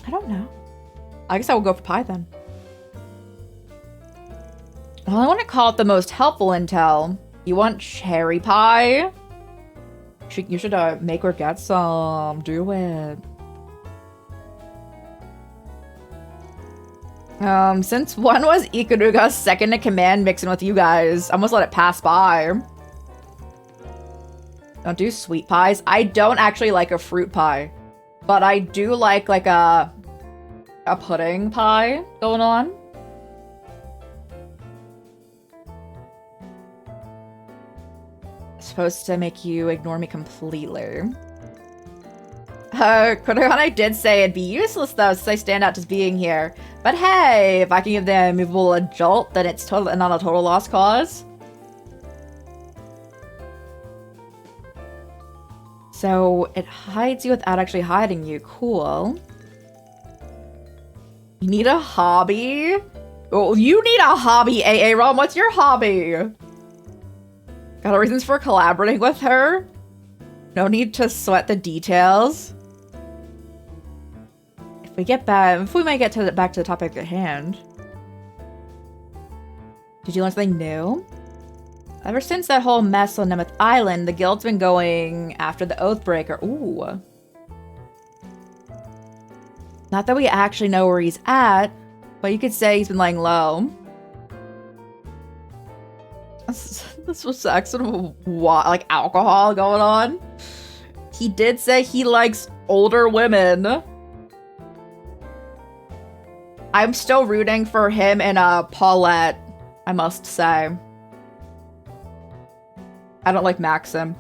I don't know. I guess I will go for pie then. Well, I want to call it the most helpful intel. You want cherry pie? You should make her get some. Do it. Since when was Ikaruga's second in command mixing with you guys? I almost let it pass by. Don't do sweet pies. I don't actually like a fruit pie. But I do like a pudding pie going on. Supposed to make you ignore me completely. Kodagane did say it'd be useless though, since I stand out just being here. But hey, if I can give the immovable a jolt, then it's not a total lost cause. So it hides you without actually hiding you. Cool. You need a hobby? Oh, you need a hobby, AA Rom. What's your hobby? Got reasons for collaborating with her? No need to sweat the details. If we might get to back to the topic at hand. Did you learn something new? Ever since that whole mess on Nemeth Island, the guild's been going after the Oathbreaker. Ooh. Not that we actually know where he's at, but you could say he's been laying low. This was sex and like alcohol going on. He did say he likes older women. I'm still rooting for him and Paulette, I must say. I don't like Maxim.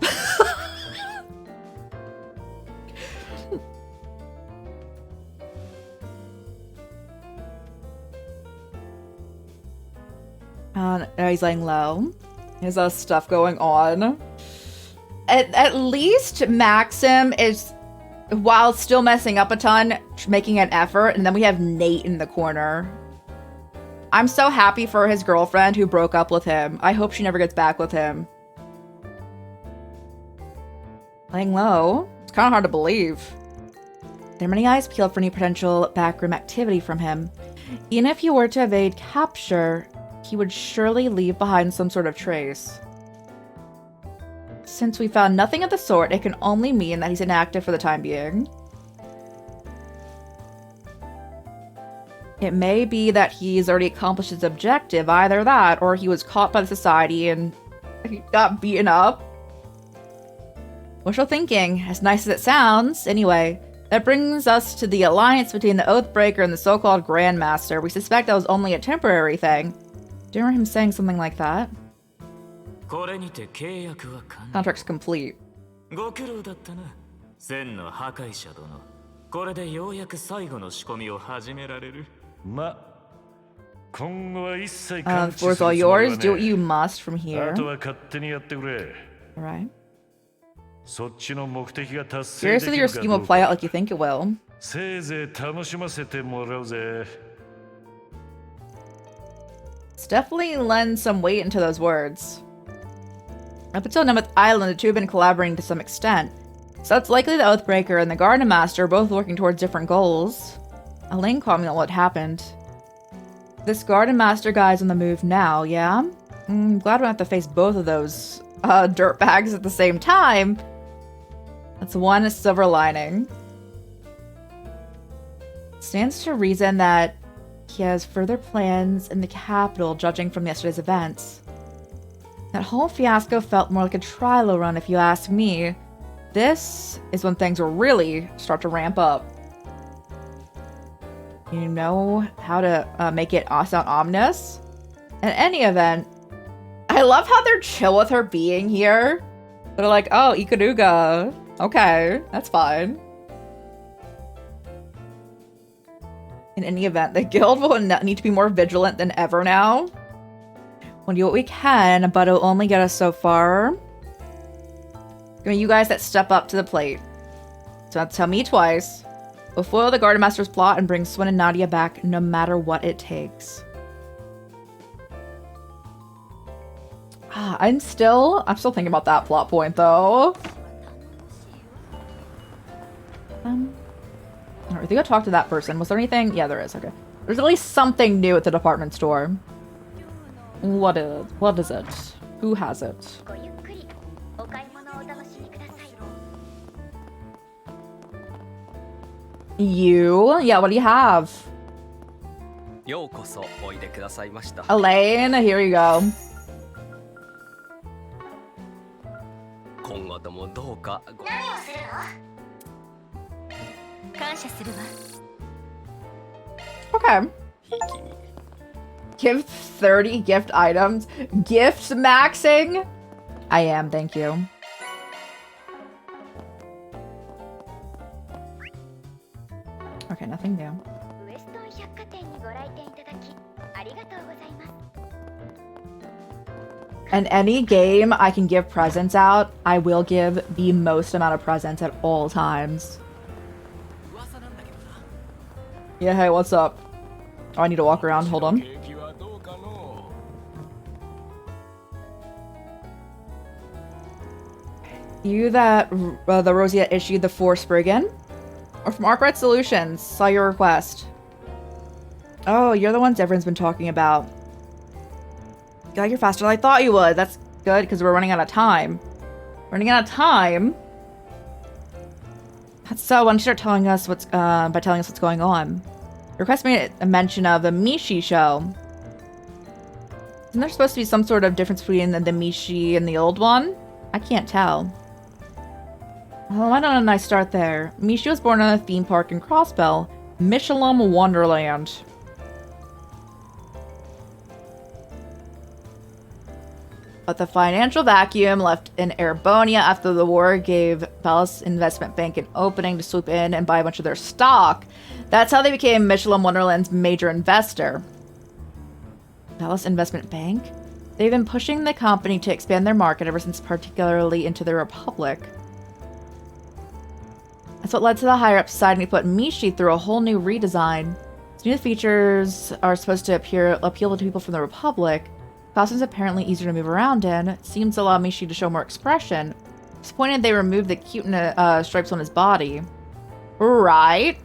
He's laying low. There's stuff going on. At least Maxim is, while still messing up a ton, making an effort, and then we have Nate in the corner. I'm so happy for his girlfriend who broke up with him. I hope she never gets back with him. Laying low. It's kind of hard to believe. There are many eyes peeled for any potential backroom activity from him. Even if he were to evade capture, he would surely leave behind some sort of trace. Since we found nothing of the sort, it can only mean that he's inactive for the time being. It may be that he's already accomplished his objective, either that, or he was caught by the society and he got beaten up. Wishful thinking, as nice as it sounds. Anyway, that brings us to the alliance between the Oathbreaker and the so-called Grandmaster. We suspect that was only a temporary thing. Do you remember him saying something like that? Contract's complete. The floor's all yours. Do what you must from here. Alright. Curious if your scheme will play out like you think it will. It's definitely lends some weight into those words. Up until Nemeth Island, the two have been collaborating to some extent. So it's likely the Oathbreaker and the Garden Master are both working towards different goals. Elaine commented on what happened. This Garden Master guy's on the move now, yeah? I'm glad we don't have to face both of those dirtbags at the same time. That's one silver lining. Stands to reason that he has further plans in the capital, judging from yesterday's events. That whole fiasco felt more like a trial run, if you ask me. This is when things will really start to ramp up. You know how to make it sound ominous? In any event, I love how they're chill with her being here. They're like, oh, Ikaruga. Okay, that's fine. In any event, the guild will need to be more vigilant than ever now. We'll do what we can, but it'll only get us so far. I mean, you guys that step up to the plate. So don't tell me twice. We'll foil the Garden Master's plot and bring Swin and Nadia back no matter what it takes. I'm still thinking about that plot point though. I think I'll talk to that person. Was there anything? Yeah, there is. Okay. There's at least something new at the department store. What is it? Who has it? You? Yeah, what do you have? Elaine, here you go. Okay. Give 30 gift items. Gift maxing? I am, thank you. Okay, nothing new. In any game I can give presents out, I will give the most amount of presents at all times. Yeah, hey, what's up? Oh, I need to walk around. Hold on. You that the Rosie that issued the 4 Spriggan? Or from Arkwright Solutions. Saw your request. Oh, you're the ones everyone's been talking about. God, you're faster than I thought you would. That's good, because we're running out of time. Running out of time? So, why don't you start telling us what's, by telling us what's going on? Your request made a mention of the Mishi show. Isn't there supposed to be some sort of difference between the Mishi and the old one? I can't tell. Well, why don't I start there? Mishi was born in a theme park in Crossbell, Michelin Wonderland. But the financial vacuum left in Erebonia after the war gave Palace Investment Bank an opening to swoop in and buy a bunch of their stock. That's how they became Michelin Wonderland's major investor. Palace Investment Bank? They've been pushing the company to expand their market ever since, particularly into the Republic. That's what led to the higher-ups deciding to put Mishi through a whole new redesign. These new features are supposed to appeal to people from the Republic. Costumes apparently easier to move around in. It seems to allow Mishi to show more expression. Disappointed they removed the cute stripes on his body. Right?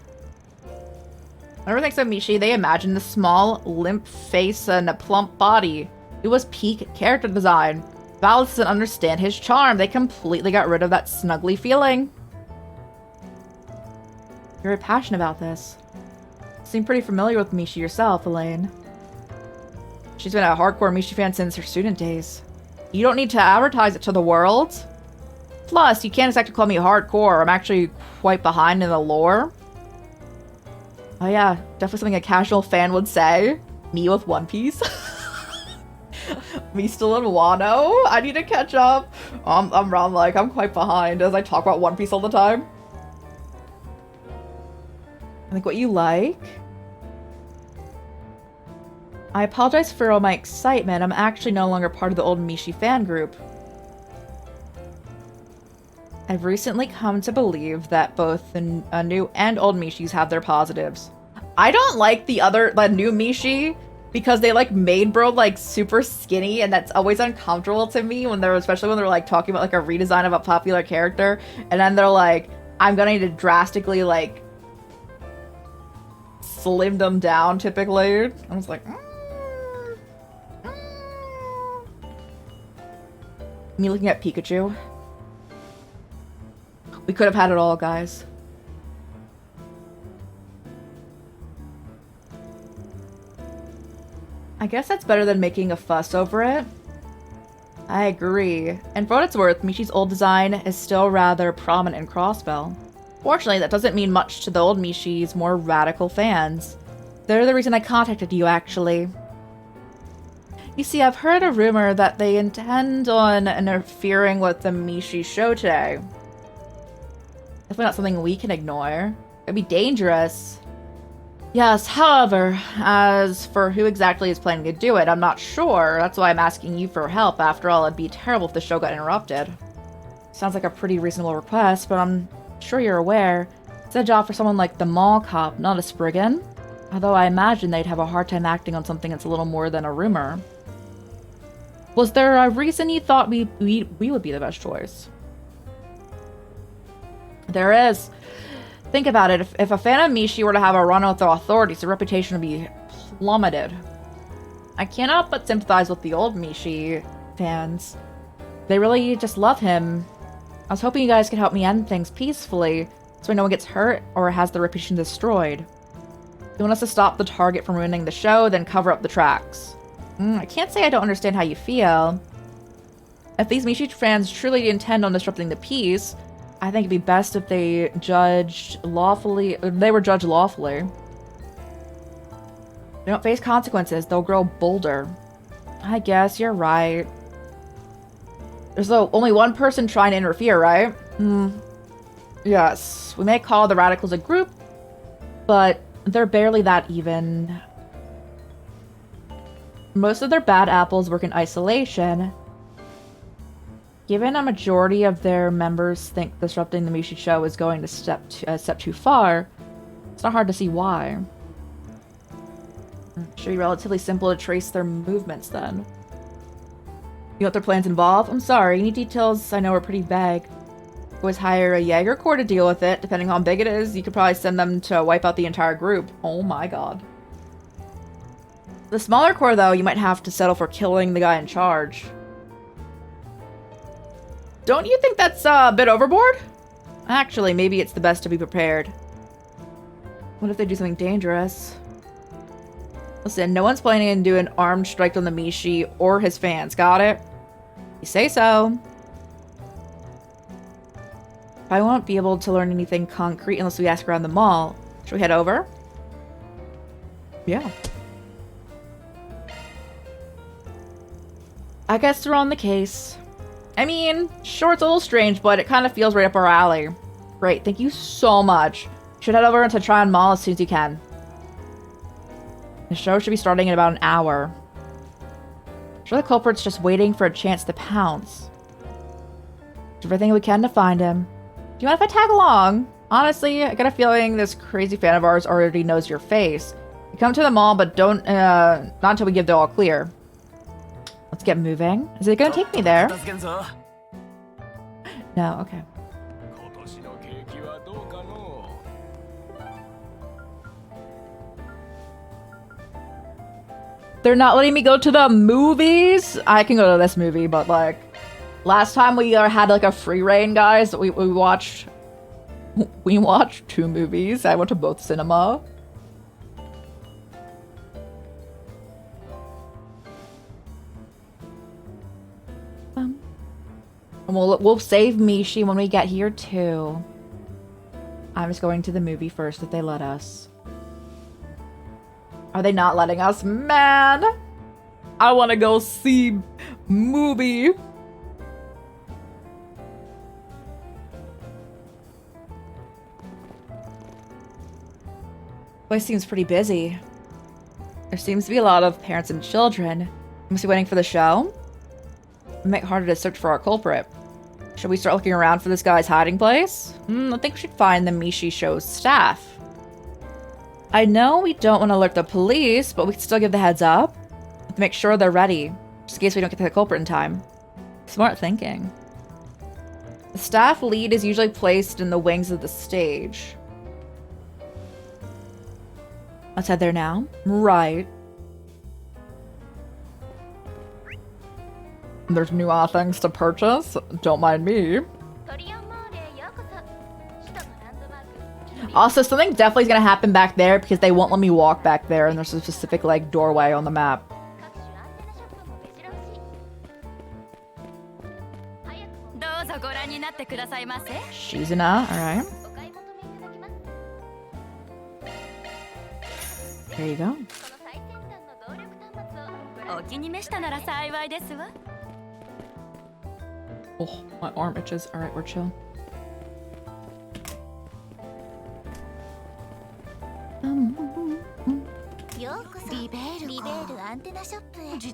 Whenever thinks of Mishi, they imagine the small, limp face and a plump body. It was peak character design. Val doesn't understand his charm. They completely got rid of that snuggly feeling. You're very passionate about this. You seem pretty familiar with Mishi yourself, Elaine. She's been a hardcore Mishi fan since her student days. You don't need to advertise it to the world. Plus, you can't exactly call me hardcore. I'm actually quite behind in the lore. Oh yeah, definitely something a casual fan would say. Me with One Piece. Me still in Wano. I need to catch up. I'm wrong, like, I'm quite behind as I talk about One Piece all the time. I think what you like. I apologize for all my excitement. I'm actually no longer part of the old Mishi fan group. I've recently come to believe that both the new and old Mishis have their positives. I don't like the new Mishi because they like made bro like super skinny, and that's always uncomfortable to me especially when they're like talking about like a redesign of a popular character, and then they're like, I'm gonna need to drastically like slim them down typically. I was like, Me looking at Pikachu. We could have had it all, guys. I guess that's better than making a fuss over it. I agree. And for what it's worth, Mishi's old design is still rather prominent in Crossbell. Fortunately, that doesn't mean much to the old Mishi's more radical fans. They're the reason I contacted you, actually. You see, I've heard a rumor that they intend on interfering with the Mishi show today. Definitely not something we can ignore. It'd be dangerous. Yes, however, as for who exactly is planning to do it, I'm not sure. That's why I'm asking you for help. After all, it'd be terrible if the show got interrupted. Sounds like a pretty reasonable request, but I'm sure you're aware. It's a job for someone like the mall cop, not a Spriggan. Although I imagine they'd have a hard time acting on something that's a little more than a rumor. Was there a reason you thought we would be the best choice? There is. Think about it. If a fan of Mishi were to have a run with the authorities, the reputation would be plummeted. I cannot but sympathize with the old Mishi fans. They really just love him. I was hoping you guys could help me end things peacefully, so no one gets hurt or has their reputation destroyed. If you want us to stop the target from ruining the show, then cover up the tracks. I can't say I don't understand how you feel. If these Mishi fans truly intend on disrupting the peace, I think it'd be best if they were judged lawfully. They don't face consequences, they'll grow bolder. I guess you're right. There's only one person trying to interfere, right? Yes, we may call the radicals a group, but they're barely that even. Most of their bad apples work in isolation. Given a majority of their members think disrupting the Mishi show is going a step too far, it's not hard to see why. It should be relatively simple to trace their movements then. You know what their plans involve? I'm sorry, any details I know are pretty vague. Always hire a Jaeger Corps to deal with it. Depending on how big it is, you could probably send them to wipe out the entire group. Oh my god. The smaller Corps, though, you might have to settle for killing the guy in charge. Don't you think that's a bit overboard? Actually, maybe it's the best to be prepared. What if they do something dangerous? Listen, no one's planning to do an armed strike on the Mishi or his fans, got it? You say so. I won't be able to learn anything concrete unless we ask around the mall. Should we head over? Yeah. I guess they're on the case. I mean, sure, it's a little strange, but it kind of feels right up our alley. Great, thank you so much. Should head over to Tryon Mall as soon as you can. The show should be starting in about an hour. Sure, the culprit's just waiting for a chance to pounce. Do everything we can to find him. Do you mind if I tag along? Honestly, I got a feeling this crazy fan of ours already knows your face. You come to the mall, but don't, not until we give the all clear. Let's get moving. Is it gonna take me there? No, okay. They're not letting me go to the movies? I can go to this movie, but like, last time we had like a free reign, guys. We watched 2 movies. I went to both cinema. We'll save Mishi when we get here too. I'm just going to the movie first if they let us. Are they not letting us? Man! I want to go see movie. Place seems pretty busy. There seems to be a lot of parents and children. Must be waiting for the show? It make it harder to search for our culprit. Should we start looking around for this guy's hiding place? I think we should find the Mishi show's staff. I know we don't want to alert the police, but we can still give the heads up. To make sure they're ready, just in case we don't get to the culprit in time. Smart thinking. The staff lead is usually placed in the wings of the stage. Let's head there now. Right. There's new things to purchase. Don't mind me. Also, something definitely is gonna happen back there because they won't let me walk back there, and there's a specific like doorway on the map. Shizuna, alright. There you go. Oh, my arm itches. Alright, we're chill.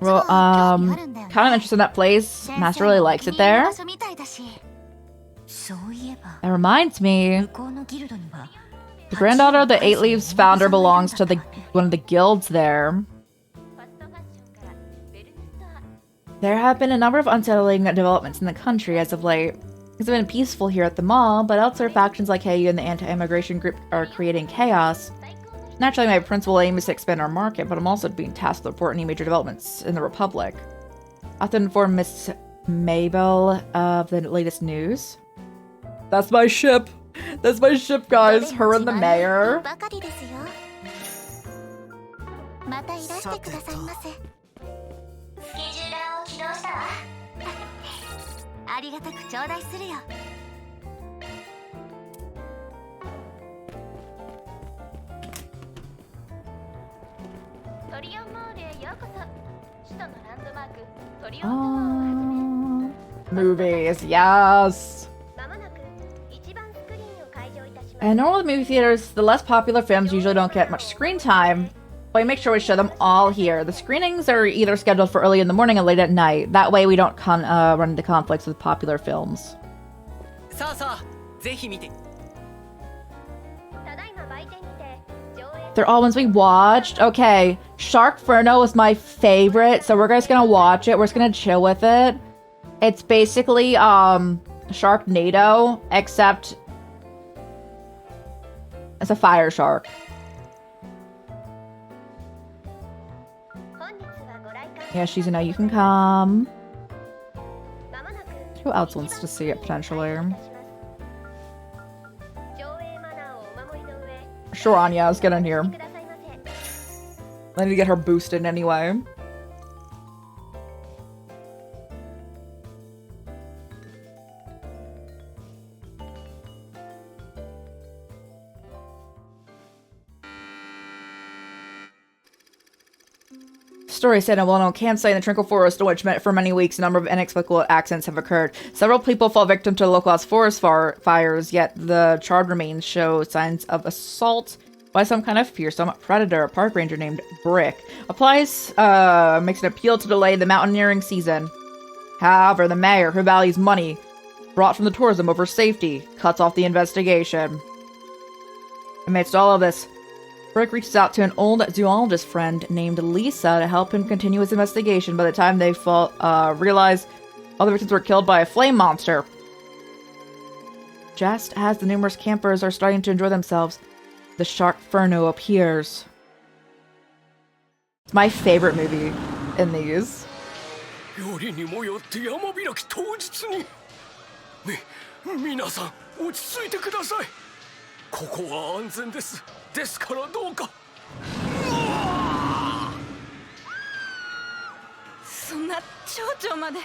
Well, kind of interested in that place. Master really likes it there. That reminds me. The granddaughter of the Eight Leaves founder belongs to one of the guilds there. There have been a number of unsettling developments in the country as of late. It's been peaceful here at the mall, but elsewhere factions like Heiyu and the anti-immigration group are creating chaos. Naturally, my principal aim is to expand our market, but I'm also being tasked to report any major developments in the Republic. I have to inform Miss Mabel of the latest news. That's my ship! That's my ship, guys! Her and the mayor! Movies, yes! And normally movie theaters, the less popular films usually don't get much screen time, but we make sure we show them all here. The screenings are either scheduled for early in the morning or late at night. That way we don't run into conflicts with popular films. They're all ones we watched. Okay, Sharkferno is my favorite, so we're just gonna watch it. We're just gonna chill with it. It's basically Sharknado, except it's a fire shark. Yeah, Shizuna, you can come. Who else wants to see it potentially? Sure, Anya, let's get in here. I need to get her boosted anyway. Story said a well-known campsite in the Tranquil Forest, in which for many weeks a number of inexplicable accidents have occurred. Several people fall victim to localized forest fires, yet the charred remains show signs of assault by some kind of fearsome predator. A park ranger named Brick makes an appeal to delay the mountaineering season. However, the mayor, who values money brought from the tourism over safety, cuts off the investigation. Amidst all of this, Brick reaches out to an old zoologist friend named Lisa to help him continue his investigation. By the time they realize all the victims were killed by a flame monster. Just as the numerous campers are starting to enjoy themselves, the shark Furno appears. It's my favorite movie in these. よりにもよって山開き当日に皆さん落ち着いてくださいここは安全ですですからどうかそんな町長まで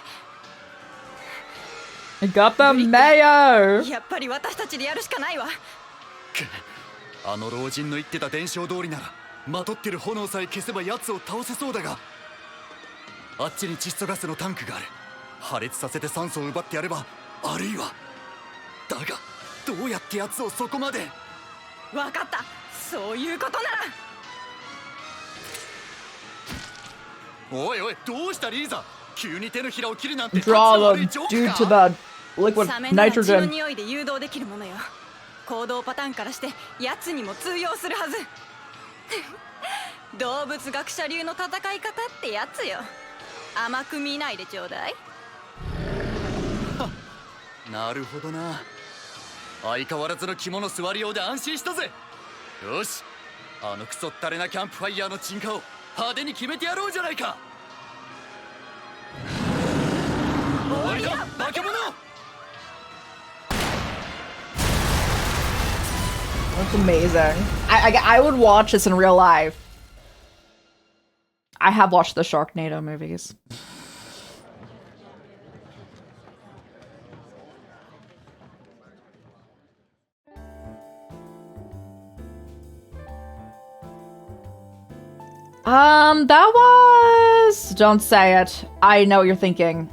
I got the mayor! やっぱり私たちでやるしかないわあの老人の言ってた伝承通りならまとってる炎さえ消せば奴を倒せそうだがあっちに窒素ガスのタンクがある破裂させて酸素を奪ってやればあるいはだがどうやって奴をそこまでわかったそういうことならおいおいどうしたリーザ急に手のひらを切るなんて Draw them due to the liquid サメなら血の nitrogen. 匂いで誘導できるものよ行動パターンからして奴にも通用するはず動物学者流の戦い方ってやつよ甘く見ないでちょうだいなるほどな相変わらずの肝の座りようで安心したぜよしあのクソったれなキャンプファイヤーの鎮火を派手に決めてやろうじゃないか終わりだ化け物 That's amazing. I would watch this in real life. I have watched the Sharknado movies. That was... Don't say it. I know what you're thinking.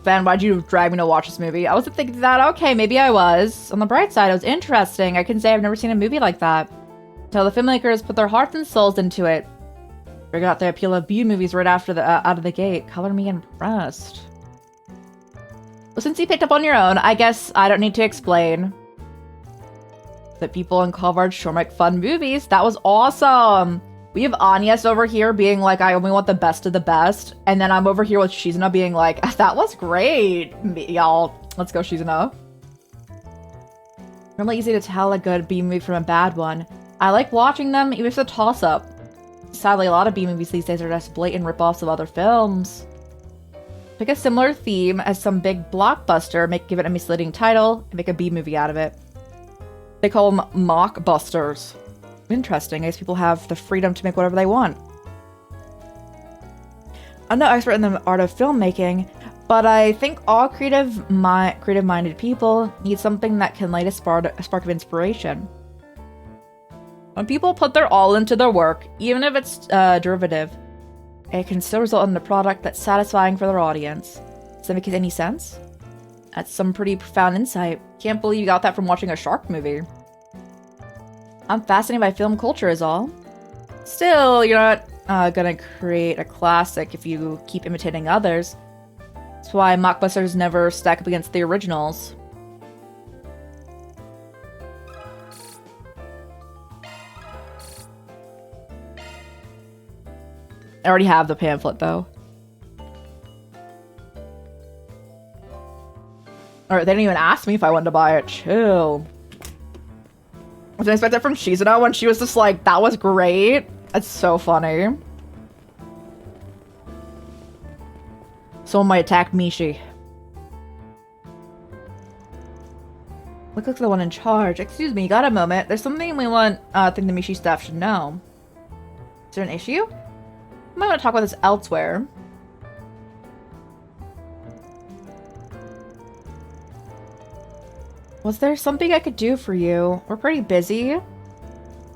Ben, why'd you drag me to watch this movie? I wasn't thinking that. Okay, maybe I was. On the bright side, it was interesting. I can say I've never seen a movie like that. Until the filmmakers put their hearts and souls into it. Figured out the appeal of B movies right after the out of the gate. Color me impressed. Well, since you picked up on your own, I guess I don't need to explain. That people in Colvard sure make fun movies. That was awesome! We have Agnes over here being like, I only want the best of the best. And then I'm over here with Shizuna being like, that was great, y'all. Let's go, Shizuna. Really easy to tell a good B movie from a bad one. I like watching them, even if it's a toss-up. Sadly, a lot of B movies these days are just blatant rip-offs of other films. Pick a similar theme as some big blockbuster, give it a misleading title, and make a B movie out of it. They call them mockbusters. Interesting. I guess people have the freedom to make whatever they want. I'm no expert in the art of filmmaking, but I think all creative-minded people need something that can light a spark of inspiration. When people put their all into their work, even if it's derivative, it can still result in a product that's satisfying for their audience. Does that make any sense? That's some pretty profound insight. Can't believe you got that from watching a shark movie. I'm fascinated by film culture is all. Still, you're not gonna create a classic if you keep imitating others. That's why mockbusters never stack up against the originals. I already have the pamphlet, though. Alright, they didn't even ask me if I wanted to buy it. Chill. I didn't expect that from Shizuna when she was just like, that was great. That's so funny. Someone might attack Mishi. Look like the one in charge. Excuse me, got a moment. There's something we want, think the Mishi staff should know. Is there an issue? I might want to talk about this elsewhere. Was there something I could do for you? We're pretty busy.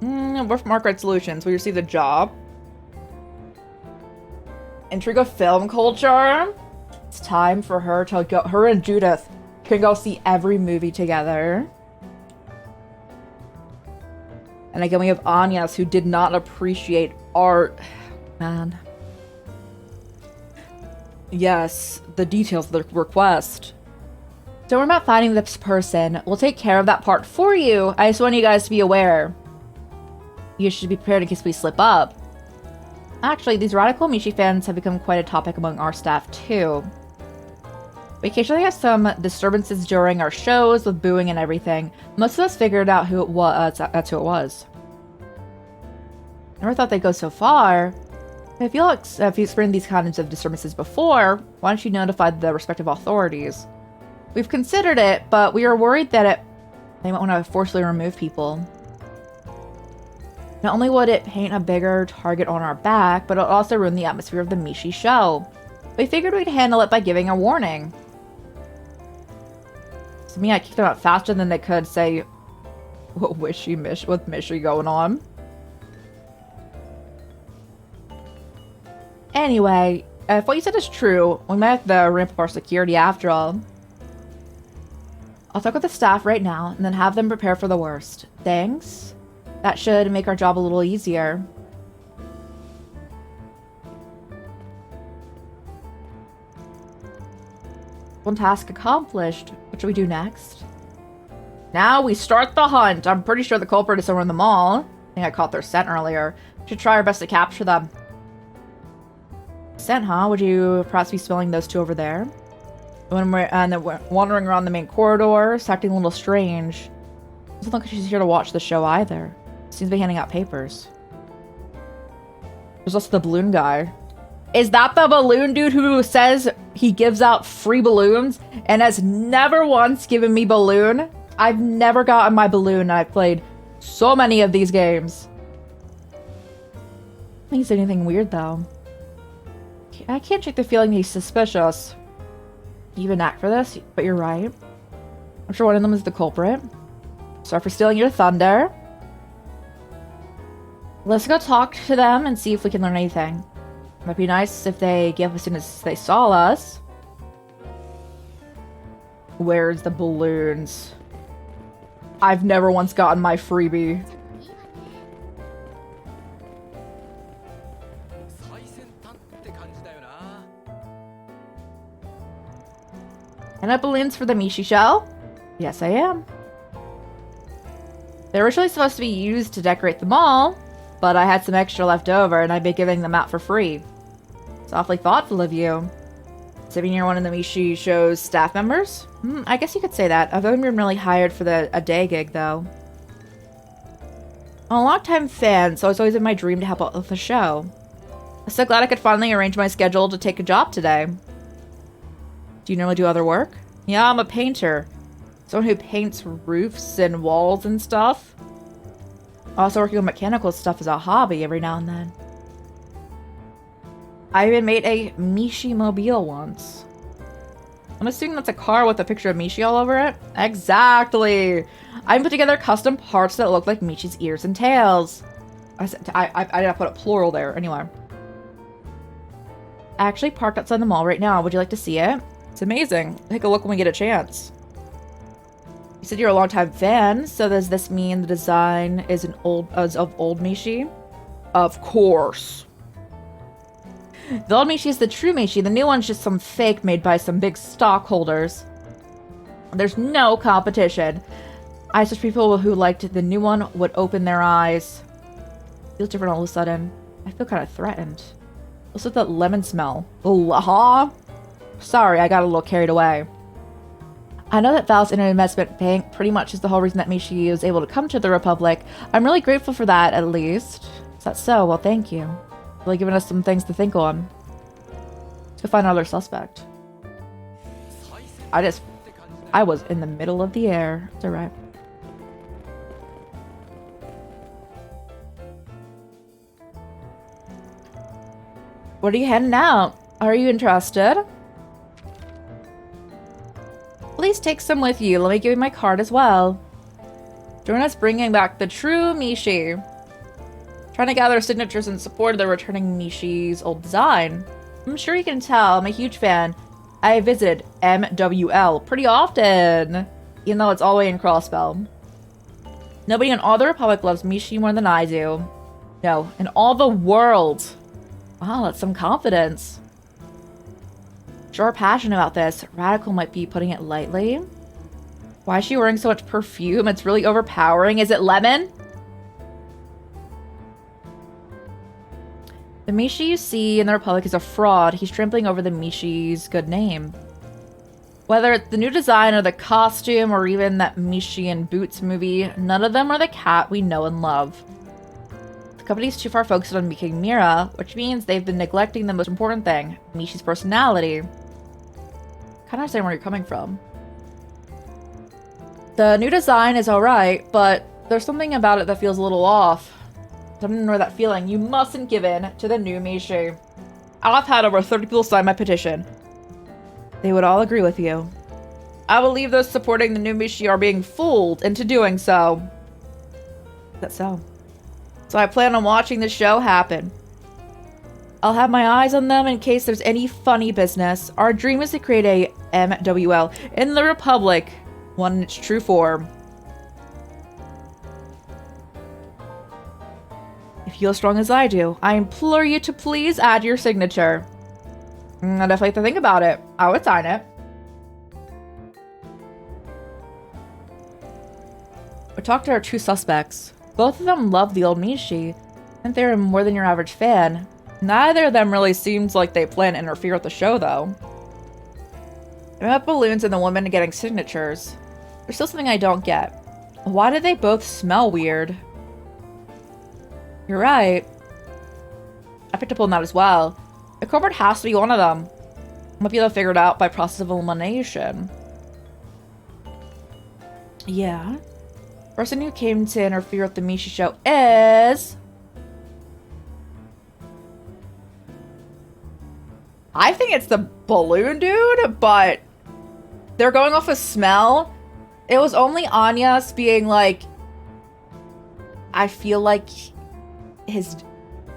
We're from Margaret Solutions. We received a job. intrigue of film culture. It's time for her to go. Her and Judith can go see every movie together. And again, we have Agnes, who did not appreciate art. Man. Yes, the details of the request. Don't worry about finding this person. We'll take care of that part for you. I just want you guys to be aware. You should be prepared in case we slip up. Actually, these radical Mishi fans have become quite a topic among our staff, too. We occasionally have some disturbances during our shows with booing and everything. Most of us figured out who it was. That's who it was. Never thought they'd go so far. I feel like if you've experienced these kinds of disturbances before, why don't you notify the respective authorities? We've considered it, but we are worried that they might want to forcibly remove people. Not only would it paint a bigger target on our back, but it'll also ruin the atmosphere of the Mishi show. We figured we'd handle it by giving a warning. To me, I kicked them out faster than they could say, with Mishi going on. Anyway, if what you said is true, we might have to ramp up our security after all. I'll talk with the staff right now, and then have them prepare for the worst. Thanks. That should make our job a little easier. One task accomplished. What should we do next? Now we start the hunt. I'm pretty sure the culprit is somewhere in the mall. I think I caught their scent earlier. We should try our best to capture them. Scent, huh? Would you perhaps be smelling those two over there? When we're wandering around the main corridor, it's acting a little strange. Doesn't look like she's here to watch the show either. Seems to be handing out papers. There's also the balloon guy. Is that the balloon dude who says he gives out free balloons and has never once given me balloon? I've never gotten my balloon and I've played so many of these games. I don't think it's anything weird though. I can't shake the feeling he's suspicious. You have a knack for this, but you're right. I'm sure one of them is the culprit. Sorry for stealing your thunder. Let's go talk to them and see if we can learn anything. Might be nice if they give as soon as they saw us. Where's the balloons? I've never once gotten my freebie. And up balloons for the Mishi show? Yes, I am. They're originally supposed to be used to decorate the mall, but I had some extra left over and I've been giving them out for free. It's awfully thoughtful of you. Saving you're one of the Mishi show's staff members? I guess you could say that. I've only been really hired for a day gig, though. I'm a long-time fan, so it's always been my dream to help out with the show. I'm so glad I could finally arrange my schedule to take a job today. Do you normally do other work? Yeah, I'm a painter. Someone who paints roofs and walls and stuff. Also working on mechanical stuff as a hobby every now and then. I even made a Mishi mobile once. I'm assuming that's a car with a picture of Mishi all over it? Exactly! I put together custom parts that look like Mishi's ears and tails. I did put a plural there. Anyway. I actually parked outside the mall right now. Would you like to see it? It's amazing. Take a look when we get a chance. You said you're a longtime fan, so does this mean the design is of old Mishi? Of course. The old Mishi is the true Mishi. The new one's just some fake made by some big stockholders. There's no competition. I such people who liked the new one would open their eyes. Feels different all of a sudden. I feel kind of threatened. Also that lemon smell. Huh? Sorry, I got a little carried away. I know that Val's Internet Investment Bank pretty much is the whole reason that Mishi was able to come to the Republic. I'm really grateful for that, at least. Is that so? Well, thank you. Really giving us some things to think on. Let's go find another suspect. I was in the middle of the air. It's alright. What are you heading out? Are you interested? Please take some with you. Let me give you my card as well. Join us bringing back the true Mishi. Trying to gather signatures in support of the returning Mishi's old design. I'm sure you can tell I'm a huge fan. I visited MWL pretty often, even though it's all the way in Crossbell. Nobody in all the Republic loves Mishi more than I do. No, in all the world. Wow, that's some confidence. Sure passionate about this. Radical might be putting it lightly. Why is she wearing so much perfume? It's really overpowering. Is it lemon? The Mishi you see in the Republic is a fraud. He's trampling over the Mishi's good name. Whether it's the new design or the costume or even that Mishi and Boots movie, none of them are the cat we know and love. The company's too far focused on making Mira, which means they've been neglecting the most important thing, Mishi's personality. Kind of understand where you're coming from. The new design is alright, but there's something about it that feels a little off. Don't ignore that feeling. You mustn't give in to the new Mishi. I've had over 30 people sign my petition. They would all agree with you. I believe those supporting the new Mishi are being fooled into doing so. Is that so? So I plan on watching the show happen. I'll have my eyes on them in case there's any funny business. Our dream is to create a MWL in the Republic, one in its true form. If you feel as strong as I do, I implore you to please add your signature. I definitely have to think about it. I would sign it. We talked to our two suspects. Both of them love the old Mishi, and they're more than your average fan. Neither of them really seems like they plan to interfere with the show, though. About balloons and the woman getting signatures. There's still something I don't get. Why do they both smell weird? You're right. I picked up on that as well. The culprit has to be one of them. Might be able to figure it out by process of elimination. Yeah. Person who came to interfere with the Mishi show is... I think it's the balloon dude, but they're going off a smell. It was only Anya's being like, I feel like his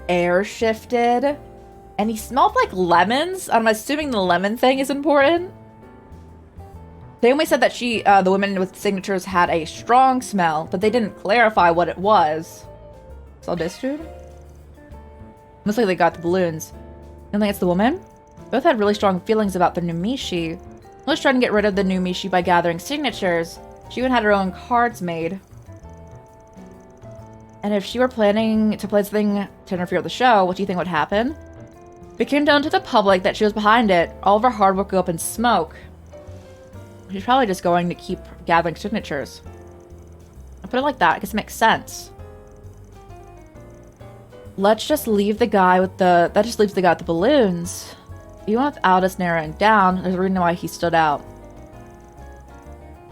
air shifted. And he smelled like lemons. I'm assuming the lemon thing is important. They only said that the women with signatures had a strong smell, but they didn't clarify what it was. So this dude? Looks like they got the balloons. You think it's the woman? Both had really strong feelings about the new Mishi. Was trying to get rid of the new Mishi by gathering signatures. She even had her own cards made. And if she were planning to play something to interfere with the show, what do you think would happen? It became known to the public that she was behind it. All of her hard work would go up in smoke. She's probably just going to keep gathering signatures. I put it like that, I guess it makes sense. Let's just leave the guy with the... That just leaves the guy with the balloons. Even without us narrowing down, there's a reason why he stood out.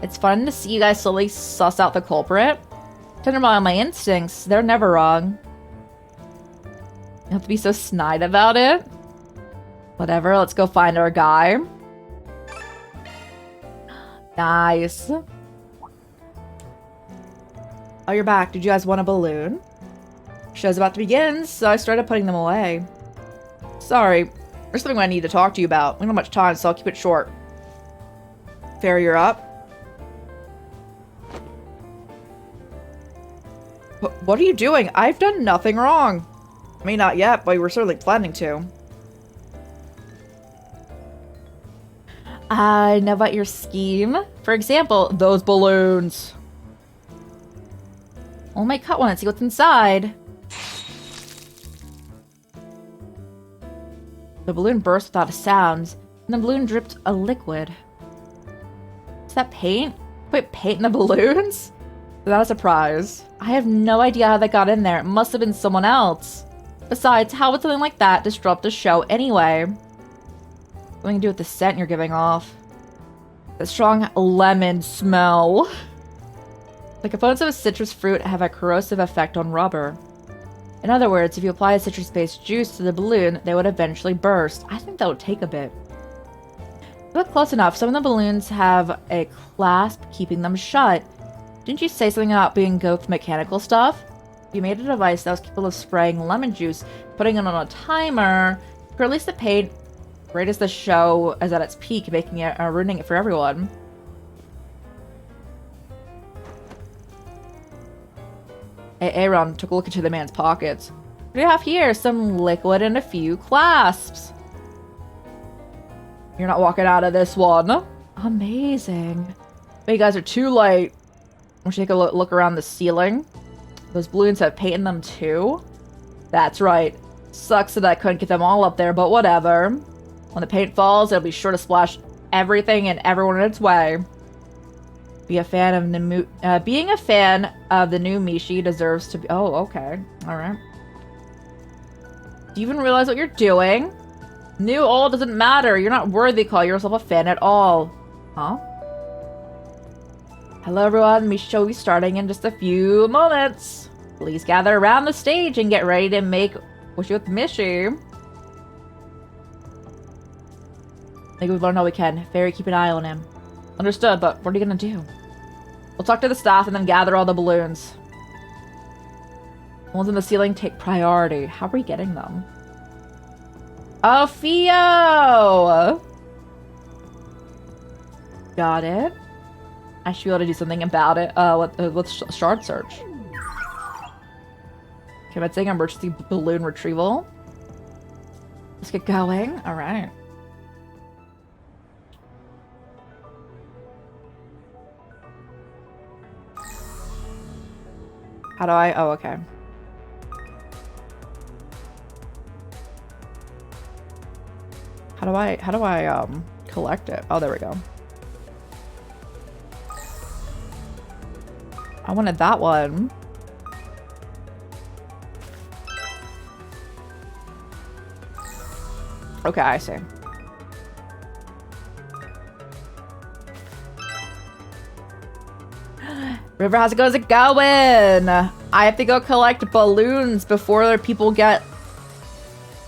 It's fun to see you guys slowly suss out the culprit. Tend to rely on my instincts. They're never wrong. You have to be so snide about it. Whatever, let's go find our guy. Nice. Oh, you're back. Did you guys want a balloon? Show's about to begin, so I started putting them away. Sorry, there's something I need to talk to you about. We don't have much time, so I'll keep it short. Fair, you're up. What are you doing? I've done nothing wrong. I mean, not yet, but we were certainly planning to. I know about your scheme. For example, those balloons. We'll make cut one and see what's inside. The balloon burst without a sound, and the balloon dripped a liquid. Is that paint? Put paint in the balloons? Without a surprise. I have no idea how that got in there. It must have been someone else. Besides, how would something like that disrupt the show anyway? Something to do with the scent you're giving off. The strong lemon smell. The components of a citrus fruit have a corrosive effect on rubber. In other words, if you apply a citrus-based juice to the balloon, they would eventually burst. I think that would take a bit. But close enough. Some of the balloons have a clasp keeping them shut. Didn't you say something about being good with mechanical stuff? You made a device that was capable of spraying lemon juice, putting it on a timer, to release the paint Great as the show is at its peak, making it ruining it for everyone. Hey, Aaron took a look into the man's pockets. What do you have here? Some liquid and a few clasps. You're not walking out of this one. Amazing. But you guys are too late. Why don't you take a look around the ceiling? Those balloons have paint in them too? That's right. Sucks that I couldn't get them all up there, but whatever. When the paint falls, it'll be sure to splash everything and everyone in its way. Being a fan of the new Mishi deserves to be— oh, okay. Alright. Do you even realize what you're doing? New, old, doesn't matter. You're not worthy to call yourself a fan at all. Huh? Hello everyone, Mishi will be starting in just a few moments. Please gather around the stage and get ready to make wish with Mishi. I think we've learned all we can. Fairy, keep an eye on him. Understood, but what are you gonna do? We'll talk to the staff and then gather all the balloons. The ones in the ceiling take priority. How are we getting them? Oh, Theo! Got it. I should be able to do something about it. With shard search. Okay, I'm saying emergency balloon retrieval. Let's get going. All right. How do I? Oh, okay. How do I collect it? Oh, there we go. I wanted that one. Okay, I see. River, how's it going? I have to go collect balloons before other people get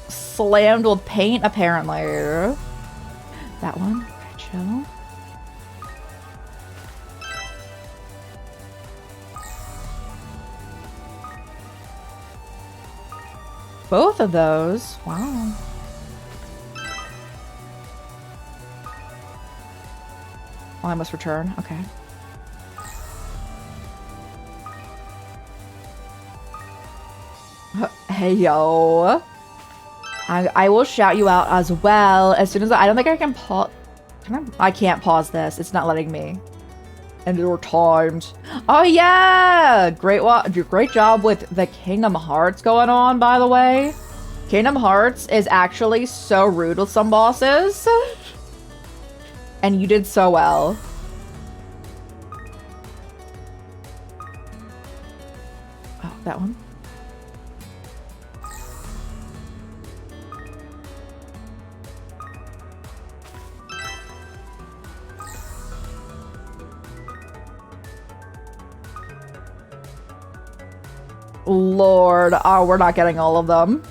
slammed with paint, apparently. That one? Okay, chill. Both of those? Wow. Oh, I must return. Okay. Hey, yo. I will shout you out as well as soon as I don't think I can pause. I can't pause this. It's not letting me. And there were times. Oh yeah! Great job with the Kingdom Hearts going on, by the way. Kingdom Hearts is actually so rude with some bosses. And you did so well. Oh, that one. Lord. Oh, we're not getting all of them.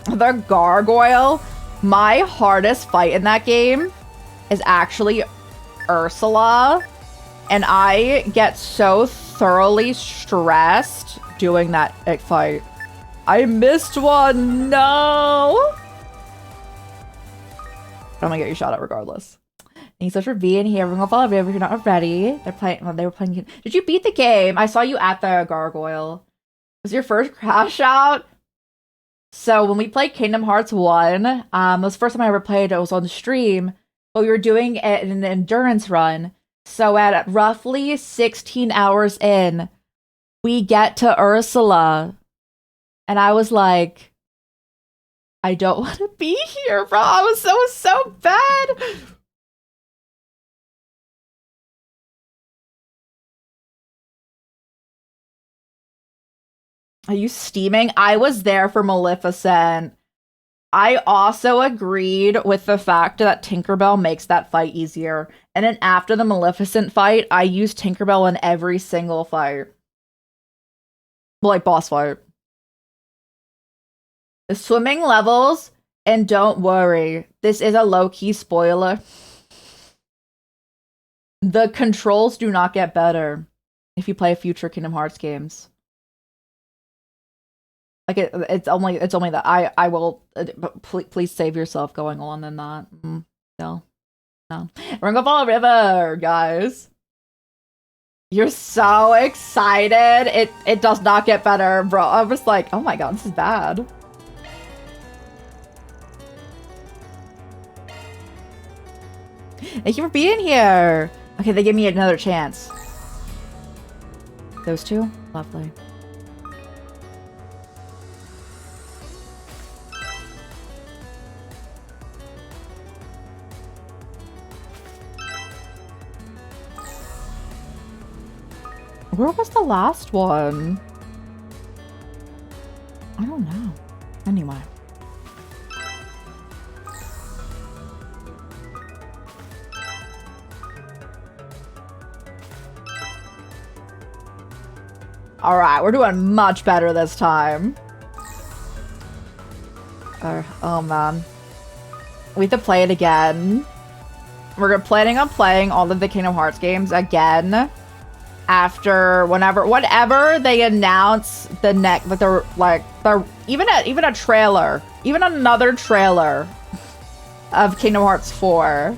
The gargoyle. My hardest fight in that game is actually Ursula. And I get so thoroughly stressed doing that fight. I missed one. No. I'm gonna get you shot at regardless. Thanks so much for being here. We're gonna follow you if you're not ready. They were playing. Did you beat the game? I saw you at the gargoyle. Was your first crash out? So when we played Kingdom Hearts 1, it was the first time I ever played. It was on stream, but we were doing an endurance run. So at roughly 16 hours in, we get to Ursula. And I was like, I don't want to be here, bro. I was so bad. Are you steaming? I was there for Maleficent. I also agreed with the fact that Tinkerbell makes that fight easier. And then after the Maleficent fight, I used Tinkerbell in every single fight. Like, boss fight. The swimming levels And don't worry, this is a low-key spoiler. The controls do not get better if you play future Kingdom Hearts games. Like it's only that I will please save yourself going on than that. No. Ring of Fall River, guys. You're so excited. It does not get better, bro. I was like, oh my god, this is bad. Thank you for being here. Okay, they give me another chance. Those two? Lovely. Where was the last one? I don't know. Anyway. Alright, we're doing much better this time. Oh man. We have to play it again. We're planning on playing all of the Kingdom Hearts games again after whenever they announce the next, even a trailer, even another trailer of Kingdom Hearts 4.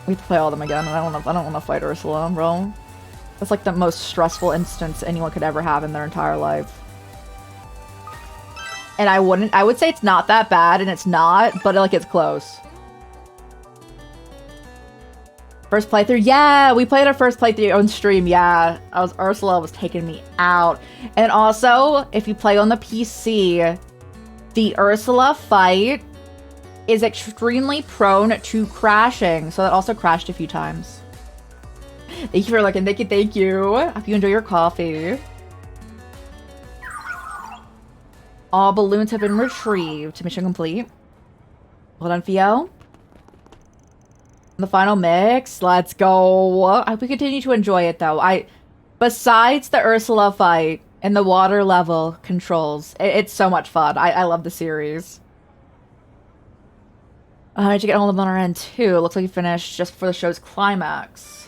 We have to play all of them again. I don't want to fight Ursula, bro. That's like the most stressful instance anyone could ever have in their entire life. And I would say it's not that bad, and it's not, but like it's close. First playthrough? Yeah, we played our first playthrough on stream, yeah. Ursula was taking me out. And also, if you play on the PC, the Ursula fight is extremely prone to crashing, so that also crashed a few times. Thank you for looking. Thank you. Hope you enjoy your coffee. All balloons have been retrieved. Mission complete. Well done, Fio. The final mix. Let's go. I hope we continue to enjoy it, though. Besides the Ursula fight and the water level controls, it's so much fun. I love the series. Did you get all of them on our end, too? Looks like you finished just before the show's climax.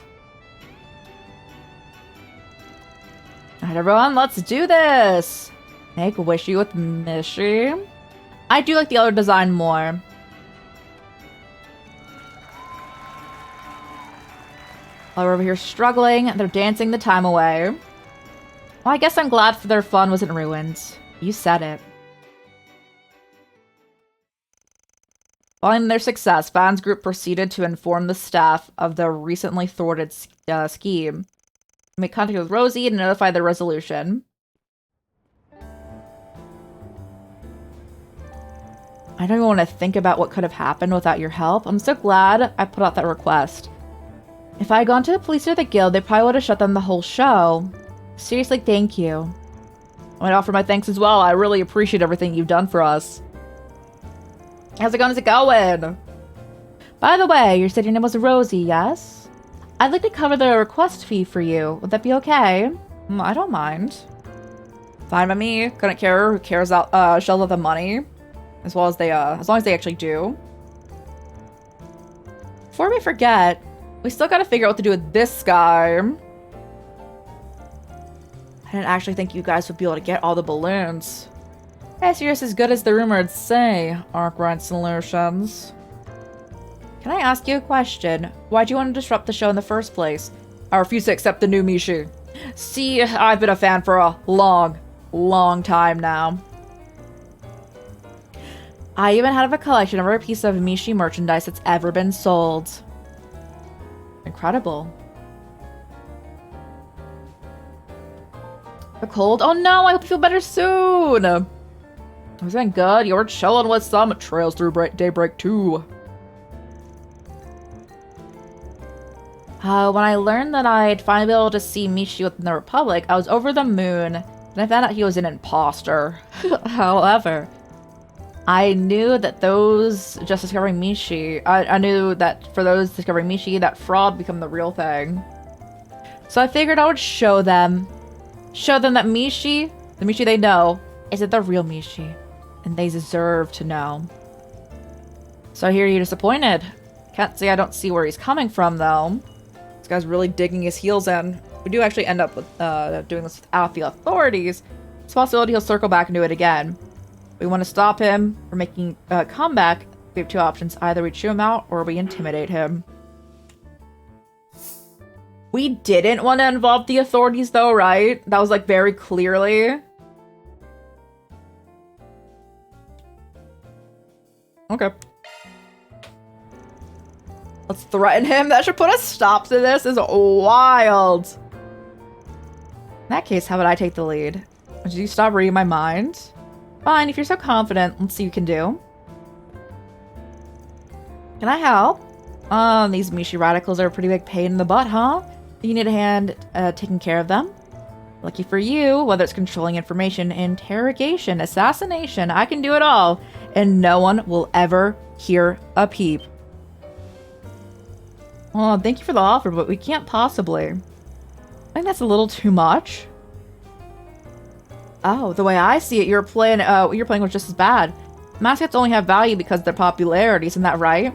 Alright, everyone, let's do this! Make Wishy with Mishy. I do like the other design more. While we're over here struggling, they're dancing the time away. Well, I guess I'm glad their fun wasn't ruined. You said it. Following their success, Van's group proceeded to inform the staff of the recently thwarted scheme. Make contact with Rosie and notify their resolution. I don't even want to think about what could have happened without your help. I'm so glad I put out that request. If I had gone to the police or the guild, they probably would have shut down the whole show. Seriously, thank you. I would offer my thanks as well. I really appreciate everything you've done for us. How's it going? By the way, you said your name was Rosie, yes? I'd like to cover the request fee for you. Would that be okay? I don't mind. Fine by me. Couldn't care who cares out shells out the money. As long as they actually do. Before we forget, we still gotta figure out what to do with this guy. I didn't actually think you guys would be able to get all the balloons. Yes, you're as good as the rumors say, Arkwright Solutions. Can I ask you a question? Why'd you want to disrupt the show in the first place? I refuse to accept the new Mishi. See, I've been a fan for a long, long time now. I even have a collection of every piece of Mishi merchandise that's ever been sold. Incredible. The cold? Oh no, I hope you feel better soon! I was doing good. You were chilling with some Trails Through Daybreak 2. When I learned that I'd finally be able to see Mishi within the Republic, I was over the moon, and I found out he was an imposter. However, I knew that those just discovering Mishi, I knew that for those discovering Mishi, that fraud would become the real thing. So I figured I would show them that Mishi, the Mishi they know, isn't the real Mishi. And they deserve to know. So I hear you're disappointed. Can't say I don't see where he's coming from, though. This guy's really digging his heels in. We do actually end up with doing this without the authorities. It's a possibility he'll circle back and do it again. We want to stop him from making a comeback. We have two options. Either we chew him out or we intimidate him. We didn't want to involve the authorities, though, right? That was, like, very clearly. Okay. Let's threaten him. That should put a stop to this. This is wild. In that case, how would I take the lead? Did you stop reading my mind? Fine, if you're so confident, let's see what you can do. Can I help? These Mishi radicals are a pretty big pain in the butt, huh? You need a hand taking care of them? Lucky for you, whether it's controlling information, interrogation, assassination, I can do it all. And no one will ever hear a peep. Oh, thank you for the offer, but we can't possibly. I think that's a little too much. Oh, the way I see it, you're playing was just as bad. Mascots only have value because of their popularity, isn't that right?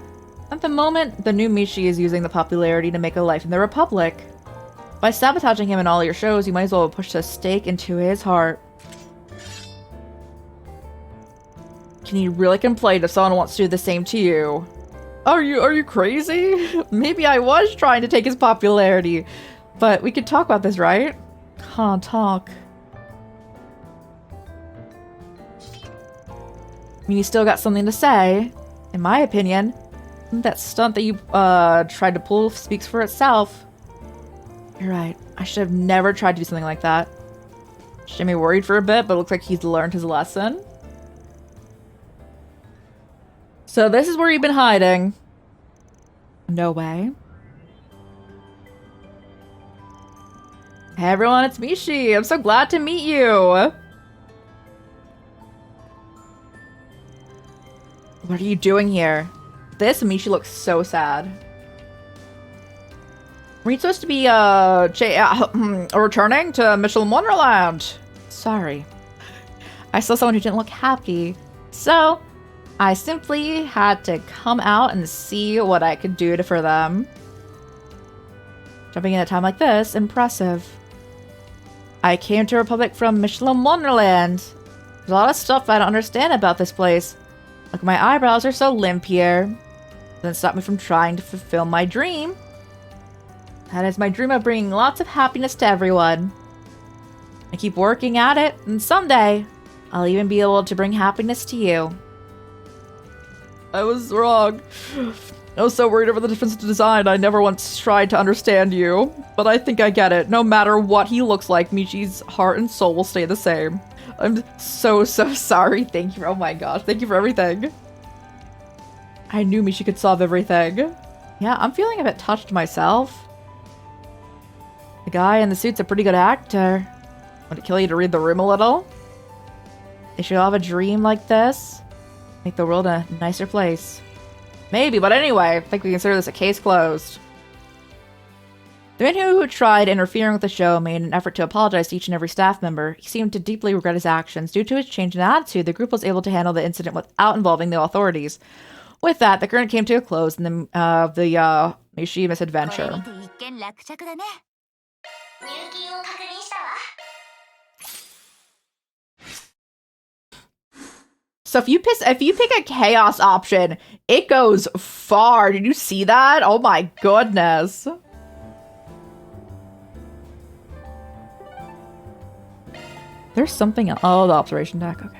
At the moment, the new Mishi is using the popularity to make a life in the Republic. By sabotaging him in all your shows, you might as well push a stake into his heart. Can you really complain if someone wants to do the same to you? Are you crazy? Maybe I was trying to take his popularity. But we could talk about this, right? Can't talk. I mean, you still got something to say. In my opinion, that stunt that you tried to pull speaks for itself. You're right. I should have never tried to do something like that. Jimmy worried for a bit, but it looks like he's learned his lesson. So this is where you've been hiding. No way. Hey everyone, it's Mishi. I'm so glad to meet you. What are you doing here? This Mishi looks so sad. Were you supposed to be returning to Michelin Wonderland? Sorry. I saw someone who didn't look happy. So I simply had to come out and see what I could do for them. Jumping in at a time like this, impressive. I came to Republic from Michelin Wonderland. There's a lot of stuff I don't understand about this place. Like my eyebrows are so limp here. Doesn't stop me from trying to fulfill my dream. That is my dream of bringing lots of happiness to everyone. I keep working at it, and someday, I'll even be able to bring happiness to you. I was wrong. I was so worried over the difference in design, I never once tried to understand you. But I think I get it. No matter what he looks like, Michi's heart and soul will stay the same. I'm so sorry. Thank you. Oh my gosh. Thank you for everything. I knew Michi could solve everything. Yeah, I'm feeling a bit touched myself. The guy in the suit's a pretty good actor. Would it kill you to read the room a little? They should all have a dream like this. Make the world a nicer place. Maybe, but anyway, I think we consider this a case closed. The man who tried interfering with the show made an effort to apologize to each and every staff member. He seemed to deeply regret his actions. Due to his change in attitude, the group was able to handle the incident without involving the authorities. With that, the current came to a close in the Mishi misadventure. So if you pick a chaos option, it goes far. Did you see that? Oh my goodness. There's something else. Oh, the observation deck. Okay.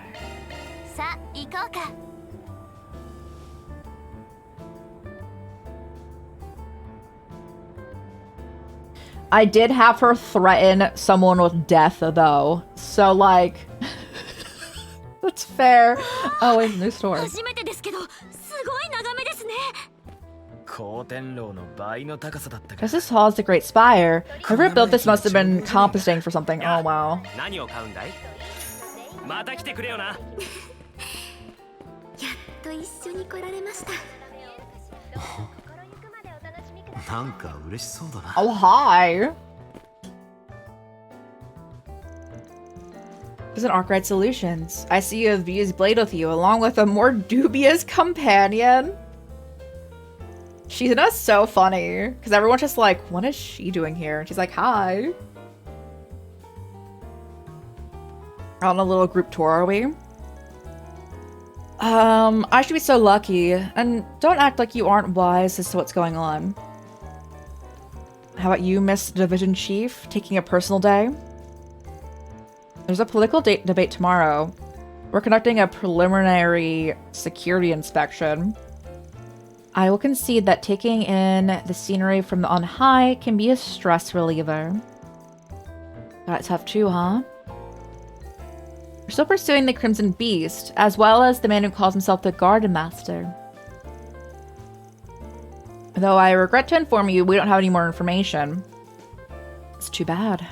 I did have her threaten someone with death, though. So, like... That's fair. Oh, wait, new store. Guess this hall is the Great Spire. Whoever built this must have been compensating for something. Oh, wow. Oh, hi. Isn't Arkwright Solutions? I see you have used Blade with you, along with a more dubious companion. She's just so funny, because everyone's just like, what is she doing here? And she's like, hi. On a little group tour, are we? I should be so lucky. And don't act like you aren't wise as to what's going on. How about you, Miss Division Chief, taking a personal day? There's a political debate tomorrow. We're conducting a preliminary security inspection. I will concede that taking in the scenery from on high can be a stress reliever. Got it tough too, huh? We're still pursuing the Crimson Beast, as well as the man who calls himself the Garden Master. Though I regret to inform you, we don't have any more information. It's too bad.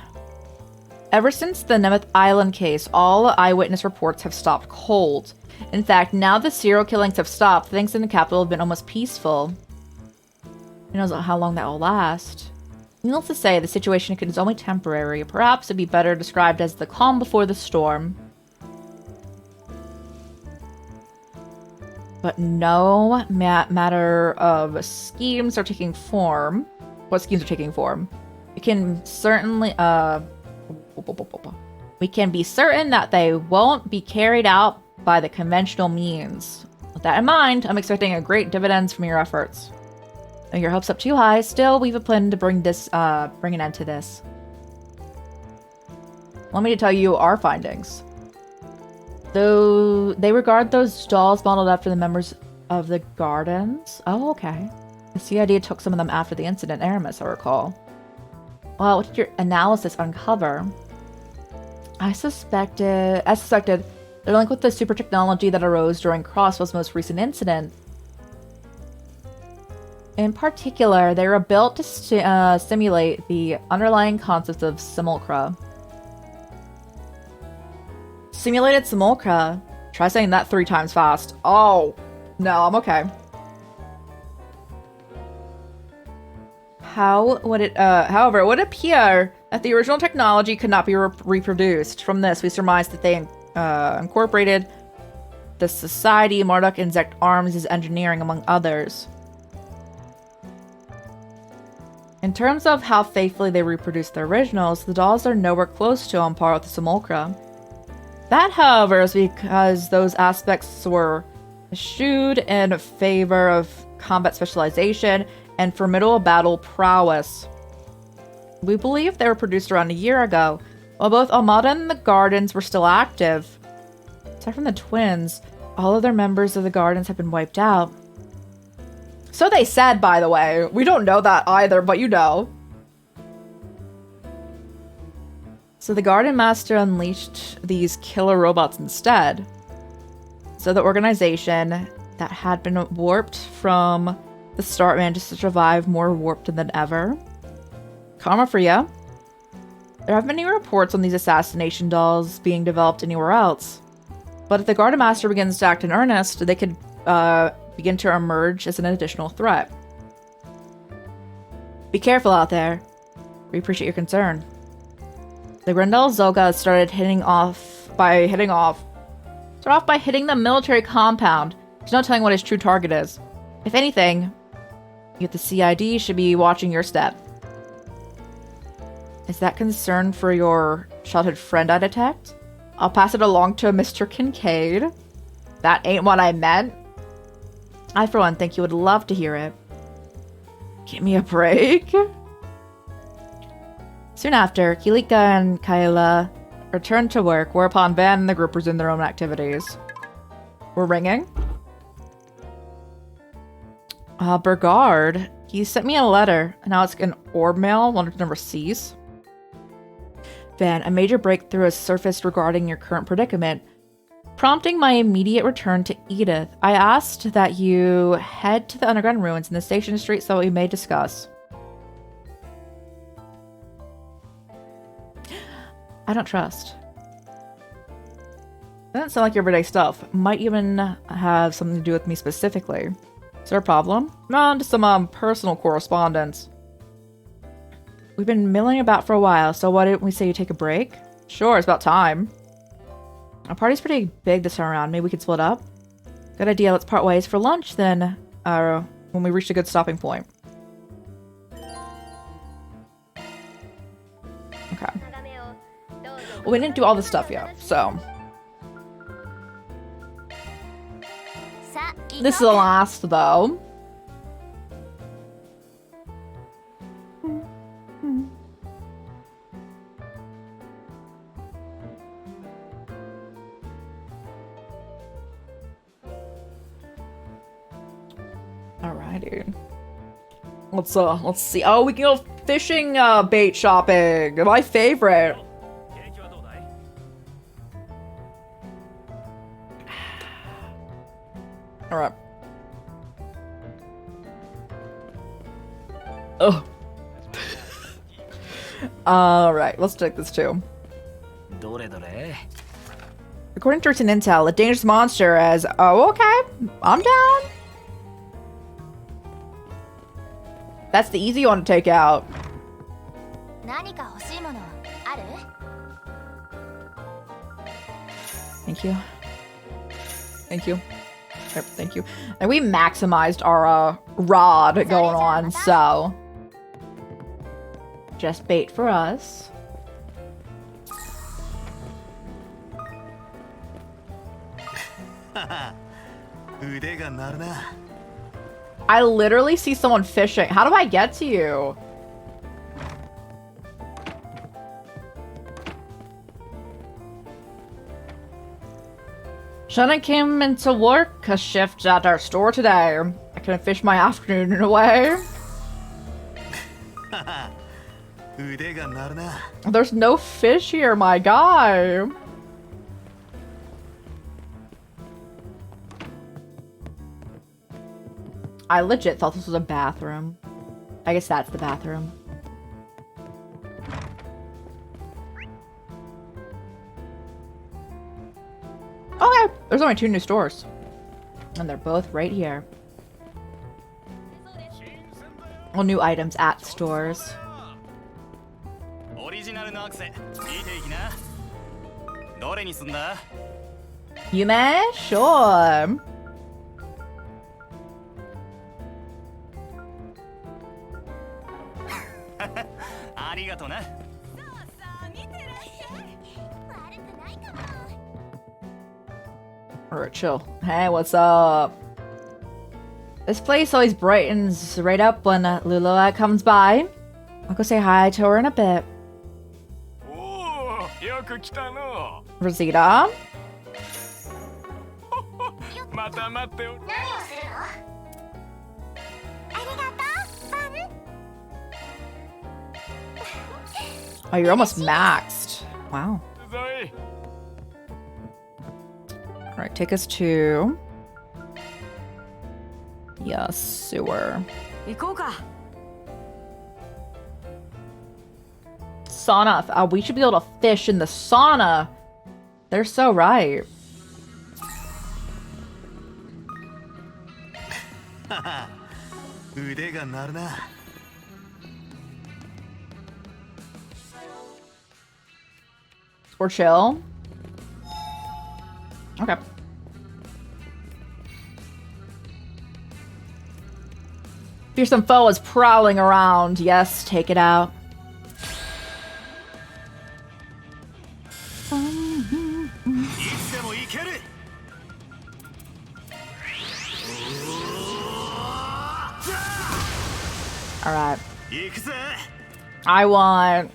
Ever since the Nemeth Island case, all eyewitness reports have stopped cold. In fact, now the serial killings have stopped, things in the capital have been almost peaceful. Who knows how long that will last? Needless to say, the situation is only temporary. Perhaps it'd be better described as the calm before the storm. But no matter of schemes are taking form. What schemes are taking form? We can certainly, we can be certain that they won't be carried out by the conventional means. With that in mind, I'm expecting a great dividends from your efforts. Don't get your hopes up too high. Still, we've a plan to bring an end to this. Let me tell you our findings. Though they regard those dolls modeled after the members of the Gardens. Oh, okay. The CID took some of them after the incident, Aramis, I recall. Well, what did your analysis uncover? I suspected they're linked with the super technology that arose during Crosswell's most recent incident. In particular, they were built to simulate the underlying concepts of simulacra. Simulated simulacra? Try saying that 3 times fast. Oh, no, I'm okay. However, it would appear that the original technology could not be reproduced. From this, we surmise that they incorporated the Society, Marduk Insect Arms' engineering, among others. In terms of how faithfully they reproduced the originals, the dolls are nowhere close to on par with the simulacra. That, however, is because those aspects were eschewed in favor of combat specialization and formidable battle prowess. We believe they were produced around a year ago, while both Almada and the Gardens were still active. Aside from the twins, all other members of the Gardens have been wiped out. So they said, by the way. We don't know that either, but you know. So the Garden Master unleashed these killer robots instead. So the organization that had been warped from the start managed to survive more warped than ever. Karma for ya. There haven't been any reports on these assassination dolls being developed anywhere else. But if the Garden Master begins to act in earnest, they could begin to emerge as an additional threat. Be careful out there. We appreciate your concern. The Grendel Zoga started off by hitting the military compound. There's no telling what his true target is. If anything, you at the CID should be watching your step. Is that concern for your childhood friend I detect? I'll pass it along to Mr. Kincaid. That ain't what I meant. I, for one, think you would love to hear it. Give me a break. Soon after, Kilika and Kaila returned to work, whereupon Van and the group resumed their own activities. We're ringing. Burgard. He sent me a letter, and now it's an orb mail. Wonder if it never cease. Van, a major breakthrough has surfaced regarding your current predicament, prompting my immediate return to Edith. I asked that you head to the underground ruins in the station street so we may discuss. I don't trust. Doesn't sound like everyday stuff. Might even have something to do with me specifically. Is there a problem? No, just some personal correspondence. We've been milling about for a while, so why didn't we say you take a break? Sure, it's about time. Our party's pretty big this time around. Maybe we could split up. Good idea. Let's part ways for lunch then. When we reach a good stopping point. Okay. Well, we didn't do all this stuff yet, so. This is the last, though. Alrighty. Let's see. Oh, we can go fishing bait shopping. My favorite. Alright. Oh. Alright, let's take this too. According to recent intel, a dangerous monster as... Oh, okay. I'm down. That's the easy one to take out. Thank you. Thank you. Yep, thank you. And we maximized our rod going on, so... Just bait for us. I literally see someone fishing. How do I get to you? Shana came into work a shift at our store today. I couldn't fish my afternoon in a way. There's no fish here, my guy. I legit thought this was a bathroom. I guess that's the bathroom. Okay, there's only 2 new stores. And they're both right here. Well, new items at stores. You may? Sure. Alright, chill. Hey, what's up? This place always brightens right up when Lula comes by. I'll go say hi to her in a bit. Rosita? Oh, you're almost maxed. Wow. Alright, take us to... Yeah, sewer. Sauna. We should be able to fish in the sauna. They're so right. Or chill. Okay. Fearsome foe is prowling around. Yes, take it out. Alright. I want...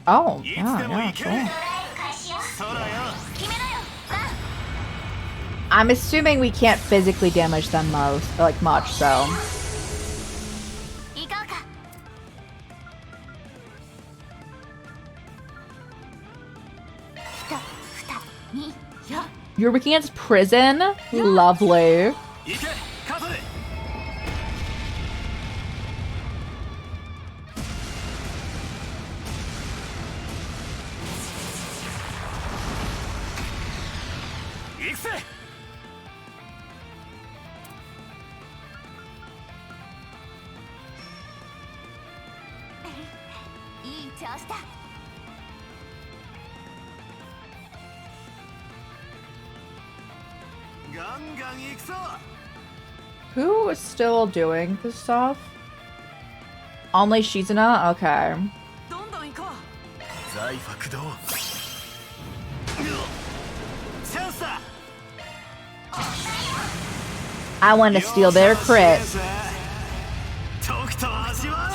Oh, yeah, sure. I'm assuming we can't physically damage them much, so... You're working against prison? Lovely. Who is still doing this stuff? Only Shizuna? Okay. どんどん行こう。財爆動チャンスだ I want to steal their crit. とくと味わ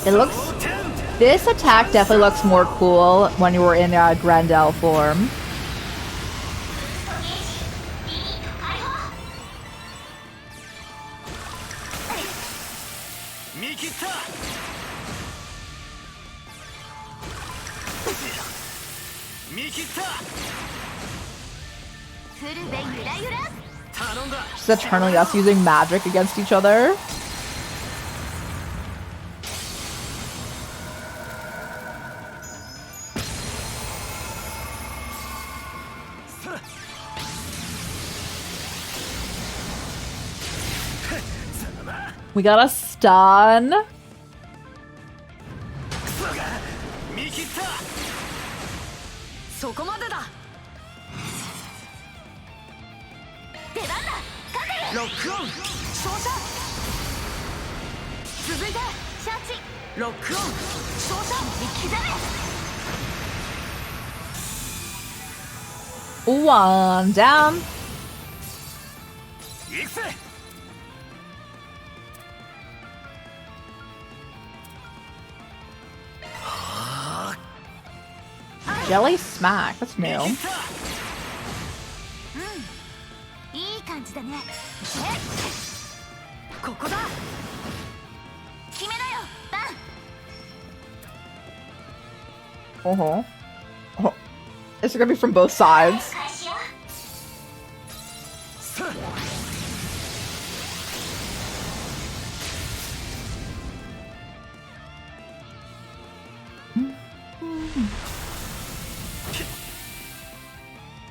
え It looks... This attack definitely looks more cool when you were in Grendel form. 見切った見切った フルベゆらゆら。頼んだ Just eternally us using magic against each other. We got a stun. 見切った そこまでだ。出番だ。かける。ロックオン。照射。続いて。承知。ロックオン。照射。刻め。 One down. 行くぜ Jelly smack. That's new. いい感じだね。ここだ。決めろよ、バン。 Uh-huh. Oh. It's gonna be from both sides. 開始よ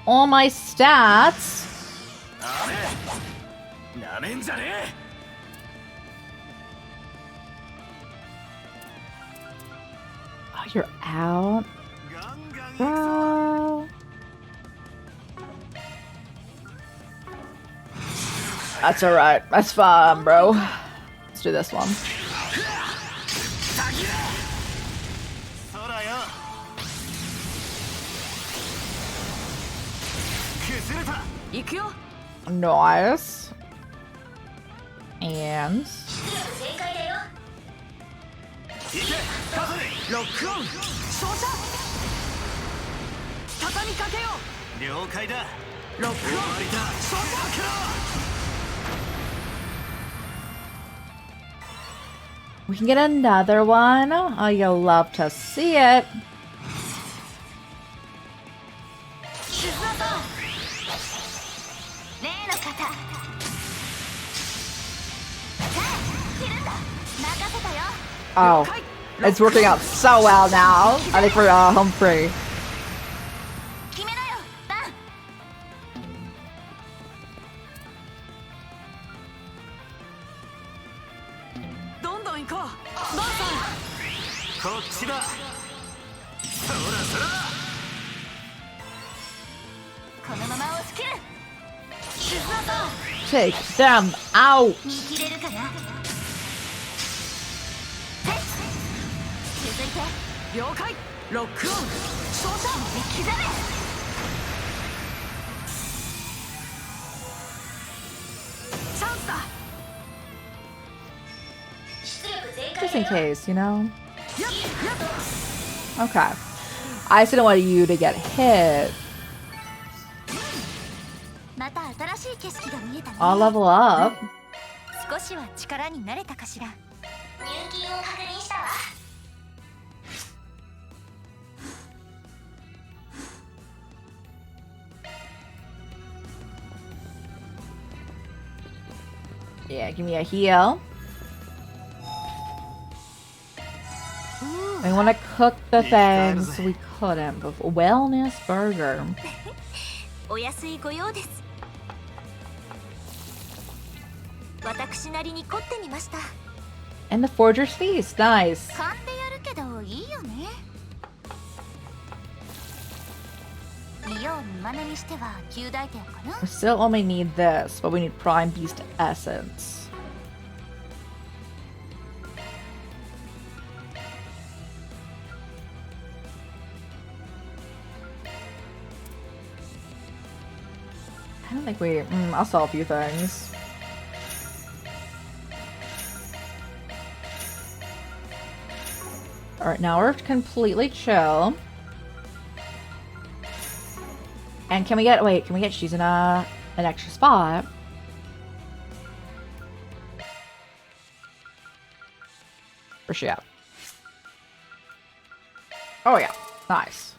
All my stats. なめんじゃねえ Oh, you're out. ガンガン Bro. That's alright. That's fine, bro. Let's do this one. 空よ崩れた 行くよ。 Nice. And 正解だよ行けカズロックオン。照射。畳みかけよ了解だう。ロックオン。終わりだ照射。 we can get another one. Oh, you'll love to see it. 絆と。例の方。さあ、切るんだ。任せたよ。 Oh, it's working out so well now. I think for Humphrey. 決めろよ、バン。どんどん行こう。バンさん。こっちだそらそらこのまま押し切る。絆と。 Take them out. 見切れるかな。続いて。了解。ロックオン。照射。刻め。チャンスだ。 出力全 Just 開 in だよ case, you know? やっやっ。 Okay. I just didn't want you to get hit. また新しい景色が見えたね。 I'll level up. 少しは力になれたかしら。入金を確認したわ Yeah, give me a heal. I want to cook the things we couldn't before. Wellness burger. お安いご用です。私なりに凝ってみました。 And the Forger's Feast. Nice. 勘でやるけどいいよね。ジオを見真似にしては及第点かな。 We still only need this, but we need Prime Beast Essence. I don't think we... I'll sell a few things. Alright, now we're completely chill. And can we get... Wait, can we get... She's in an extra spot. Where's she at? Oh yeah, nice.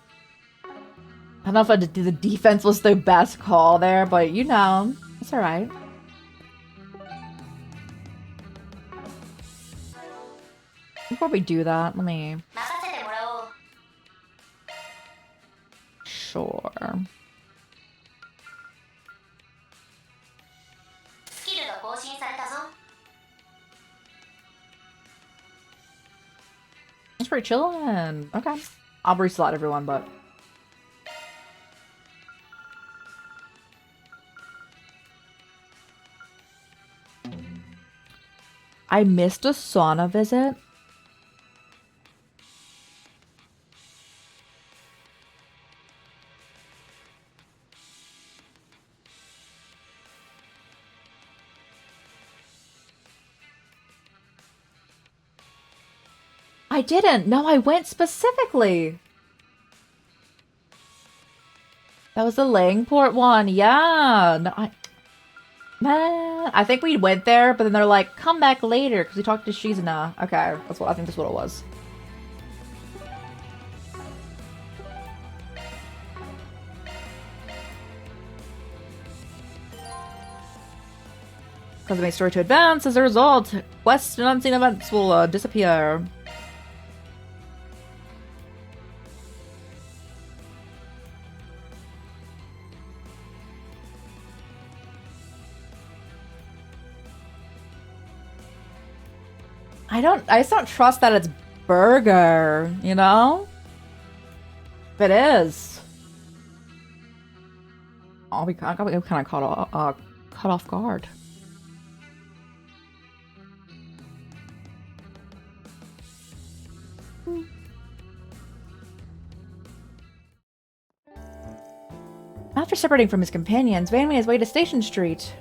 I don't know if the defense was the best call there, but you know, it's alright. Before we do that, let me... Sure. It's pretty chillin'. Okay. I'll reslot everyone, but... I missed a sauna visit. I didn't. No, I went specifically. That was the Langport one. Yeah. No, Man, I think we went there, but then they're like, come back later, because we talked to Shizuna. Okay, that's what I think that's what it was. Because of my story to advance, as a result, quest and unseen events will disappear. I just don't trust that it's burger, you know? If it is, I'll be kind of caught off guard. After separating from his companions, Van made his way to Station Street.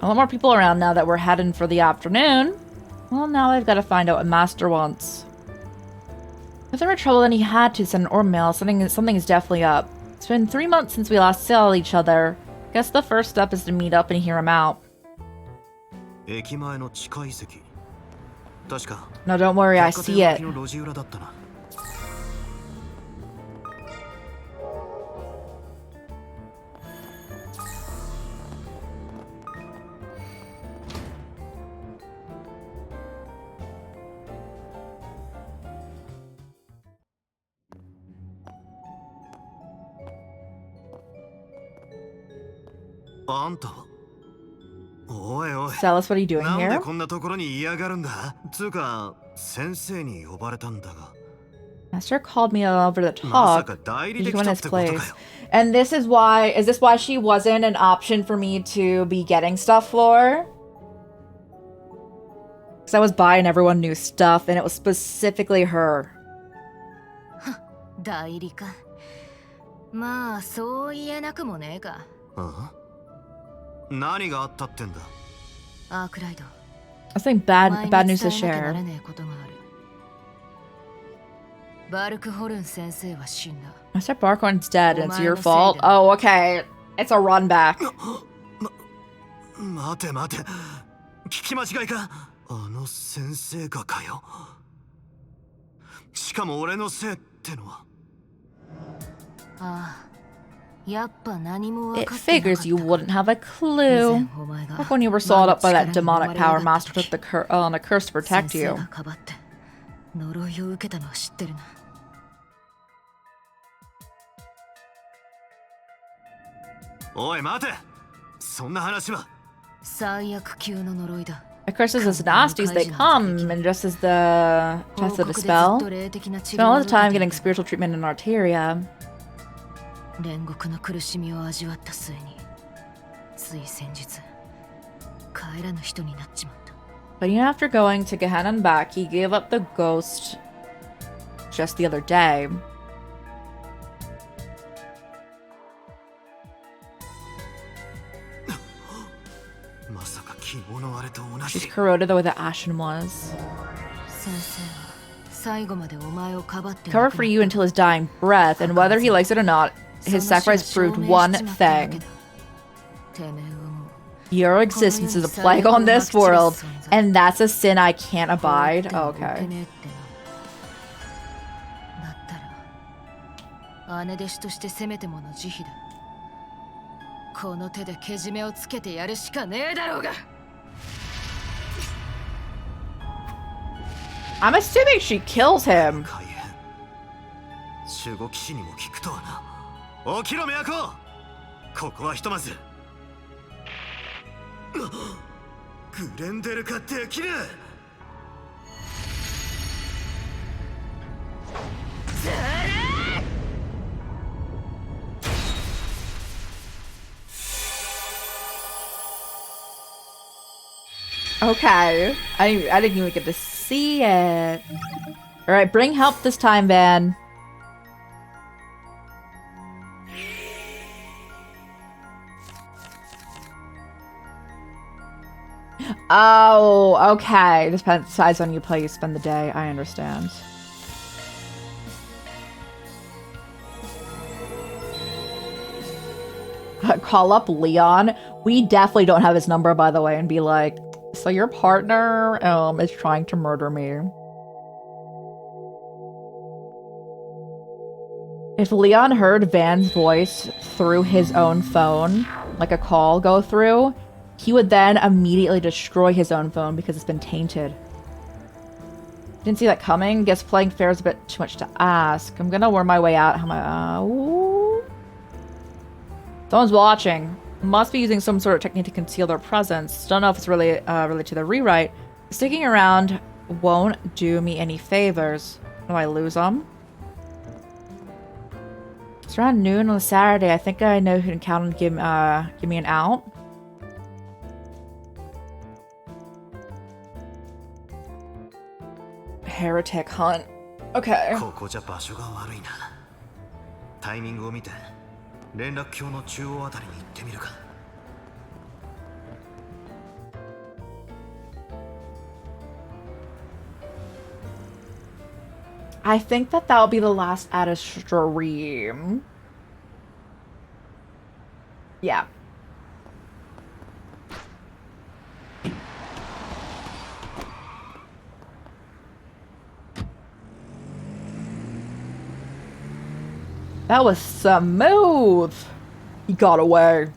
A lot more people around now that we're heading for the afternoon. Well, now I've got to find out what Master wants. If there were trouble, then he had to send an orb mail. Something is definitely up. It's been 3 months since we last saw each other. Guess the first step is to meet up and hear him out. No, don't worry, I see it. Celis, what are you doing here? Master called me over to talk. Did you come in his place? And this is why... Is this why she wasn't an option for me to be getting stuff for? Because I was buying everyone new stuff, and it was specifically her. I think bad news to share. Master Barkhorn's dead and it's your fault? Oh, okay. It's a run back. It figures you wouldn't have a clue. Back when you were swallowed up by that demonic power, Master took on a curse to protect you. A curse is as nasty as they come, and just as the test of the spell. Spent all the time getting spiritual treatment in Arteria. 煉獄の苦しみを味わった末につい先日帰らぬ人になっちまった。 But even after going to Gehenna and back, he gave up the ghost just the other day. She's corroded the way the Ashen was. Cover for you until his dying breath, and whether he likes it or not, his sacrifice proved one thing. Your existence is a plague on this world, and that's a sin I can't abide. Oh, okay. 姉弟子としてせめてもの慈悲だ。この手でけじめをつけてやるしかねえだろうが。 I'm assuming she kills him. 守護騎士にも聞くとはな。起きろ都。ここはひとまず。グレンデルかできる。Okay. I didn't even get to see it. Alright, bring help this time, Van. Oh, okay. This decides when you play, you spend the day. I understand. Call up Leon. We definitely don't have his number, by the way, and be like, so your partner is trying to murder me. If Leon heard Van's voice through his own phone, like a call go through, he would then immediately destroy his own phone because it's been tainted. Didn't see that coming. Guess playing fair is a bit too much to ask. I'm gonna worm my way out. How am I? Ooh. Someone's watching. Must be using some sort of technique to conceal their presence. Don't know if it's really related to the rewrite. Sticking around won't do me any favors. Do I lose them? It's around noon on a Saturday. I think I know who can count and give me an out. Heretic hunt. Okay. ここじゃ場所が悪いな。タイミングを見て連絡橋の中央あたりに行ってみるか。I think that'll be the last at a stream. Yeah. That was smooth. He got away.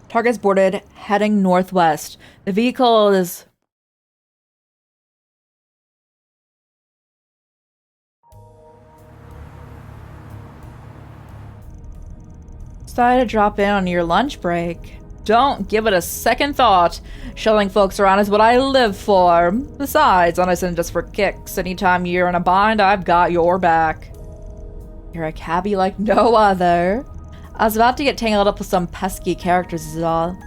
Target's boarded, heading northwest. The vehicle is... Decided to drop in on your lunch break. Don't give it a second thought. Shelling folks around is what I live for. Besides, honest and just for kicks. Anytime you're in a bind, I've got your back. You're a cabbie like no other. I was about to get tangled up with some pesky characters is all.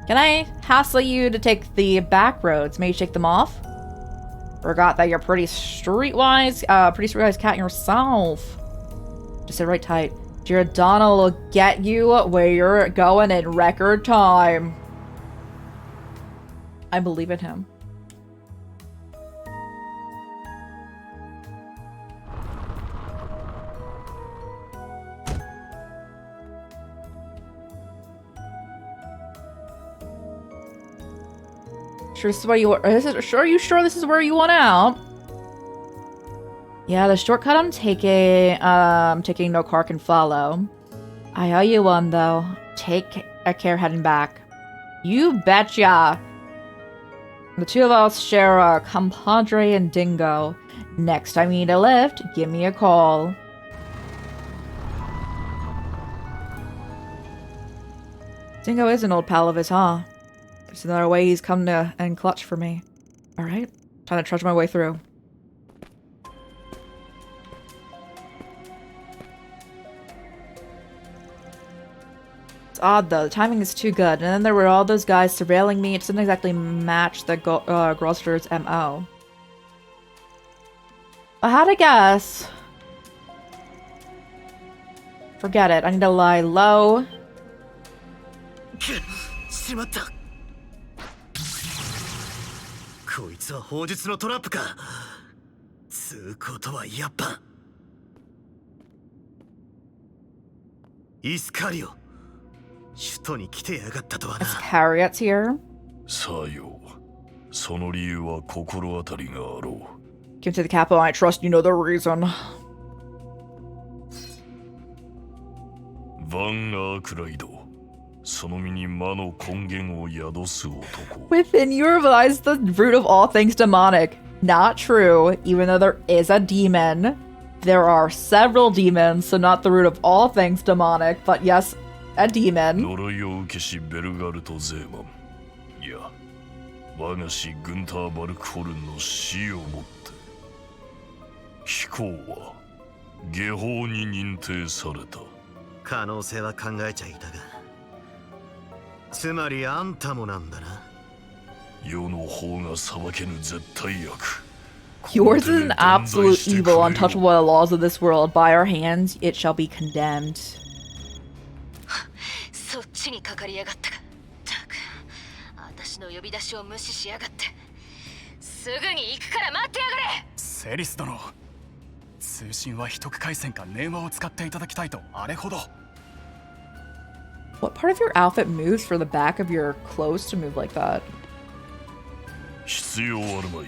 Can I hassle you to take the back roads? Maybe shake them off? Forgot that you're pretty streetwise cat yourself. Just sit right tight. Giordano will get you where you're going in record time. I believe in him. Sure, this is where you are. Are you sure this is where you want out? Yeah, the shortcut I'm taking no car can follow. I owe you one though. Take a care heading back. You betcha. The two of us share a compadre and dingo. Next time you need a lift, give me a call. Dingo is an old pal of his, huh? There's another way he's come to and clutch for me. Alright, time to trudge my way through. odd though. The timing is too good. And then there were all those guys surveilling me. It doesn't exactly match the Grosster's MO. I had a guess. Forget it. I need to lie low. しまった。こいつは砲術のトラップか。つうことはやっぱ。イスカリオ。首都に来てやがったとはな。Iscariot's here. さよう。その理由は心当たりがあろう。Give to the capital. I trust you know the reason. ヴァン・アークライド。その身に魔の根源を宿す男。Within your lies the root of all things demonic. Not true. Even though there is a demon, there are several demons, so not the root of all things demonic, but yes, a demon. 呪いを受けしベルガルト・ゼーマン。いや、我が師グンター・バルクホルンの死をもって、飛行は下法に認定された。可能性は考えちゃいたが、つまりあんたもなんだな。世の法が裁けぬ絶対悪。Yours is an absolute evil, untouchable by the laws of this world. By our hands, it shall be condemned. そっちにかかりやがったか。たく、私の呼び出しを無視しやがって。すぐに行くから待ってやがれ。セリス殿、通信は秘匿回線か電話を使っていただきたいとあれほど。What part of your outfit moves for the back of your clothes to move like that? 必要あるまい。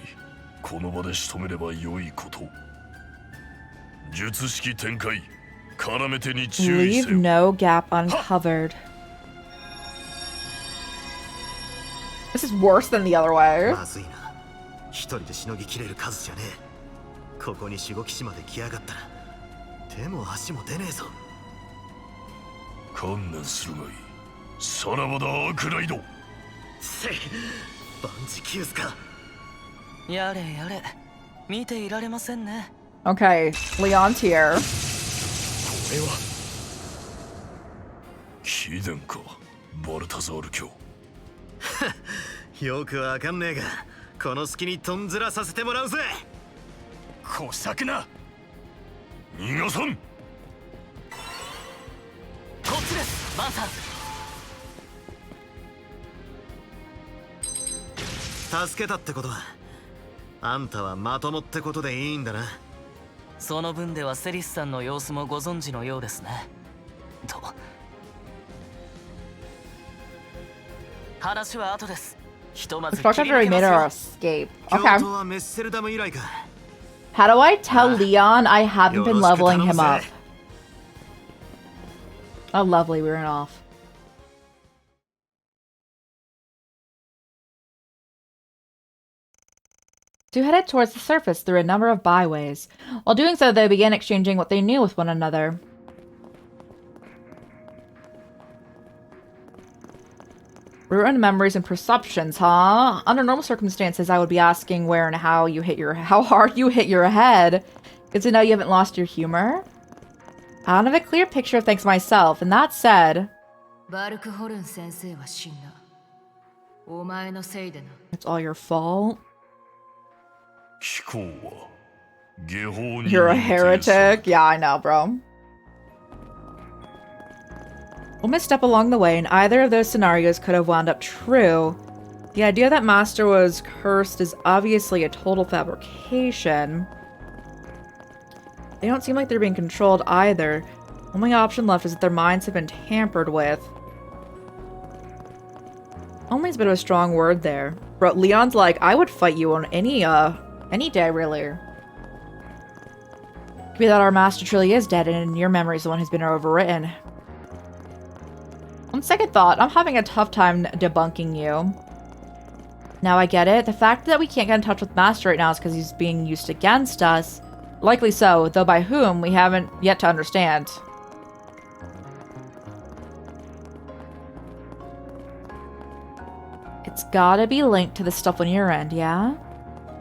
この場で仕留めれば良いこと。術式展開。絡めてに注意せよ。Leave no gap uncovered. This is worse than the other way. まずいな。一人でしのぎきれる数じゃねえ。ここに守護騎士まで来やがったら手も足も出ねえぞ。観念するがいい。さらばだアークライド。せい、万事休すか。やれやれ、見ていられませんね。Okay, Leon's here. これは秘伝か、バルタザール卿。よくわかんねえが、この隙にとんずらさせてもらうぜ。こさくな。逃がさん。こっちです、バンさん。助けたってことは、あんたはまともってことでいいんだな。その分ではセリスさんの様子もご存知のようですね。と。話は後です。ひとまず Struck after we made our escape. Okay. 京都はメッセルダム以来か。How do I tell Leon I haven't been leveling him up? Oh, lovely. We ran off. Two headed towards the surface through a number of byways. While doing so, they began exchanging what they knew with one another. Ruined memories and perceptions, huh? Under normal circumstances, I would be asking where and how hard you hit your head. Good to know you haven't lost your humor. I don't have a clear picture of things myself, and that said... It's all your fault. You're a heretic? Yeah, I know, bro. One misstep along the way, and either of those scenarios could have wound up true. The idea that Master was cursed is obviously a total fabrication. They don't seem like they're being controlled either. Only option left is that their minds have been tampered with. Only is a bit of a strong word there. But Leon's like, I would fight you on any day, really. Could be that our master truly is dead, and your memory is the one who's been overwritten. On second thought, I'm having a tough time debunking you. Now I get it. The fact that we can't get in touch with Master right now is because he's being used against us. Likely so, though by whom, we haven't yet to understand. It's gotta be linked to the stuff on your end, yeah?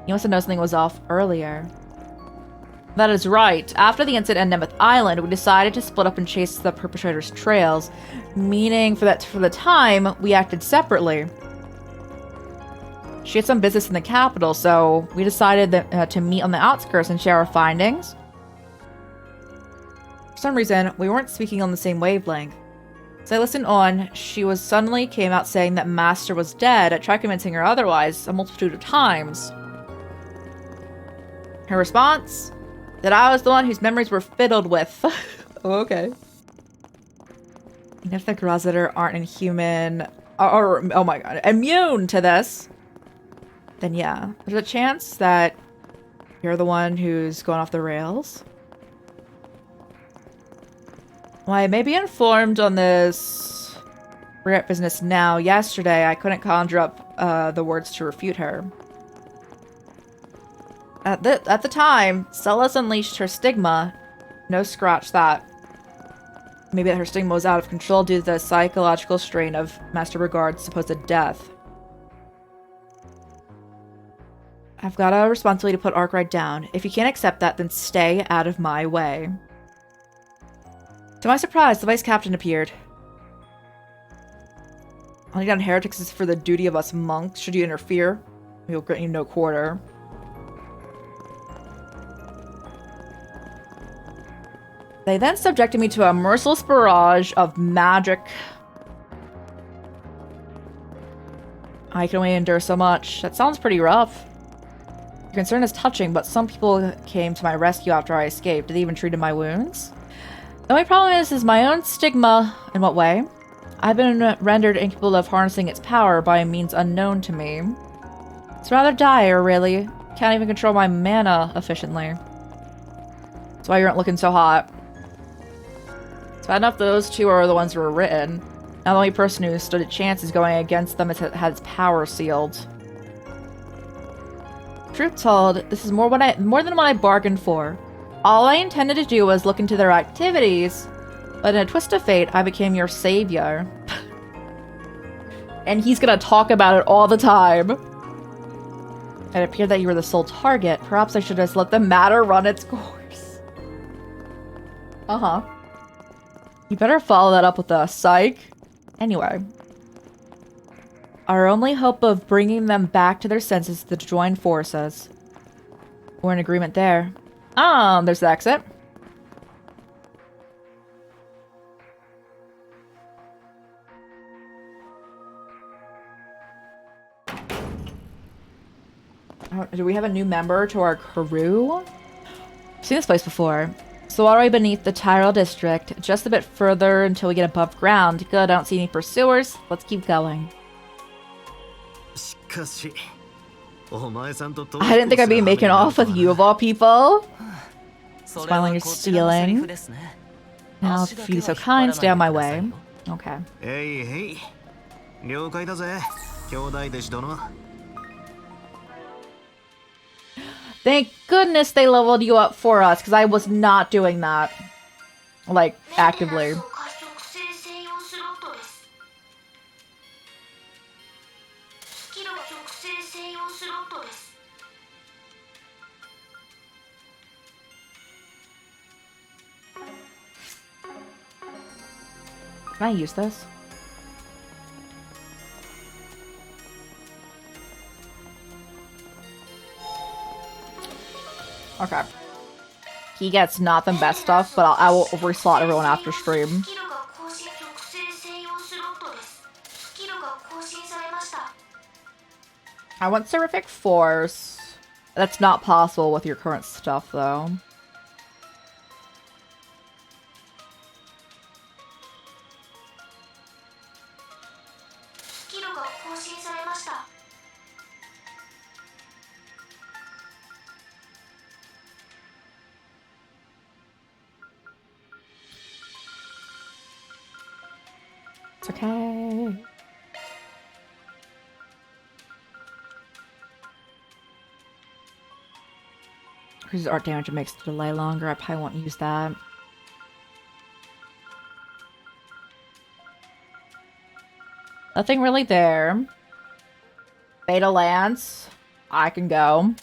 You must have known something was off earlier. That is right. After the incident in Nemeth Island, we decided to split up and chase the perpetrator's trails, meaning for the time, we acted separately. She had some business in the capital, so we decided that, to meet on the outskirts and share our findings. For some reason, we weren't speaking on the same wavelength. As I listened on, she suddenly came out saying that Master was dead. I tried convincing her otherwise a multitude of times. Her response? That I was the one whose memories were fiddled with. Oh, okay. And if the Grazitter aren't inhuman, or, oh my god, immune to this, then yeah, there's a chance that you're the one who's going off the rails. Well, I may be informed on this regret business now. Yesterday, I couldn't conjure up the words to refute her. At the time, Celes unleashed her stigma. No, scratch that. Maybe that her stigma was out of control due to the psychological strain of Master Brigard's supposed death. I've got a responsibility to put Arkwright down. If you can't accept that, then stay out of my way. To my surprise, the vice captain appeared. Hunting down heretics is for the duty of us monks. Should you interfere, we'll grant you no quarter. They then subjected me to a merciless barrage of magic. I can only endure so much. That sounds pretty rough. Your concern is touching, but some people came to my rescue after I escaped. They even treated my wounds. The only problem is my own stigma. In what way? I've been rendered incapable of harnessing its power by a means unknown to me. It's rather dire, really. Can't even control my mana efficiently. That's why you aren't looking so hot. It's bad enough those two are the ones who were written. Now the only person who stood a chance is going against them had its power sealed. Truth told, this is more than what I bargained for. All I intended to do was look into their activities, but in a twist of fate, I became your savior. And he's gonna talk about it all the time. It appeared that you were the sole target. Perhaps I should just let the matter run its course. Uh-huh. You better follow that up with a psych. Anyway. Our only hope of bringing them back to their senses is to join forces. We're in agreement there. There's the exit. Do we have a new member to our crew? I've seen this place before. So already beneath the Tyrell district, just a bit further until we get above ground. Good, I don't see any pursuers. Let's keep going. I didn't think I'd be making off with you of all people. Smiling, you're stealing. Now, if you're so kind, stay on my way. Okay. Hey. Thank goodness they leveled you up for us, because I was not doing that. Like, actively. Can I use this? Okay. He gets not the best stuff, but I will reslot everyone after stream. I want Seraphic Force. That's not possible with your current stuff, though. It's okay. Increases art damage and makes the delay longer. I probably won't use that. Nothing really there. Beta Lance. I can go.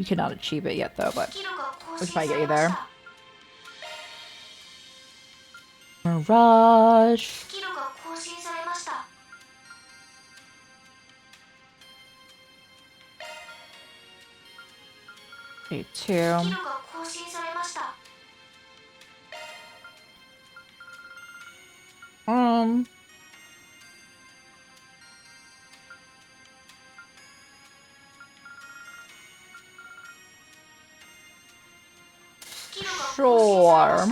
You cannot achieve it yet, though, but we can probably get you there. Mirage. Okay, 2. Sure.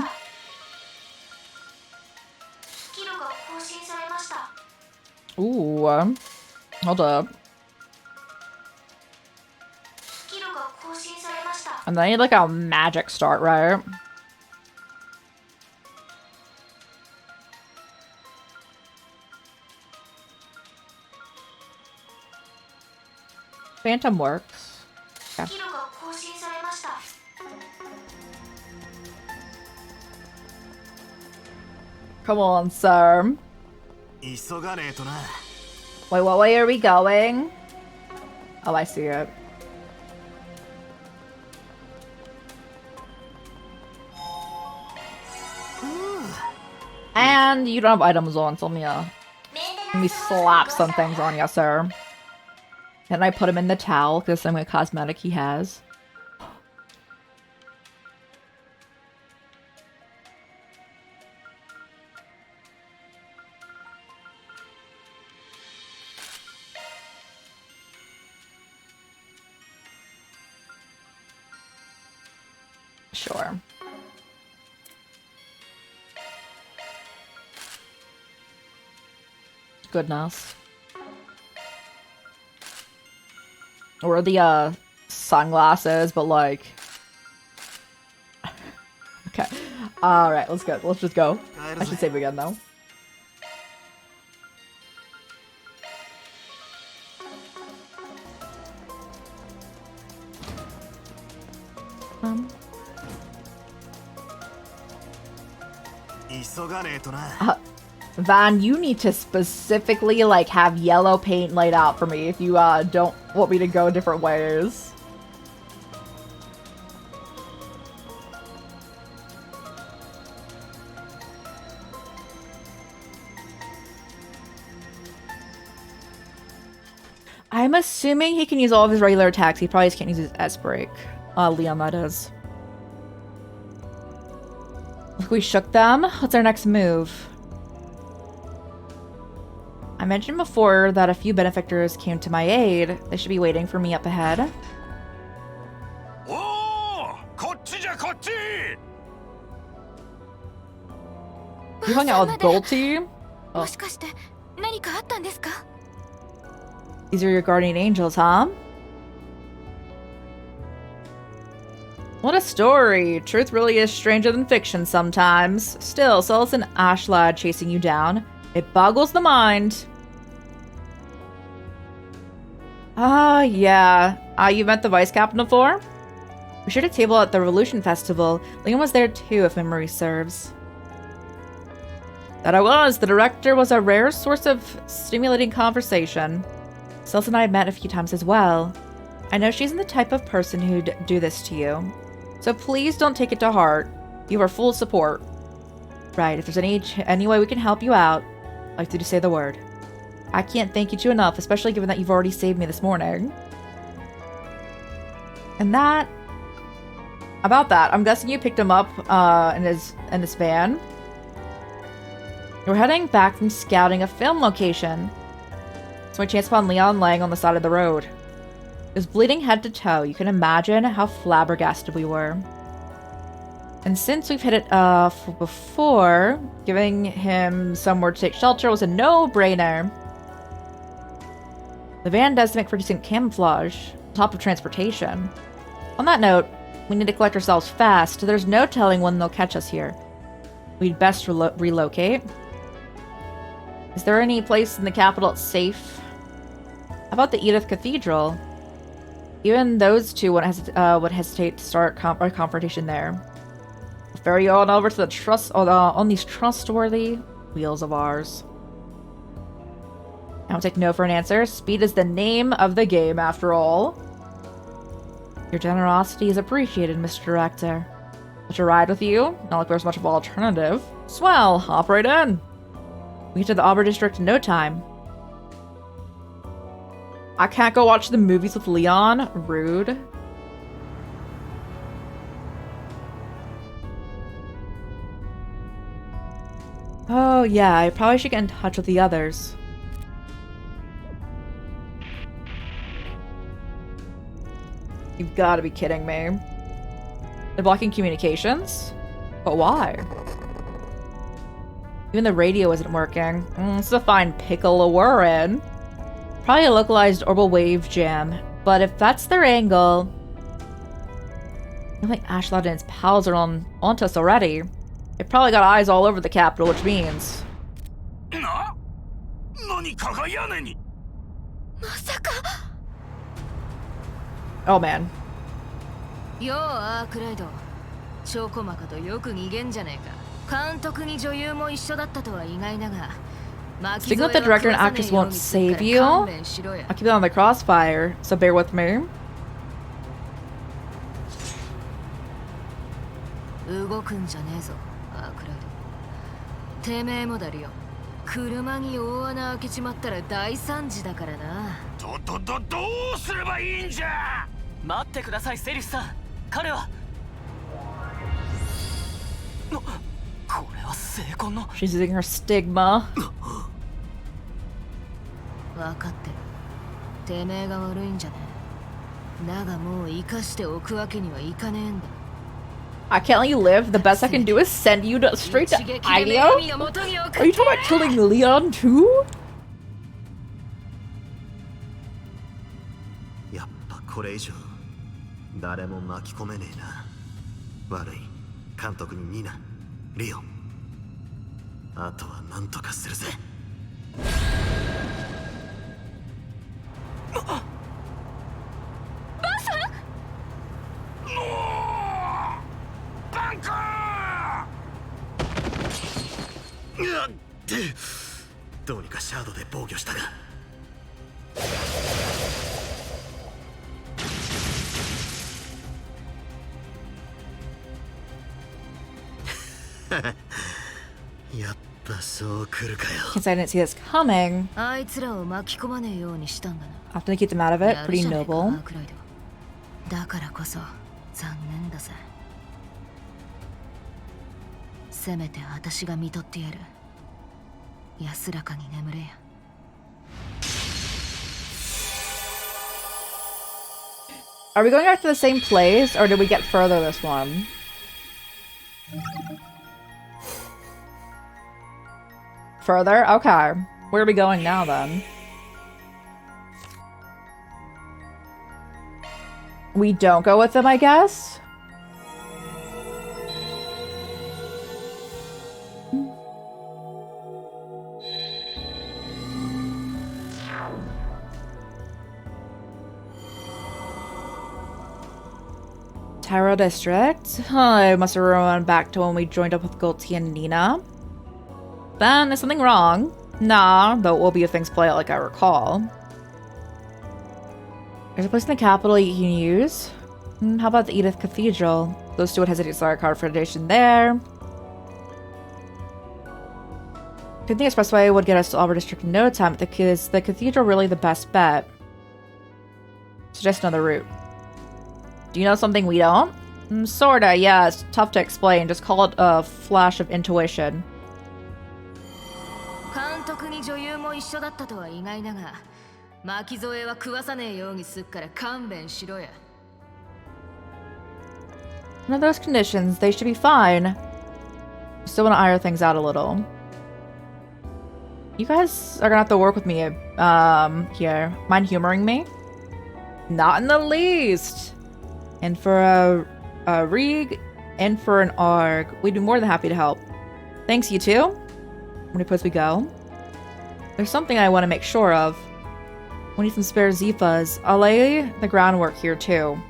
Ooh. Hold up. And then I need like a magic start, right? Phantom works. Okay. Come on, sir. Wait, what way are we going? Oh, I see it. And you don't have items on, so let me slap some things on you, sir. Can I put him in the towel? Because some cosmetic he has. Sure. Goodness. Or the sunglasses, but like okay. Alright, let's go. Let's just go. I should save again though. Van, you need to specifically, like, have yellow paint laid out for me if you, don't want me to go different ways. I'm assuming he can use all of his regular attacks. He probably just can't use his S-break. Leon, that is. We shook them. What's our next move? I mentioned before that a few benefactors came to my aid. They should be waiting for me up ahead. You hung out with Golty? Oh. These are your guardian angels, huh? What a story. Truth really is stranger than fiction sometimes. Still, so it's an ash lad chasing you down. It boggles the mind. Ah, yeah. You met the vice captain before? We shared a table at the Revolution Festival. Liam was there too, if memory serves. That I was. The director was a rare source of stimulating conversation. Celeste and I met a few times as well. I know she isn't the type of person who'd do this to you. So please don't take it to heart. You are full support. Right, if there's any way we can help you out, I'd like you to say the word. I can't thank you enough, especially given that you've already saved me this morning. And that... About that, I'm guessing you picked him up in his van. We're heading back from scouting a film location. So I chanced upon Leon laying on the side of the road. He was bleeding head to toe. You can imagine how flabbergasted we were. And since we've hit it before, giving him somewhere to take shelter was a no-brainer. The van does make for decent camouflage, on top of transportation. On that note, we need to collect ourselves fast. There's no telling when they'll catch us here. We'd best relocate. Is there any place in the capital that's safe? How about the Edith Cathedral? Even those two would hesitate to start a confrontation there. We'll ferry you on over to the on these trustworthy wheels of ours. I don't take no for an answer. Speed is the name of the game, after all. Your generosity is appreciated, Mr. Director. To ride with you? Not like there's much of an alternative. Swell, hop right in. We get to the Auburn District in no time. I can't go watch the movies with Leon. Rude. Oh yeah, I probably should get in touch with the others. You've got to be kidding me. They're blocking communications? But why? Even the radio isn't working. This is a fine pickle we're in. Probably a localized orbital wave jam. But if that's their angle... I don't think Ashlad and his pals are onto us already. They probably got eyes all over the capital, which means... Oh man. ようアークライドチョコマカとよく逃げんじゃねえか監督に女優も一緒だったとは意外だが Speaking with the director and actress won't save you. I'll keep it on the crossfire, so bear with me. 動くんじゃねえぞアークライドてめえもだるよ車に大穴開けちまったら大惨事だからなどうすればいいんじゃ待ってくださいセリスさん彼はこれは成婚の She's using her stigma. 分かってるてめえが悪いんじゃねえだがもう生かしておくわけにはいかねえんだ I can't let you live. The best I can do is send you straight to Ideo? Are you talking about killing Leon too? やっぱこれ以上誰も巻き込めねえな。悪い監督にニナ、リオン。あとは何とかするぜ。どうにかシャードで防御したがやっぱそう来るかよ Since I didn't see this coming, あいつらを巻き込まねえようにしたんだな I have to keep them out of it. Pretty noble. だからこそ残念だぜせめて私が見とってやる安らかに眠れや Are we going back to the same place, or did we get further this one? Further? Okay. Where are we going now, then? We don't go with them, I guess? Tyro District? I must have run back to when we joined up with Golti and Nina. Then there's something wrong. Nah, though it will be if things play out like I recall. There's a place in the capital you can use. How about the Edith Cathedral? Those two would hesitate to start a card for donation there. I think the expressway would get us to Auburn District in no time, but is the cathedral really the best bet? Suggest another route. Do you know something we don't? Sorta, yeah, it's tough to explain. Just call it a flash of intuition. 監督に女優も一緒だったとは意外だが巻き添えは食わさねえようにすっから勘弁しろや Under those conditions, they should be fine. Still want to iron things out a little. You guys are gonna have to work with me, here. Mind humoring me? Not in the least! And for a Rig, and for an Arg, we'd be more than happy to help. Thanks, you two. Where do you suppose we go? There's something I want to make sure of. We need some spare Zifas. I'll lay the groundwork here, too.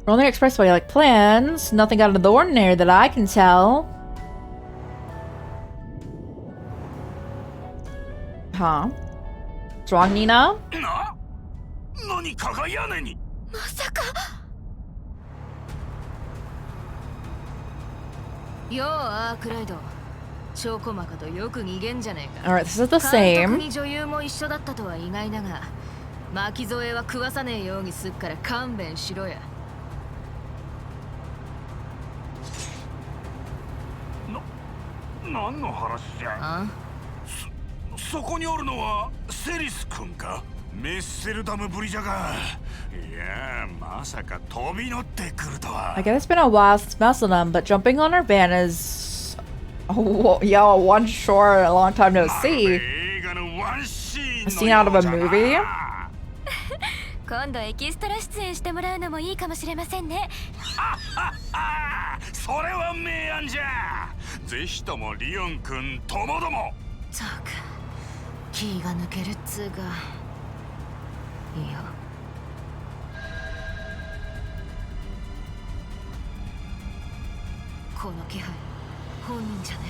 We're on the expressway like plans. Nothing out of the ordinary that I can tell. huh? What's wrong, Nina? 何かが屋根に。まさか。ようアークライド。チョコマカとよく逃げんじゃねえか。 Alright, this is the 監督 same. に女優も一緒だったとは意外だが、巻き添えは食わさねえようにすっから勘弁しろや。何の話じゃ。そこにおるのはセリス君か。メッセルダムぶりじゃが。いや、まさか飛び乗ってくるとは。I guess it's been a while since messing with them, but jumping on our van is... Oh, yeah, one short, a long time no see. A scene out of a movie? 今度エキストラ出演してもらうのもいいかもしれませんね。それは明暗じゃ。ぜひともリオン君ともども。ったく気が抜けるっつうか。いや。この気配、本人じゃね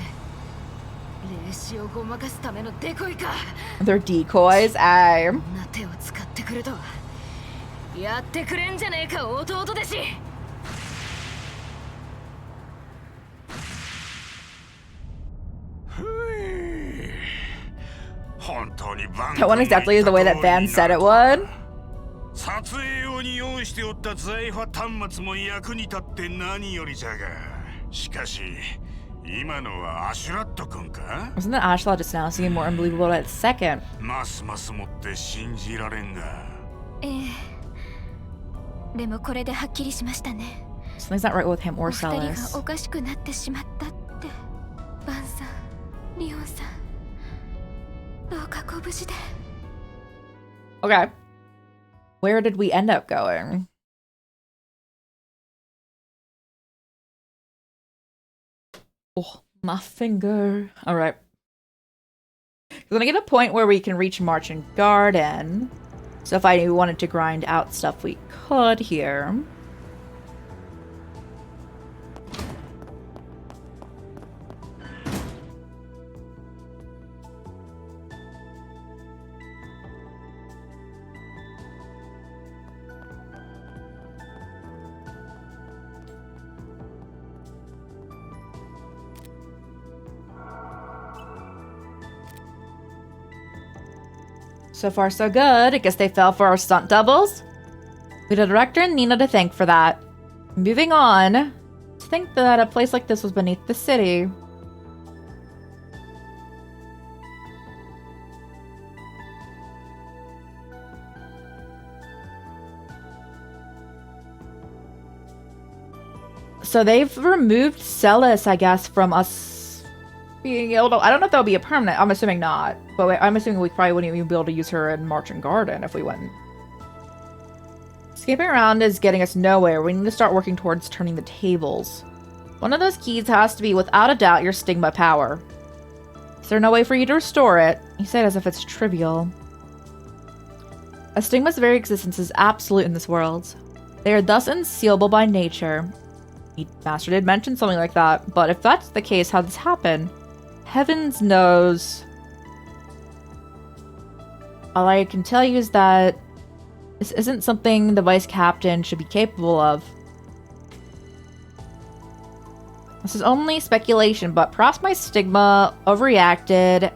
え。霊視をごまかすためのデコイか。They're decoys, aye. こんな手を使ってくるとは。やってくれんじゃねえか、弟弟子。That one is definitely the way that Van said it would. 撮影用に用意しておった財波端末も役に立って何よりじゃが、しかし今のはアシュラット君か。 Wasn't that Ashla just now seeming more unbelievable at the second? ますますもって信じられんが。ええ。でもこれではっきりしましたね。 Something's not right with him or お二人 Celis. がおかしくなってしまったって。バンさん、リオンさん、どうかご無事で。 Okay. Where did we end up going? Oh, my finger. Alright. We're gonna get a point where we can reach Marching Garden. So if I wanted to grind out stuff, we could here. So far, so good. I guess they fell for our stunt doubles. We had a director and Nina to thank for that. Moving on. To think that a place like this was beneath the city. So they've removed Celis, I guess, from us being able to... I don't know if that'll be a permanent. I'm assuming not. But I'm assuming we probably wouldn't even be able to use her in Marching Garden if we went. Escaping around is getting us nowhere. We need to start working towards turning the tables. One of those keys has to be, without a doubt, your stigma power. Is there no way for you to restore it? You say it as if it's trivial. A stigma's very existence is absolute in this world. They are thus unsealable by nature. Master did mention something like that, but if that's the case, how did this happen? Heavens knows. All I can tell you is that this isn't something the vice captain should be capable of. This is only speculation, but perhaps my stigma overreacted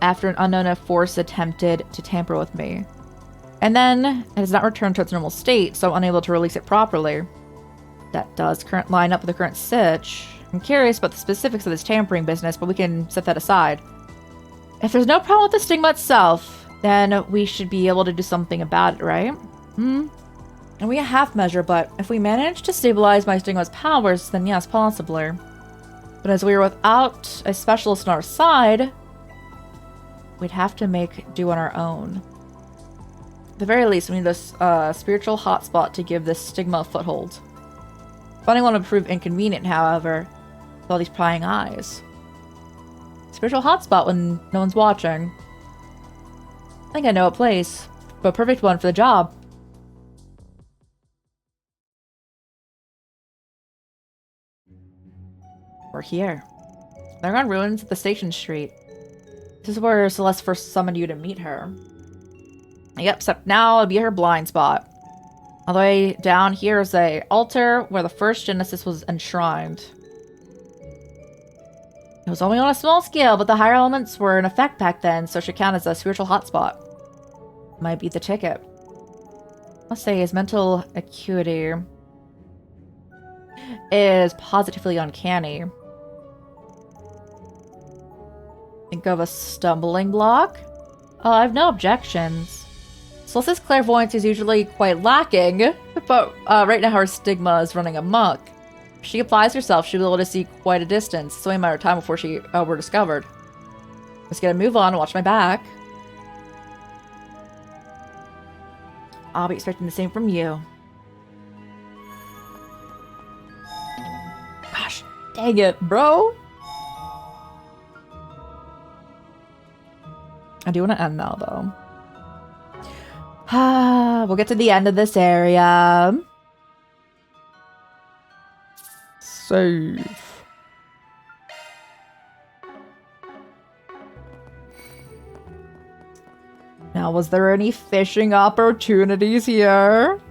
after an unknown force attempted to tamper with me. And then it has not returned to its normal state, so I'm unable to release it properly. That does line up with the current sitch. I'm curious about the specifics of this tampering business, but we can set that aside. If there's no problem with the stigma itself, then we should be able to do something about it, right? And we a half measure, but if we manage to stabilize my stigma's powers, then yes, possibly. But as we are without a specialist on our side, we'd have to make do on our own. At the very least, we need this spiritual hotspot to give this stigma a foothold. Finding one would prove inconvenient, however, with all these prying eyes. Spiritual hotspot when no one's watching. I think I know a place, but a perfect one for the job. We're here. They're on ruins at the station street. This is where Celeste first summoned you to meet her. Yep, except now it'll be her blind spot. All the way down here is a altar where the first Genesis was enshrined. It was only on a small scale, but the higher elements were in effect back then, so it should count as a spiritual hotspot. Might be the ticket. I'll say his mental acuity is positively uncanny. Think of a stumbling block? I have no objections. Celeste's clairvoyance is usually quite lacking, but right now her stigma is running amok. If she applies herself, she'll be able to see quite a distance. It's only a matter of time before she were discovered. Let's get a move on and watch my back. I'll be expecting the same from you. Gosh, dang it, bro. I do want to end now, though. We'll get to the end of this area. Save. Now, was there any fishing opportunities here?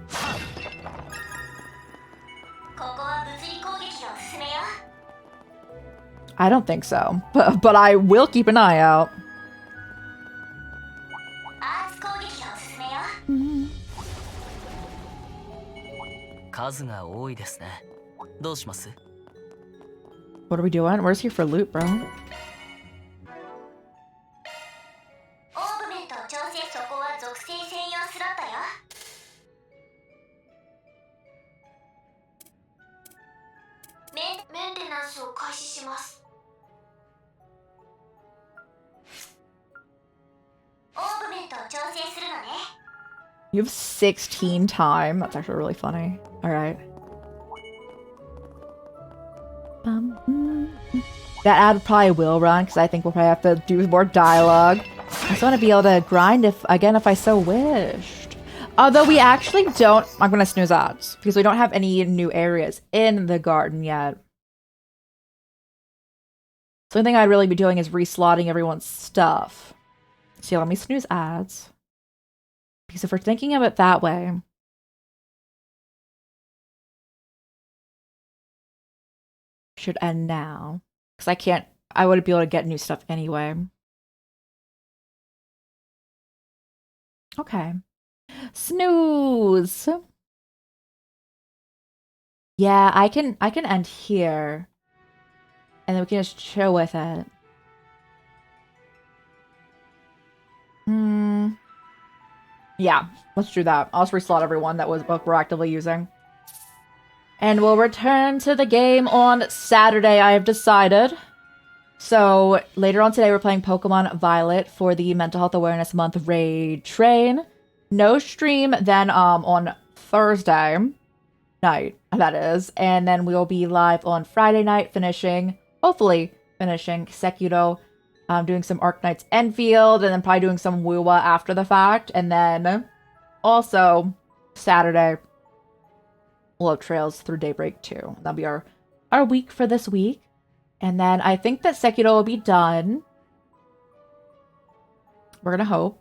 I don't think so, but I will keep an eye out. What are we doing? Where's here for loot, bro? You have 16 time. That's actually really funny. All right. That ad probably will run because I think we'll probably have to do more dialogue. I just want to be able to grind if I so wished. Although we actually don't. I'm gonna snooze ads because we don't have any new areas in the garden yet. So the only thing I'd really be doing is reslotting everyone's stuff. So let me snooze ads. Because if we're thinking of it that way, should end now. Because I wouldn't be able to get new stuff anyway. Okay. Snooze. Yeah, I can end here. And then we can just chill with it. Yeah, let's do that. I'll just reslot everyone that we're actively using. And we'll return to the game on Saturday, I have decided. So, later on today, we're playing Pokemon Violet for the Mental Health Awareness Month Raid Train. No stream then on Thursday night, that is. And then we'll be live on Friday night, hopefully finishing Sekiro. Doing some Arknight's Enfield, and then probably doing some Wuwa after the fact. And then, also, Saturday, we'll have Trails through Daybreak too. That'll be our week for this week. And then I think that Sekiro will be done. We're gonna hope.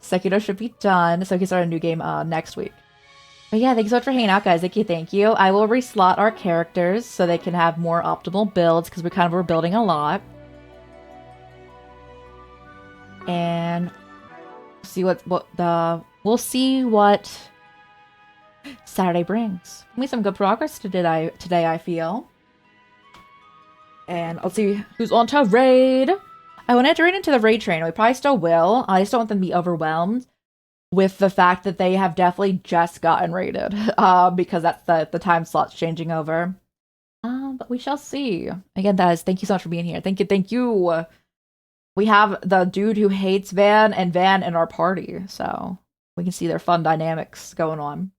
Sekiro should be done, so we can start a new game next week. But yeah, thank you so much for hanging out, guys. Thank you. I will reslot our characters so they can have more optimal builds, because we're building a lot. And see we'll see what Saturday brings. We made some good progress today, I feel. And I'll see who's on to raid. I want to enter into the raid train. We probably still will. I just don't want them to be overwhelmed with the fact that they have definitely just gotten raided. Because that's the time slot's changing over. But we shall see. Again, guys, thank you so much for being here. Thank you. We have the dude who hates Van and Van in our party, so we can see their fun dynamics going on.